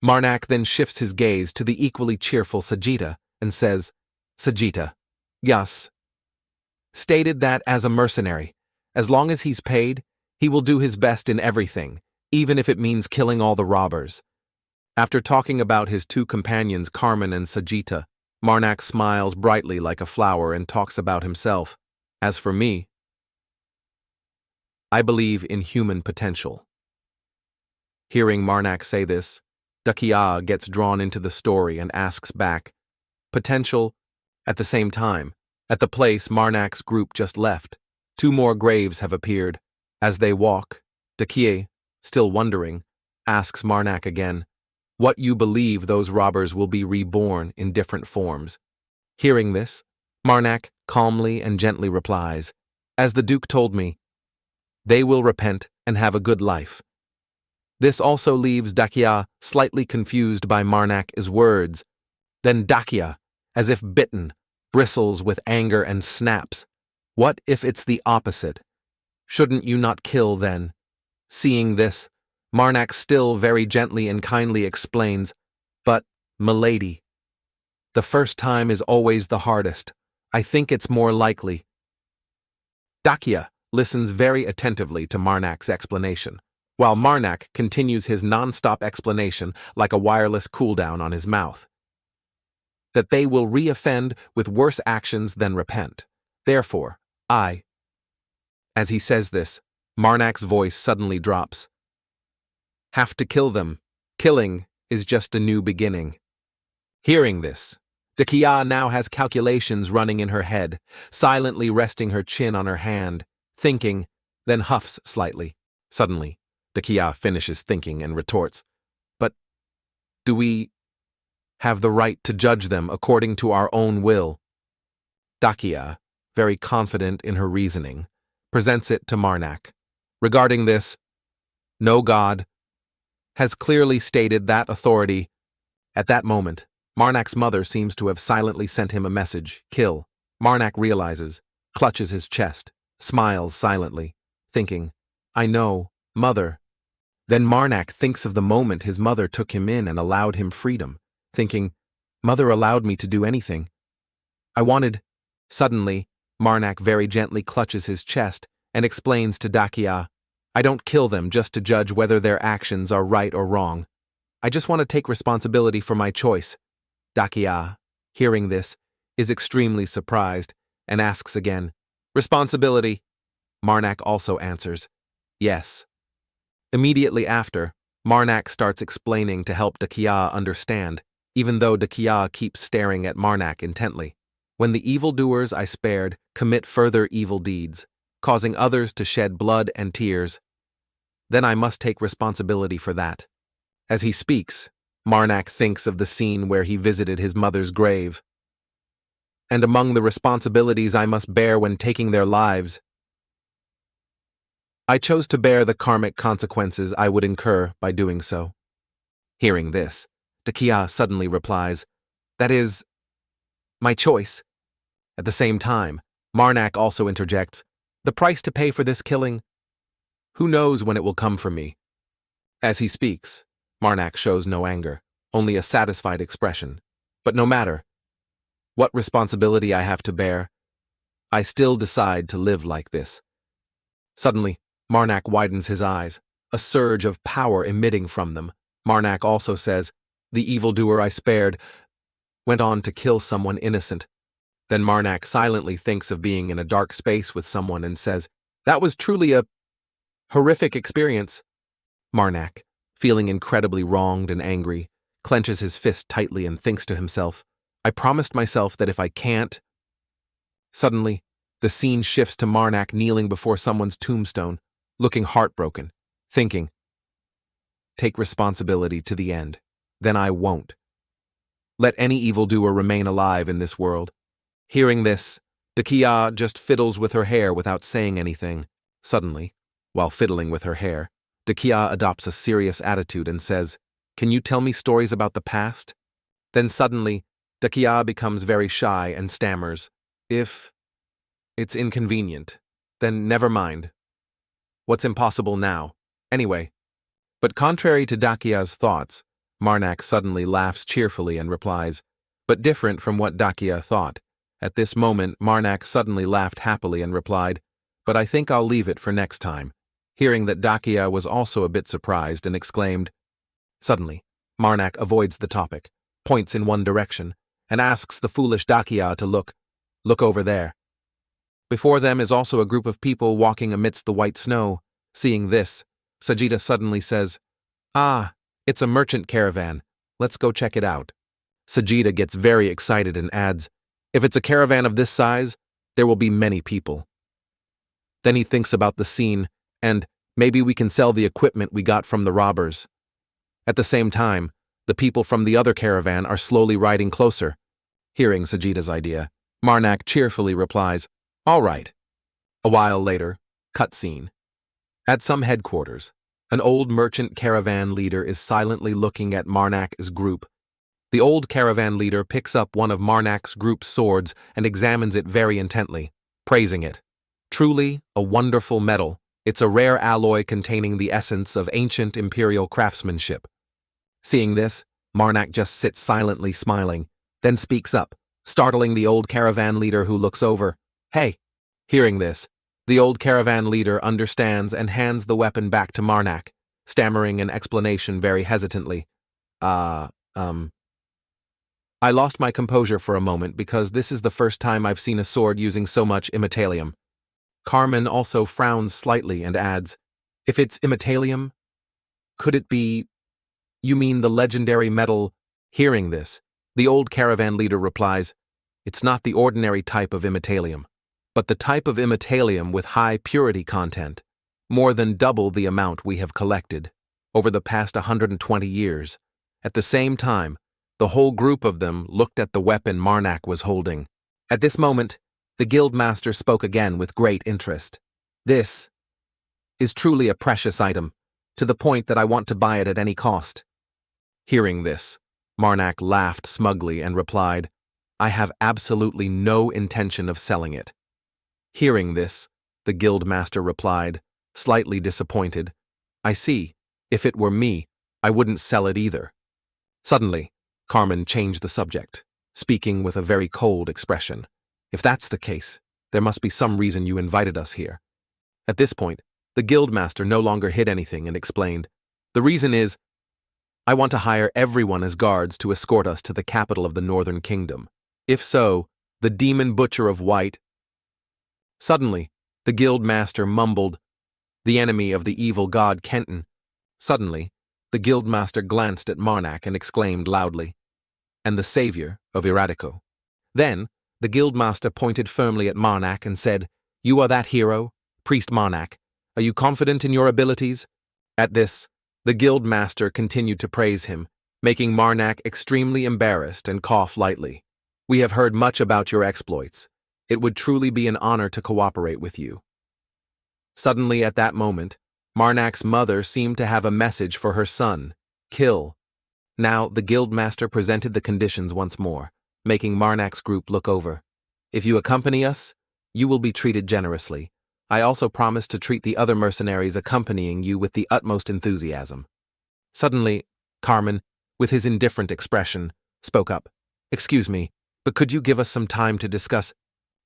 S1: Marac then shifts his gaze to the equally cheerful Sajida and says, "Sajida, yes, stated that as a mercenary, as long as he's paid, he will do his best in everything, even if it means killing all the robbers." After talking about his two companions Carmen and Sajida, Marac smiles brightly like a flower and talks about himself. "As for me, I believe in human potential." Hearing Marac say this, Dakia gets drawn into the story and asks back, "Potential?" At the same time, at the place Marnac's group just left, two more graves have appeared. As they walk, Dakia, still wondering, asks Marac again, "What you believe those robbers will be reborn in different forms?" Hearing this, Marac calmly and gently replies, "As the Duke told me, they will repent and have a good life." This also leaves Dakia slightly confused by Marnac's words. Then Dakia, as if bitten, bristles with anger and snaps. "What if it's the opposite? Shouldn't you not kill then?" Seeing this, Marac still very gently and kindly explains, "But, milady, the first time is always the hardest. I think it's more likely." Dakia listens very attentively to Marnac's explanation, while Marac continues his non-stop explanation like a wireless cooldown on his mouth. That they will re-offend with worse actions than repent. Therefore, As he says this, Marnac's voice suddenly drops. "Have to kill them. Killing is just a new beginning." Hearing this, Dakia now has calculations running in her head, silently resting her chin on her hand, thinking, then huffs slightly. Suddenly, Dakia finishes thinking and retorts, "But do we have the right to judge them according to our own will?" Dakia, very confident in her reasoning, presents it to Marac. Regarding this, no God has clearly stated that authority. At that moment, Marnac's mother seems to have silently sent him a message, "Kill." Marac realizes, clutches his chest, smiles silently, thinking, "I know, mother." Then Marac thinks of the moment his mother took him in and allowed him freedom, thinking, "Mother allowed me to do anything I wanted." Suddenly, Marac very gently clutches his chest and explains to Dakia, "I don't kill them just to judge whether their actions are right or wrong. I just want to take responsibility for my choice." Dakia, hearing this, is extremely surprised and asks again, "Responsibility?" Marac also answers, "Yes." Immediately after, Marac starts explaining to help Dakia understand, even though Dakia keeps staring at Marac intently. "When the evildoers I spared commit further evil deeds, causing others to shed blood and tears, then I must take responsibility for that." As he speaks, Marac thinks of the scene where he visited his mother's grave. "And among the responsibilities I must bear when taking their lives, I chose to bear the karmic consequences I would incur by doing so." Hearing this, Dakia suddenly replies, "That is my choice." At the same time, Marac also interjects, "The price to pay for this killing? Who knows when it will come for me?" As he speaks, Marac shows no anger, only a satisfied expression. But no matter. What responsibility I have to bear. I still decide to live like this. Suddenly, Marac widens his eyes, a surge of power emitting from them. Marac also says, "The evildoer I spared went on to kill someone innocent." Then Marac silently thinks of being in a dark space with someone and says, "That was truly a horrific experience." Marac, feeling incredibly wronged and angry, clenches his fist tightly and thinks to himself, "I promised myself that if I can't..." Suddenly, the scene shifts to Marac kneeling before someone's tombstone, looking heartbroken, thinking, "Take responsibility to the end. Then I won't. Let any evildoer remain alive in this world." Hearing this, Dakia just fiddles with her hair without saying anything. Suddenly, while fiddling with her hair, Dakia adopts a serious attitude and says, "Can you tell me stories about the past?" Then suddenly, Dakia becomes very shy and stammers, "If it's inconvenient, then never mind. What's impossible now? Anyway." But contrary to Dakia's thoughts, Marac suddenly laughs cheerfully and replies, but different from what Dakia thought. At this moment, Marac suddenly laughed happily and replied, "But I think I'll leave it for next time." Hearing that, Dakia was also a bit surprised and exclaimed. Suddenly, Marac avoids the topic, points in one direction, and asks the foolish Dakia to look over there. Before them is also a group of people walking amidst the white snow. Seeing this, Sajida suddenly says, "Ah, it's a merchant caravan. Let's go check it out." Sajida gets very excited and adds, "If it's a caravan of this size, there will be many people." Then he thinks about the scene, and maybe we can sell the equipment we got from the robbers. At the same time, the people from the other caravan are slowly riding closer. Hearing Sajida's idea, Marac cheerfully replies, "All right." A while later, cutscene. At some headquarters, an old merchant caravan leader is silently looking at Marnac's group. The old caravan leader picks up one of Marnac's group's swords and examines it very intently, praising it. "Truly a wonderful metal. It's a rare alloy containing the essence of ancient imperial craftsmanship." Seeing this, Marac just sits silently smiling, then speaks up, startling the old caravan leader, who looks over. "Hey!" Hearing this, the old caravan leader understands and hands the weapon back to Marac, stammering an explanation very hesitantly. I lost my composure for a moment because this is the first time I've seen a sword using so much immortalium." Carmen also frowns slightly and adds, "If it's immortalium, could it be... You mean the legendary metal..." Hearing this, the old caravan leader replies, "It's not the ordinary type of immortalium, but the type of immortalium with high purity content, more than double the amount we have collected over the past 120 years. At the same time, the whole group of them looked at the weapon Marac was holding. At this moment, the guildmaster spoke again with great interest. "This is truly a precious item, to the point that I want to buy it at any cost." Hearing this, Marac laughed smugly and replied, "I have absolutely no intention of selling it." Hearing this, the guildmaster replied, slightly disappointed, "I see. If it were me, I wouldn't sell it either." Suddenly, Carmen changed the subject, speaking with a very cold expression. "If that's the case, there must be some reason you invited us here." At this point, the guildmaster no longer hid anything and explained, "The reason is, I want to hire everyone as guards to escort us to the capital of the Northern Kingdom. If so, the demon butcher of white..." Suddenly, the guildmaster mumbled, "The enemy of the evil god Kenton." Suddenly, the guildmaster glanced at Marac and exclaimed loudly, "And the savior of Iradico." Then, the guildmaster pointed firmly at Marac and said, "You are that hero, Priest Marac. Are you confident in your abilities?" At this, the guildmaster continued to praise him, making Marac extremely embarrassed and cough lightly. "We have heard much about your exploits. It would truly be an honor to cooperate with you." Suddenly at that moment, Marnac's mother seemed to have a message for her son, "Kill." Now the guildmaster presented the conditions once more, making Marnac's group look over. "If you accompany us, you will be treated generously. I also promise to treat the other mercenaries accompanying you with the utmost enthusiasm." Suddenly, Carmen, with his indifferent expression, spoke up. "Excuse me, but could you give us some time to discuss?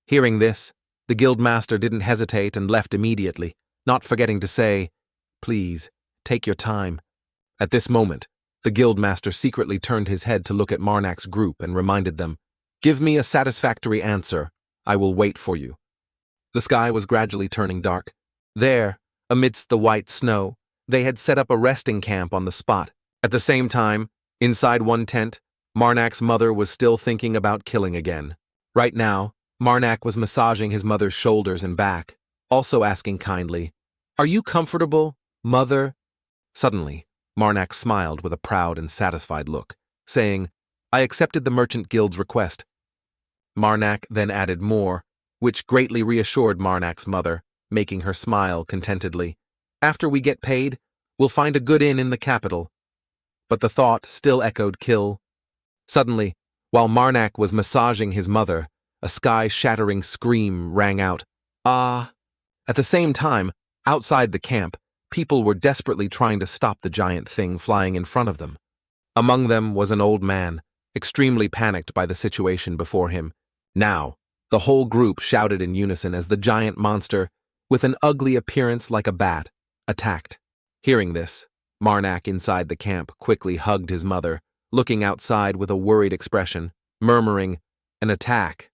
S1: Hearing this, the guildmaster didn't hesitate and left immediately, not forgetting to say, "Please, take your time." At this moment, the guildmaster secretly turned his head to look at Marnac's group and reminded them, "Give me a satisfactory answer. I will wait for you." The sky was gradually turning dark. There, amidst the white snow, they had set up a resting camp on the spot. At the same time, inside one tent, Marnac's mother was still thinking about killing again. Right now, Marnac was massaging his mother's shoulders and back, also asking kindly, "Are you comfortable, mother?" Suddenly, Marnac smiled with a proud and satisfied look, saying, "I accepted the Merchant Guild's request." Marnac then added more, which greatly reassured Marnac's mother, making her smile contentedly. "After we get paid, we'll find a good inn in the capital." But the thought still echoed kill. Suddenly, while Marnac was massaging his mother, a sky-shattering scream rang out, "Ah!" At the same time, outside the camp, people were desperately trying to stop the giant thing flying in front of them. Among them was an old man, extremely panicked by the situation before him. Now, the whole group shouted in unison as the giant monster, with an ugly appearance like a bat, attacked. Hearing this, Marnac inside the camp quickly hugged his mother, looking outside with a worried expression, murmuring, "An attack."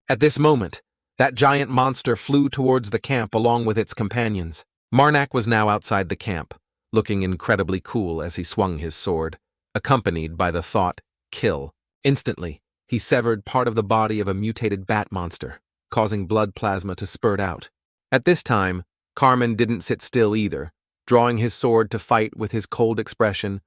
S1: At this moment, that giant monster flew towards the camp along with its companions. Marnac was now outside the camp, looking incredibly cool as he swung his sword, accompanied by the thought, "Kill." Instantly, he severed part of the body of a mutated bat monster, causing blood plasma to spurt out. At this time, Carmen didn't sit still either, drawing his sword to fight with his cold expression.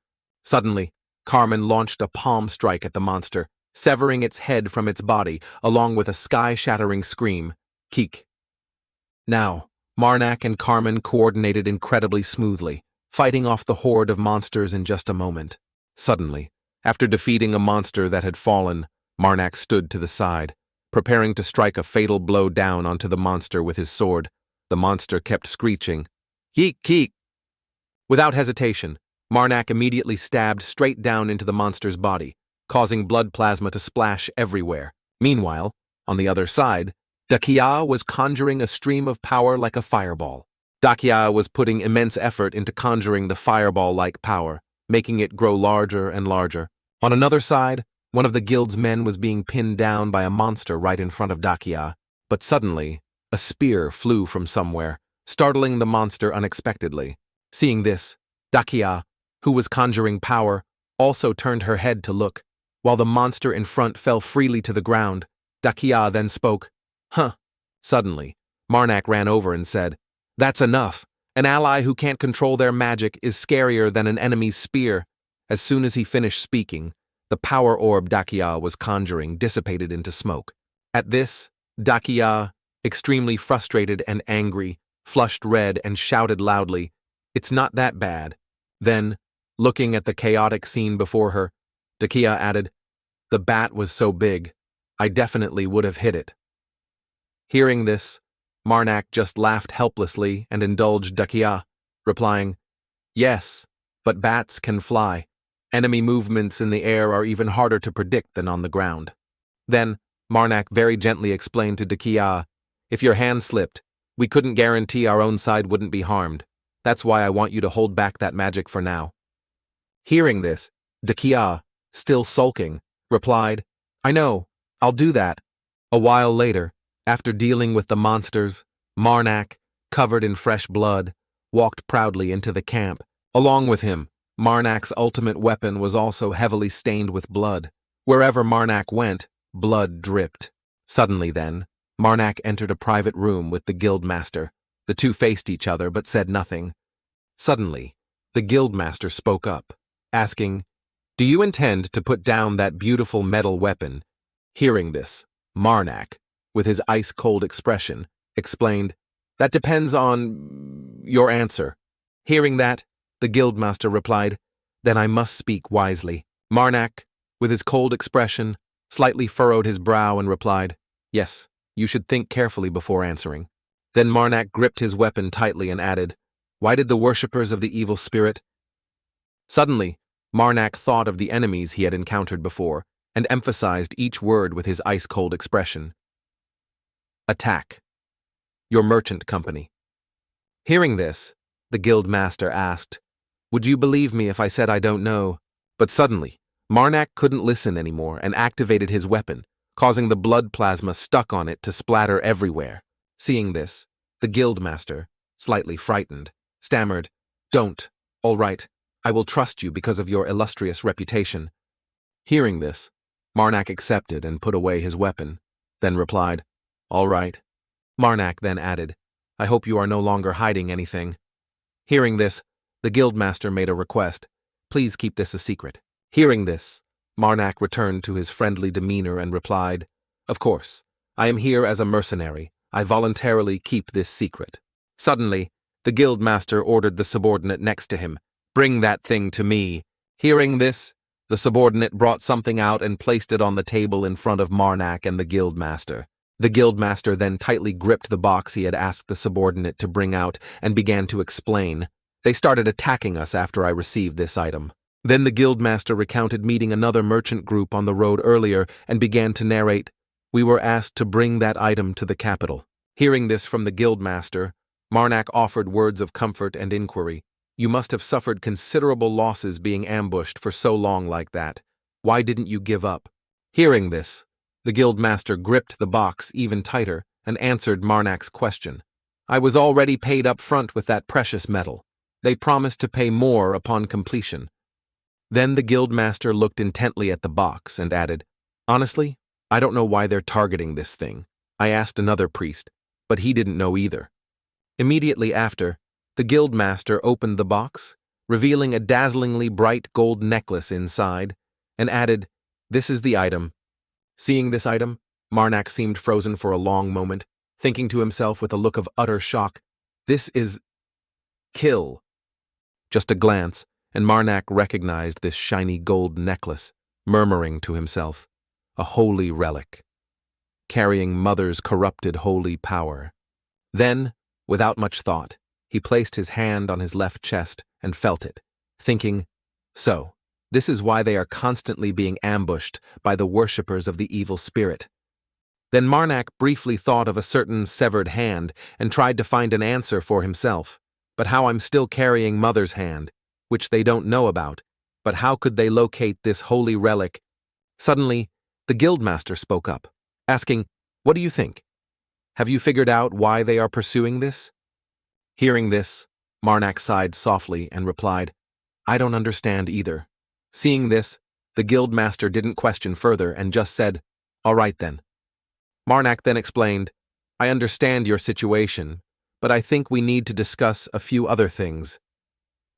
S1: Suddenly, Carmen launched a palm strike at the monster, severing its head from its body, along with a sky-shattering scream, "Keek." Now, Marnac and Carmen coordinated incredibly smoothly, fighting off the horde of monsters in just a moment. Suddenly, after defeating a monster that had fallen, Marnac stood to the side, preparing to strike a fatal blow down onto the monster with his sword. The monster kept screeching, "Keek, keek." Without hesitation, Marnac immediately stabbed straight down into the monster's body, causing blood plasma to splash everywhere. Meanwhile, on the other side, Dakia was conjuring a stream of power like a fireball. Dakia was putting immense effort into conjuring the fireball-like power, making it grow larger and larger. On another side, one of the guild's men was being pinned down by a monster right in front of Dakia, but suddenly, a spear flew from somewhere, startling the monster unexpectedly. Seeing this, Dakia, who was conjuring power, also turned her head to look. While the monster in front fell freely to the ground, Dakia then spoke, "Huh." Suddenly, Marnac ran over and said, "That's enough. An ally who can't control their magic is scarier than an enemy's spear." As soon as he finished speaking, the power orb Dakia was conjuring dissipated into smoke. At this, Dakia, extremely frustrated and angry, flushed red and shouted loudly, "It's not that bad." Then, looking at the chaotic scene before her, Dakia added, "The bat was so big, I definitely would have hit it." Hearing this, Marnac just laughed helplessly and indulged Dakia, replying, "Yes, but bats can fly. Enemy movements in the air are even harder to predict than on the ground." Then, Marnac very gently explained to Dakia, "If your hand slipped, we couldn't guarantee our own side wouldn't be harmed. That's why I want you to hold back that magic for now." Hearing this, Dakia, still sulking, replied, "I know, I'll do that." A while later, after dealing with the monsters, Marnac, covered in fresh blood, walked proudly into the camp. Along with him, Marnac's ultimate weapon was also heavily stained with blood. Wherever Marnac went, blood dripped. Suddenly then, Marnac entered a private room with the guildmaster. The two faced each other but said nothing. Suddenly, the guildmaster spoke up, asking, "Do you intend to put down that beautiful metal weapon?" Hearing this, Marnac, with his ice-cold expression, explained, "That depends on your answer." Hearing that, the guildmaster replied, "Then I must speak wisely." Marnac, with his cold expression, slightly furrowed his brow and replied, "Yes, you should think carefully before answering." Then Marnac gripped his weapon tightly and added, "Why did the worshippers of the evil spirit—" Suddenly, Marnac thought of the enemies he had encountered before, and emphasized each word with his ice-cold expression. Attack. Your merchant company. Hearing this, the guild master asked, "Would you believe me if I said I don't know?" But suddenly, Marac couldn't listen anymore and activated his weapon, causing the blood plasma stuck on it to splatter everywhere. Seeing this, the guild master, slightly frightened, stammered, "Don't. All right, I will trust you because of your illustrious reputation." Hearing this, Marac accepted and put away his weapon, then replied, "All right." Marac then added, "I hope you are no longer hiding anything." Hearing this, the guildmaster made a request, "Please keep this a secret." Hearing this, Marac returned to his friendly demeanor and replied, "Of course, I am here as a mercenary. I voluntarily keep this secret." Suddenly, the guildmaster ordered the subordinate next to him, "Bring that thing to me." Hearing this, the subordinate brought something out and placed it on the table in front of Marac and the guildmaster. The guildmaster then tightly gripped the box he had asked the subordinate to bring out and began to explain, "They started attacking us after I received this item." Then the guildmaster recounted meeting another merchant group on the road earlier and began to narrate, "We were asked to bring that item to the capital." Hearing this from the guildmaster, Marac offered words of comfort and inquiry. "You must have suffered considerable losses being ambushed for so long like that. Why didn't you give up?" Hearing this, the guildmaster gripped the box even tighter and answered Marnac's question. "I was already paid up front with that precious metal. They promised to pay more upon completion." Then the guildmaster looked intently at the box and added, "Honestly, I don't know why they're targeting this thing. I asked another priest, but he didn't know either." Immediately after, the guildmaster opened the box, revealing a dazzlingly bright gold necklace inside, and added, "This is the item." Seeing this item, Marac seemed frozen for a long moment, thinking to himself with a look of utter shock, "This is... kill." Just a glance, and Marac recognized this shiny gold necklace, murmuring to himself, "A holy relic, carrying Mother's corrupted holy power." Then, without much thought, he placed his hand on his left chest and felt it, thinking, "So, this is why they are constantly being ambushed by the worshippers of the evil spirit." Then Marac briefly thought of a certain severed hand and tried to find an answer for himself. But how I'm still carrying Mother's hand, which they don't know about, but how could they locate this holy relic? Suddenly, the guildmaster spoke up, asking, "What do you think? Have you figured out why they are pursuing this?" Hearing this, Marac sighed softly and replied, "I don't understand either." Seeing this, the guildmaster didn't question further and just said, "All right then." Marac then explained, "I understand your situation, but I think we need to discuss a few other things."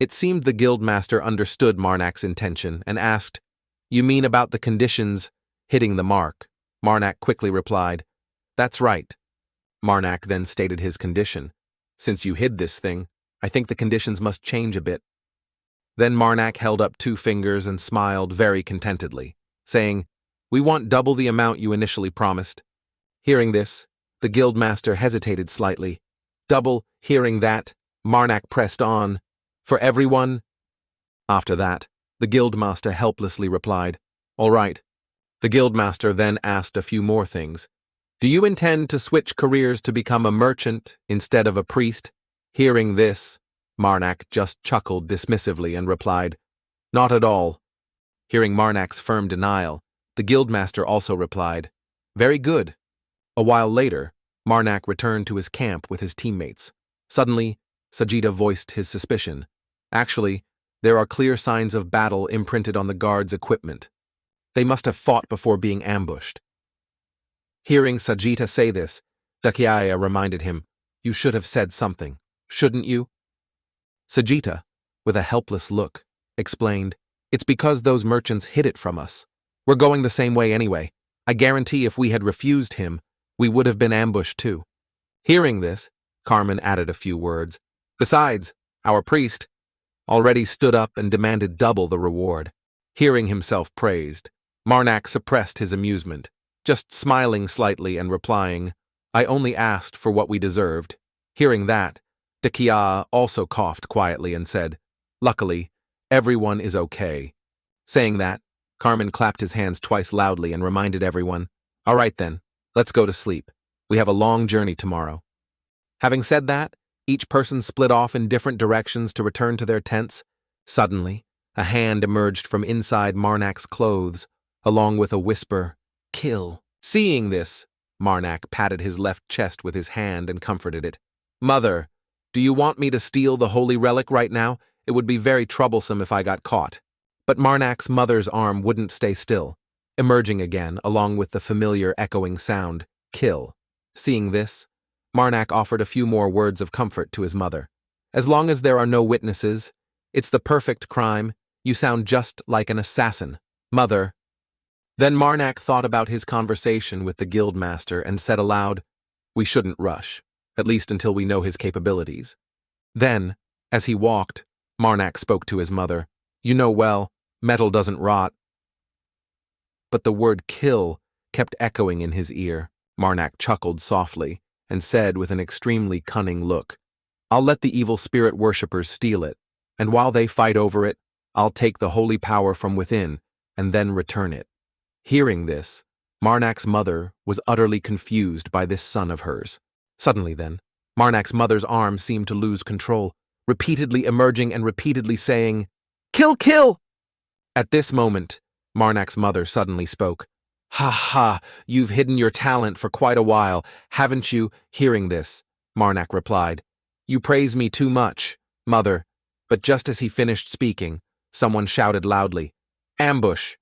S1: It seemed the guildmaster understood Marnac's intention and asked, "You mean about the conditions hitting the mark?" Marac quickly replied, "That's right." Marac then stated his condition. "Since you hid this thing, I think the conditions must change a bit." Then Marac held up 2 fingers and smiled very contentedly, saying, "We want double the amount you initially promised." Hearing this, the guildmaster hesitated slightly. Double, hearing that, Marac pressed on, "For everyone?" After that, the guildmaster helplessly replied, "All right." The guildmaster then asked a few more things. "Do you intend to switch careers to become a merchant instead of a priest?" Hearing this, Marac just chuckled dismissively and replied, "Not at all." Hearing Marnac's firm denial, the guildmaster also replied, "Very good." A while later, Marac returned to his camp with his teammates. Suddenly, Sajida voiced his suspicion. "Actually, there are clear signs of battle imprinted on the guards' equipment. They must have fought before being ambushed." Hearing Sajita say this, Dakia reminded him, "You should have said something, shouldn't you?" Sajita, with a helpless look, explained, "It's because those merchants hid it from us. We're going the same way anyway. I guarantee if we had refused him, we would have been ambushed too." Hearing this, Carmen added a few words. "Besides, our priest already stood up and demanded double the reward." Hearing himself praised, Marac suppressed his amusement, just smiling slightly and replying, "I only asked for what we deserved." Hearing that, Dakia also coughed quietly and said, "Luckily, everyone is okay." Saying that, Carmen clapped his hands twice loudly and reminded everyone, "All right then, let's go to sleep. We have a long journey tomorrow." Having said that, each person split off in different directions to return to their tents. Suddenly, a hand emerged from inside Marnac's clothes, along with a whisper, "Kill." Seeing this, Marnac patted his left chest with his hand and comforted it. "Mother, do you want me to steal the holy relic right now? It would be very troublesome if I got caught." But Marnac's mother's arm wouldn't stay still, emerging again along with the familiar echoing sound, "Kill." Seeing this, Marnac offered a few more words of comfort to his mother. "As long as there are no witnesses, it's the perfect crime. You sound just like an assassin, Mother." Then Marnac thought about his conversation with the guildmaster and said aloud, "We shouldn't rush, at least until we know his capabilities." Then, as he walked, Marnac spoke to his mother. "You know well, metal doesn't rot." But the word "kill" kept echoing in his ear. Marnac chuckled softly and said with an extremely cunning look, "I'll let the evil spirit worshippers steal it, and while they fight over it, I'll take the holy power from within and then return it." Hearing this, Marnac's mother was utterly confused by this son of hers. Suddenly then, Marnac's mother's arm seemed to lose control, repeatedly emerging and repeatedly saying, "Kill, kill!" At this moment, Marnac's mother suddenly spoke. "Ha ha, you've hidden your talent for quite a while, haven't you?" Hearing this, Marnac replied, "You praise me too much, Mother." But just as he finished speaking, someone shouted loudly, "Ambush!"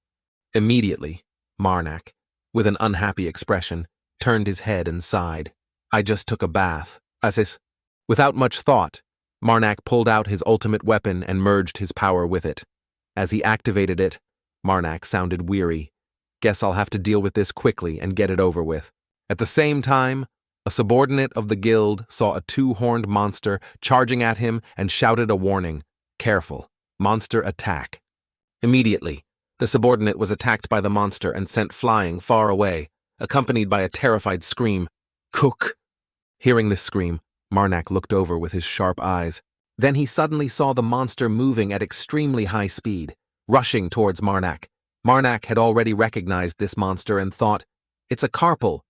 S1: Immediately, Marnac, with an unhappy expression, turned his head and sighed. "I just took a bath." Without much thought, Marnac pulled out his ultimate weapon and merged his power with it. As he activated it, Marnac sounded weary. "Guess I'll have to deal with this quickly and get it over with." At the same time, a subordinate of the guild saw a two-horned monster charging at him and shouted a warning, "Careful, monster attack." Immediately, the subordinate was attacked by the monster and sent flying far away, accompanied by a terrified scream, "Cook!" Hearing this scream, Marnac looked over with his sharp eyes. Then he suddenly saw the monster moving at extremely high speed, rushing towards Marnac. Marnac had already recognized this monster and thought, "It's a carpal."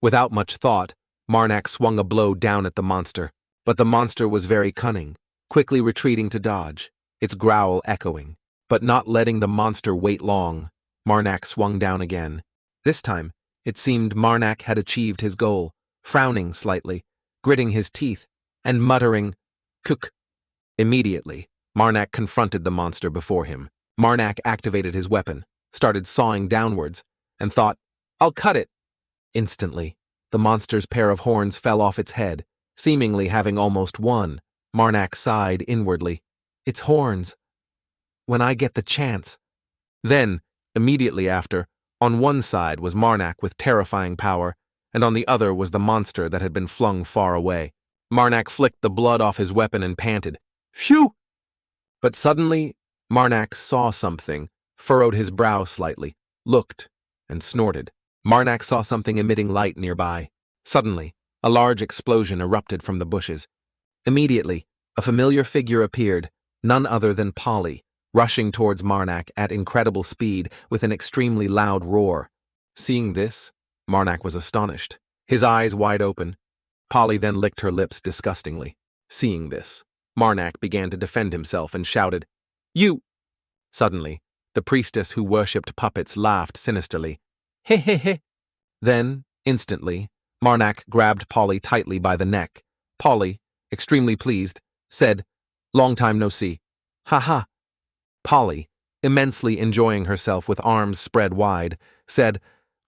S1: Without much thought, Marnac swung a blow down at the monster, but the monster was very cunning, quickly retreating to dodge, its growl echoing. But not letting the monster wait long, Marnac swung down again. This time, it seemed Marnac had achieved his goal, frowning slightly, gritting his teeth, and muttering, "Cook." Immediately, Marnac confronted the monster before him. Marnac activated his weapon, started sawing downwards, and thought, "I'll cut it." Instantly, the monster's pair of horns fell off its head, seemingly having almost won. Marnac sighed inwardly. "Its horns. When I get the chance." Then, immediately after, on one side was Marnac with terrifying power, and on the other was the monster that had been flung far away. Marnac flicked the blood off his weapon and panted, "Phew!" But suddenly, Marnac saw something, furrowed his brow slightly, looked, and snorted. Marnac saw something emitting light nearby. Suddenly, a large explosion erupted from the bushes. Immediately, a familiar figure appeared, none other than Polly, rushing towards Marnac at incredible speed with an extremely loud roar. Seeing this, Marnac was astonished, his eyes wide open. Polly then licked her lips disgustingly. Seeing this, Marnac began to defend himself and shouted, "You!" Suddenly, the priestess who worshipped puppets laughed sinisterly. "He he he." Then, instantly, Marnac grabbed Polly tightly by the neck. Polly, extremely pleased, said, "Long time no see." "Ha ha." Polly, immensely enjoying herself with arms spread wide, said,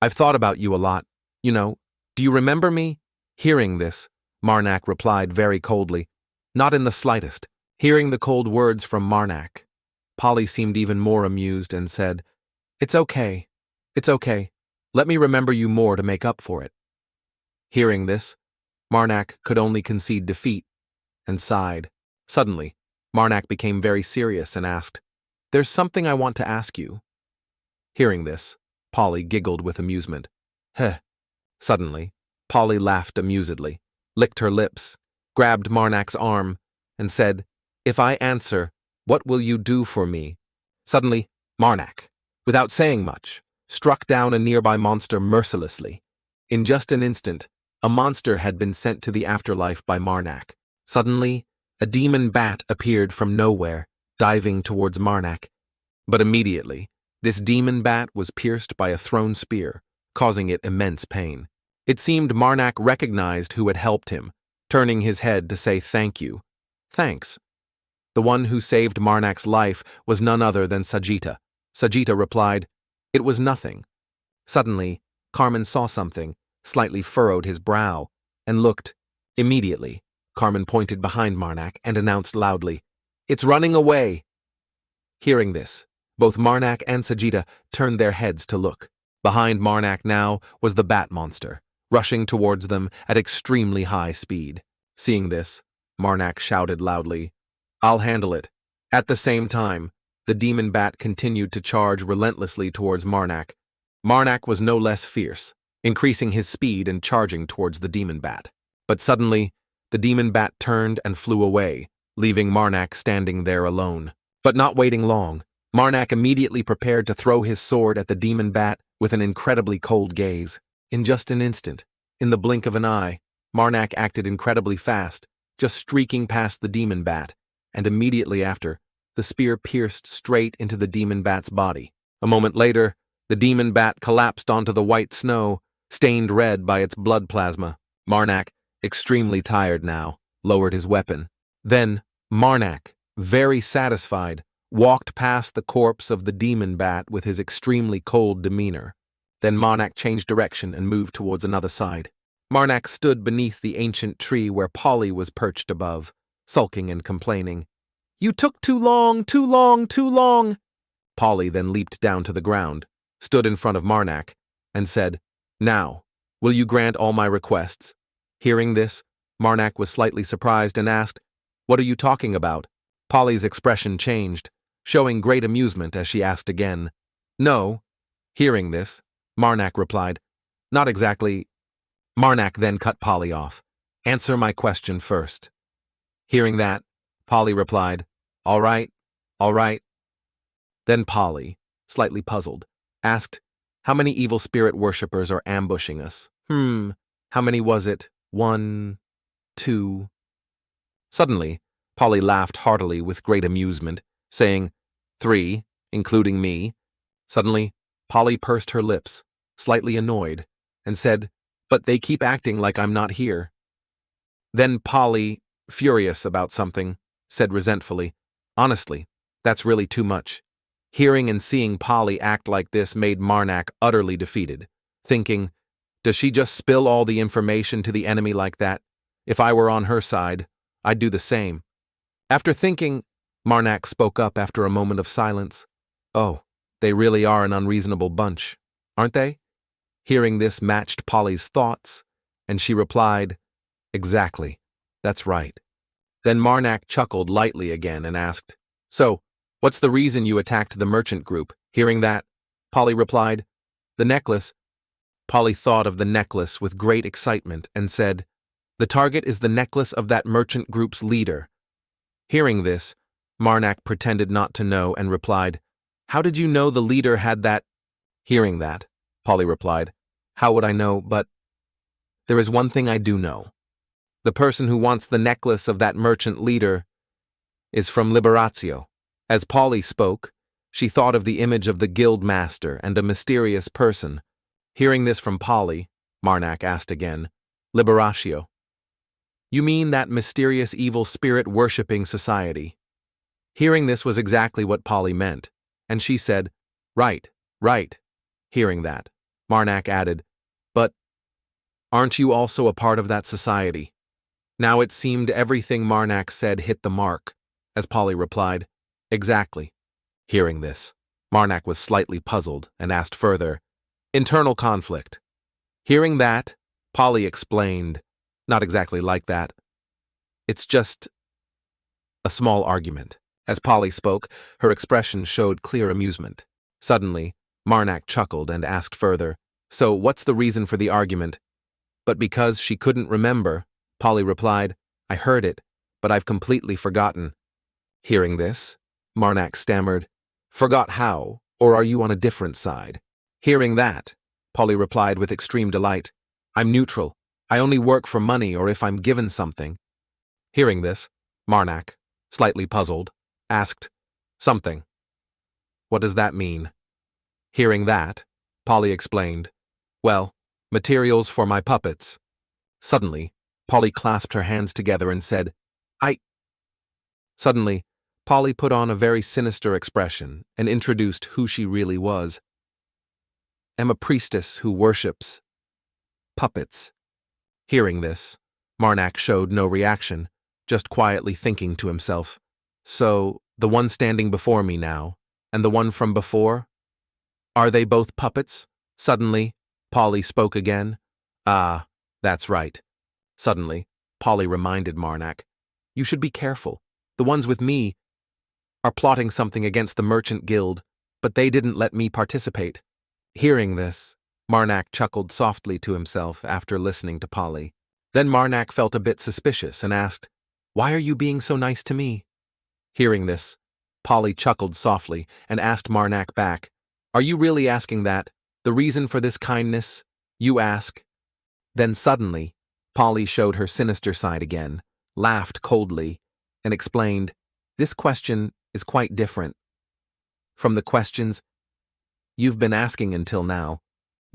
S1: "I've thought about you a lot. You know, do you remember me?" Hearing this, Marnac replied very coldly, "Not in the slightest." Hearing the cold words from Marnac, Polly seemed even more amused and said, "It's okay. It's okay. Let me remember you more to make up for it." Hearing this, Marnac could only concede defeat and sighed. Suddenly, Marnac became very serious and asked, "There's something I want to ask you." Hearing this, Polly giggled with amusement. "Heh." Suddenly, Polly laughed amusedly, licked her lips, grabbed Marnac's arm, and said, "If I answer, what will you do for me?" Suddenly, Marnac, without saying much, struck down a nearby monster mercilessly. In just an instant, a monster had been sent to the afterlife by Marac. Suddenly, a demon bat appeared from nowhere, diving towards Marac. But immediately, this demon bat was pierced by a thrown spear, causing it immense pain. It seemed Marac recognized who had helped him, turning his head to say thank you. Thanks. The one who saved Marnac's life was none other than Sajita. Sajita replied, "It was nothing." Suddenly, Carmen saw something, slightly furrowed his brow, and looked. Immediately, Carmen pointed behind Marac and announced loudly, "It's running away!" Hearing this, both Marac and Sajita turned their heads to look. Behind Marac now was the bat monster, rushing towards them at extremely high speed. Seeing this, Marac shouted loudly, "I'll handle it." At the same time, the demon bat continued to charge relentlessly towards Marac. Marac was no less fierce, increasing his speed and charging towards the demon bat. But suddenly, the demon bat turned and flew away, leaving Marac standing there alone. But not waiting long, Marac immediately prepared to throw his sword at the demon bat with an incredibly cold gaze. In just an instant, in the blink of an eye, Marac acted incredibly fast, just streaking past the demon bat, and immediately after, the spear pierced straight into the demon bat's body. A moment later, the demon bat collapsed onto the white snow, stained red by its blood plasma. Marac, extremely tired now, lowered his weapon. Then, Marac, very satisfied, walked past the corpse of the demon bat with his extremely cold demeanor. Then Marac changed direction and moved towards another side. Marac stood beneath the ancient tree where Polly was perched above, sulking and complaining. "You took too long, too long, too long." Polly then leaped down to the ground, stood in front of Marac, and said, "Now, will you grant all my requests?" Hearing this, Marac was slightly surprised and asked, "What are you talking about?" Polly's expression changed, showing great amusement as she asked again, "No." Hearing this, Marac replied, "Not exactly." Marac then cut Polly off. "Answer my question first." Hearing that, Polly replied, All right. Then Polly, slightly puzzled, asked, "How many evil spirit worshippers are ambushing us?" How many was it? 1, 2. Suddenly, Polly laughed heartily with great amusement, saying, 3, including me. Suddenly, Polly pursed her lips, slightly annoyed, and said, "But they keep acting like I'm not here." Then Polly, furious about something, said resentfully, "Honestly, that's really too much." Hearing and seeing Polly act like this made Marac utterly defeated, thinking, "Does she just spill all the information to the enemy like that? If I were on her side, I'd do the same." After thinking, Marac spoke up after a moment of silence. "Oh, they really are an unreasonable bunch, aren't they?" Hearing this matched Polly's thoughts, and she replied, "Exactly, that's right." Then Marac chuckled lightly again and asked, "So, what's the reason you attacked the merchant group?" Hearing that, Polly replied, "The necklace." Polly thought of the necklace with great excitement and said, "The target is the necklace of that merchant group's leader." Hearing this, Marac pretended not to know and replied, "How did you know the leader had that?" Hearing that, Polly replied, "How would I know, but there is one thing I do know. The person who wants the necklace of that merchant leader is from Liberatio." As Polly spoke, she thought of the image of the guild master and a mysterious person. Hearing this from Polly, Marac asked again, "Liberatio? You mean that mysterious evil spirit worshipping society?" Hearing this was exactly what Polly meant, and she said, Right. Hearing that, Marac added, "But aren't you also a part of that society?" Now it seemed everything Marac said hit the mark, as Polly replied, "Exactly." Hearing this, Marac was slightly puzzled and asked further, "Internal conflict?" Hearing that, Polly explained, "Not exactly like that. It's just a small argument." As Polly spoke, her expression showed clear amusement. Suddenly, Marac chuckled and asked further, "So what's the reason for the argument?" But because she couldn't remember, Polly replied, "I heard it, but I've completely forgotten." Hearing this, Marac stammered, "Forgot how?" Or are you on a different side? Hearing that, Polly replied with extreme delight. I'm neutral. I only work for money or if I'm given something. Hearing this, Marac, slightly puzzled, asked, Something. What does that mean? Hearing that, Polly explained, Well, materials for my puppets. Suddenly, Polly clasped her hands together and said, Suddenly, Polly put on a very sinister expression and introduced who she really was. I'm a priestess who worships puppets. Hearing this, Marac showed no reaction, just quietly thinking to himself, So, the one standing before me now, and the one from before? Are they both puppets? Suddenly, Polly spoke again. Ah, that's right. Suddenly, Polly reminded Marac, You should be careful. The ones with me are plotting something against the merchant guild, but they didn't let me participate. Hearing this, Marac chuckled softly to himself after listening to Polly. Then Marac felt a bit suspicious and asked, Why are you being so nice to me? Hearing this, Polly chuckled softly and asked Marac back, Are you really asking that? The reason for this kindness? You ask? Then suddenly, Polly showed her sinister side again, laughed coldly, and explained, This question is quite different from the questions you've been asking until now.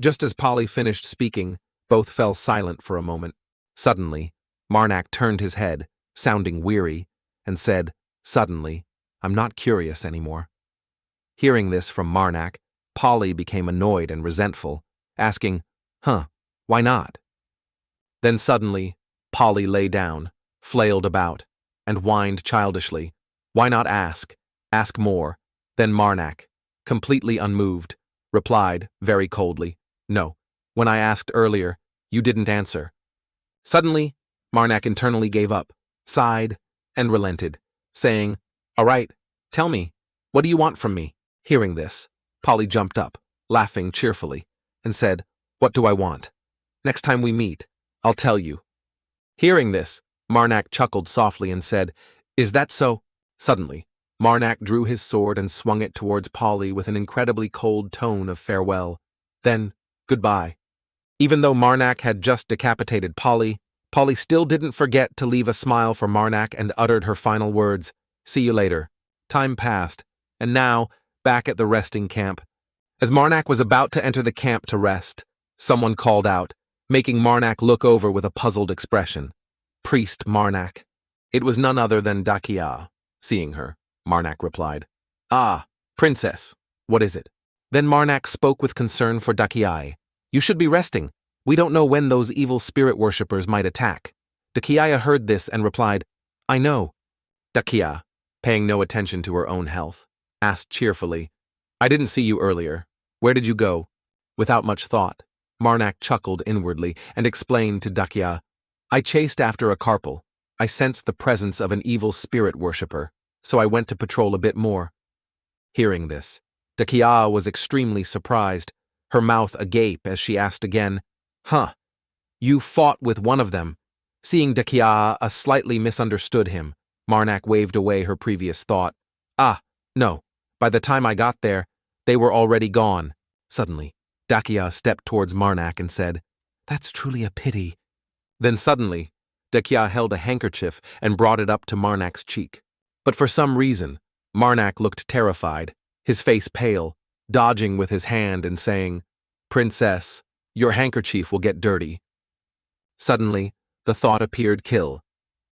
S1: Just as Polly finished speaking, both fell silent for a moment. Suddenly, Marac turned his head, sounding weary, and said, Suddenly, I'm not curious anymore. Hearing this from Marac, Polly became annoyed and resentful, asking, Why not? Then suddenly, Polly lay down, flailed about, and whined childishly, Why not ask? Ask more. Then Marac, completely unmoved, replied very coldly, No, when I asked earlier, you didn't answer. Suddenly, Marac internally gave up, sighed, and relented, saying, All right, tell me, what do you want from me? Hearing this, Polly jumped up, laughing cheerfully, and said, What do I want? Next time we meet, I'll tell you. Hearing this, Marac chuckled softly and said, Is that so? Suddenly, Marac drew his sword and swung it towards Polly with an incredibly cold tone of farewell. Then, goodbye. Even though Marac had just decapitated Polly, Polly still didn't forget to leave a smile for Marac and uttered her final words, See you later. Time passed, and now, back at the resting camp. As Marac was about to enter the camp to rest, someone called out, making Marac look over with a puzzled expression. Priest Marac. It was none other than Dakia. Seeing her, Marac replied, Ah, princess, what is it? Then Marac spoke with concern for Dakia. You should be resting. We don't know when those evil spirit worshippers might attack. Dakia heard this and replied, I know. Dakia, paying no attention to her own health, asked cheerfully, I didn't see you earlier. Where did you go? Without much thought, Marac chuckled inwardly and explained to Dakia, I chased after a carpal. I sensed the presence of an evil spirit worshipper, so I went to patrol a bit more. Hearing this, Dakia was extremely surprised, her mouth agape as she asked again, You fought with one of them. Seeing Dakia slightly misunderstood him, Marac waved away her previous thought. No. By the time I got there, they were already gone. Suddenly, Dakia stepped towards Marac and said, That's truly a pity. Then suddenly, Dakia held a handkerchief and brought it up to Marnac's cheek. But for some reason, Marac looked terrified, his face pale, dodging with his hand and saying, Princess, your handkerchief will get dirty. Suddenly, the thought appeared kill.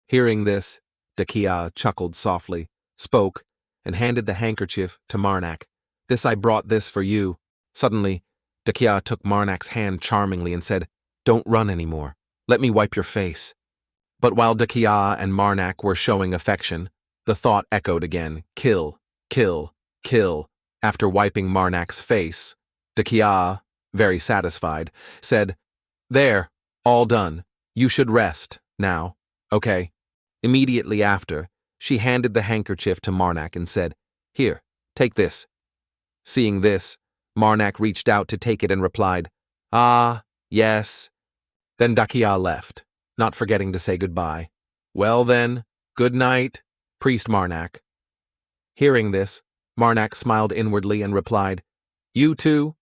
S1: Hearing this, Dakia chuckled softly, spoke, and handed the handkerchief to Marac. I brought this for you. Suddenly, Dakia took Marnac's hand charmingly and said, Don't run anymore. Let me wipe your face. But while Dakia and Marac were showing affection, the thought echoed again, kill, kill, kill. After wiping Marnac's face, Dakia, very satisfied, said, There, all done. You should rest, now, okay? Immediately after, she handed the handkerchief to Marac and said, Here, take this. Seeing this, Marac reached out to take it and replied, Yes. Then Dakia left, not forgetting to say goodbye. Well then, good night, Priest Marac. Hearing this, Marac smiled inwardly and replied, "You too?"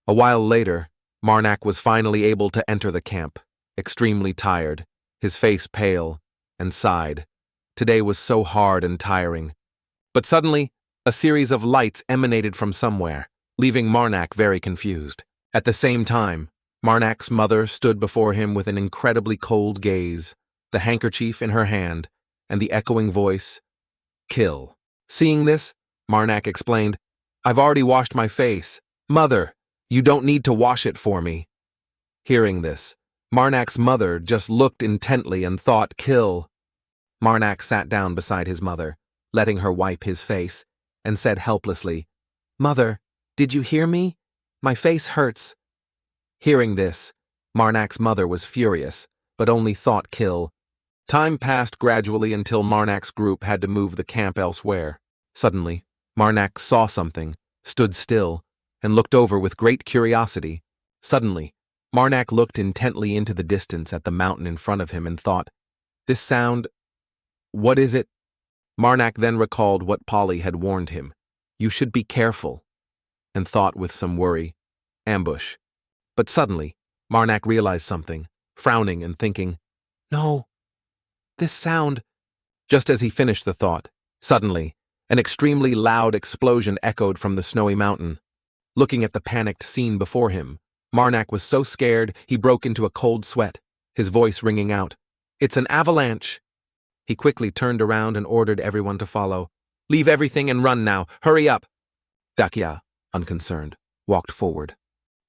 S1: A while later, Marac was finally able to enter the camp, extremely tired, his face pale, and sighed. Today was so hard and tiring. But suddenly, a series of lights emanated from somewhere, leaving Marac very confused. At the same time, Marnac's mother stood before him with an incredibly cold gaze, the handkerchief in her hand, and the echoing voice, "Kill." Seeing this, Marac explained, "I've already washed my face. Mother, you don't need to wash it for me." Hearing this, Marnac's mother just looked intently and thought, "Kill." Marac sat down beside his mother, letting her wipe his face, and said helplessly, "Mother, did you hear me? My face hurts." Hearing this, Marnac's mother was furious, but only thought, "Kill." Time passed gradually until Marnac's group had to move the camp elsewhere. Suddenly, Marac saw something, stood still, and looked over with great curiosity. Suddenly, Marac looked intently into the distance at the mountain in front of him and thought, "This sound, what is it?" Marac then recalled what Polly had warned him, "You should be careful," and thought with some worry, "Ambush." But suddenly, Marac realized something, frowning and thinking, "No, this sound." Just as he finished the thought, suddenly, an extremely loud explosion echoed from the snowy mountain. Looking at the panicked scene before him, Marac was so scared he broke into a cold sweat, his voice ringing out, "It's an avalanche!" He quickly turned around and ordered everyone to follow. "Leave everything and run now, hurry up!" Dakia, unconcerned, walked forward.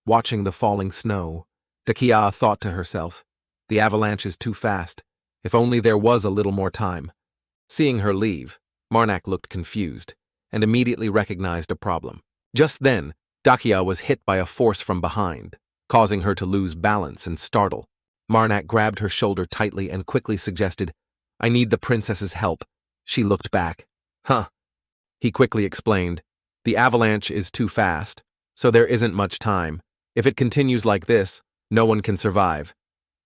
S1: Watching the falling snow, Dakia thought to herself, "The avalanche is too fast. If only there was a little more time." Seeing her leave, Marac looked confused, and immediately recognized a problem. Just then, Dakia was hit by a force from behind, causing her to lose balance and startle. Marac grabbed her shoulder tightly and quickly suggested, "I need the princess's help." She looked back. "Huh." He quickly explained, "The avalanche is too fast, so there isn't much time. If it continues like this, no one can survive."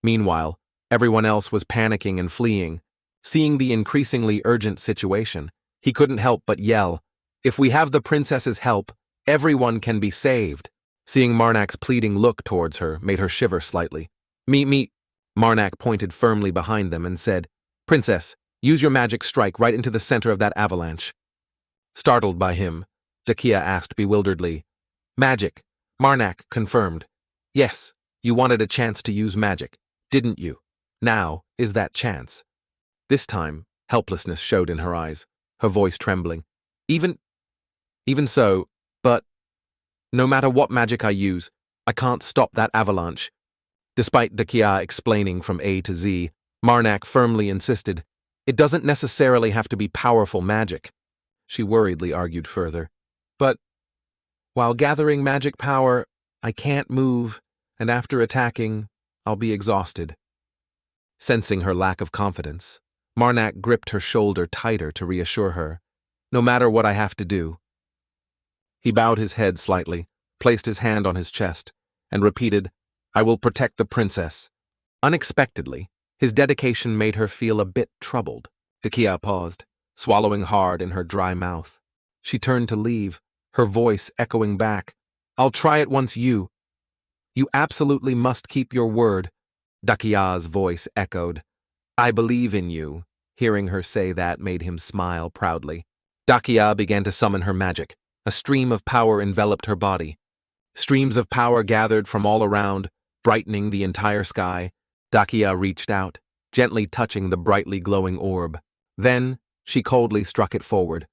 S1: Meanwhile, everyone else was panicking and fleeing. Seeing the increasingly urgent situation, he couldn't help but yell, "If we have the princess's help, everyone can be saved." Seeing Marnac's pleading look towards her made her shiver slightly. Me. Marac pointed firmly behind them and said, "Princess, use your magic strike right into the center of that avalanche." Startled by him, Dakia asked bewilderedly, "Magic?" Marac confirmed, "Yes, you wanted a chance to use magic, didn't you? Now is that chance." This time, helplessness showed in her eyes, her voice trembling. Even so, but no matter what magic I use, I can't stop that avalanche." Despite Dakia explaining from A to Z, Marac firmly insisted, "It doesn't necessarily have to be powerful magic." She worriedly argued further, "But while gathering magic power, I can't move, and after attacking, I'll be exhausted." Sensing her lack of confidence, Marac gripped her shoulder tighter to reassure her, "No matter what I have to do." He bowed his head slightly, placed his hand on his chest, and repeated, "I will protect the princess." Unexpectedly, his dedication made her feel a bit troubled. Dakia paused, swallowing hard in her dry mouth. She turned to leave, her voice echoing back, "I'll try it once you absolutely must keep your word." Dakia's voice echoed, "I believe in you." Hearing her say that made him smile proudly. Dakia began to summon her magic. A stream of power enveloped her body. Streams of power gathered from all around, brightening the entire sky. Dakia reached out, gently touching the brightly glowing orb. Then, she coldly struck it forward.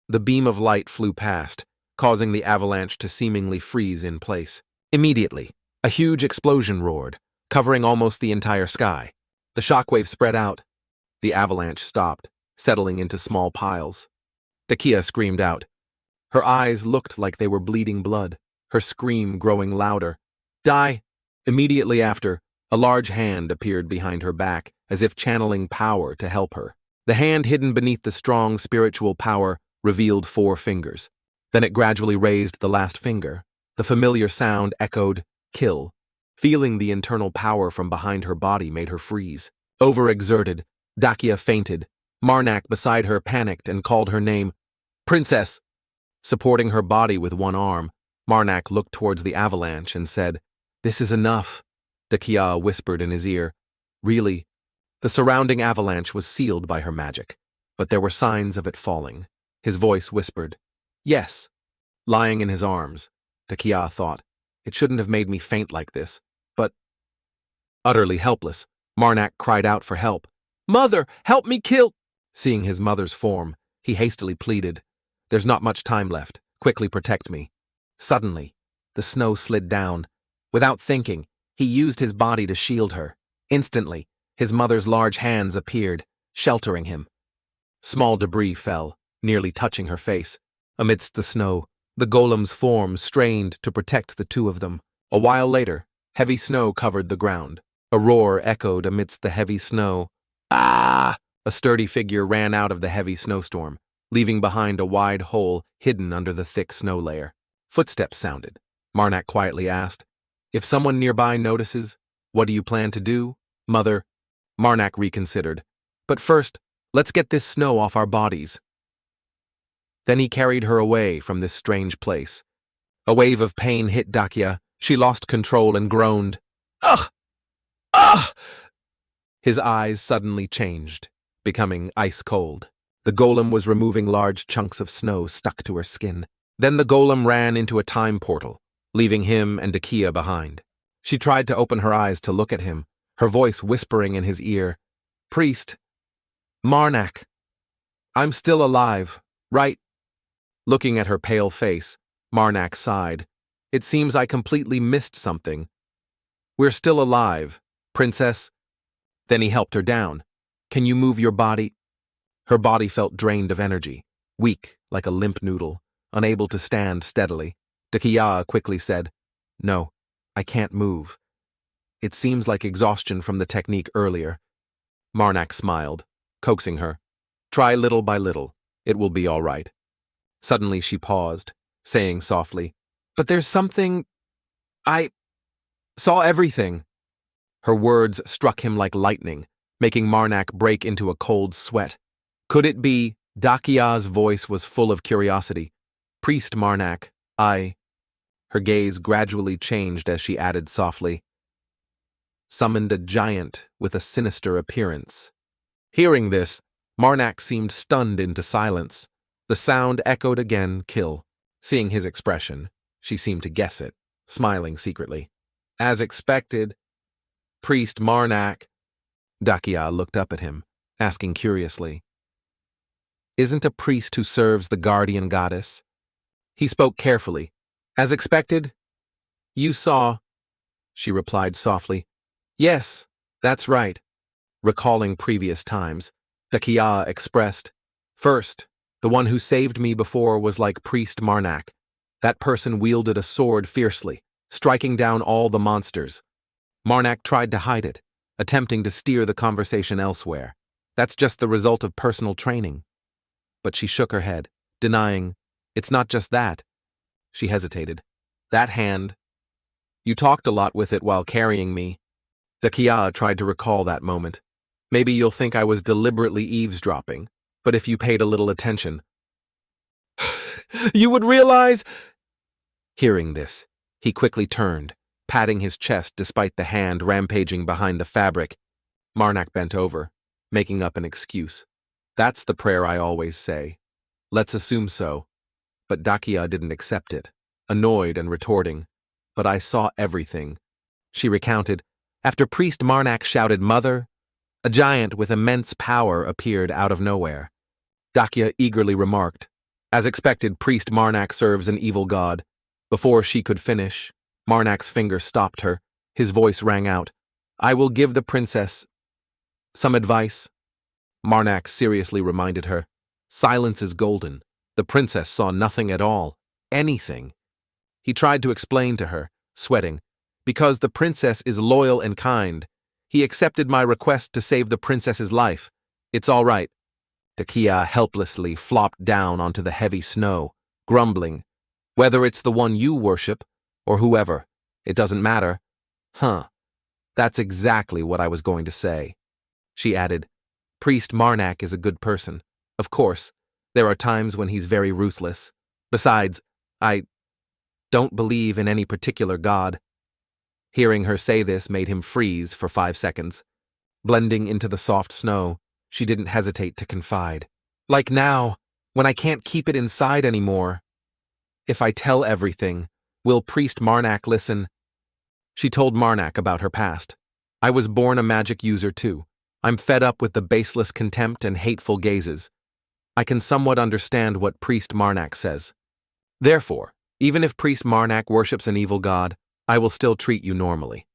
S1: The beam of light flew past, causing the avalanche to seemingly freeze in place. Immediately, a huge explosion roared, covering almost the entire sky. The shockwave spread out. The avalanche stopped, settling into small piles. Dakia screamed out. Her eyes looked like they were bleeding blood, her scream growing louder. "Die!" Immediately after, a large hand appeared behind her back, as if channeling power to help her. The hand hidden beneath the strong spiritual power revealed 4 fingers. Then it gradually raised the last finger. The familiar sound echoed, "Kill." Feeling the internal power from behind her body made her freeze. Overexerted, Dakia fainted. Marac beside her panicked and called her name. "Princess!" Supporting her body with one arm, Marac looked towards the avalanche and said, "This is enough," Dakia whispered in his ear. Really, the surrounding avalanche was sealed by her magic, but there were signs of it falling. His voice whispered, "Yes." Lying in his arms, Dakia thought, "It shouldn't have made me faint like this," but utterly helpless, Marac cried out for help. "Mother, help me kill—" Seeing his mother's form, he hastily pleaded, "There's not much time left. Quickly protect me." Suddenly, the snow slid down. Without thinking, he used his body to shield her. Instantly, his mother's large hands appeared, sheltering him. Small debris fell, nearly touching her face. Amidst the snow, the golem's form strained to protect the two of them. A while later, heavy snow covered the ground. A roar echoed amidst the heavy snow. "Ah!" A sturdy figure ran out of the heavy snowstorm, leaving behind a wide hole hidden under the thick snow layer. Footsteps sounded. Marac quietly asked, "If someone nearby notices, what do you plan to do, Mother?" Marac reconsidered. "But first, let's get this snow off our bodies." Then he carried her away from this strange place. A wave of pain hit Dakia. She lost control and groaned. "Ugh! Ugh!" His eyes suddenly changed, becoming ice cold. The golem was removing large chunks of snow stuck to her skin. Then the golem ran into a time portal, leaving him and Dakia behind. She tried to open her eyes to look at him, her voice whispering in his ear, "Priest, Marac, I'm still alive, right?" Looking at her pale face, Marac sighed. "It seems I completely missed something." "We're still alive, Princess." Then he helped her down. "Can you move your body?" Her body felt drained of energy, weak like a limp noodle, unable to stand steadily. Dakia quickly said, "No, I can't move. It seems like exhaustion from the technique earlier." Marac smiled, coaxing her. "Try little by little. It will be all right." Suddenly she paused, saying softly, "But there's something... I saw everything." Her words struck him like lightning, making Marac break into a cold sweat. Could it be? Dakia's voice was full of curiosity. "Priest Marac, I..." Her gaze gradually changed as she added softly, "Summoned a giant with a sinister appearance." Hearing this, Marac seemed stunned into silence. The sound echoed again, "Kill." Seeing his expression, she seemed to guess it, smiling secretly. "As expected, Priest Marac." Dakia looked up at him, asking curiously, "Isn't a priest who serves the guardian goddess?" He spoke carefully. "As expected? You saw..." She replied softly, "Yes, that's right." Recalling previous times, Dakia expressed, "First, the one who saved me before was like Priest Marac. That person wielded a sword fiercely, striking down all the monsters. Marac tried to hide it, attempting to steer the conversation elsewhere. That's just the result of personal training." But she shook her head, denying, "It's not just that." She hesitated. "That hand. You talked a lot with it while carrying me." Dakia tried to recall that moment. "Maybe you'll think I was deliberately eavesdropping, but if you paid a little attention..." "You would realize..." Hearing this, he quickly turned, patting his chest despite the hand rampaging behind the fabric. Marac bent over, making up an excuse. "That's the prayer I always say. Let's assume so." But Dakia didn't accept it, annoyed and retorting, "But I saw everything." She recounted, "After Priest Marac shouted 'Mother,' a giant with immense power appeared out of nowhere." Dakia eagerly remarked, "As expected, Priest Marac serves an evil god." Before she could finish, Marnac's finger stopped her. His voice rang out, "I will give the princess some advice." Marac seriously reminded her, "Silence is golden. The princess saw nothing at all. Anything." He tried to explain to her, sweating, "Because the princess is loyal and kind. He accepted my request to save the princess's life. It's all right." Dakia helplessly flopped down onto the heavy snow, grumbling, "Whether it's the one you worship, or whoever, it doesn't matter." "Huh. That's exactly what I was going to say." She added, "Priest Marac is a good person. Of course, there are times when he's very ruthless, Besides, I don't believe in any particular god. Hearing her say this made him freeze for 5 seconds. Blending into the soft snow, she didn't hesitate to confide. Like now, when I can't keep it inside anymore. If I tell everything, will Priest Marac listen? She told Marac about her past. I was born a magic user too. I'm fed up with the baseless contempt and hateful gazes. I can somewhat understand what Priest Marac says. Therefore, even if Priest Marac worships an evil god, I will still treat you normally.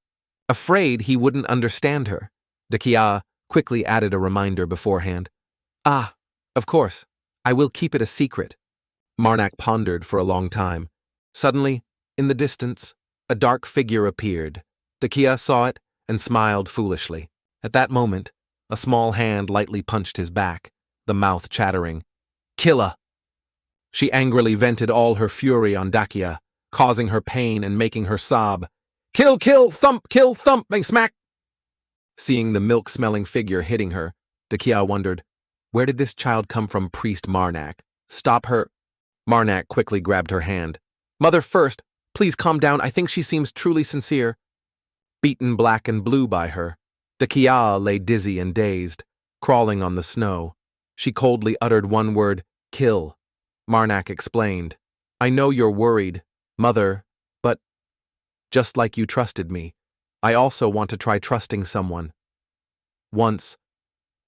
S1: Afraid he wouldn't understand her, Dakia quickly added a reminder beforehand. Ah, of course, I will keep it a secret. Marac pondered for a long time. Suddenly, in the distance, a dark figure appeared. Dakia saw it and smiled foolishly. At that moment, a small hand lightly punched his back, the mouth chattering. Killa! She angrily vented all her fury on Dakia, causing her pain and making her sob. Kill, thump, bang, smack! Seeing the milk-smelling figure hitting her, Dakia wondered, where did this child come from, Priest Marac? Stop her. Marac quickly grabbed her hand. Mother first, please calm down, I think she seems truly sincere. Beaten black and blue by her, Dakia lay dizzy and dazed, crawling on the snow. She coldly uttered one word, kill. Marac explained, I know you're worried, Mother, but just like you trusted me, I also want to try trusting someone. Once.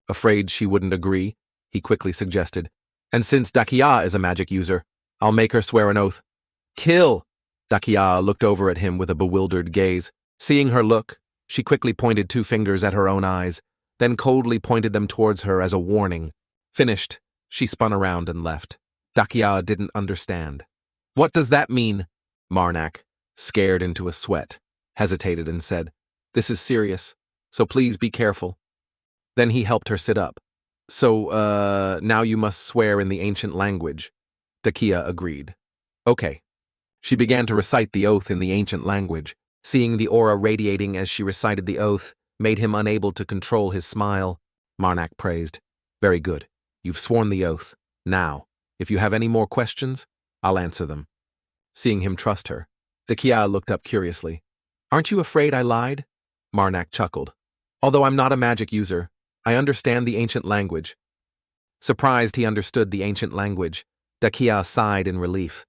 S1: Afraid she wouldn't agree, he quickly suggested. And since Dakia is a magic user, I'll make her swear an oath. Kill! Dakia looked over at him with a bewildered gaze. Seeing her look, she quickly pointed 2 fingers at her own eyes, then coldly pointed them towards her as a warning. Finished, she spun around and left. Dakia didn't understand. What does that mean? Marac, scared into a sweat, hesitated and said, This is serious, so please be careful. Then he helped her sit up. So, now you must swear in the ancient language. Dakia agreed. Okay. She began to recite the oath in the ancient language. Seeing the aura radiating as she recited the oath made him unable to control his smile. Marac praised. Very good. You've sworn the oath. Now, if you have any more questions, I'll answer them. Seeing him trust her, Dakia looked up curiously. Aren't you afraid I lied? Marac chuckled. Although I'm not a magic user, I understand the ancient language. Surprised he understood the ancient language, Dakia sighed in relief.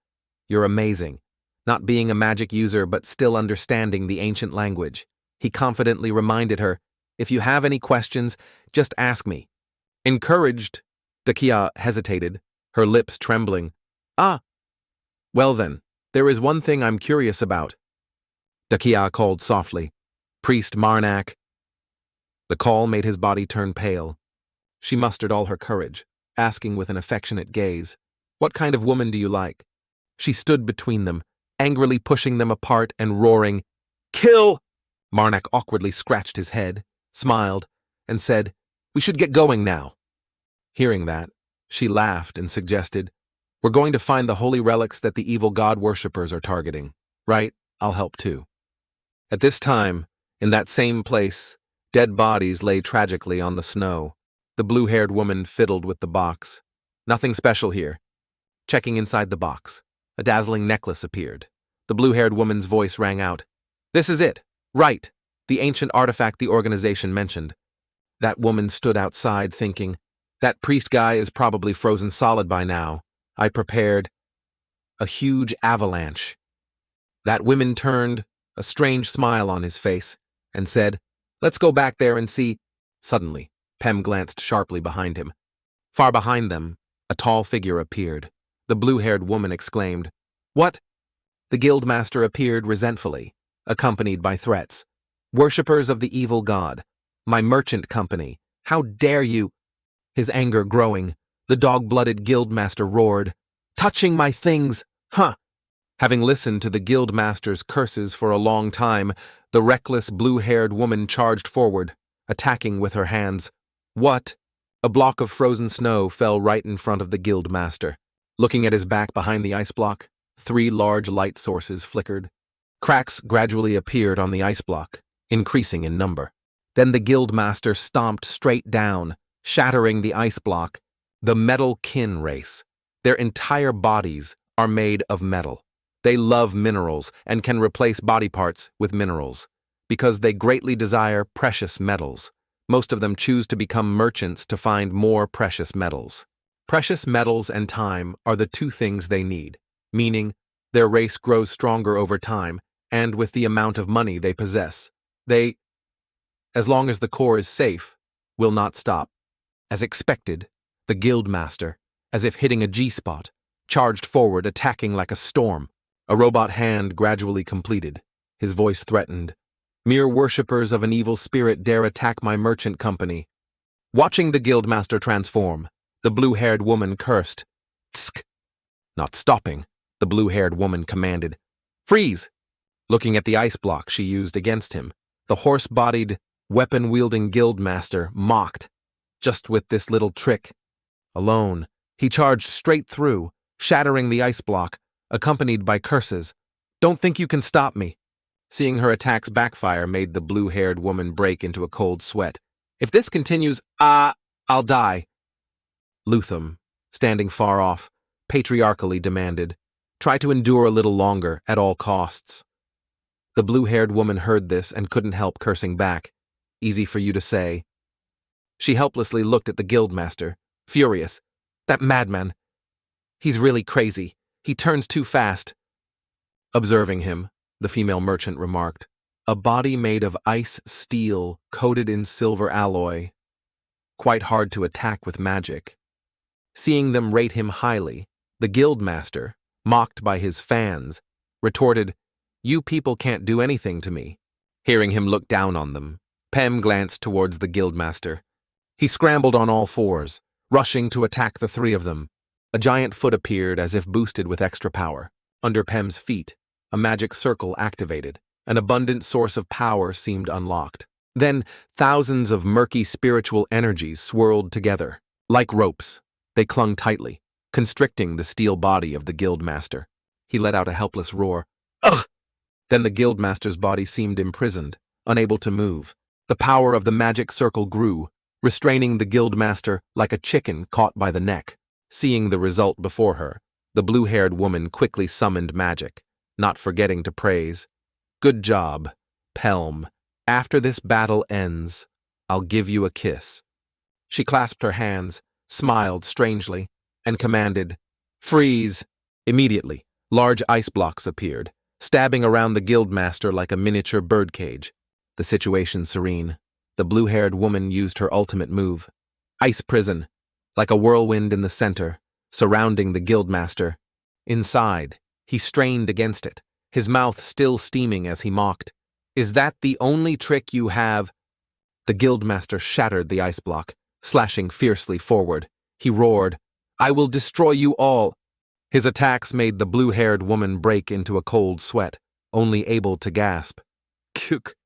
S1: You're amazing. Not being a magic user but still understanding the ancient language. He confidently reminded her, If you have any questions, just ask me. Encouraged, Dakia hesitated, her lips trembling. Ah! Well then, there is one thing I'm curious about. Dakia called softly. Priest Marac. The call made his body turn pale. She mustered all her courage, asking with an affectionate gaze, What kind of woman do you like? She stood between them, angrily pushing them apart and roaring, Kill! Marac awkwardly scratched his head, smiled, and said, We should get going now. Hearing that, she laughed and suggested, We're going to find the holy relics that the evil god worshippers are targeting. Right? I'll help too. At this time, in that same place, dead bodies lay tragically on the snow. The blue-haired woman fiddled with the box. Nothing special here. Checking inside the box, a dazzling necklace appeared. The blue-haired woman's voice rang out. This is it. Right. The ancient artifact the organization mentioned. That woman stood outside thinking, That priest guy is probably frozen solid by now. I prepared a huge avalanche. That woman turned, a strange smile on his face, and said, Let's go back there and see. Suddenly, Pem glanced sharply behind him. Far behind them, a tall figure appeared. The blue-haired woman exclaimed, What? The guildmaster appeared resentfully, accompanied by threats. Worshippers of the evil god, my merchant company, how dare you? His anger growing, the dog-blooded guildmaster roared, Touching my things, huh? Having listened to the guildmaster's curses for a long time, the reckless blue-haired woman charged forward, attacking with her hands. What? A block of frozen snow fell right in front of the guildmaster. Looking at his back behind the ice block, 3 large light sources flickered. Cracks gradually appeared on the ice block, increasing in number. Then the guildmaster stomped straight down, shattering the ice block. The metal kin race. Their entire bodies, are made of metal. They love minerals and can replace body parts with minerals. Because they greatly desire precious metals, most of them choose to become merchants to find more precious metals. Precious metals and time are the two things they need, meaning their race grows stronger over time and with the amount of money they possess. They, as long as the core is safe, will not stop. As expected, the guildmaster, as if hitting a G-spot, charged forward, attacking like a storm. A robot hand gradually completed. His voice threatened. Mere worshippers of an evil spirit dare attack my merchant company. Watching the guildmaster transform, the blue-haired woman cursed. Tsk! Not stopping, the blue-haired woman commanded. Freeze! Looking at the ice block she used against him, the horse-bodied, weapon-wielding guildmaster mocked. Just with this little trick. Alone, he charged straight through, shattering the ice block, accompanied by curses. Don't think you can stop me. Seeing her attacks backfire made the blue-haired woman break into a cold sweat. If this continues, I'll die. Luthum, standing far off, patriarchally demanded, try to endure a little longer at all costs. The blue-haired woman heard this and couldn't help cursing back. Easy for you to say. She helplessly looked at the guildmaster, furious. That madman. He's really crazy. He turns too fast. Observing him, the female merchant remarked, a body made of ice steel coated in silver alloy. Quite hard to attack with magic. Seeing them rate him highly, the guildmaster, mocked by his fans, retorted, You people can't do anything to me. Hearing him look down on them, Pem glanced towards the guildmaster. He scrambled on all fours, rushing to attack the three of them. A giant foot appeared as if boosted with extra power. Under Pem's feet, a magic circle activated. An abundant source of power seemed unlocked. Then, thousands of murky spiritual energies swirled together. Like ropes, they clung tightly, constricting the steel body of the guildmaster. He let out a helpless roar. Ugh! Then the guildmaster's body seemed imprisoned, unable to move. The power of the magic circle grew, restraining the guildmaster like a chicken caught by the neck. Seeing the result before her, the blue-haired woman quickly summoned magic, not forgetting to praise. Good job, Pelm. After this battle ends, I'll give you a kiss. She clasped her hands, smiled strangely, and commanded, Freeze! Immediately, large ice blocks appeared, stabbing around the guildmaster like a miniature birdcage. The situation serene. The blue-haired woman used her ultimate move. Ice prison, like a whirlwind in the center, surrounding the guildmaster. Inside, he strained against it, his mouth still steaming as he mocked. Is that the only trick you have? The guildmaster shattered the ice block, slashing fiercely forward. He roared, I will destroy you all. His attacks made the blue-haired woman break into a cold sweat, only able to gasp. Kuk.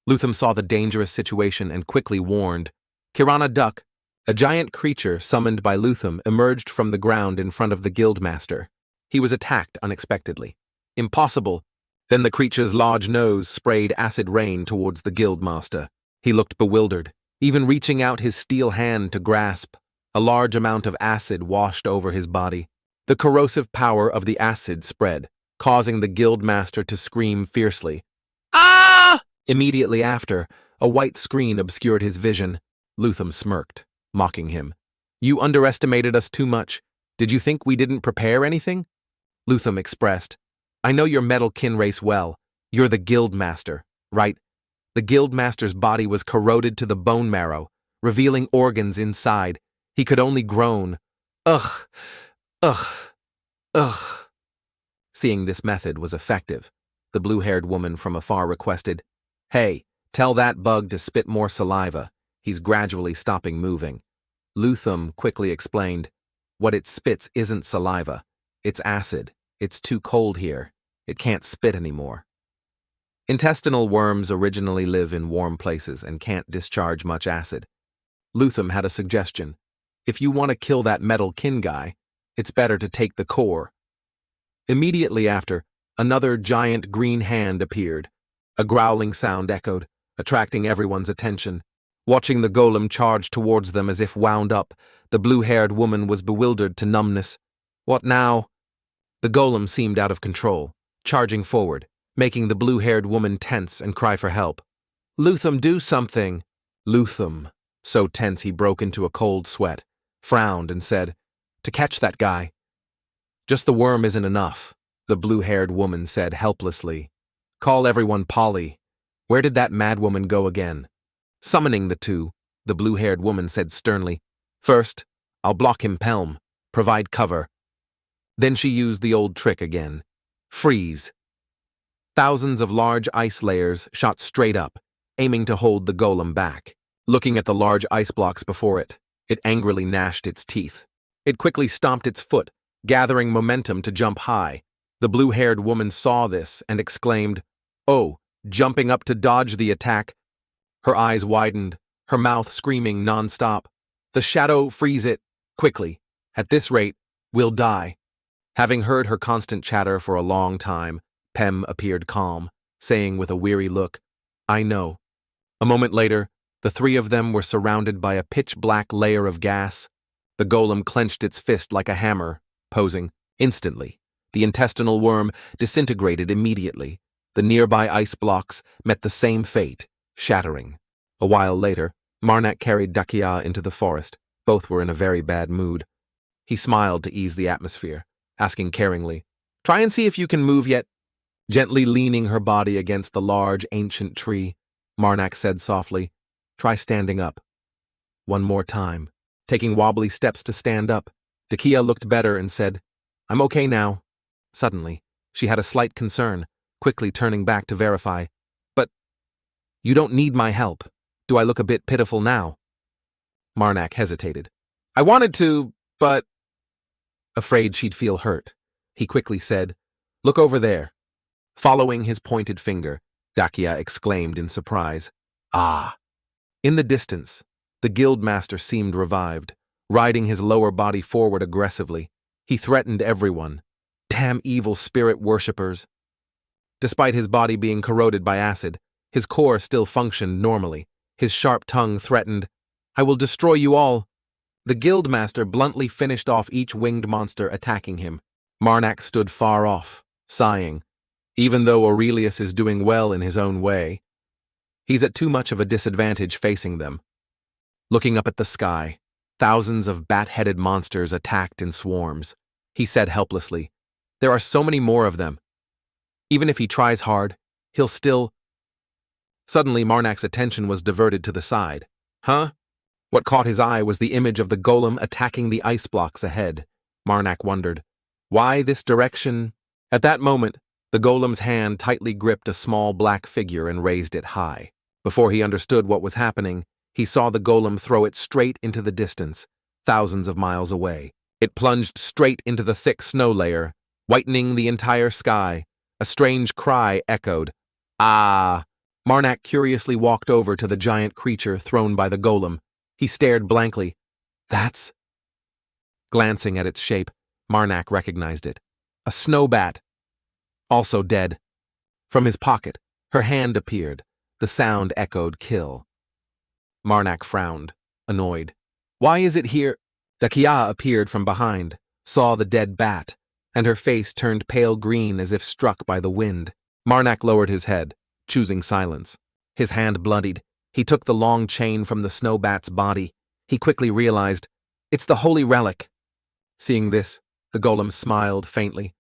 S1: Luthum saw the dangerous situation and quickly warned. Kirana, duck. A giant creature summoned by Luthum emerged from the ground in front of the guildmaster. He was attacked unexpectedly. Impossible. Then the creature's large nose sprayed acid rain towards the guildmaster. He looked bewildered, even reaching out his steel hand to grasp. A large amount of acid washed over his body. The corrosive power of the acid spread, causing the guildmaster to scream fiercely. Ah! Immediately after, a white screen obscured his vision. Luthum smirked, mocking him. You underestimated us too much. Did you think we didn't prepare anything? Luthum expressed, I know your metal kin race well. You're the guildmaster, right? The guildmaster's body was corroded to the bone marrow, revealing organs inside. He could only groan. Ugh, ugh, ugh. Seeing this method was effective, the blue-haired woman from afar requested, Hey, tell that bug to spit more saliva. He's gradually stopping moving. Luthum quickly explained, What it spits isn't saliva. It's acid. It's too cold here. It can't spit anymore. Intestinal worms originally live in warm places and can't discharge much acid. Luthum had a suggestion. If you want to kill that metal kin guy, it's better to take the core. Immediately after, another giant green hand appeared. A growling sound echoed, attracting everyone's attention. Watching the golem charge towards them as if wound up, the blue-haired woman was bewildered to numbness. What now? The golem seemed out of control, charging forward, making the blue-haired woman tense and cry for help. "Luthum, do something!" Luthum, so tense he broke into a cold sweat, frowned and said, "To catch that guy." "Just the worm isn't enough," the blue-haired woman said helplessly. "Call everyone Polly. Where did that madwoman go again?" Summoning the two, the blue-haired woman said sternly, "First, I'll block him Pelm, provide cover." Then she used the old trick again. Freeze. Thousands of large ice layers shot straight up, aiming to hold the golem back. Looking at the large ice blocks before it, it angrily gnashed its teeth. It quickly stomped its foot, gathering momentum to jump high. The blue-haired woman saw this and exclaimed, "Oh," jumping up to dodge the attack. Her eyes widened, her mouth screaming non-stop. "The shadow, freeze it, quickly. At this rate, we'll die." Having heard her constant chatter for a long time, Pem appeared calm, saying with a weary look, "I know." A moment later, the three of them were surrounded by a pitch-black layer of gas. The golem clenched its fist like a hammer, posing. Instantly, the intestinal worm disintegrated immediately. The nearby ice blocks met the same fate, shattering. A while later, Marac carried Dakia into the forest. Both were in a very bad mood. He smiled to ease the atmosphere, asking caringly, "Try and see if you can move yet." Gently leaning her body against the large, ancient tree, Marac said softly, "Try standing up." One more time. Taking wobbly steps to stand up, Dakia looked better and said, "I'm okay now." Suddenly, she had a slight concern, quickly turning back to verify. "But you don't need my help. Do I look a bit pitiful now?" Marac hesitated. "I wanted to, but—" Afraid she'd feel hurt, he quickly said, "Look over there." Following his pointed finger, Dakia exclaimed in surprise, "Ah!" In the distance, the guildmaster seemed revived, riding his lower body forward aggressively. He threatened everyone. Damn evil spirit worshippers. Despite his body being corroded by acid, his core still functioned normally. His sharp tongue threatened, "I will destroy you all." The guildmaster bluntly finished off each winged monster attacking him. Marac stood far off, sighing. Even though Aurelius is doing well in his own way, he's at too much of a disadvantage facing them. Looking up at the sky, thousands of bat-headed monsters attacked in swarms. He said helplessly, "There are so many more of them. Even if he tries hard, he'll still—" Suddenly Marnac's attention was diverted to the side. "Huh?" What caught his eye was the image of the golem attacking the ice blocks ahead. Marac wondered, why this direction? At that moment, the golem's hand tightly gripped a small black figure and raised it high. Before he understood what was happening, he saw the golem throw it straight into the distance, thousands of miles away. It plunged straight into the thick snow layer, whitening the entire sky. A strange cry echoed. "Ah!" Marac curiously walked over to the giant creature thrown by the golem. He stared blankly. "That's—" Glancing at its shape, Marac recognized it. A snow bat. Also dead. From his pocket, her hand appeared. The sound echoed kill. Marac frowned, annoyed. "Why is it here?" Dakia appeared from behind, saw the dead bat, and her face turned pale green as if struck by the wind. Marac lowered his head, choosing silence. His hand bloodied. He took the long chain from the snow bat's body. He quickly realized, it's the holy relic. Seeing this, the golem smiled faintly.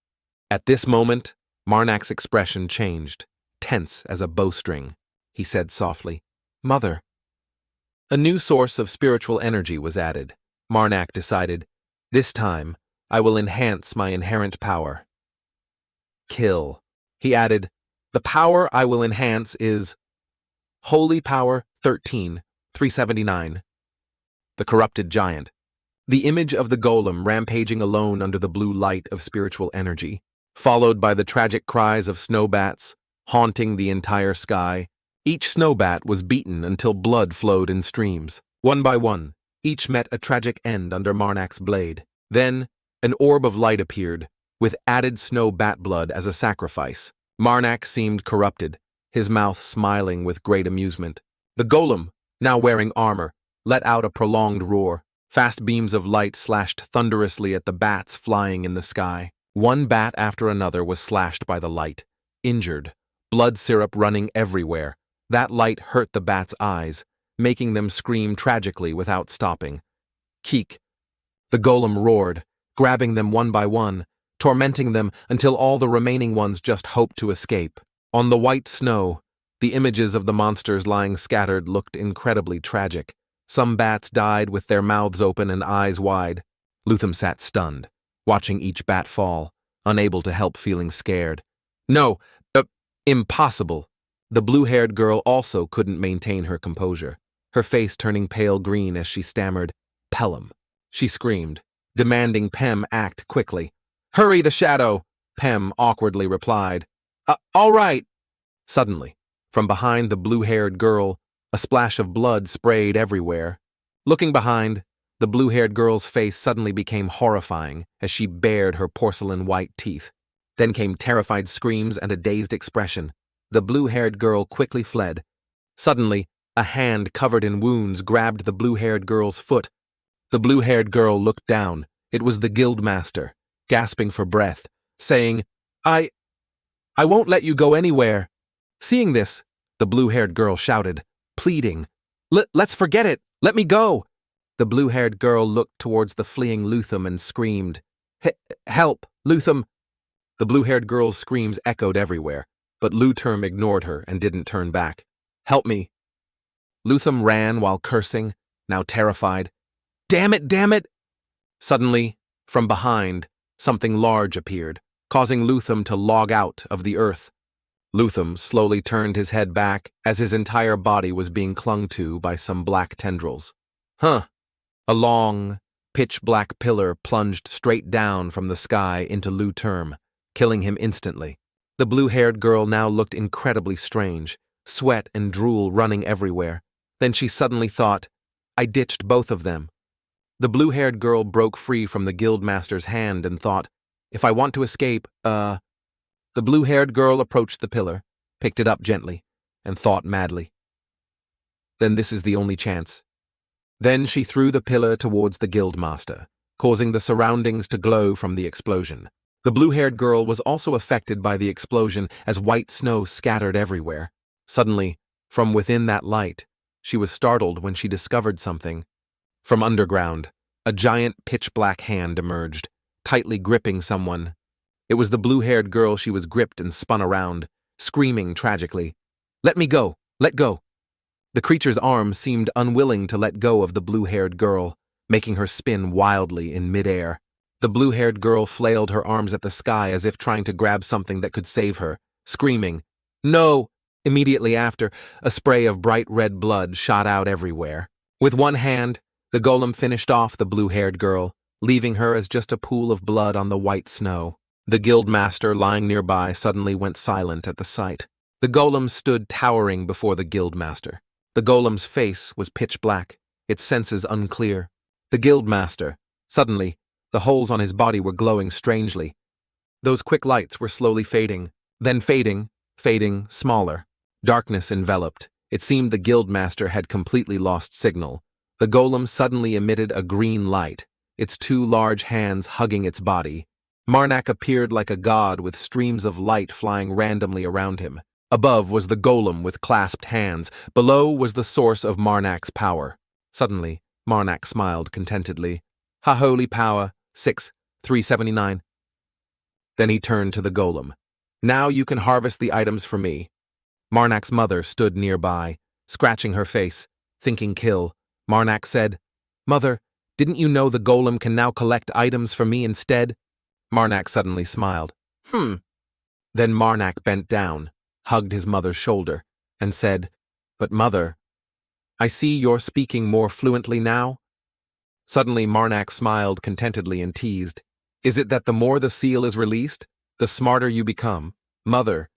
S1: At this moment, Marnac's expression changed, tense as a bowstring. He said softly, "Mother." A new source of spiritual energy was added. Marac decided, this time, I will enhance my inherent power. Kill. He added, the power I will enhance is Holy Power 13, 379. The corrupted giant. The image of the golem rampaging alone under the blue light of spiritual energy, followed by the tragic cries of snowbats, haunting the entire sky. Each snowbat was beaten until blood flowed in streams. One by one, each met a tragic end under Marnac's blade. Then, an orb of light appeared, with added snow bat blood as a sacrifice. Marac seemed corrupted, his mouth smiling with great amusement. The golem, now wearing armor, let out a prolonged roar. Fast beams of light slashed thunderously at the bats flying in the sky. One bat after another was slashed by the light, injured, blood syrup running everywhere. That light hurt the bats' eyes, making them scream tragically without stopping. Keek. The golem roared, grabbing them one by one, tormenting them until all the remaining ones just hoped to escape. On the white snow, the images of the monsters lying scattered looked incredibly tragic. Some bats died with their mouths open and eyes wide. Luthum sat stunned, watching each bat fall, unable to help feeling scared. No, impossible. The blue-haired girl also couldn't maintain her composure, her face turning pale green as she stammered, "Pelham." She screamed, demanding Pem act quickly. "Hurry, the shadow," Pem awkwardly replied. All right." Suddenly, from behind the blue-haired girl, a splash of blood sprayed everywhere. Looking behind, the blue-haired girl's face suddenly became horrifying as she bared her porcelain-white teeth. Then came terrified screams and a dazed expression. The blue-haired girl quickly fled. Suddenly, a hand covered in wounds grabbed the blue-haired girl's foot. The blue-haired girl looked down. It was the guildmaster, gasping for breath, saying, I won't let you go anywhere." Seeing this, the blue-haired girl shouted, pleading, Let's forget it! Let me go!" The blue-haired girl looked towards the fleeing Luthum and screamed, "Help, Luthum!" The blue-haired girl's screams echoed everywhere, but Luthum ignored her and didn't turn back. "Help me!" Luthum ran while cursing, now terrified. Damn it, damn it!" Suddenly, from behind, something large appeared, causing Luthum to log out of the earth. Luthum slowly turned his head back as his entire body was being clung to by some black tendrils. A long, pitch-black pillar plunged straight down from the sky into Luthum, killing him instantly. The blue-haired girl now looked incredibly strange, sweat and drool running everywhere. Then she suddenly thought, I ditched both of them. The blue-haired girl broke free from the guildmaster's hand and thought, if I want to escape, The blue-haired girl approached the pillar, picked it up gently, and thought madly. Then this is the only chance. Then she threw the pillar towards the guildmaster, causing the surroundings to glow from the explosion. The blue-haired girl was also affected by the explosion as white snow scattered everywhere. Suddenly, from within that light, she was startled when she discovered something. From underground, a giant pitch-black hand emerged, tightly gripping someone. It was the blue-haired girl. She was gripped and spun around, screaming tragically, "Let me go! Let go!" The creature's arm seemed unwilling to let go of the blue-haired girl, making her spin wildly in midair. The blue-haired girl flailed her arms at the sky as if trying to grab something that could save her, screaming, "No!" Immediately after, a spray of bright red blood shot out everywhere. With one hand, the golem finished off the blue-haired girl, leaving her as just a pool of blood on the white snow. The guildmaster lying nearby suddenly went silent at the sight. The golem stood towering before the guildmaster. The golem's face was pitch black, its senses unclear. The guildmaster, suddenly, the holes on his body were glowing strangely. Those quick lights were slowly fading, then fading, smaller. Darkness enveloped. It seemed the guildmaster had completely lost signal. The golem suddenly emitted a green light, its two large hands hugging its body. Marac appeared like a god with streams of light flying randomly around him. Above was the golem with clasped hands. Below was the source of Marnac's power. Suddenly, Marac smiled contentedly. "Ha, holy power, 379. Then he turned to the golem. "Now you can harvest the items for me." Marnac's mother stood nearby, scratching her face, thinking kill. Marac said, "Mother, didn't you know the golem can now collect items for me instead?" Marac suddenly smiled. Then Marac bent down, hugged his mother's shoulder, and said, "But mother, I see you're speaking more fluently now." Suddenly Marac smiled contentedly and teased, "Is it that the more the seal is released, the smarter you become, mother?"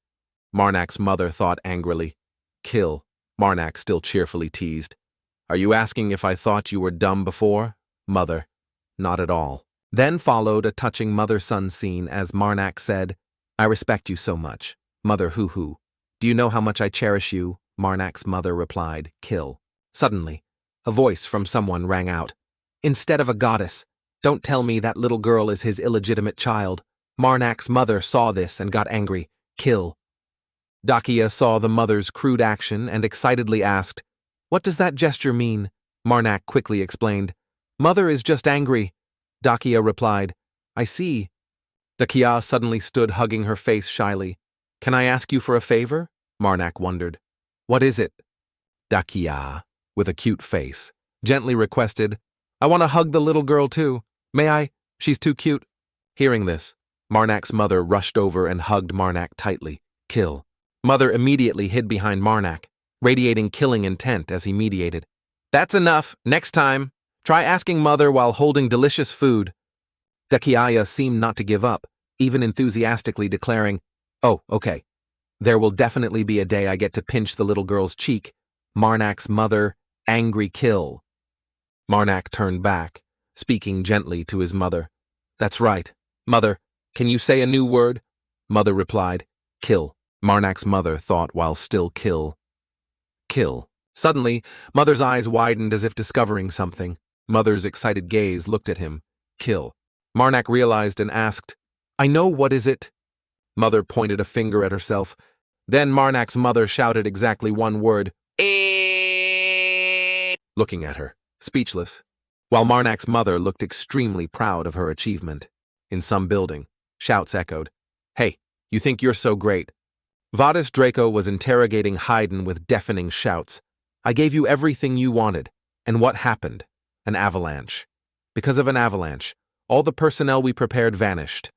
S1: Marnac's mother thought angrily. "Kill." Marac still cheerfully teased. "Are you asking if I thought you were dumb before, mother?" "Not at all." Then followed a touching mother-son scene as Marac said, "I respect you so much, mother hoo-hoo. Do you know how much I cherish you?" Marnac's mother replied, "Kill." Suddenly, a voice from someone rang out. "Instead of a goddess, don't tell me that little girl is his illegitimate child." Marnac's mother saw this and got angry. Kill. Dakia saw the mother's crude action and excitedly asked, "What does that gesture mean?" Marnac quickly explained, "Mother is just angry." Dakia replied, "I see." Dakia suddenly stood hugging her face shyly. "Can I ask you for a favor?" Marnac wondered. "What is it?" Dakia, with a cute face, gently requested, "I want to hug the little girl too. May I? She's too cute." Hearing this, Marnac's mother rushed over and hugged Marnac tightly. Kill. Mother immediately hid behind Marnac, radiating killing intent as he mediated. "That's enough. Next time, try asking Mother while holding delicious food." Dakia seemed not to give up, even enthusiastically declaring, "Oh, okay. There will definitely be a day I get to pinch the little girl's cheek." Marnac's mother, angry kill. Marnac turned back, speaking gently to his mother. "That's right. Mother, can you say a new word?" Mother replied, "Kill." Marnac's mother thought while still kill. Kill. Suddenly, Mother's eyes widened as if discovering something. Mother's excited gaze looked at him. Kill. Marnac realized and asked, "I know, what is it?" Mother pointed a finger at herself. Then Marnac's mother shouted exactly one word, looking at her, speechless, while Marnac's mother looked extremely proud of her achievement. In some building, shouts echoed, "Hey, you think you're so great?" Vadis Draco was interrogating Haydn with deafening shouts. "I gave you everything you wanted. And what happened? An avalanche. Because of an avalanche, all the personnel we prepared vanished."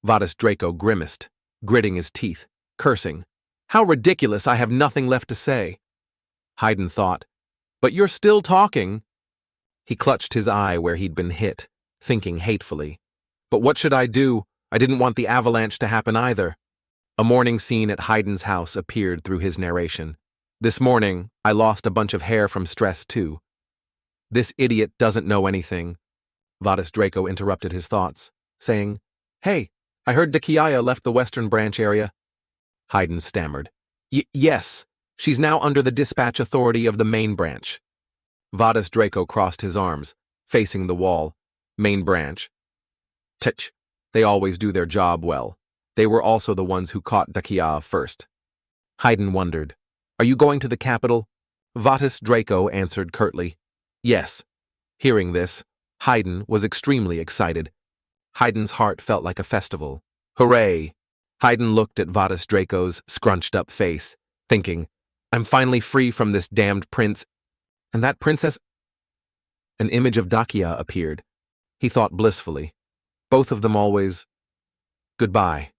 S1: Vadis Draco grimaced, gritting his teeth, cursing. "How ridiculous, I have nothing left to say." Haydn thought, "But you're still talking." He clutched his eye where he'd been hit, thinking hatefully. "But what should I do? I didn't want the avalanche to happen either." A morning scene at Haydn's house appeared through his narration. "This morning, I lost a bunch of hair from stress too." "This idiot doesn't know anything." Vadis Draco interrupted his thoughts, saying, "Hey, I heard Dakia left the Western Branch area." Haydn stammered, Yes, she's now under the dispatch authority of the main branch." Vadis Draco crossed his arms, facing the wall. "Main branch? Tch, they always do their job well. They were also the ones who caught Dakia first." Haydn wondered, "Are you going to the capital?" Vadis Draco answered curtly, "Yes." Hearing this, Haydn was extremely excited. Haydn's heart felt like a festival. Hooray! Haydn looked at Vadis Draco's scrunched-up face, thinking, "I'm finally free from this damned prince. And that princess—" An image of Dakia appeared. He thought blissfully. Both of them always— Goodbye.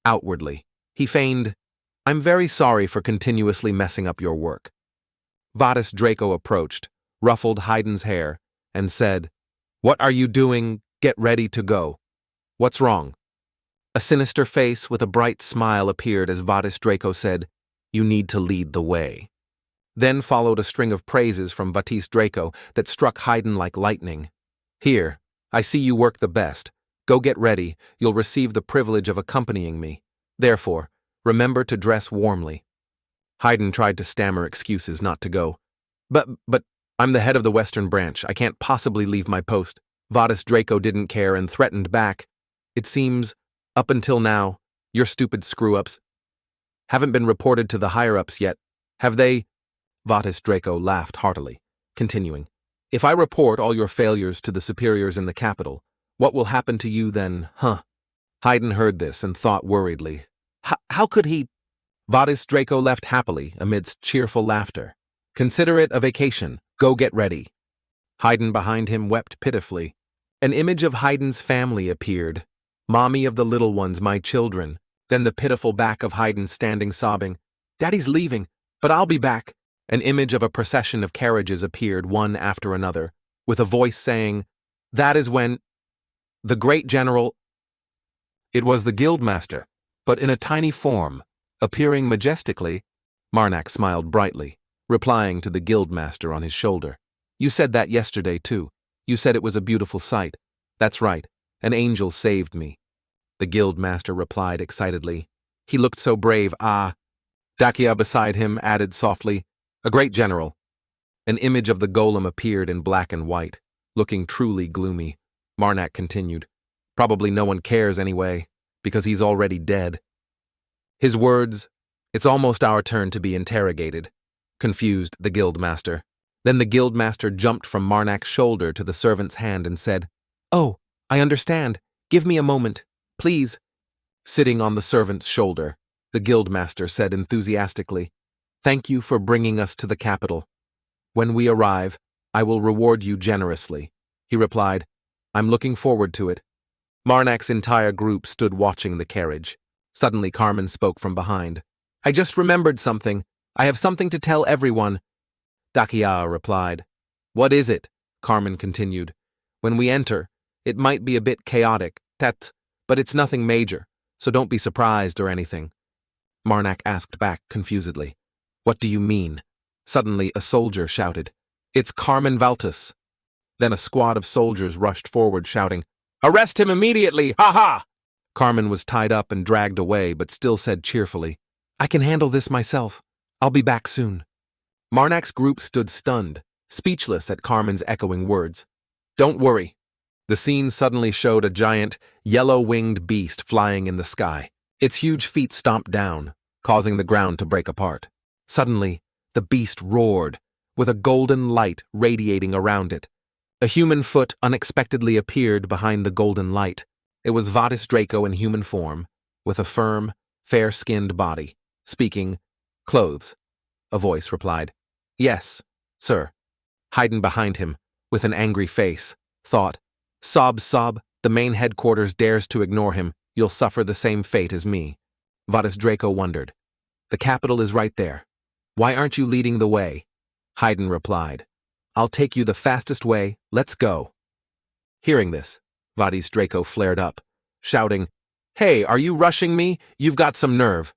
S1: Outwardly, he feigned, "I'm very sorry for continuously messing up your work." Vadis Draco approached, ruffled Haydn's hair, and said, "What are you doing? Get ready to go." "What's wrong?" A sinister face with a bright smile appeared as Vadis Draco said, "You need to lead the way." Then followed a string of praises from Vadis Draco that struck Haydn like lightning. "Here, I see you work the best. Go get ready, you'll receive the privilege of accompanying me. Therefore, remember to dress warmly." Haydn tried to stammer excuses not to go. But, I'm the head of the Western Branch. I can't possibly leave my post." Vadis Draco didn't care and threatened back. "It seems, up until now, your stupid screw-ups haven't been reported to the higher-ups yet, have they?" Vadis Draco laughed heartily, continuing, "If I report all your failures to the superiors in the capital, what will happen to you then, huh?" Haydn heard this and thought worriedly, How could he? Vadis Draco left happily amidst cheerful laughter. "Consider it a vacation. Go get ready." Haydn behind him wept pitifully. An image of Haydn's family appeared. "Mommy of the little ones, my children." Then the pitiful back of Haydn standing sobbing. "Daddy's leaving, but I'll be back." An image of a procession of carriages appeared one after another, with a voice saying, "That is when the great general—" It was the guildmaster, but in a tiny form, appearing majestically. Marnac smiled brightly, replying to the guildmaster on his shoulder. "You said that yesterday, too. You said it was a beautiful sight." "That's right. An angel saved me." The guildmaster replied excitedly. "He looked so brave, ah." Dakia beside him added softly, "A great general." An image of the golem appeared in black and white, looking truly gloomy. Marnac continued, "Probably no one cares anyway." because he's already dead. His words, "It's almost our turn to be interrogated," confused the guildmaster. Then the guildmaster jumped from Marnak's shoulder to the servant's hand and said, "Oh, I understand. Give me a moment, please." Sitting on the servant's shoulder, the guildmaster said enthusiastically, "Thank you for bringing us to the capital. When we arrive, I will reward you generously." He replied, "I'm looking forward to it." Marnak's entire group stood watching the carriage. Suddenly Carmen spoke from behind. "I just remembered something. I have something to tell everyone." Dakia replied. "What is it?" Carmen continued. "When we enter, it might be a bit chaotic, but it's nothing major, so don't be surprised or anything." Marnak asked back confusedly, "What do you mean?" Suddenly a soldier shouted, "It's Carmen Valtus." Then a squad of soldiers rushed forward shouting, "Arrest him immediately! Ha ha!" Carmen was tied up and dragged away, but still said cheerfully, "I can handle this myself. I'll be back soon." Marnak's group stood stunned, speechless at Carmen's echoing words. "Don't worry." The scene suddenly showed a giant, yellow-winged beast flying in the sky. Its huge feet stomped down, causing the ground to break apart. Suddenly, the beast roared, with a golden light radiating around it. A human foot unexpectedly appeared behind the golden light. It was Vatis Draco in human form, with a firm, fair-skinned body, speaking, "Clothes." A voice replied, "Yes, sir." Haydn behind him, with an angry face, thought, Sob, the main headquarters dares to ignore him. You'll suffer the same fate as me." Vatis Draco wondered, "The capital is right there. Why aren't you leading the way?" Haydn replied, "I'll take you the fastest way. Let's go." Hearing this, Vatis Draco flared up, shouting, "Hey, are you rushing me? You've got some nerve."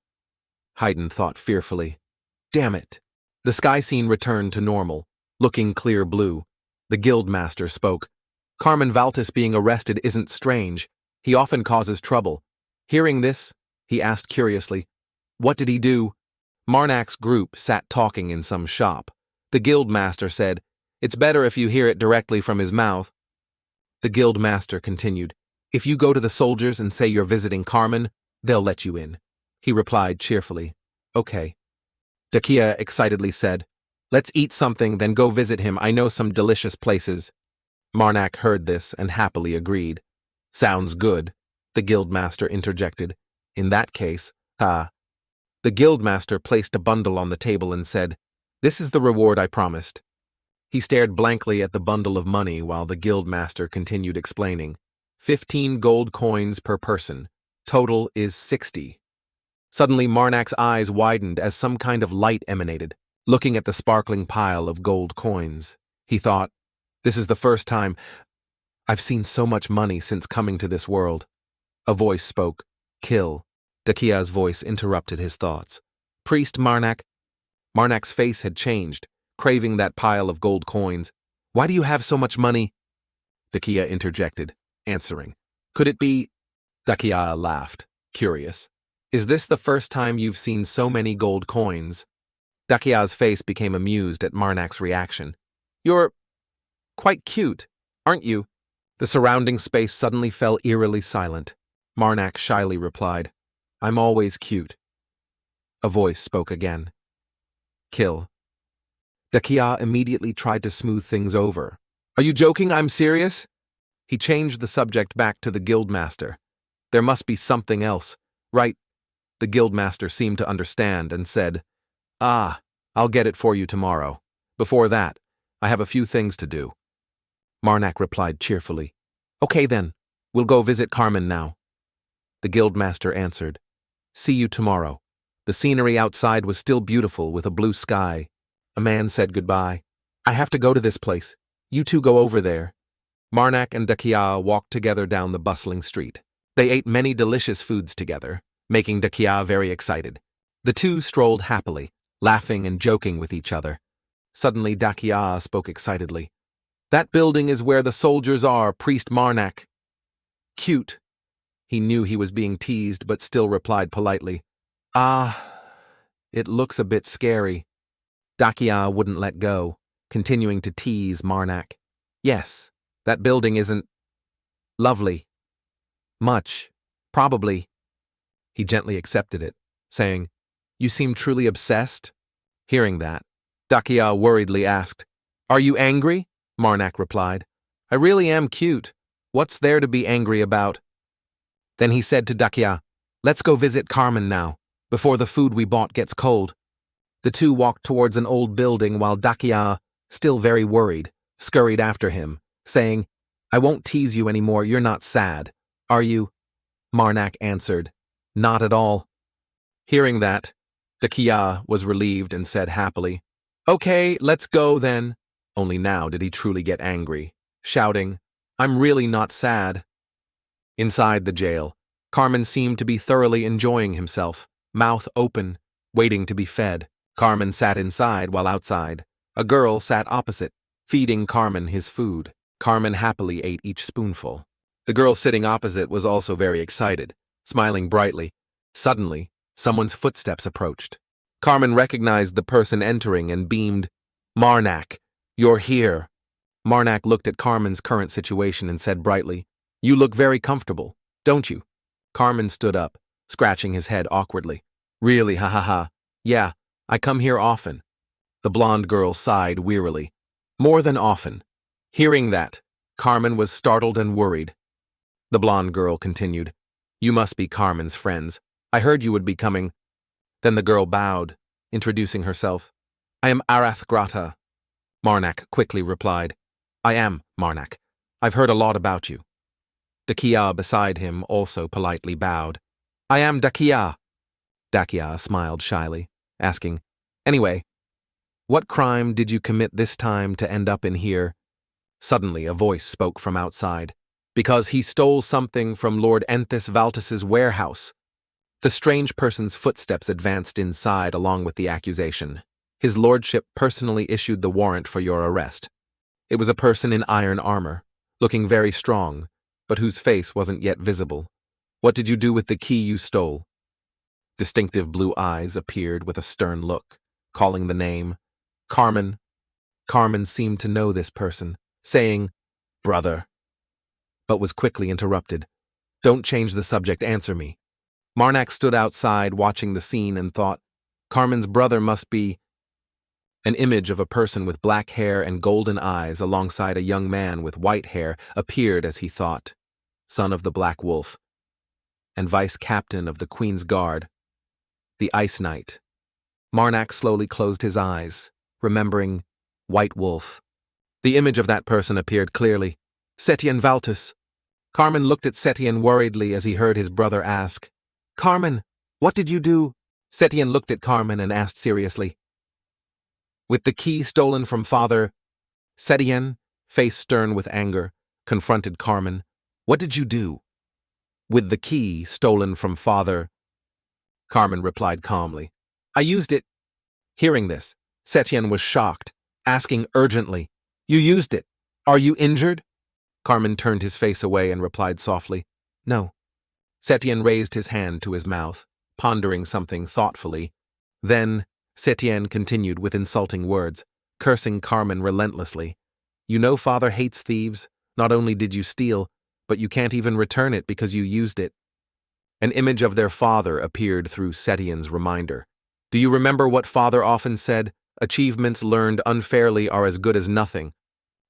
S1: Haydn thought fearfully, "Damn it." The sky scene returned to normal, looking clear blue. The guildmaster spoke. "Carmen Valtus being arrested isn't strange. He often causes trouble." Hearing this, he asked curiously, "What did he do?" Marnak's group sat talking in some shop. The guildmaster said, "It's better if you hear it directly from his mouth." The guildmaster continued, "If you go to the soldiers and say you're visiting Carmen, they'll let you in." He replied cheerfully, "Okay." Dakia excitedly said, "Let's eat something, then go visit him. I know some delicious places." Marnak heard this and happily agreed. "Sounds good," the guildmaster interjected. "In that case, The guildmaster placed a bundle on the table and said, "This is the reward I promised." He stared blankly at the bundle of money while the guildmaster continued explaining. 15 gold coins per person. Total is 60. Suddenly Marnak's eyes widened as some kind of light emanated, looking at the sparkling pile of gold coins. He thought, "This is the first time I've seen so much money since coming to this world." A voice spoke, "Kill." Dakia's voice interrupted his thoughts. "Priest Marnak." Marnak's face had changed, craving that pile of gold coins. "Why do you have so much money?" Dakia interjected, answering, "Could it be—" Dakia laughed, curious. "Is this the first time you've seen so many gold coins?" Dakia's face became amused at Marnak's reaction. "You're quite cute, aren't you?" The surrounding space suddenly fell eerily silent. Marnak shyly replied, "I'm always cute." A voice spoke again. "Kill." Dakia immediately tried to smooth things over. "Are you joking? I'm serious?" He changed the subject back to the guildmaster. "There must be something else, right?" The guildmaster seemed to understand and said, I'll get it for you tomorrow. Before that, I have a few things to do." Marnak replied cheerfully, "Okay then, we'll go visit Carmen now." The guildmaster answered, "See you tomorrow." The scenery outside was still beautiful with a blue sky. A man said goodbye. "I have to go to this place. You two go over there." Marnak and Dakia walked together down the bustling street. They ate many delicious foods together, making Dakia very excited. The two strolled happily, laughing and joking with each other. Suddenly Dakia spoke excitedly. "That building is where the soldiers are, Priest Marnak." "Cute." He knew he was being teased, but still replied politely, It looks a bit scary." Dakia wouldn't let go, continuing to tease Marnak. "Yes, that building isn't lovely. Much, probably." He gently accepted it, saying, "You seem truly obsessed?" Hearing that, Dakia worriedly asked, "Are you angry?" Marac replied, "I really am cute. What's there to be angry about?" Then he said to Dakia, "Let's go visit Carmen now, before the food we bought gets cold." The two walked towards an old building while Dakia, still very worried, scurried after him, saying, "I won't tease you anymore, you're not sad, are you?" Marac answered, "Not at all." Hearing that, Dakia was relieved and said happily, "Okay, let's go then." Only now did he truly get angry, shouting, "I'm really not sad." Inside the jail, Carmen seemed to be thoroughly enjoying himself, mouth open, waiting to be fed. Carmen sat inside while outside. A girl sat opposite, feeding Carmen his food. Carmen happily ate each spoonful. The girl sitting opposite was also very excited, smiling brightly. Suddenly, someone's footsteps approached. Carmen recognized the person entering and beamed, "Marac, you're here." Marac looked at Carmen's current situation and said brightly, "You look very comfortable, don't you?" Carmen stood up, scratching his head awkwardly. "Really, ha ha ha. Yeah, I come here often." The blonde girl sighed wearily. "More than often." Hearing that, Carmen was startled and worried. The blonde girl continued, "You must be Carmen's friends. I heard you would be coming." Then the girl bowed, introducing herself. "I am Arath Grata." Marac quickly replied, "I am Marac. I've heard a lot about you." Dakia beside him also politely bowed. "I am Dakia." Dakia smiled shyly, asking, "Anyway, what crime did you commit this time to end up in here?" Suddenly a voice spoke from outside. "Because he stole something from Lord Enthis Valtis's warehouse." The strange person's footsteps advanced inside along with the accusation. "His lordship personally issued the warrant for your arrest." It was a person in iron armor, looking very strong, but whose face wasn't yet visible. "What did you do with the key you stole?" Distinctive blue eyes appeared with a stern look, calling the name Carmen. Carmen seemed to know this person, saying, "Brother," but was quickly interrupted. "Don't change the subject, answer me." Marac stood outside watching the scene and thought, Carmen's brother must be... An image of a person with black hair and golden eyes alongside a young man with white hair appeared as he thought, son of the Black Wolf, and vice-captain of the Queen's Guard, the Ice Knight. Marac slowly closed his eyes, remembering White Wolf. The image of that person appeared clearly. Setien Valtis. Carmen looked at Setien worriedly as he heard his brother ask, "Carmen, what did you do?" Setien looked at Carmen and asked seriously, "With the key stolen from father..." Setien, face stern with anger, confronted Carmen. "What did you do?" "With the key stolen from father..." Carmen replied calmly, "I used it." Hearing this, Setien was shocked, asking urgently, "You used it. Are you injured?" Carmen turned his face away and replied softly, "No." Setien raised his hand to his mouth, pondering something thoughtfully. Then, Setien continued with insulting words, cursing Carmen relentlessly. "You know father hates thieves. Not only did you steal, but you can't even return it because you used it." An image of their father appeared through Setien's reminder. "Do you remember what father often said? Achievements learned unfairly are as good as nothing."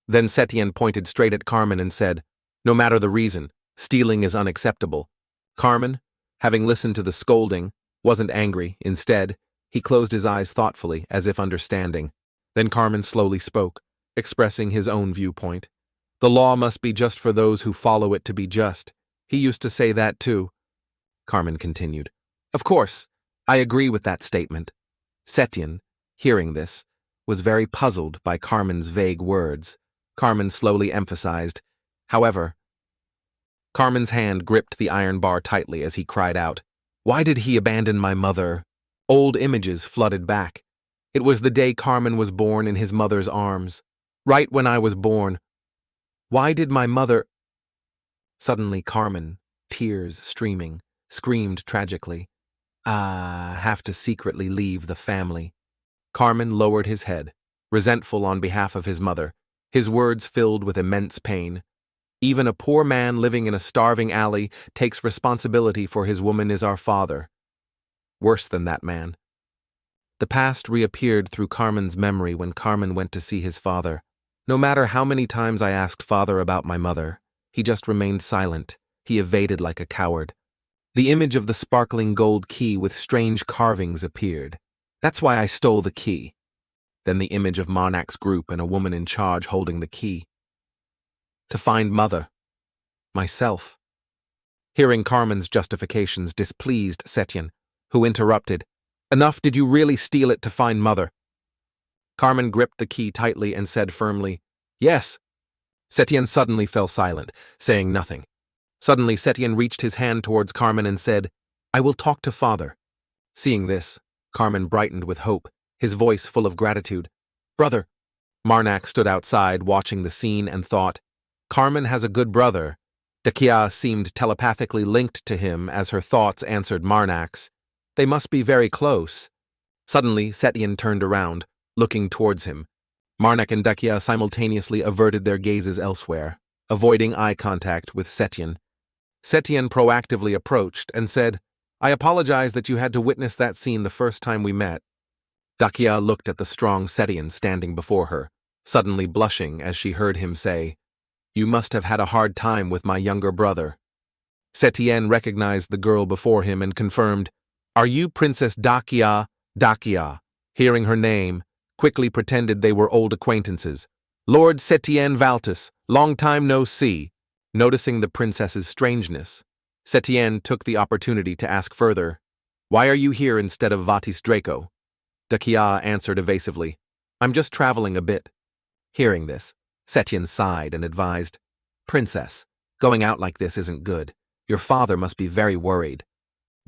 S1: Then Setien pointed straight at Carmen and said, "No matter the reason, stealing is unacceptable." Carmen, having listened to the scolding, wasn't angry. Instead, he closed his eyes thoughtfully, as if understanding. Then Carmen slowly spoke, expressing his own viewpoint. "The law must be just for those who follow it to be just. He used to say that too." Carmen continued, "Of course, I agree with that statement." Setien, hearing this, was very puzzled by Carmen's vague words. Carmen slowly emphasized, "However." Carmen's hand gripped the iron bar tightly as he cried out, "Why did he abandon my mother?" Old images flooded back. It was the day Carmen was born in his mother's arms. Right when I was born. Why did my mother... Suddenly Carmen, tears streaming, screamed tragically, have to secretly leave the family." Carmen lowered his head, resentful on behalf of his mother, his words filled with immense pain. Even a poor man living in a starving alley takes responsibility for his woman is our father. Worse than that man. The past reappeared through Carmen's memory when Carmen went to see his father. No matter how many times I asked father about my mother, he just remained silent. He evaded like a coward. The image of the sparkling gold key with strange carvings appeared. That's why I stole the key. Then the image of Marac's group and a woman in charge holding the key. To find mother. Myself. Hearing Carmen's justifications displeased Setien, who interrupted. Enough, did you really steal it to find mother? Carmen gripped the key tightly and said firmly, Yes. Setien suddenly fell silent, saying nothing. Suddenly Setien reached his hand towards Carmen and said, I will talk to father. Seeing this, Carmen brightened with hope, his voice full of gratitude. Brother. Marac stood outside watching the scene and thought, Carmen has a good brother. Dakia seemed telepathically linked to him as her thoughts answered Marnac's. They must be very close. Suddenly, Setien turned around, looking towards him. Marac and Dakia simultaneously averted their gazes elsewhere, avoiding eye contact with Setien. Setien proactively approached and said, I apologize that you had to witness that scene the first time we met. Dakia looked at the strong Setien standing before her, suddenly blushing as she heard him say, You must have had a hard time with my younger brother. Setien recognized the girl before him and confirmed, Are you Princess Dakia? Dakia, hearing her name, quickly pretended they were old acquaintances. Lord Setien Valtis, long time no see. Noticing the princess's strangeness, Setien took the opportunity to ask further, Why are you here instead of Vatis Draco? Dakia answered evasively, I'm just traveling a bit. Hearing this, Setien sighed and advised, Princess, going out like this isn't good. Your father must be very worried.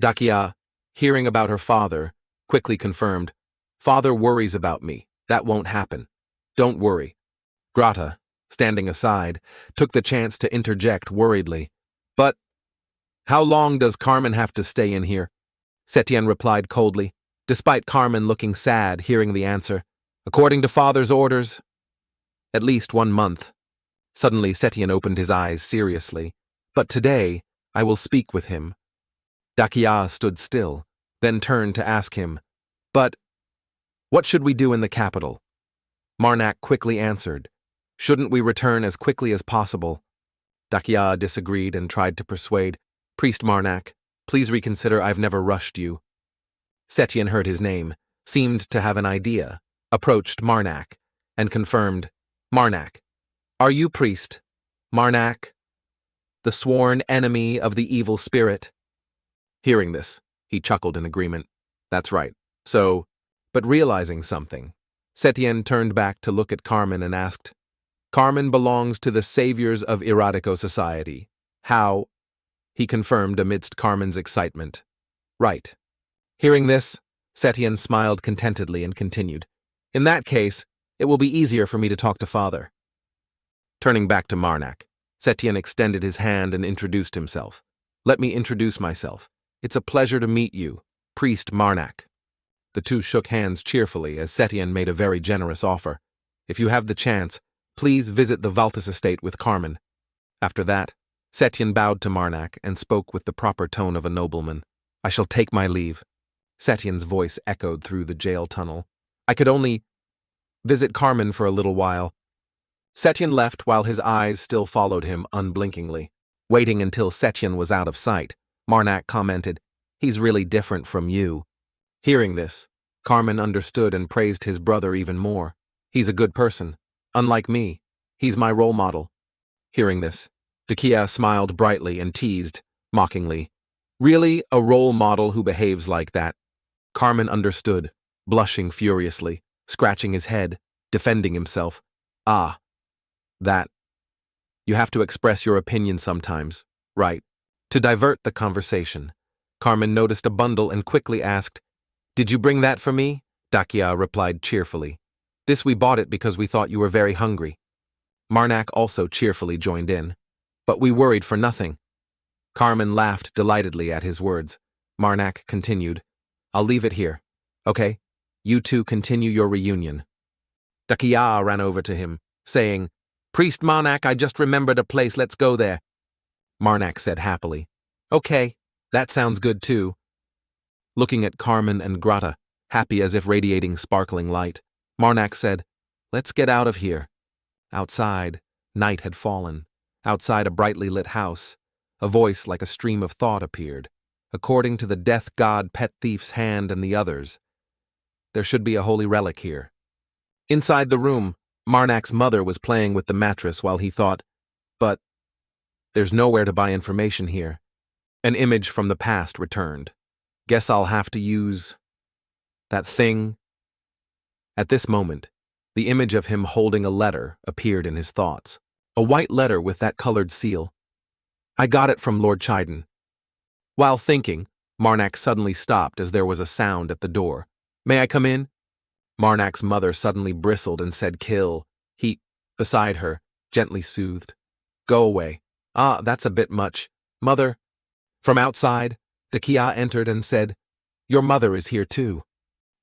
S1: Dakia, hearing about her father, quickly confirmed, Father worries about me. That won't happen. Don't worry. Grata, standing aside, took the chance to interject worriedly. But how long does Carmen have to stay in here? Setien replied coldly, despite Carmen looking sad hearing the answer. According to father's orders, at least 1 month. Suddenly Setien opened his eyes seriously. But today, I will speak with him. Dakia stood still, then turned to ask him, But what should we do in the capital? Marac quickly answered, Shouldn't we return as quickly as possible? Dakia disagreed and tried to persuade, Priest Marac, please reconsider, I've never rushed you. Setien heard his name, seemed to have an idea, approached Marac, and confirmed, Marac, are you priest? Marac, the sworn enemy of the evil spirit? Hearing this, he chuckled in agreement. That's right. So, but realizing something, Setien turned back to look at Carmen and asked, Carmen belongs to the saviors of Erotico society. How? He confirmed amidst Carmen's excitement. Right. Hearing this, Setien smiled contentedly and continued, In that case, it will be easier for me to talk to father. Turning back to Marac, Setien extended his hand and introduced himself. Let me introduce myself. It's a pleasure to meet you, Priest Marac. The two shook hands cheerfully as Setien made a very generous offer. If you have the chance, please visit the Valtis estate with Carmen. After that, Setien bowed to Marac and spoke with the proper tone of a nobleman. I shall take my leave. Setien's voice echoed through the jail tunnel. I could only visit Carmen for a little while. Setien left while his eyes still followed him unblinkingly. Waiting until Setien was out of sight, Marac commented, He's really different from you. Hearing this, Carmen understood and praised his brother even more. He's a good person. Unlike me, he's my role model. Hearing this, Dakia smiled brightly and teased, mockingly, Really, a role model who behaves like that? Carmen understood, blushing furiously, scratching his head, defending himself. Ah, that. You have to express your opinion sometimes, right? To divert the conversation, Carmen noticed a bundle and quickly asked, Did you bring that for me? Dakia replied cheerfully. This we bought it because we thought you were very hungry. Marac also cheerfully joined in. But we worried for nothing. Carmen laughed delightedly at his words. Marac continued, I'll leave it here. Okay? You two continue your reunion. Dakia ran over to him, saying, Priest Manac, I just remembered a place, let's go there, Marnak said happily. Okay, that sounds good too. Looking at Carmen and Grata, happy as if radiating sparkling light, Marnak said, let's get out of here. Outside, night had fallen. Outside a brightly lit house, a voice like a stream of thought appeared. According to the death god Pet Thief's hand and the others, there should be a holy relic here. Inside the room, Marnak's mother was playing with the mattress while he thought, but there's nowhere to buy information here. An image from the past returned. Guess I'll have to use that thing. At this moment, the image of him holding a letter appeared in his thoughts. A white letter with that colored seal. I got it from Lord Chiden. While thinking, Marnak suddenly stopped as there was a sound at the door. May I come in? Marnak's mother suddenly bristled and said, kill. He, beside her, gently soothed. Go away. Ah, that's a bit much. Mother. From outside, Dakia entered and said, your mother is here too.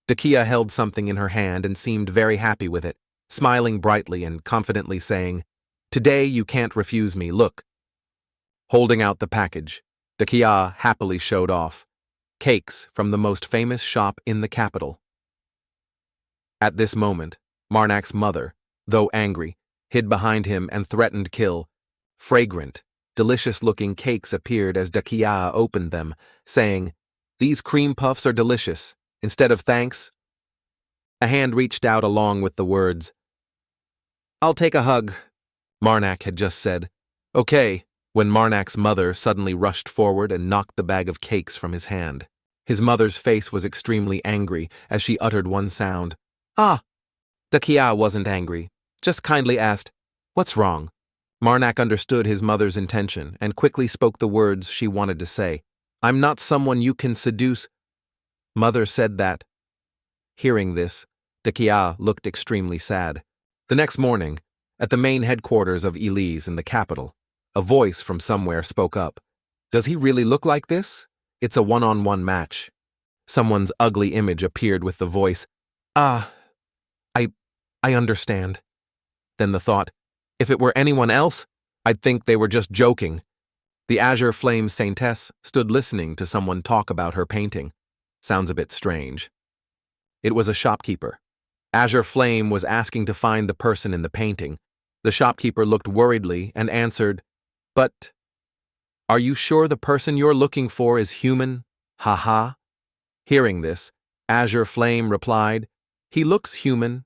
S1: Dakia held something in her hand and seemed very happy with it, smiling brightly and confidently saying, today you can't refuse me, look. Holding out the package, Dakia happily showed off cakes from the most famous shop in the capital. At this moment, Marnak's mother, though angry, hid behind him and threatened kill. Fragrant, delicious-looking cakes appeared as Dakia opened them, saying, these cream puffs are delicious. Instead of thanks, a hand reached out along with the words, I'll take a hug, Marnak had just said. Okay, when Marnak's mother suddenly rushed forward and knocked the bag of cakes from his hand. His mother's face was extremely angry as she uttered one sound. Ah! Dakia wasn't angry, just kindly asked, what's wrong? Marnak understood his mother's intention and quickly spoke the words she wanted to say. I'm not someone you can seduce. Mother said that. Hearing this, Dakia looked extremely sad. The next morning, at the main headquarters of Elise in the capital, a voice from somewhere spoke up. Does he really look like this? It's a one-on-one match. Someone's ugly image appeared with the voice. Ah, I understand. Then the thought, if it were anyone else, I'd think they were just joking. The Azure Flame Saintess stood listening to someone talk about her painting. Sounds a bit strange. It was a shopkeeper. Azure Flame was asking to find the person in the painting. The shopkeeper looked worriedly and answered, but, are you sure the person you're looking for is human? Ha-ha. Hearing this, Azure Flame replied, he looks human.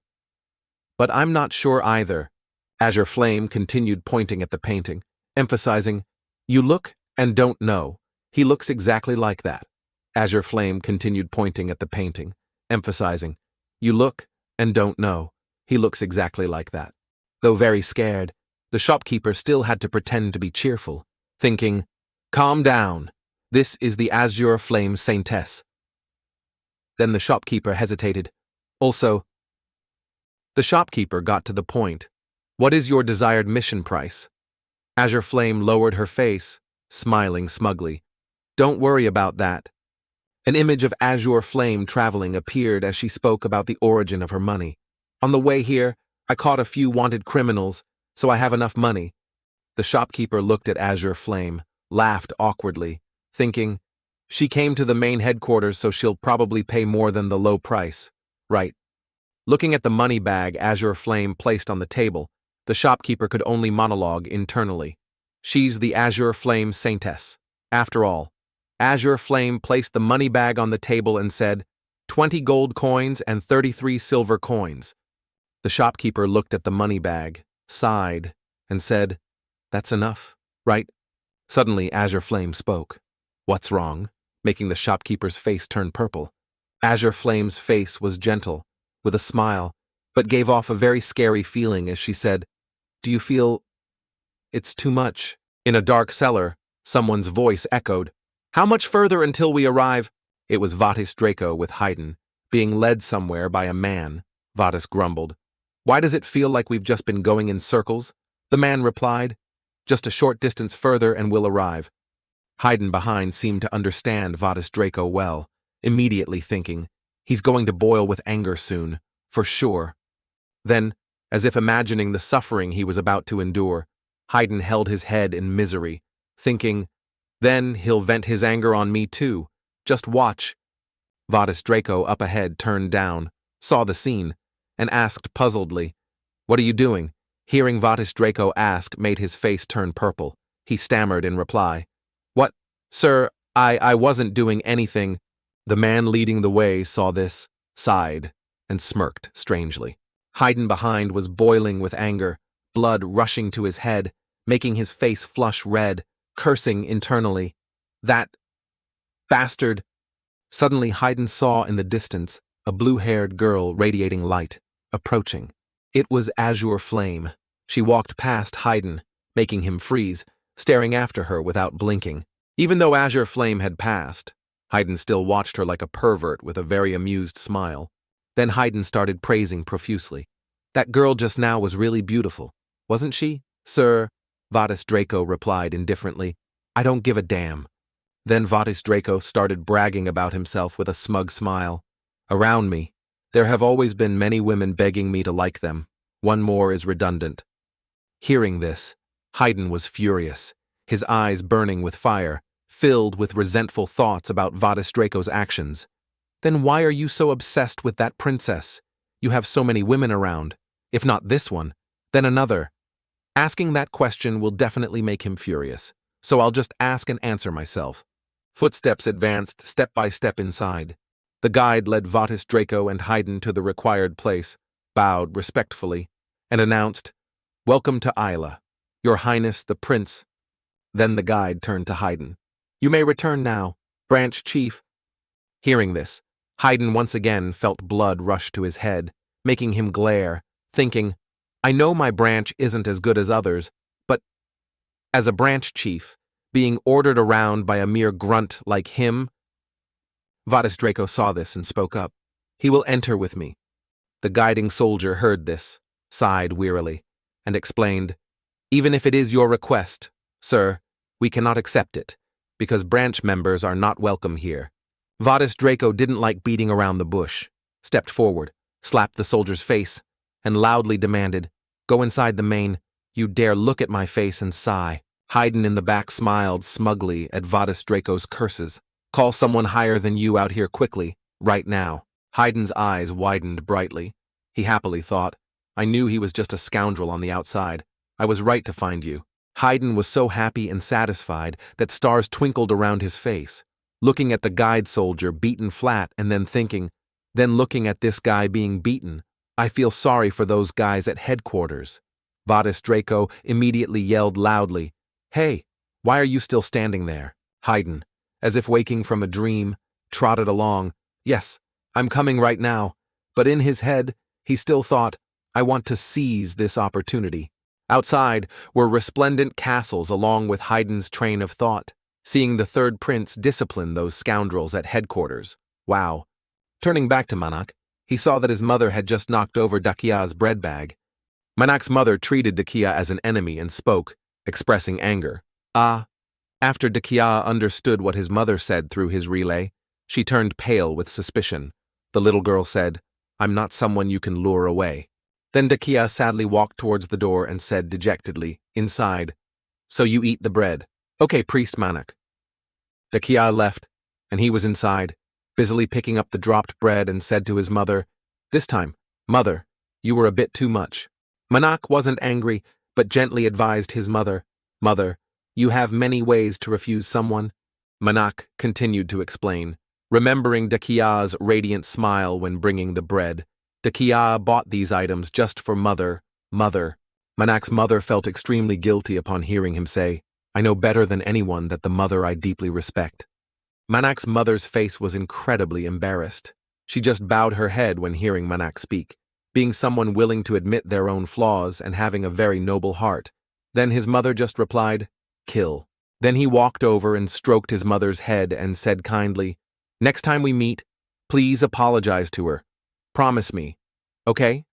S1: But I'm not sure either. Azure Flame continued pointing at the painting, emphasizing, you look and don't know. He looks exactly like that. Azure Flame continued pointing at the painting, emphasizing, you look and don't know. He looks exactly like that. Though very scared, the shopkeeper still had to pretend to be cheerful, thinking, calm down. This is the Azure Flame Saintess. Then the shopkeeper hesitated. Also, the shopkeeper got to the point. What is your desired mission price? Azure Flame lowered her face, smiling smugly. Don't worry about that. An image of Azure Flame traveling appeared as she spoke about the origin of her money. On the way here, I caught a few wanted criminals, so I have enough money. The shopkeeper looked at Azure Flame, laughed awkwardly, thinking, she came to the main headquarters so she'll probably pay more than the low price. Right. Looking at the money bag Azure Flame placed on the table, the shopkeeper could only monologue internally. She's the Azure Flame Saintess. After all, Azure Flame placed the money bag on the table and said, 20 gold coins and 33 silver coins. The shopkeeper looked at the money bag, sighed, and said, that's enough, right? Suddenly Azure Flame spoke. What's wrong? Making the shopkeeper's face turn purple. Azure Flame's face was gentle, with a smile, but gave off a very scary feeling as she said, do you feel it's too much? In a dark cellar, someone's voice echoed, how much further until we arrive? It was Vatis Draco with Haydn, being led somewhere by a man. Vatis grumbled. Why does it feel like we've just been going in circles? The man replied, just a short distance further and we'll arrive. Haydn behind seemed to understand Vatis Draco well, immediately thinking, he's going to boil with anger soon, for sure. Then, As if imagining the suffering he was about to endure, Haydn held his head in misery, thinking, then he'll vent his anger on me too. Just watch. Vadas Draco up ahead turned down, saw the scene, and asked puzzledly, "What are you doing?" Hearing Vadas Draco ask made his face turn purple. He stammered in reply, "What, sir, I wasn't doing anything." The man leading the way saw this, sighed, and smirked strangely. Haydn behind was boiling with anger, blood rushing to his head, making his face flush red, cursing internally. That bastard! Suddenly Haydn saw in the distance a blue-haired girl radiating light, approaching. It was Azure Flame. She walked past Haydn, making him freeze, staring after her without blinking. Even though Azure Flame had passed, Haydn still watched her like a pervert with a very amused smile. Then Haydn started praising profusely. That girl just now was really beautiful, wasn't she, sir? Vadas Draco replied indifferently. I don't give a damn. Then Vadas Draco started bragging about himself with a smug smile. Around me, there have always been many women begging me to like them. One more is redundant. Hearing this, Haydn was furious, his eyes burning with fire, filled with resentful thoughts about Vadas Draco's actions. Then why are you so obsessed with that princess? You have so many women around. If not this one, then another. Asking that question will definitely make him furious, so I'll just ask and answer myself. Footsteps advanced step by step inside. The guide led Vadas Draco and Haydn to the required place, bowed respectfully, and announced, "Welcome to Isla, Your Highness the Prince." Then the guide turned to Haydn. "You may return now, Branch Chief." Hearing this, Haydn once again felt blood rush to his head, making him glare, thinking, I know my branch isn't as good as others, but as a branch chief, being ordered around by a mere grunt like him. Vadas Draco saw this and spoke up. He will enter with me. The guiding soldier heard this, sighed wearily, and explained, Even if it is your request, sir, we cannot accept it, because branch members are not welcome here. Vadas Draco didn't like beating around the bush, stepped forward, slapped the soldier's face, and loudly demanded, Go inside the main. You dare look at my face and sigh. Haydn in the back smiled smugly at Vadas Draco's curses. Call someone higher than you out here quickly, right now. Haydn's eyes widened brightly. He happily thought, I knew he was just a scoundrel on the outside. I was right to find you. Haydn was so happy and satisfied that stars twinkled around his face, looking at the guide soldier beaten flat and then looking at this guy being beaten. I feel sorry for those guys at headquarters. Vadas Draco immediately yelled loudly, Hey, why are you still standing there? Haydn, as if waking from a dream, trotted along. Yes, I'm coming right now. But in his head, he still thought, I want to seize this opportunity. Outside were resplendent castles along with Haydn's train of thought, seeing the third prince discipline those scoundrels at headquarters. Wow. Turning back to Marac, he saw that his mother had just knocked over Dakia's bread bag. Marac's mother treated Dakia as an enemy and spoke, expressing anger. After Dakia understood what his mother said through his relay, she turned pale with suspicion. The little girl said, I'm not someone you can lure away. Then Dakia sadly walked towards the door and said dejectedly, inside, So you eat the bread. Okay, priest Marac. Dakia left, and he was inside, busily picking up the dropped bread and said to his mother, This time, mother, you were a bit too much. Marac wasn't angry, but gently advised his mother, Mother, you have many ways to refuse someone. Marac continued to explain, remembering Dakia's radiant smile when bringing the bread. Dakia bought these items just for mother. Marac's mother felt extremely guilty upon hearing him say, I know better than anyone that the mother I deeply respect. Marac's mother's face was incredibly embarrassed. She just bowed her head when hearing Marac speak, being someone willing to admit their own flaws and having a very noble heart. Then his mother just replied, Kill. Then he walked over and stroked his mother's head and said kindly, Next time we meet, please apologize to her. Promise me. Okay?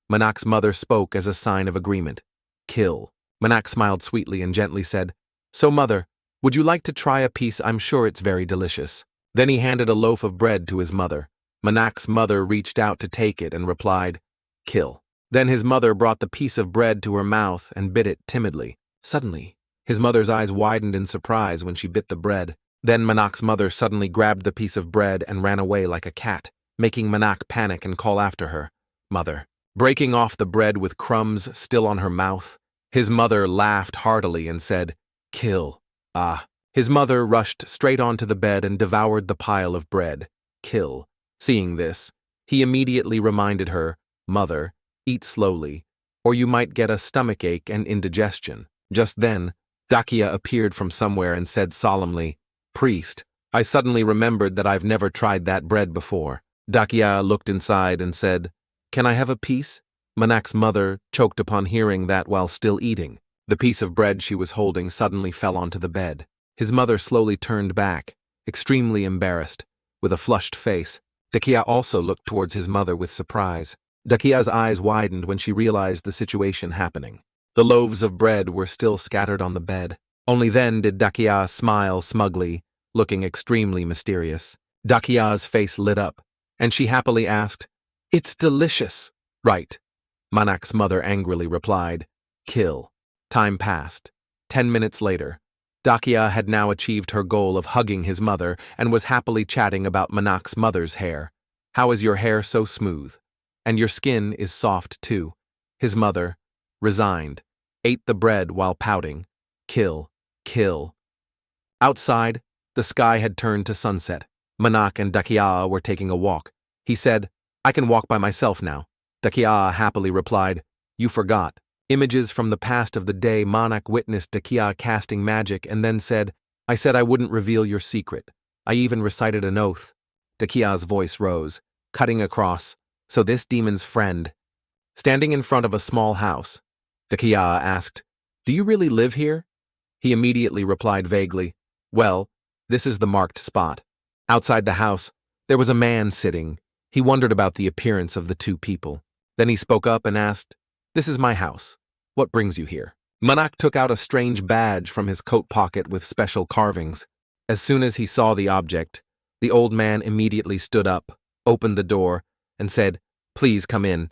S1: Marac's mother spoke as a sign of agreement. Kill. Marac smiled sweetly and gently said, So mother, would you like to try a piece? I'm sure it's very delicious. Then he handed a loaf of bread to his mother. Marac's mother reached out to take it and replied, Kill. Then his mother brought the piece of bread to her mouth and bit it timidly. Suddenly, his mother's eyes widened in surprise when she bit the bread. Then Manak's mother suddenly grabbed the piece of bread and ran away like a cat, making Manak panic and call after her, "Mother." Breaking off the bread with crumbs still on her mouth, his mother laughed heartily and said, "Kill." Ah. His mother rushed straight onto the bed and devoured the pile of bread. Kill. Seeing this, he immediately reminded her, "Mother, eat slowly, or you might get a stomachache and indigestion." Just then, Dakia appeared from somewhere and said solemnly, "Priest, I suddenly remembered that I've never tried that bread before." Dakia looked inside and said, "Can I have a piece?" Manak's mother choked upon hearing that while still eating. The piece of bread she was holding suddenly fell onto the bed. His mother slowly turned back, extremely embarrassed, with a flushed face. Dakia also looked towards his mother with surprise. Dakia's eyes widened when she realized the situation happening. The loaves of bread were still scattered on the bed. Only then did Dakia smile smugly, looking extremely mysterious. Dakia's face lit up, and she happily asked, "It's delicious." "Right," Manak's mother angrily replied. "Kill." Time passed. 10 minutes later, Dakia had now achieved her goal of hugging his mother and was happily chatting about Manak's mother's hair. "How is your hair so smooth? And your skin is soft too." His mother, resigned, ate the bread while pouting. Kill, kill. Outside, the sky had turned to sunset. Manak and Dakia were taking a walk. He said, "I can walk by myself now." Dakia happily replied, "You forgot." Images from the past of the day Manak witnessed Dakia casting magic and then said, "I said I wouldn't reveal your secret. I even recited an oath." Dakia's voice rose, cutting across, "So this demon's friend." Standing in front of a small house, Dakia asked, "Do you really live here?" He immediately replied vaguely, "Well, this is the marked spot." Outside the house, there was a man sitting. He wondered about the appearance of the two people. Then he spoke up and asked, "This is my house. What brings you here?" Manak took out a strange badge from his coat pocket with special carvings. As soon as he saw the object, the old man immediately stood up, opened the door, and said, "Please come in."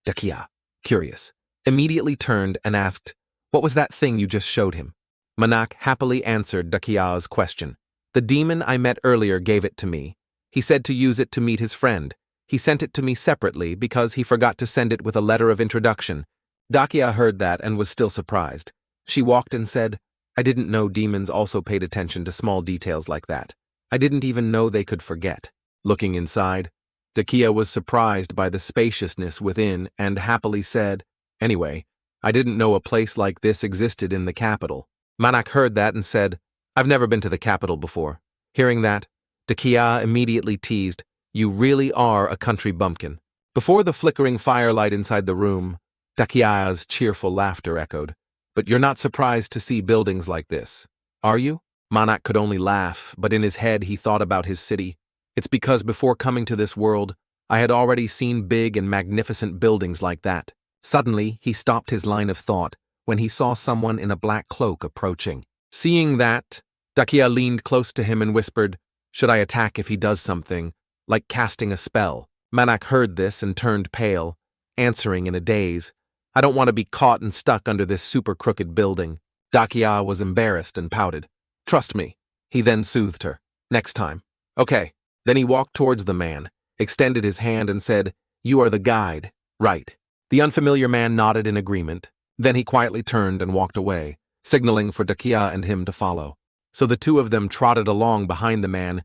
S1: Dakia, curious, immediately turned and asked, "What was that thing you just showed him?" Manak happily answered Dakia's question. "The demon I met earlier gave it to me. He said to use it to meet his friend. He sent it to me separately because he forgot to send it with a letter of introduction." Dakia heard that and was still surprised. She walked and said, "I didn't know demons also paid attention to small details like that. I didn't even know they could forget." Looking inside, Dakia was surprised by the spaciousness within and happily said, "Anyway, I didn't know a place like this existed in the capital." Manak heard that and said, "I've never been to the capital before." Hearing that, Dakia immediately teased, "You really are a country bumpkin." Before the flickering firelight inside the room, Dakia's cheerful laughter echoed. "But you're not surprised to see buildings like this, are you?" Manak could only laugh, but in his head he thought about his city. "It's because before coming to this world, I had already seen big and magnificent buildings like that." Suddenly, he stopped his line of thought when he saw someone in a black cloak approaching. Seeing that, Dakia leaned close to him and whispered, "Should I attack if he does something, like casting a spell?" Manak heard this and turned pale, answering in a daze, "I don't want to be caught and stuck under this super crooked building." Dakia was embarrassed and pouted. "Trust me," he then soothed her. "Next time." "Okay." Then he walked towards the man, extended his hand and said, "You are the guide, right?" The unfamiliar man nodded in agreement. Then he quietly turned and walked away, signaling for Dakia and him to follow. So the two of them trotted along behind the man,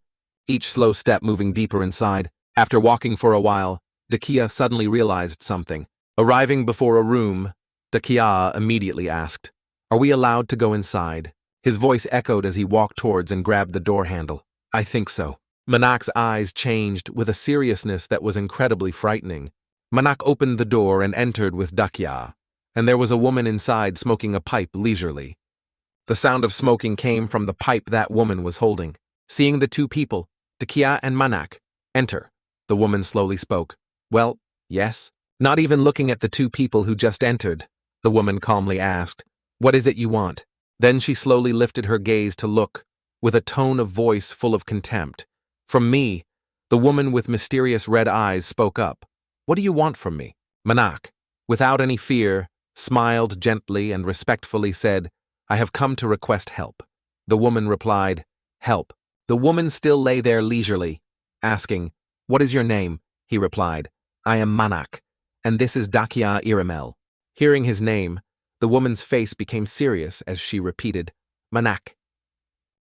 S1: each slow step moving deeper inside. After walking for a while, Dakia suddenly realized something. Arriving before a room, Dakia immediately asked, "Are we allowed to go inside?" His voice echoed as he walked towards and grabbed the door handle. "I think so." Manak's eyes changed with a seriousness that was incredibly frightening. Manak opened the door and entered with Dakia, and there was a woman inside smoking a pipe leisurely. The sound of smoking came from the pipe that woman was holding. Seeing the two people, Dakia and Manak, enter, the woman slowly spoke. "Well, yes?" Not even looking at the two people who just entered, the woman calmly asked, "What is it you want?" Then she slowly lifted her gaze to look, with a tone of voice full of contempt. "From me," the woman with mysterious red eyes spoke up. "What do you want from me?" "Manak, Without any fear, smiled gently and respectfully said, "I have come to request help." The woman replied, "Help." The woman still lay there leisurely, asking, "What is your name?" He replied, "I am Marac, and this is Dakia Iramel." Hearing his name, the woman's face became serious as she repeated, "Marac."